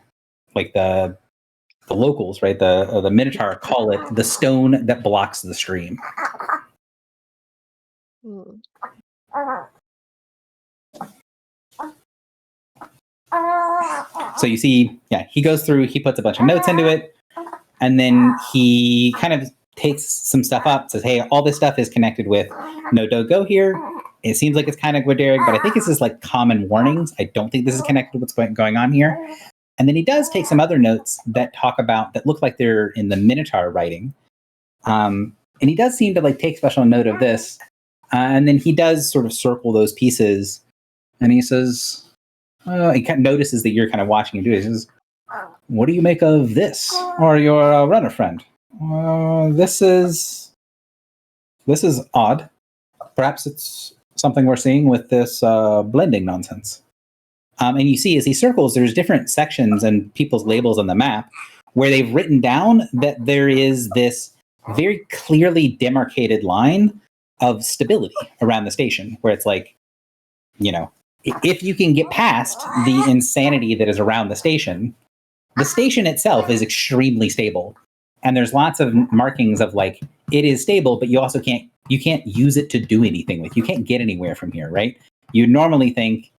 locals, right, the Minotaur call it the stone that blocks the stream. Hmm. So you see, he goes through, he puts a bunch of notes into it, and then he kind of takes some stuff up, says, hey, all this stuff is connected with no, don't go here. It seems like it's kind of Guerderic, but I think it's just like common warnings. I don't think this is connected to what's going on here. And then he does take some other notes that look like they're in the Minotaur writing. And he does seem to like take special note of this. And then he does sort of circle those pieces, and he says, he kind of notices that you're kind of watching him do it. He says, what do you make of this? Or your runner friend? This is odd. Perhaps it's something we're seeing with this blending nonsense. And you see, as he circles, there's different sections and people's labels on the map where they've written down that there is this very clearly demarcated line of stability around the station, where it's like, if you can get past the insanity that is around the station itself is extremely stable. And there's lots of markings of like, it is stable, but you also can't use it to do anything with. You can't get anywhere from here, right? You normally think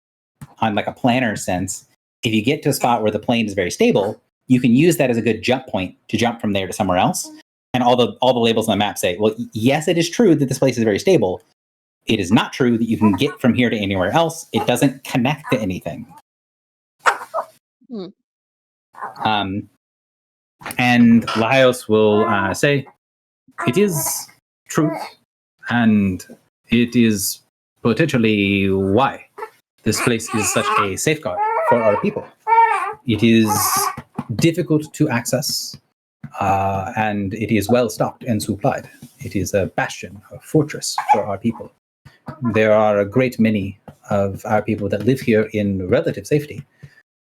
on like a planner sense, if you get to a spot where the plane is very stable, you can use that as a good jump point to jump from there to somewhere else. And all the labels on the map say, well, yes, it is true that this place is very stable. It is not true that you can get from here to anywhere else. It doesn't connect to anything. Hmm. And Laios will say, it is truth, and it is potentially why this place is such a safeguard for our people. It is difficult to access, and it is well stocked and supplied. It is a bastion, a fortress for our people. There are a great many of our people that live here in relative safety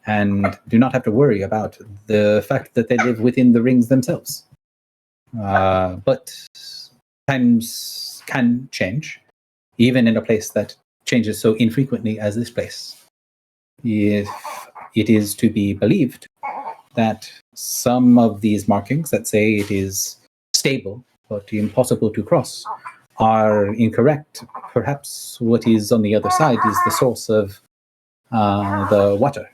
and do not have to worry about the fact that they live within the rings themselves. But times can change, even in a place that changes so infrequently as this place. If it is to be believed that some of these markings that say it is stable but impossible to cross are incorrect. Perhaps what is on the other side is the source of the water.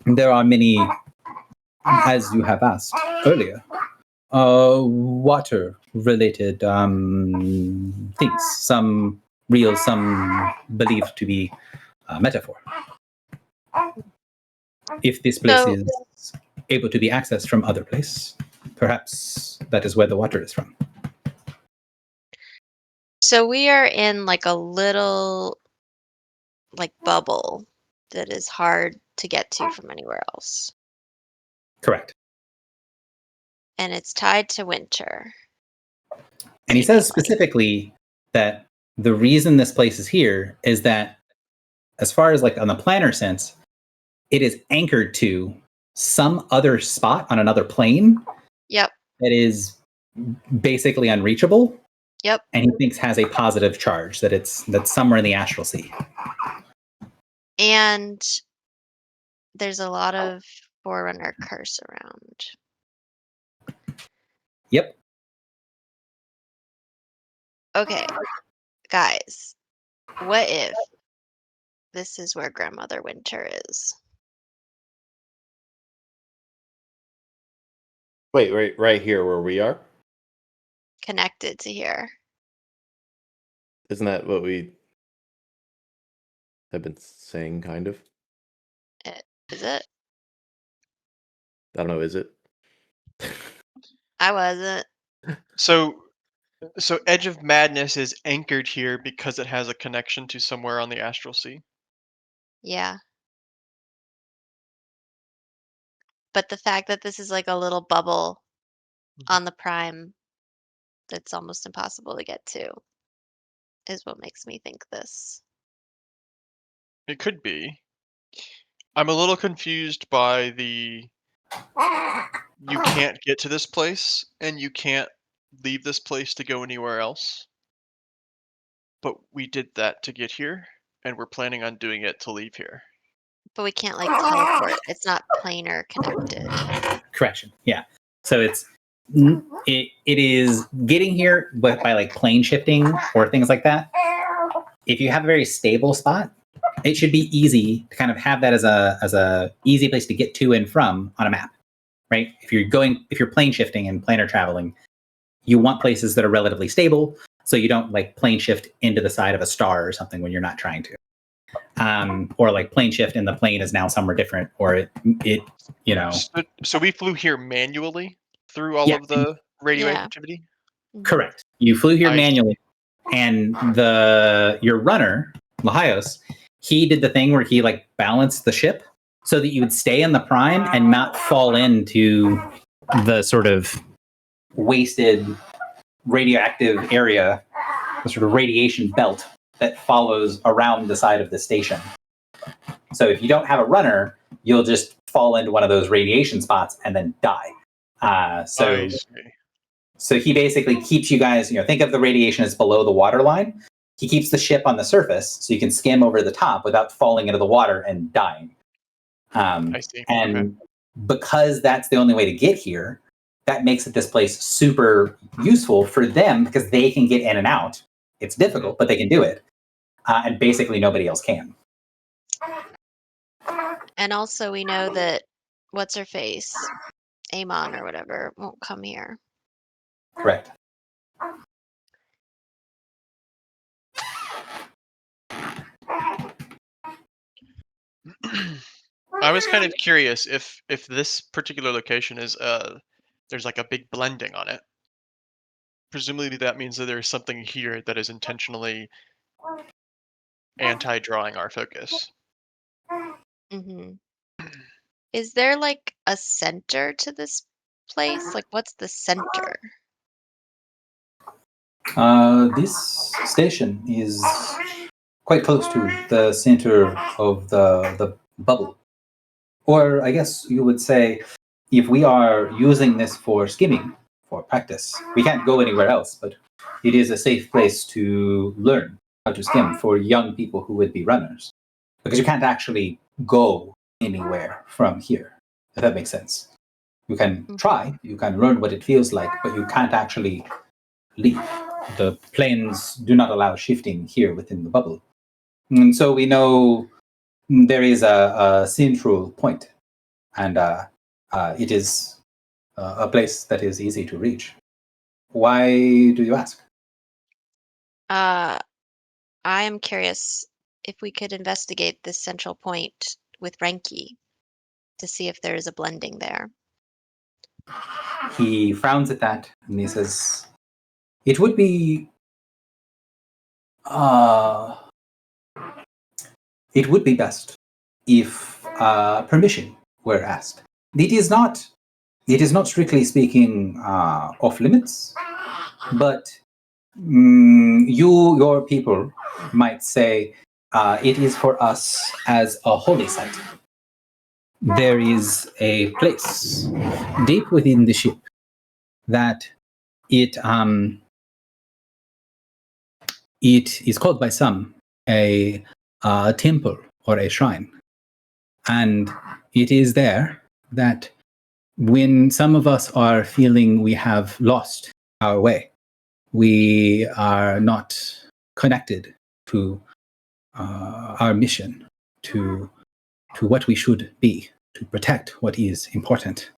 There are many, as you have asked earlier, water-related things. Some real, some believed to be metaphor. If this place So- is able to be accessed from other place, perhaps that is where the water is from. So we are in like a little like bubble that is hard to get to from anywhere else. Correct. And it's tied to winter. And he says specifically that the reason this place is here is that, as far as like on the planner sense, it is anchored to some other spot on another plane. Yep. That is basically unreachable. Yep. And he thinks has a positive charge, that's somewhere in the astral sea. And there's a lot of Forerunner curse around. Yep. Okay, guys, what if this is where Grandmother Winter is? Wait, right here where we are? Connected to here. Isn't that what we have been saying, kind of? Is it? I don't know, is it? I wasn't. So Edge of Madness is anchored here because it has a connection to somewhere on the astral sea. Yeah. But the fact that this is like a little bubble on the prime that's almost impossible to get to is what makes me think this. It could be. I'm a little confused by the you can't get to this place and you can't leave this place to go anywhere else. But we did that to get here, and we're planning on doing it to leave here. But we can't like teleport. It's not planar connected. Correction. Yeah. So it is getting here by like plane shifting or things like that. If you have a very stable spot, it should be easy to kind of have that as a easy place to get to and from on a map, right? If you're plane shifting and planar traveling, you want places that are relatively stable, so you don't like plane shift into the side of a star or something when you're not trying to. Or like plane shift and the plane is now somewhere different, or it you know. So we flew here manually through all of the radioactivity? Correct. You flew here manually, and your runner, Lahios, he did the thing where he like balanced the ship so that you would stay in the prime and not fall into the sort of wasted radioactive area, the sort of radiation belt that follows around the side of the station. So if you don't have a runner, you'll just fall into one of those radiation spots and then die. So he basically keeps you guys, think of the radiation as below the water line. He keeps the ship on the surface so you can skim over the top without falling into the water and dying. I see. And because that's the only way to get here, that makes this place super useful for them because they can get in and out. It's difficult, but they can do it. And basically nobody else can. And also we know that what's her face? Amon or whatever won't come here. Correct. I was kind of curious if this particular location is there's like a big blending on it. Presumably that means that there's something here that is intentionally anti-drawing our focus. Mm-hmm. Is there like a center to this place? Like, what's the center? This station is quite close to the center of the bubble. Or I guess you would say, if we are using this for skimming, for practice, we can't go anywhere else, but it is a safe place to learn how to skim for young people who would be runners. Because you can't actually go anywhere from here, if that makes sense. You can try, you can learn what it feels like, but you can't actually leave. The planes do not allow shifting here within the bubble. And so we know there is a central point, and it is a place that is easy to reach. Why do you ask? I am curious if we could investigate this central point with Renki to see if there is a blending there. He frowns at that and he says, "It would be best if permission were asked. It is not strictly speaking off limits, but your people might say it is for us as a holy site. There is a place deep within the ship that it is called by some a temple or a shrine. And it is there that when some of us are feeling we have lost our way, we are not connected to our mission, to what we should be, to protect what is important.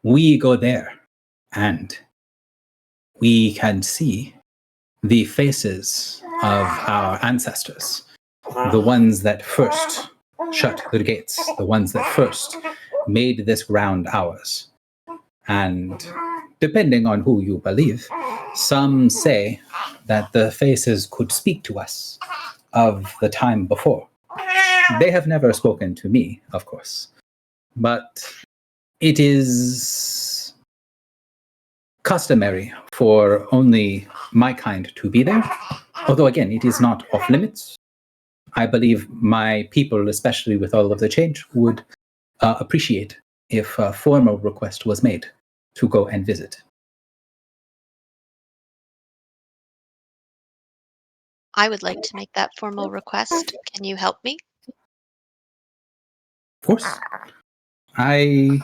We go there and we can see the faces of our ancestors, the ones that first shut the gates, the ones that first made this ground ours. And depending on who you believe, some say that the faces could speak to us of the time before. They have never spoken to me, of course, but it is customary for only my kind to be there. Although, again, it is not off limits. I believe my people, especially with all of the change, would appreciate if a formal request was made to go and visit. I would like to make that formal request. Can you help me? Of course. I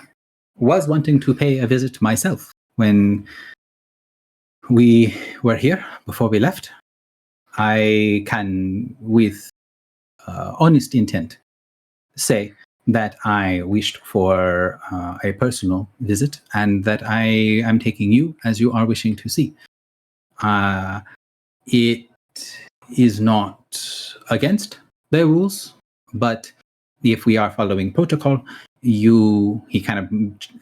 was wanting to pay a visit myself when we were here before we left. I can, with honest intent, say that I wished for a personal visit and that I am taking you as you are wishing to see. It is not against the rules, but if we are following protocol, he kind of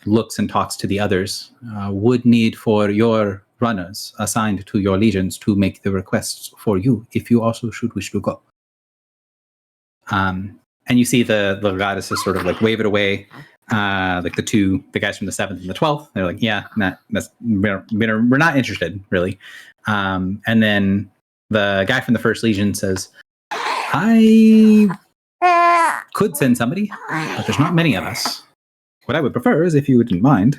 looks and talks to the others, would need for your runners assigned to your legions to make the requests for you if you also should wish to go. And you see the goddesses sort of like wave it away, like the guys from the 7th and the 12th. They're like, yeah, we're not interested, really. And then the guy from the First Legion says, I could send somebody, but there's not many of us. What I would prefer is if you wouldn't mind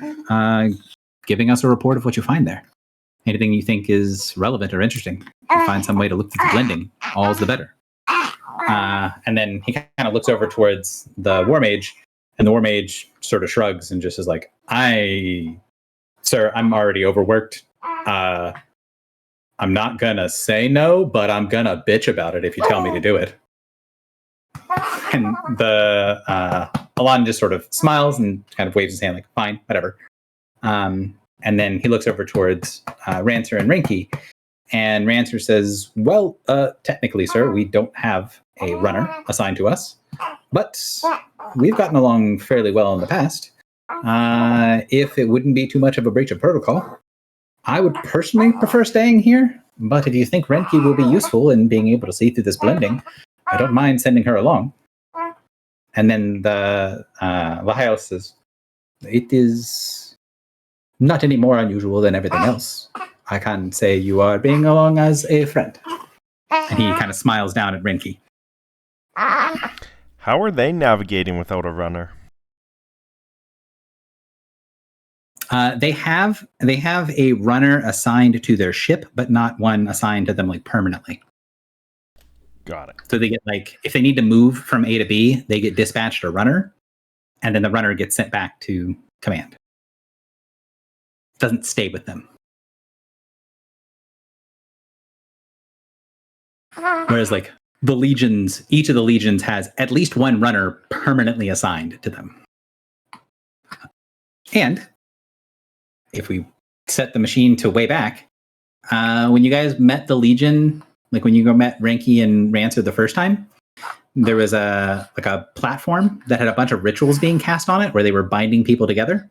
giving us a report of what you find there. Anything you think is relevant or interesting. You find some way to look through the blending, all's the better. And then he kind of looks over towards the War Mage, and the War Mage sort of shrugs and just is like, Sir, I'm already overworked. I'm not gonna say no, but I'm gonna bitch about it if you tell me to do it. And the Alon just sort of smiles and kind of waves his hand like, fine, whatever. And then he looks over towards Rancer and Renki, and Rancer says, well, technically, sir, we don't have a runner assigned to us, but we've gotten along fairly well in the past. If it wouldn't be too much of a breach of protocol, I would personally prefer staying here, but if you think Renki will be useful in being able to see through this blending, I don't mind sending her along. And then the Lahael says, it is not any more unusual than everything else. I can say you are being along as a friend. And he kind of smiles down at Rinky. How are they navigating without a runner? They have a runner assigned to their ship, but not one assigned to them like permanently. Got it. So they get like, if they need to move from A to B, they get dispatched a runner, and then the runner gets sent back to command. Doesn't stay with them. Whereas like the legions, each of the legions has at least one runner permanently assigned to them. And if we set the machine to way back, when you guys met the Legion, like when you met Rinky and Rancer the first time, there was a platform that had a bunch of rituals being cast on it where they were binding people together.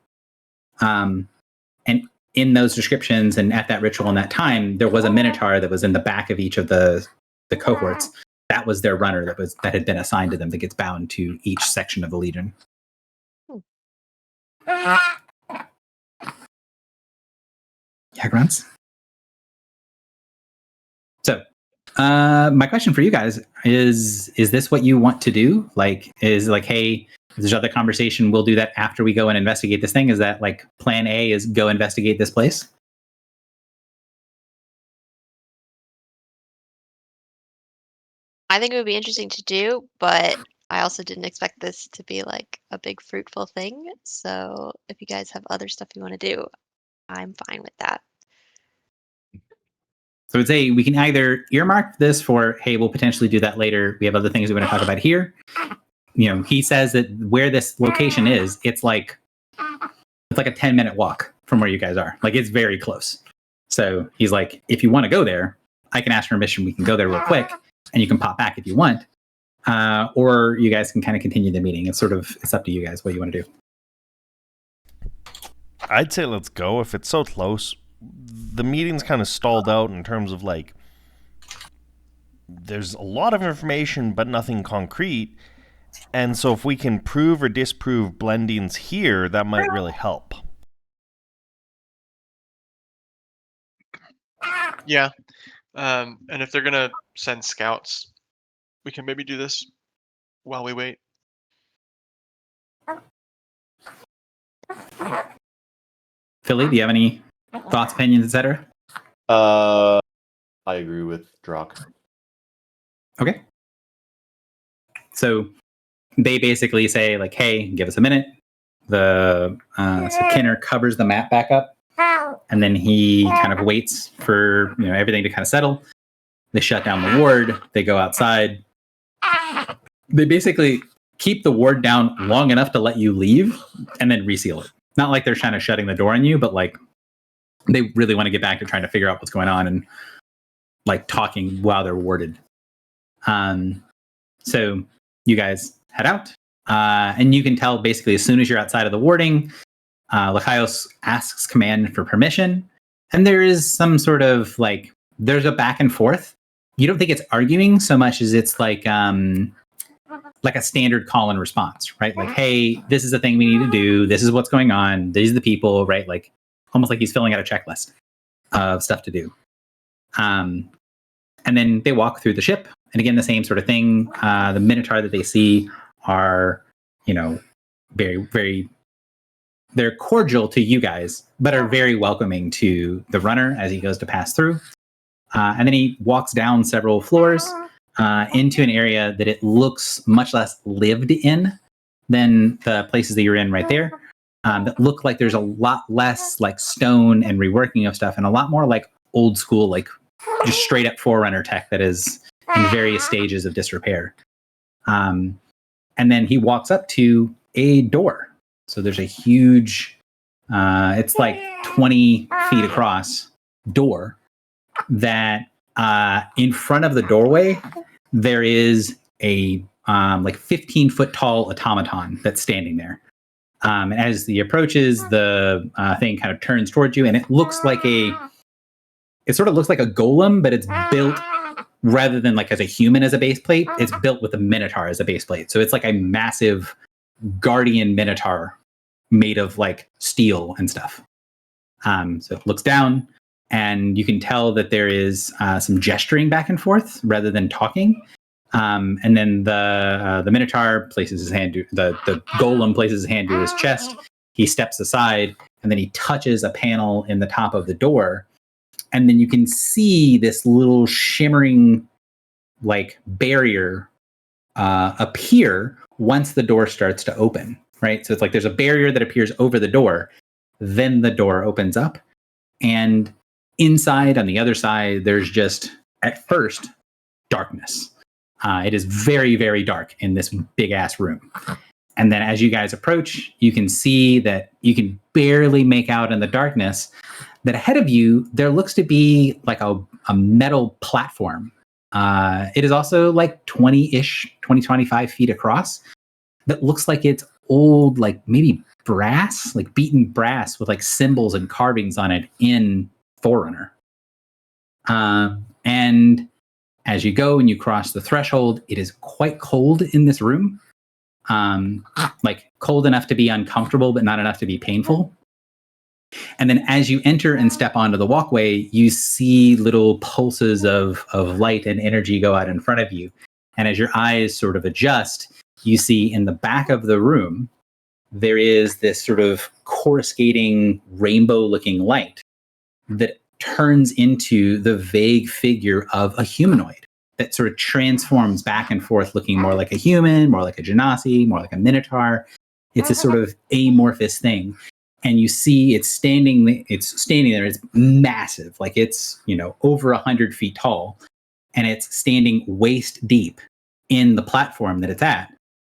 And in those descriptions and at that ritual in that time, there was a Minotaur that was in the back of each of the cohorts. That was their runner that had been assigned to them that gets bound to each section of the Legion. Yeah, grunts. So, my question for you guys is this what you want to do? Like, hey, there's other conversation, we'll do that after we go and investigate this thing? Is that like plan A is go investigate this place? I think it would be interesting to do, but I also didn't expect this to be like a big fruitful thing. So if you guys have other stuff you want to do, I'm fine with that. So I would say we can either earmark this for, hey, we'll potentially do that later. We have other things we want to talk about here. You know, he says that where this location is, it's like a 10-minute walk from where you guys are. Like, it's very close. So he's like, if you want to go there, I can ask permission. We can go there real quick, and you can pop back if you want. Or you guys can kind of continue the meeting. It's up to you guys what you want to do. I'd say let's go if it's so close. The meeting's kind of stalled out in terms of like, there's a lot of information, but nothing concrete. And so if we can prove or disprove blendings here, that might really help. Yeah. And if they're going to send scouts, we can maybe do this while we wait. Philly, do you have any thoughts, opinions, etc.? I agree with Drock. Okay. So they basically say, like, hey, give us a minute. So Kinner covers the map back up, and then he kind of waits for everything to kind of settle. They shut down the ward. They go outside. They basically keep the ward down long enough to let you leave, and then reseal it. Not like they're trying to shutting the door on you, but like they really want to get back to trying to figure out what's going on and like talking while they're warded. So you guys head out, and you can tell basically as soon as you're outside of the warding, Lachaios asks command for permission, and there is some sort of like there's a back and forth. You don't think it's arguing so much as it's like a standard call and response, right? Like, hey, this is the thing we need to do. This is what's going on. These are the people, right? Like almost like he's filling out a checklist of stuff to do. And then they walk through the ship. And again, the same sort of thing. The Minotaur that they see are, very, very, they're cordial to you guys, but are very welcoming to the runner as he goes to pass through. And then he walks down several floors into an area that it looks much less lived in than the places that you're in right there. That look like there's a lot less like stone and reworking of stuff and a lot more like old school, like just straight up Forerunner tech that is in various stages of disrepair. And then he walks up to a door. So there's a huge, it's like 20 feet across door that in front of the doorway, there is a like 15-foot tall automaton that's standing there. And as he approaches, the thing kind of turns towards you, and it looks like it sort of looks like a golem, but it's built rather than like as a human as a base plate. It's built with a Minotaur as a base plate. So it's like a massive guardian Minotaur made of like steel and stuff. So it looks down, and you can tell that there is some gesturing back and forth rather than talking. And then the Minotaur places his hand, the golem places his hand to his chest. He steps aside, and then he touches a panel in the top of the door. And then you can see this little shimmering like barrier appear once the door starts to open, right? So it's like there's a barrier that appears over the door, then the door opens up, and inside on the other side, there's just at first darkness. It is very, very dark in this big ass room. And then as you guys approach, you can see that you can barely make out in the darkness that ahead of you, there looks to be like a metal platform. It is also like 20-ish, 20, 25 feet across that looks like it's old, like maybe brass, like beaten brass with like symbols and carvings on it in Forerunner. And as you go and you cross the threshold, it is quite cold in this room. Like cold enough to be uncomfortable, but not enough to be painful. And then as you enter and step onto the walkway, you see little pulses of light and energy go out in front of you. And as your eyes sort of adjust, you see in the back of the room, there is this sort of coruscating rainbow-looking light that turns into the vague figure of a humanoid that sort of transforms back and forth, looking more like a human, more like a genasi, more like a minotaur. It's a sort of amorphous thing. And you see it's standing there, it's massive, like it's, over 100 feet tall, and it's standing waist deep in the platform that it's at.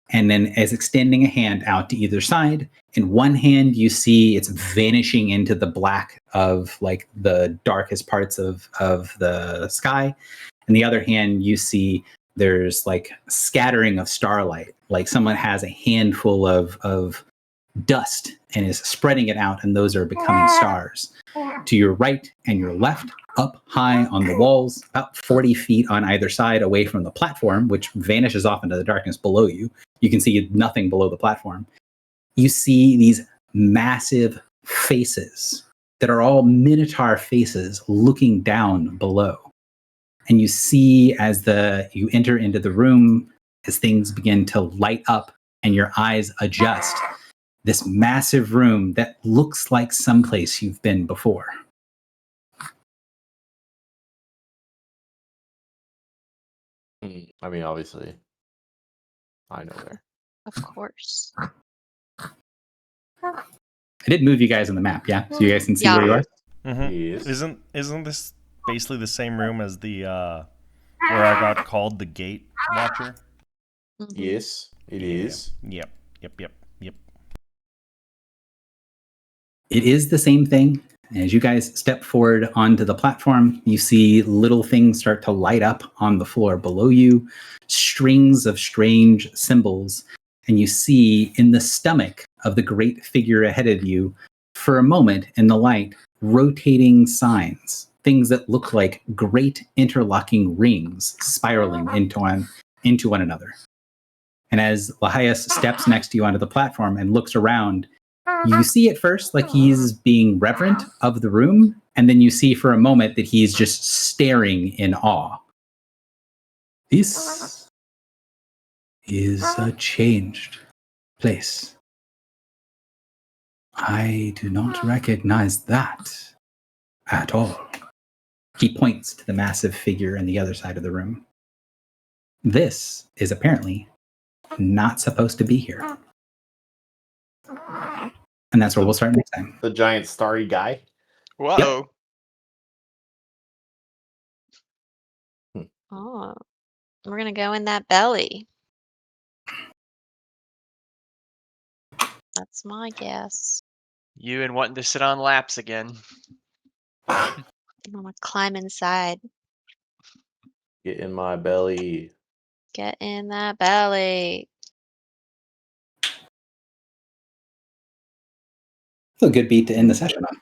And then as extending a hand out to either side, in one hand, you see it's vanishing into the black of like the darkest parts of the sky. And the other hand, you see there's like scattering of starlight, like someone has a handful of dust and is spreading it out, and those are becoming stars. To your right and your left, up high on the walls, about 40 feet on either side away from the platform, which vanishes off into the darkness below you. You can see nothing below the platform. You see these massive faces that are all minotaur faces looking down below. And you see as you enter into the room, as things begin to light up and your eyes adjust, this massive room that looks like someplace you've been before. I mean, obviously, I know where. Of course. I did move you guys on the map, yeah? So you guys can see Yeah. where you are? Mm-hmm. Yes. Isn't this basically the same room as the where I got called the Gate Watcher? Mhm. Yes, it is. Yep. It is the same thing. As you guys step forward onto the platform, you see little things start to light up on the floor below you, strings of strange symbols, and you see in the stomach of the great figure ahead of you, for a moment in the light, rotating signs, things that look like great interlocking rings spiraling into one another. And as Lahias steps next to you onto the platform and looks around, you see at first like he's being reverent of the room, and then you see for a moment that he's just staring in awe. This is a changed place. I do not recognize that at all. He points to the massive figure on the other side of the room. This is apparently not supposed to be here. And that's where we'll start next time. The giant starry guy. Whoa. Oh, we're gonna go in that belly. That's my guess. You and wanting to sit on laps again. I'm gonna climb inside. Get in my belly. Get in that belly. It's a good beat to end the session on.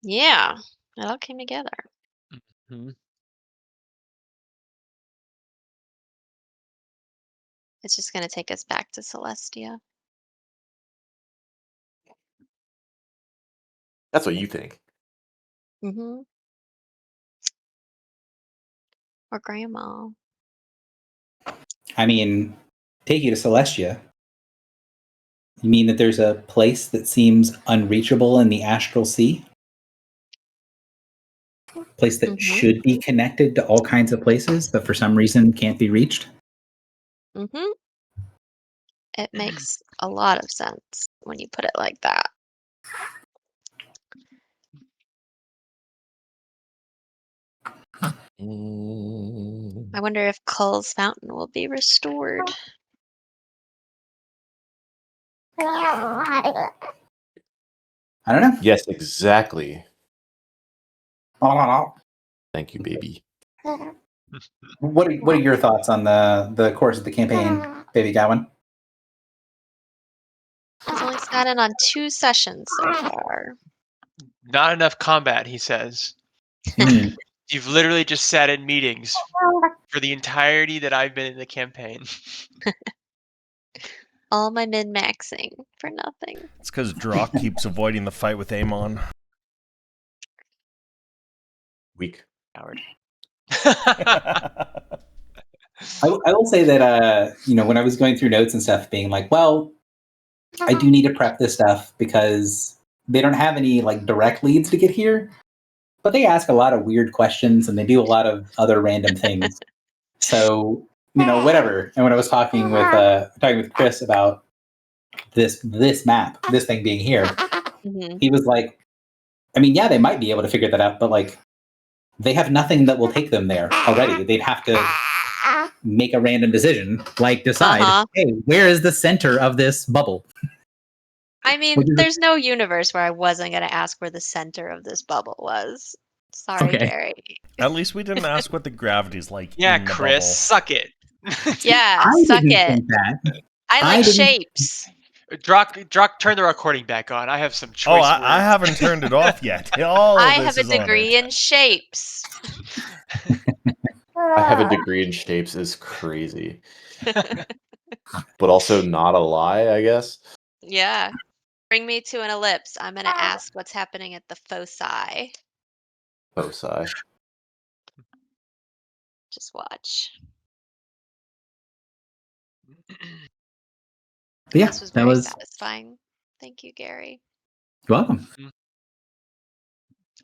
Yeah, it all came together. Mhm. It's just gonna take us back to Celestia. That's what you think. Mm-hmm. Or grandma. I mean, take you to Celestia. You mean that there's a place that seems unreachable in the astral sea? A place that should be connected to all kinds of places, but for some reason can't be reached? Mm-hmm. It makes a lot of sense when you put it like that. I wonder if Kull's fountain will be restored. I don't know. Yes, exactly. What Thank you, baby. are your thoughts on the course of the campaign, Baby Gowan? He's only sat in on 2 sessions so far. Not enough combat, he says. Mhm. You've literally just sat in meetings for the entirety that I've been in the campaign. All my min-maxing for nothing. It's because Drock keeps avoiding the fight with Amon. Weak. Howard. I will say that when I was going through notes and stuff, being like, well, I do need to prep this stuff because they don't have any like direct leads to get here, but they ask a lot of weird questions and they do a lot of other random things. So whatever. And when I was talking with Chris about this map, this thing being here, he was like, I mean, yeah, they might be able to figure that out, but like, they have nothing that will take them there already. They'd have to make a random decision, like decide, hey, where is the center of this bubble? I mean, there's no universe where I wasn't going to ask where the center of this bubble was. Sorry, Gary. At least we didn't ask what the gravity's like. Yeah, in the Chris, bubble. suck it. Yeah, I suck didn't it. think that. I like shapes. Drock, turn the recording back on. I have some choice Oh, words. I haven't turned it off yet. I have a degree in shapes. I have a degree in shapes is crazy. But also not a lie, I guess. Yeah. Bring me to an ellipse. I'm going to ask what's happening at the foci. Foci. Just watch. Yeah, this was very satisfying. Thank you, Gary. You're welcome.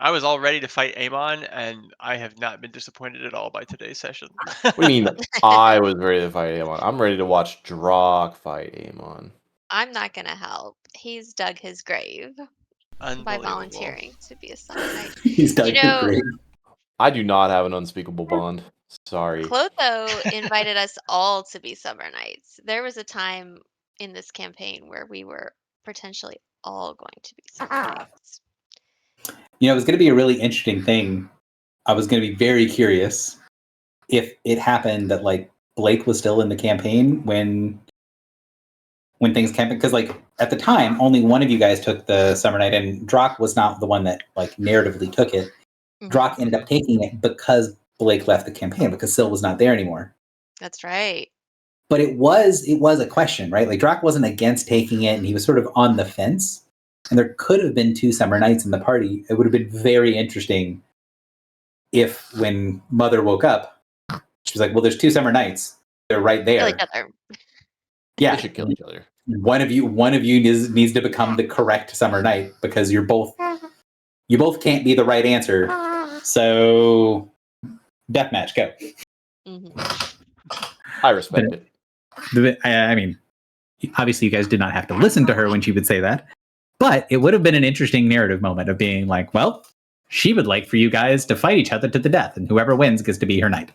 I was all ready to fight Amon, and I have not been disappointed at all by today's session. What do you mean I was ready to fight Amon? I'm ready to watch Drock fight Amon. I'm not going to help. He's dug his grave by volunteering to be a Summer Knight. He's dug his grave. I do not have an unspeakable bond. Sorry. Clotho invited us all to be Summer Knights. There was a time in this campaign where we were potentially all going to be Summer Knights. It was going to be a really interesting thing. I was going to be very curious if it happened that like Blake was still in the campaign when things came, because like at the time only one of you guys took the Summer Knight, and Drock was not the one that like narratively took it. Drock ended up taking it because Blake left the campaign, because Syl was not there anymore. That's right. But it was a question, right? Like Drock wasn't against taking it, and he was sort of on the fence. And there could have been 2 Summer Knights in the party. It would have been very interesting if, when Mother woke up, she was like, "Well, there's 2 Summer Knights. They're right there." Kill each other. Yeah, they should kill each other. One of you needs to become the correct Summer Knight, because you both can't be the right answer. So, deathmatch, go. I respect it. I mean, obviously, you guys did not have to listen to her when she would say that, but it would have been an interesting narrative moment of being like, well, she would like for you guys to fight each other to the death, and whoever wins gets to be her knight.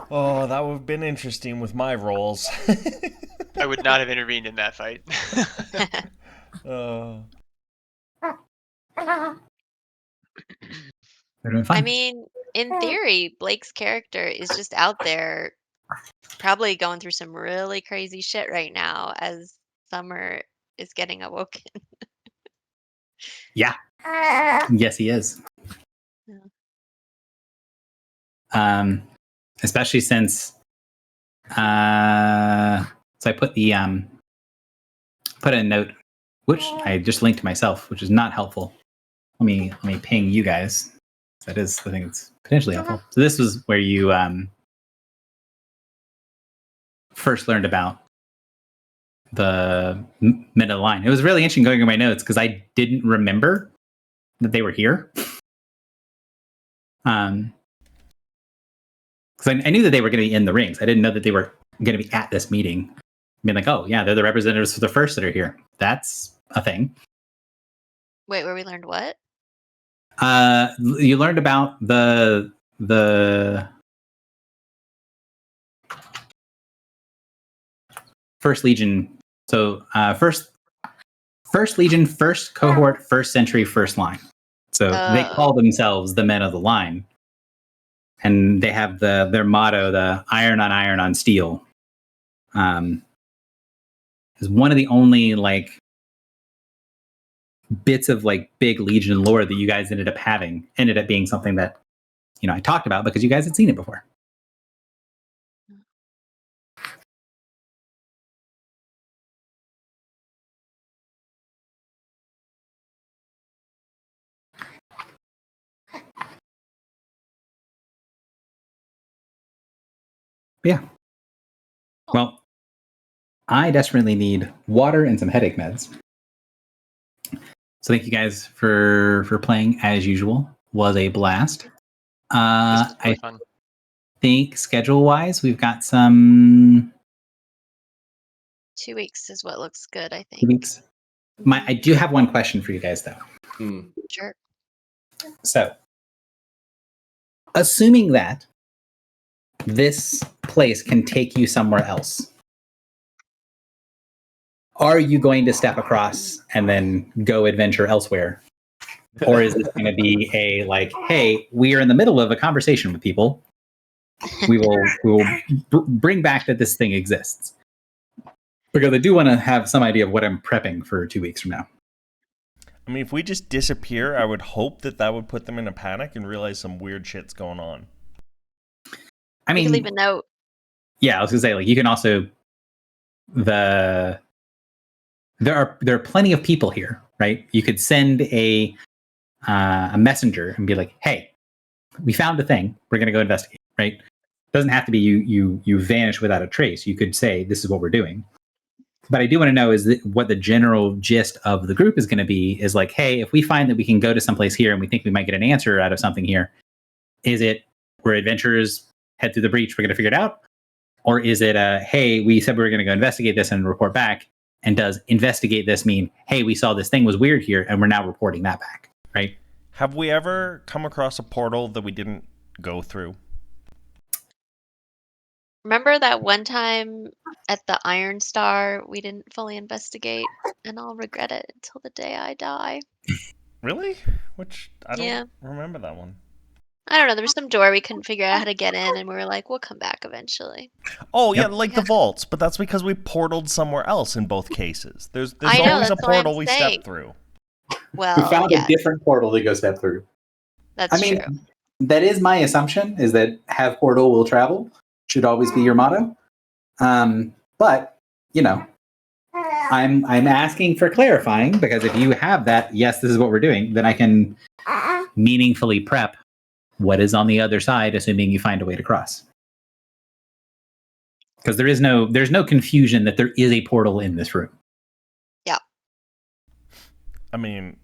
Oh, that would have been interesting with my roles. I would not have intervened in that fight. I mean, in theory, Blake's character is just out there probably going through some really crazy shit right now as Summer is getting awoken. Yeah. Yes, he is. Yeah. Especially since So I put the put a note, which I just linked to myself, which is not helpful. Let me ping you guys. That is the thing that's potentially helpful. So this was where you first learned about the mid of the line. It was really interesting going in my notes because I didn't remember that they were here. Because I knew that they were going to be in the rings. I didn't know that they were going to be at this meeting. I mean, like, oh yeah, they're the representatives for the first that are here. That's a thing. Wait, where we learned what? You learned about the First Legion. So First Legion, first cohort, first century, first line. So they call themselves the Men of the Line, and they have their motto, the iron on steel. Is one of the only like bits of like big Legion lore that you guys ended up being something that I talked about because you guys had seen it before. Yeah. Well, I desperately need water and some headache meds. So thank you guys for playing as usual. Was a blast. This was really I fun. think schedule-wise, we've got some 2 weeks is what looks good, I 2 think. weeks. I do have one question for you guys though. Sure. So, assuming that this place can take you somewhere else, are you going to step across and then go adventure elsewhere? Or is it going to be a like, hey, we are in the middle of a conversation with people. We will bring back that this thing exists. Because I do want to have some idea of what I'm prepping for 2 weeks from now. I mean, if we just disappear, I would hope that would put them in a panic and realize some weird shit's going on. I You mean, can leave a note. yeah, I was gonna say, like, you can also there are plenty of people here, right? You could send a messenger and be like, hey, we found a thing, we're gonna go investigate, right? It doesn't have to be you vanish without a trace. You could say this is what we're doing. But I do want to know is that what the general gist of the group is going to be is like, hey, if we find that we can go to someplace here and we think we might get an answer out of something here, is it we're adventurers, head through the breach, we're going to figure it out? Or is it hey, we said we were going to go investigate this and report back? And does investigate this mean, hey, we saw this thing was weird here and we're now reporting that back, right? Have we ever come across a portal that we didn't go through? Remember that one time at the Iron Star we didn't fully investigate, and I'll regret it until the day I die. Really? Which I don't Yeah. remember that one. I don't know. There was some door we couldn't figure out how to get in, and we were like, we'll come back eventually. Oh, yeah, Yep. like the vaults, but that's because we portaled somewhere else in both cases. There's I know, always a that's what I'm portal we saying. step through. Well, We found yeah, a different portal to go step through. that's I mean, true. that is my assumption, is that have portal will travel should always be your motto. But I'm asking for clarifying, because if you have that, yes, this is what we're doing, then I can meaningfully prep what is on the other side, assuming you find a way to cross. Because there's no confusion that there is a portal in this room. I mean,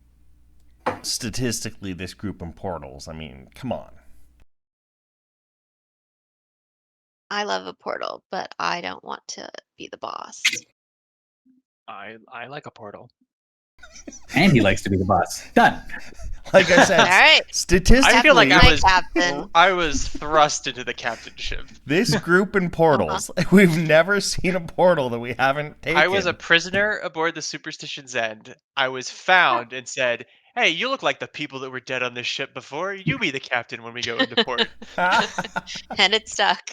statistically, this group in portals, I mean, come on. I love a portal, but I don't want to be the boss. I like a portal. And he likes to be the boss. Done. Like I said, All right. statistically, I feel like Captain. I was thrust into the captainship. this group in portals, we've never seen a portal that we haven't taken. I was a prisoner aboard the Superstition's End. I was found and said, hey, you look like the people that were dead on this ship before. You be the captain when we go into port. And it stuck.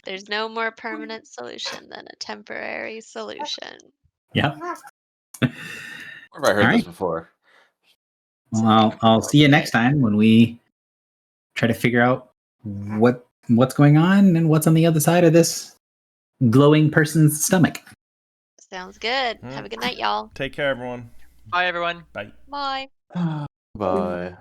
There's no more permanent solution than a temporary solution. Yep. Where have I heard All this right. before? Well, I'll see you next time when we try to figure out what's going on and what's on the other side of this glowing person's stomach. Sounds good. Have a good night, y'all. Take care, everyone. Bye, everyone. Bye. Bye. Bye.